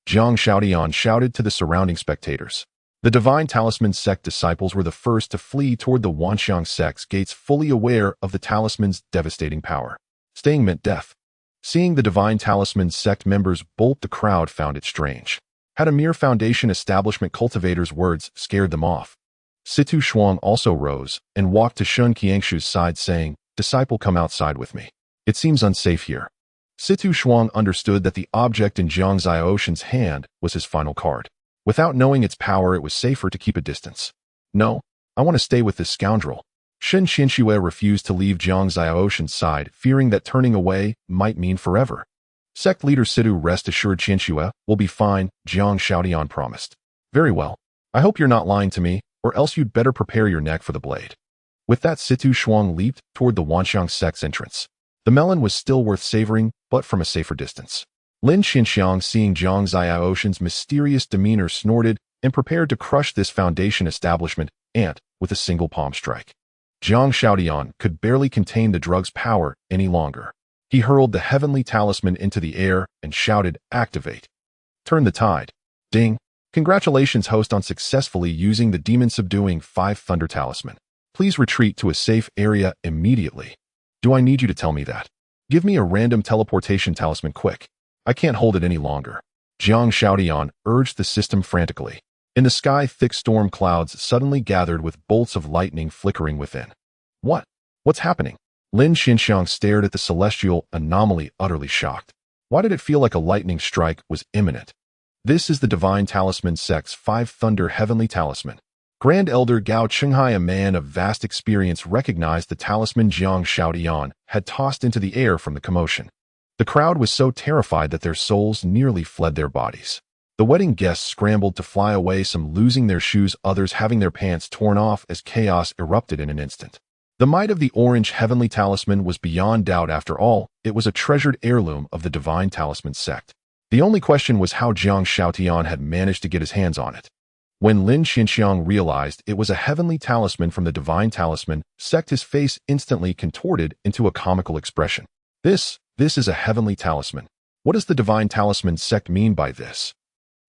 Jiang Shaotian shouted to the surrounding spectators. The Divine Talisman sect disciples were the first to flee toward the Wanxiang sect's gates, fully aware of the talisman's devastating power. Staying meant death. Seeing the Divine Talisman sect members bolt, the crowd found it strange. Had a mere foundation establishment cultivator's words scared them off? Situ Shuang also rose and walked to Shun Qiangshu's side, saying, "Disciple, come outside with me. It seems unsafe here." Situ Shuang understood that the object in Jiang Xiaoshan's hand was his final card. Without knowing its power, it was safer to keep a distance. No, I want to stay with this scoundrel. Shen Qianxue refused to leave Jiang Xiaoshan's side, fearing that turning away might mean forever. Sect leader Situ, rest assured, Qianxue will be fine, Jiang Shaotian promised. Very well. I hope you're not lying to me, or else you'd better prepare your neck for the blade. With that, Situ Shuang leaped toward the Wanxiang sect's entrance. The melon was still worth savoring, but from a safer distance. Lin Xinxiang, seeing Jiang Xiaoshan's mysterious demeanor, snorted and prepared to crush this foundation establishment ant with a single palm strike. Jiang Shaotian could barely contain the drug's power any longer. He hurled the heavenly talisman into the air and shouted, "Activate. Turn the tide." Ding. Congratulations, host, on successfully using the demon-subduing 5 Thunder Talisman. Please retreat to a safe area immediately. Do I need you to tell me that? Give me a random teleportation talisman quick. I can't hold it any longer. Jiang Shaotian urged the system frantically. In the sky, thick storm clouds suddenly gathered with bolts of lightning flickering within. What's happening? Lin Xinxiang stared at the celestial anomaly, utterly shocked. Why did it feel like a lightning strike was imminent? This is the Divine Talisman sect's 5 Thunder Heavenly Talisman. Grand Elder Gao Chenghai, a man of vast experience, recognized the talisman Jiang Shaotian had tossed into the air from the commotion. The crowd was so terrified that their souls nearly fled their bodies. The wedding guests scrambled to fly away, some losing their shoes, others having their pants torn off as chaos erupted in an instant. The might of the orange heavenly talisman was beyond doubt. After all, it was a treasured heirloom of the Divine Talisman sect. The only question was how Jiang Shaotian had managed to get his hands on it. When Lin Xinxiang realized it was a heavenly talisman from the Divine Talisman sect, his face instantly contorted into a comical expression. This is a heavenly talisman. What does the Divine Talisman sect mean by this?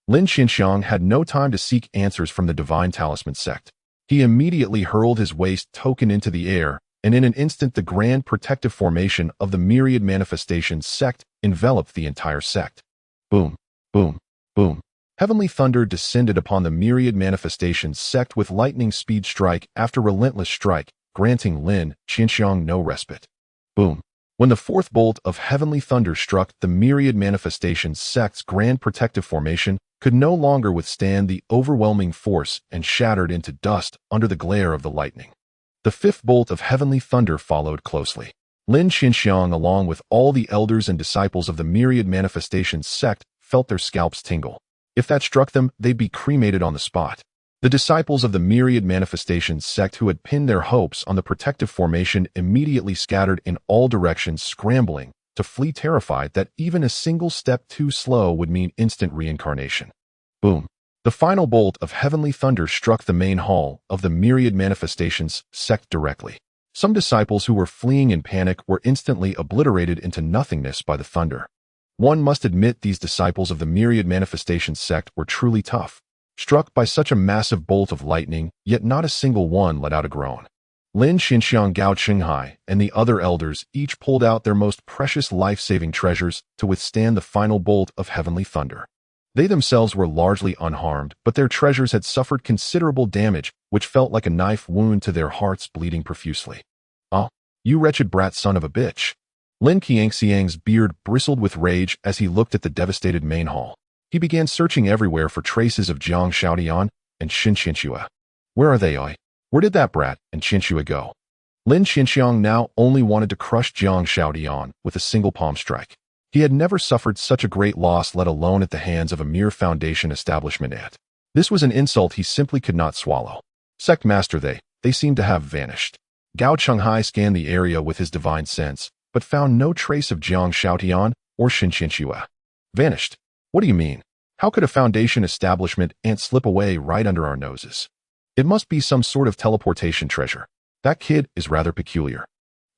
Lin Xinxiang had no time to seek answers from the Divine Talisman sect. He immediately hurled his waste token into the air, and in an instant the grand protective formation of the myriad manifestations sect enveloped the entire sect. Boom, boom, boom. Heavenly thunder descended upon the myriad manifestations sect with lightning speed, strike after relentless strike, granting Lin Xinxiang no respite. Boom. When the 4th bolt of heavenly thunder struck, the myriad manifestations sect's grand protective formation could no longer withstand the overwhelming force and shattered into dust under the glare of the lightning. The 5th bolt of heavenly thunder followed closely. Lin Xinxiang, along with all the elders and disciples of the myriad manifestations sect, felt their scalps tingle. If that struck them, they'd be cremated on the spot. The disciples of the myriad manifestations sect who had pinned their hopes on the protective formation immediately scattered in all directions, scrambling to flee, terrified that even a single step too slow would mean instant reincarnation. Boom. The final bolt of heavenly thunder struck the main hall of the myriad manifestations sect directly. Some disciples who were fleeing in panic were instantly obliterated into nothingness by the thunder. One must admit these disciples of the myriad manifestations sect were truly tough. Struck by such a massive bolt of lightning, yet not a single one let out a groan. Lin Xinxiang, Gao Qinghai, and the other elders each pulled out their most precious life-saving treasures to withstand the final bolt of heavenly thunder. They themselves were largely unharmed, but their treasures had suffered considerable damage, which felt like a knife wound to their hearts, bleeding profusely. "Oh, you wretched brat son of a bitch!" Lin Qiangxiang's beard bristled with rage as he looked at the devastated main hall. He began searching everywhere for traces of Jiang Xiaotian and Xin Qianxue. "Where are they, oi? Where did that brat and Qianxue go?" Lin Xinxiang now only wanted to crush Jiang Xiaotian with a single palm strike. He had never suffered such a great loss, let alone at the hands of a mere foundation establishment ant. This was an insult he simply could not swallow. Sect master, they seemed to have vanished. Gao Qinghai scanned the area with his divine sense, but found no trace of Jiang Xiaotian or Xin Qianxue. Vanished? What do you mean? How could a foundation establishment ant slip away right under our noses? It must be some sort of teleportation treasure. That kid is rather peculiar.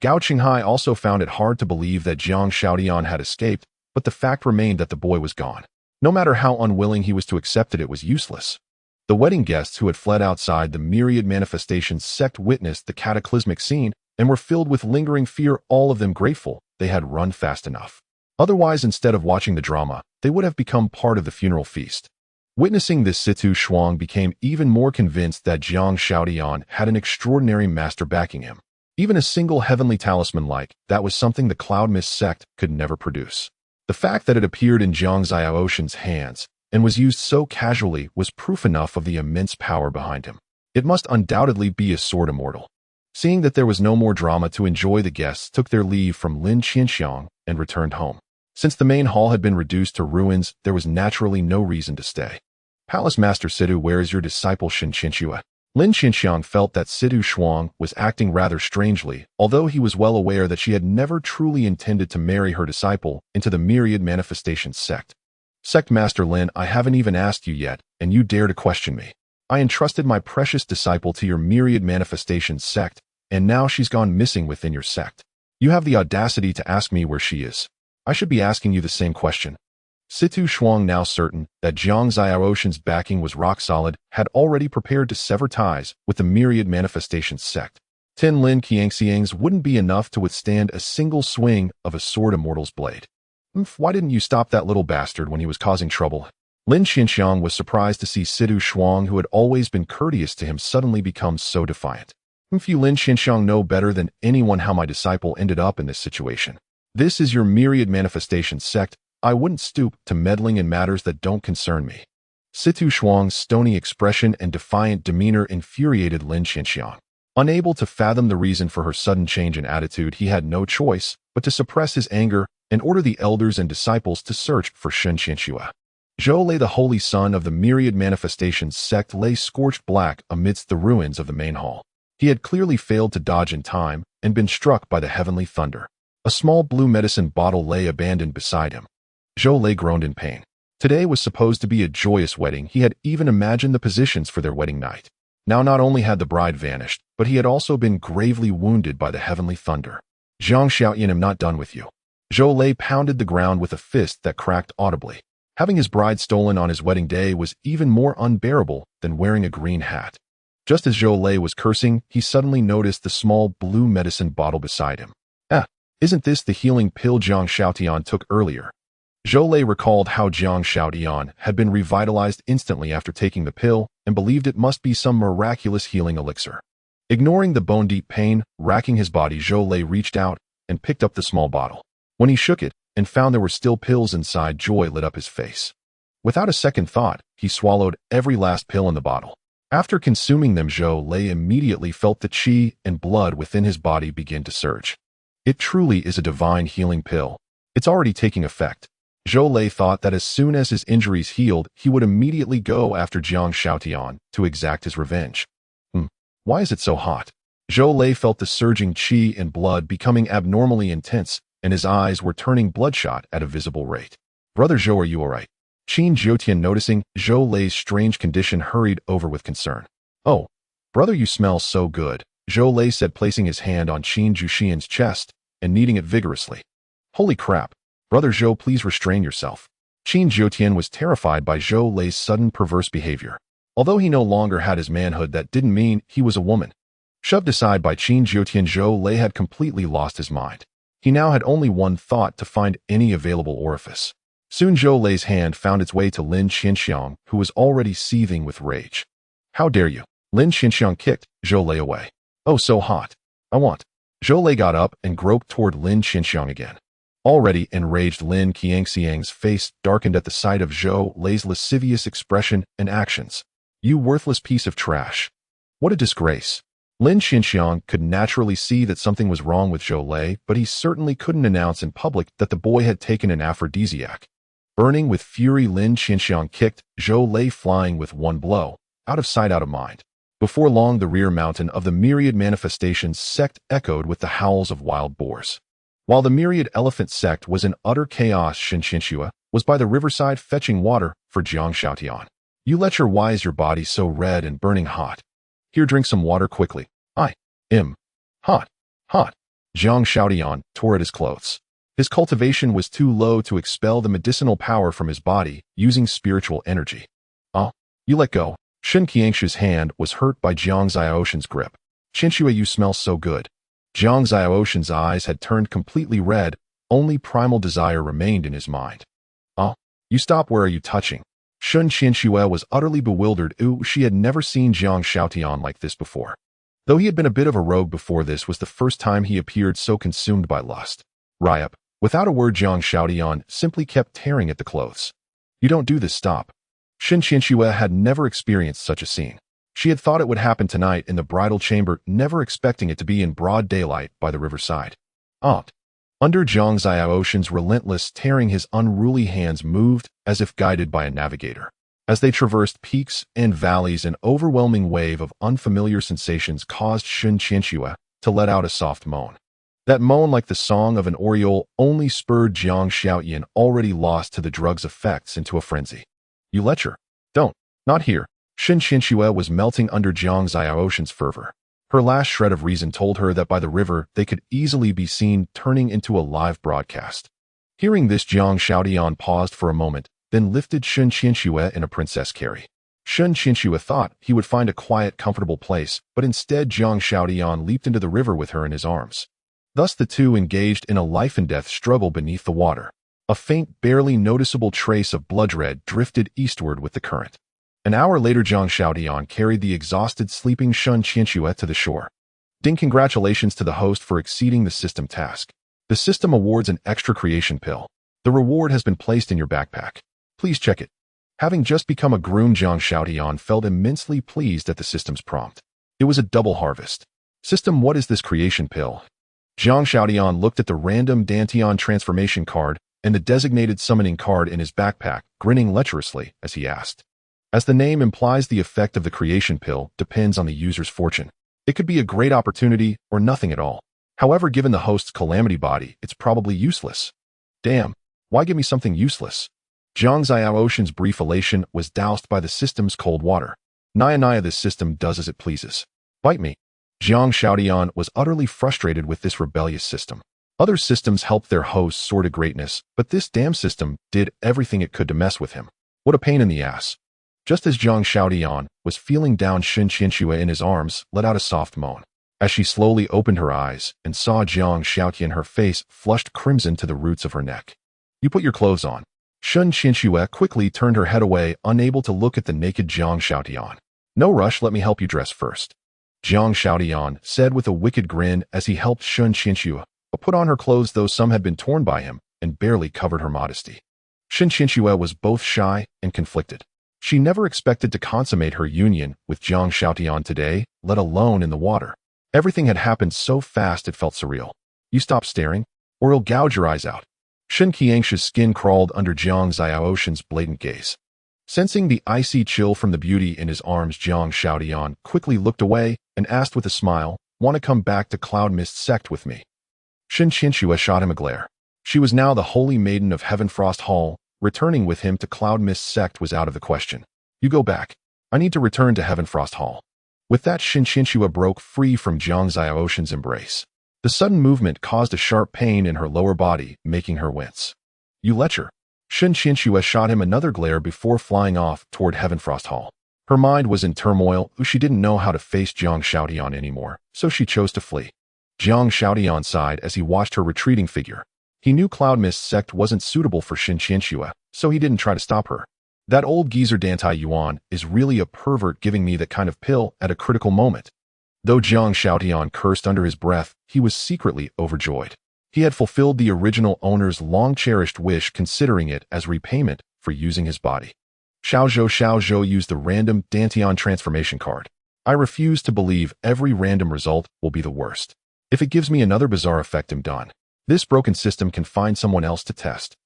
Gao Qinghai also found it hard to believe that Jiang Xiaotian had escaped, but the fact remained that the boy was gone. No matter how unwilling he was to accept it, it was useless. The wedding guests who had fled outside the myriad manifestations sect witnessed the cataclysmic scene and were filled with lingering fear, all of them grateful they had run fast enough. Otherwise, instead of watching the drama, they would have become part of the funeral feast. Witnessing this, Situ Shuang became even more convinced that Jiang Xiaotian had an extraordinary master backing him. Even a single heavenly talisman like that was something the Cloud Mist sect could never produce. The fact that it appeared in Jiang Xiaotian's hands and was used so casually was proof enough of the immense power behind him. It must undoubtedly be a sword immortal. Seeing that there was no more drama to enjoy, the guests took their leave from Lin Qianxiang and returned home. Since the main hall had been reduced to ruins, there was naturally no reason to stay. "Palace Master Situ, where is your disciple Xin Qianxue?" Lin Xinxiang felt that Situ Shuang was acting rather strangely, although he was well aware that she had never truly intended to marry her disciple into the myriad manifestations sect. "Sect Master Lin, I haven't even asked you yet, and you dare to question me. I entrusted my precious disciple to your myriad manifestations sect, and now she's gone missing within your sect. You have the audacity to ask me where she is. I should be asking you the same question." Situ Shuang, now certain that Jiang Xiaotian's backing was rock solid, had already prepared to sever ties with the myriad manifestations sect. Tin Lin Qiangxiang's wouldn't be enough to withstand a single swing of a sword immortal's blade. "Why didn't you stop that little bastard when he was causing trouble?" Lin Xinxiang was surprised to see Situ Shuang, who had always been courteous to him, suddenly become so defiant. "You Lin Xinxiang know better than anyone how my disciple ended up in this situation. This is your myriad manifestations sect. I wouldn't stoop to meddling in matters that don't concern me." Situ Shuang's stony expression and defiant demeanor infuriated Lin Xinxiang. Unable to fathom the reason for her sudden change in attitude, he had no choice but to suppress his anger and order the elders and disciples to search for Xin Qianxue. Zhou Lei, the holy son of the myriad manifestations sect, lay scorched black amidst the ruins of the main hall. He had clearly failed to dodge in time and been struck by the heavenly thunder. A small blue medicine bottle lay abandoned beside him. Zhou Lei groaned in pain. Today was supposed to be a joyous wedding. He had even imagined the positions for their wedding night. Now not only had the bride vanished, but he had also been gravely wounded by the heavenly thunder. "Jiang Xiaotian, I'm not done with you." Zhou Lei pounded the ground with a fist that cracked audibly. Having his bride stolen on his wedding day was even more unbearable than wearing a green hat. Just as Zhou Lei was cursing, he suddenly noticed the small blue medicine bottle beside him. Isn't this the healing pill Jiang Xiaotian took earlier?" Zhou Lei recalled how Jiang Xiaotian had been revitalized instantly after taking the pill and believed it must be some miraculous healing elixir. Ignoring the bone-deep pain racking his body, Zhou Lei reached out and picked up the small bottle. When he shook it and found there were still pills inside, joy lit up his face. Without a second thought, he swallowed every last pill in the bottle. After consuming them, Zhou Lei immediately felt the qi and blood within his body begin to surge. It truly is a divine healing pill. It's already taking effect. Zhou Lei thought that as soon as his injuries healed, he would immediately go after Jiang Xiaotian to exact his revenge. Why is it so hot? Zhou Lei felt the surging qi and blood becoming abnormally intense, and his eyes were turning bloodshot at a visible rate. Brother Zhou, are you alright? Qin Jiutian, noticing Zhou Lei's strange condition, hurried over with concern. Oh, brother, you smell so good, Zhou Lei said, placing his hand on Qin Jiutian's chest and kneading it vigorously. Holy crap. Brother Zhou, please restrain yourself. Qin Jiutian was terrified by Zhou Lei's sudden perverse behavior. Although he no longer had his manhood, that didn't mean he was a woman. Shoved aside by Qin Jiutian, Zhou Lei had completely lost his mind. He now had only one thought: to find any available orifice. Soon Zhou Lei's hand found its way to Lin Qianxiang, who was already seething with rage. How dare you? Lin Qianxiang kicked Zhou Lei away. Oh, so hot. I want. Zhou Lei got up and groped toward Lin Qianxiang again. Already enraged, Lin Qianxiang's face darkened at the sight of Zhou Lei's lascivious expression and actions. You worthless piece of trash. What a disgrace. Lin Qianxiang could naturally see that something was wrong with Zhou Lei, but he certainly couldn't announce in public that the boy had taken an aphrodisiac. Burning with fury, Lin Qianxiang kicked Zhou Lei, flying with one blow, out of sight, out of mind. Before long, the rear mountain of the myriad manifestations sect echoed with the howls of wild boars. While the myriad elephant sect was in utter chaos, Shen Qianxue was by the riverside fetching water for Jiang Xiaotian. You let why is your body so red and burning hot? Here, drink some water quickly. I am hot. Jiang Xiaotian tore at his clothes. His cultivation was too low to expel the medicinal power from his body using spiritual energy. You let go. Shen Qianxue's hand was hurt by Jiang Xiaoshan's grip. Qianxue, you smell so good. Jiang Xiaoshan's eyes had turned completely red. Only primal desire remained in his mind. You stop. Where are you touching? Shen Qianxue was utterly bewildered. She had never seen Jiang Xiaotian like this before. Though he had been a bit of a rogue before, this was the first time he appeared so consumed by lust. Ryup. Without a word, Jiang Xiaotian simply kept tearing at the clothes. You don't do this, stop. Shen Qianxue had never experienced such a scene. She had thought it would happen tonight in the bridal chamber, never expecting it to be in broad daylight by the riverside. Under Jiang Xiaoshan's relentless tearing, his unruly hands moved as if guided by a navigator. As they traversed peaks and valleys, an overwhelming wave of unfamiliar sensations caused Shen Qianxue to let out a soft moan. That moan, like the song of an oriole, only spurred Jiang Xiaotian, already lost to the drug's effects, into a frenzy. You lecher. Don't. Not here. Shen Qianxue was melting under Jiang Xiaoshan's fervor. Her last shred of reason told her that by the river they could easily be seen turning into a live broadcast. Hearing this, Jiang Xiaotian paused for a moment, then lifted Shen Qianxue in a princess carry. Shen Qianxue thought he would find a quiet, comfortable place, but instead Jiang Xiaotian leaped into the river with her in his arms. Thus the two engaged in a life-and-death struggle beneath the water. A faint, barely noticeable trace of blood-red drifted eastward with the current. An hour later, Jiang Xiaotian carried the exhausted, sleeping Shen Qianxue to the shore. Ding! Congratulations to the host for exceeding the system task. The system awards an extra creation pill. The reward has been placed in your backpack. Please check it. Having just become a groom, Jiang Xiaotian felt immensely pleased at the system's prompt. It was a double harvest. System, what is this creation pill? Jiang Xiaotian looked at the random Dantian transformation card and the designated summoning card in his backpack, grinning lecherously as he asked. As the name implies, the effect of the creation pill depends on the user's fortune. It could be a great opportunity or nothing at all. However, given the host's calamity body, it's probably useless. Damn, why give me something useless? Jiang Xiaoshan's brief elation was doused by the system's cold water. Naya, this system does as it pleases. Bite me. Jiang Xiaotian was utterly frustrated with this rebellious system. Other systems helped their hosts soar to greatness, but this damn system did everything it could to mess with him. What a pain in the ass. Just as Jiang Xiaotian was feeling down, Shen Qianxue in his arms let out a soft moan. As she slowly opened her eyes and saw Jiang Xiaotian, her face flushed crimson to the roots of her neck. You put your clothes on. Shen Qianxue quickly turned her head away, unable to look at the naked Jiang Xiaotian. No rush, let me help you dress first. Jiang Xiaotian said with a wicked grin as he helped Shen Qianxue put on her clothes, though some had been torn by him and barely covered her modesty. Shen Qianxue was both shy and conflicted. She never expected to consummate her union with Jiang Xiaotian today, let alone in the water. Everything had happened so fast it felt surreal. You stop staring, or I'll gouge your eyes out. Shen Qiangsha's skin crawled under Jiang Xiaoshen's blatant gaze. Sensing the icy chill from the beauty in his arms, Jiang Xiaodian quickly looked away and asked with a smile, "Want to come back to Cloud Mist Sect with me?" Shen Qianxue shot him a glare. She was now the holy maiden of Heavenfrost Hall. Returning with him to Cloud Mist Sect was out of the question. "You go back. I need to return to Heavenfrost Hall." With that, Shen Qianxue broke free from Jiang Xiaoshen's embrace. The sudden movement caused a sharp pain in her lower body, making her wince. "You lecher." Shen Qianxue shot him another glare before flying off toward Heavenfrost Hall. Her mind was in turmoil. She didn't know how to face Jiang Xiaodian anymore, so she chose to flee. Jiang Xiaodian sighed as he watched her retreating figure. He knew Cloud Mist Sect wasn't suitable for Shen Qianxue, so he didn't try to stop her. That old geezer Dantai Yuan is really a pervert, giving me that kind of pill at a critical moment. Though Jiang Xiaodian cursed under his breath, he was secretly overjoyed. He had fulfilled the original owner's long-cherished wish, considering it as repayment for using his body. Xiaozhou used the random Dantian transformation card. I refuse to believe every random result will be the worst. If it gives me another bizarre effect, I'm done. This broken system can find someone else to test.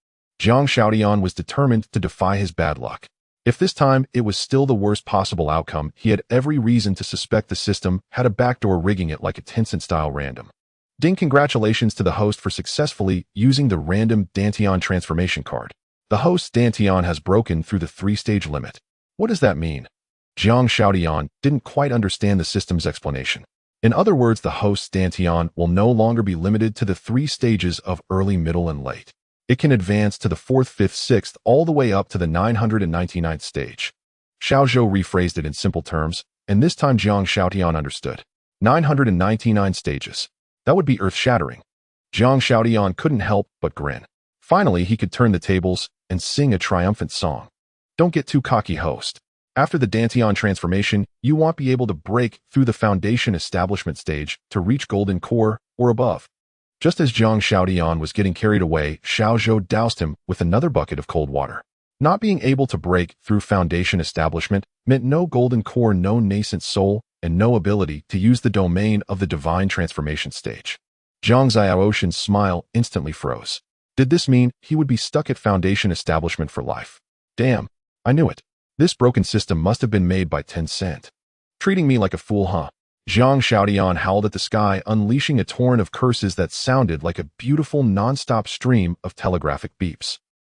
Jiang Xiaodian was determined to defy his bad luck. If this time it was still the worst possible outcome, he had every reason to suspect the system had a backdoor, rigging it like a Tencent-style random. Ding! Congratulations to the host for successfully using the random Dantian transformation card. The host's Dantian has broken through the 3-stage limit. What does that mean? Jiang Xiaodian didn't quite understand the system's explanation. In other words, the host's Dantian will no longer be limited to the 3 stages of early, middle, and late. It can advance to the 4th, 5th, 6th, all the way up to the 999th stage. Xiaozhou rephrased it in simple terms, and this time Jiang Xiaodian understood. 999 stages. That would be earth-shattering. Jiang Xiaodian couldn't help but grin. Finally, he could turn the tables and sing a triumphant song. Don't get too cocky, host. After the Dantian transformation, you won't be able to break through the foundation establishment stage to reach Golden Core or above. Just as Jiang Xiaodian was getting carried away, Xiaozhou doused him with another bucket of cold water. Not being able to break through foundation establishment meant no Golden Core, no nascent soul, and no ability to use the domain of the divine transformation stage. Jiang Xiaoshen's smile instantly froze. Did this mean he would be stuck at foundation establishment for life? Damn, I knew it. This broken system must have been made by Tencent. Treating me like a fool, huh? Jiang Xiaodian howled at the sky, unleashing a torrent of curses that sounded like a beautiful non-stop stream of telegraphic beeps.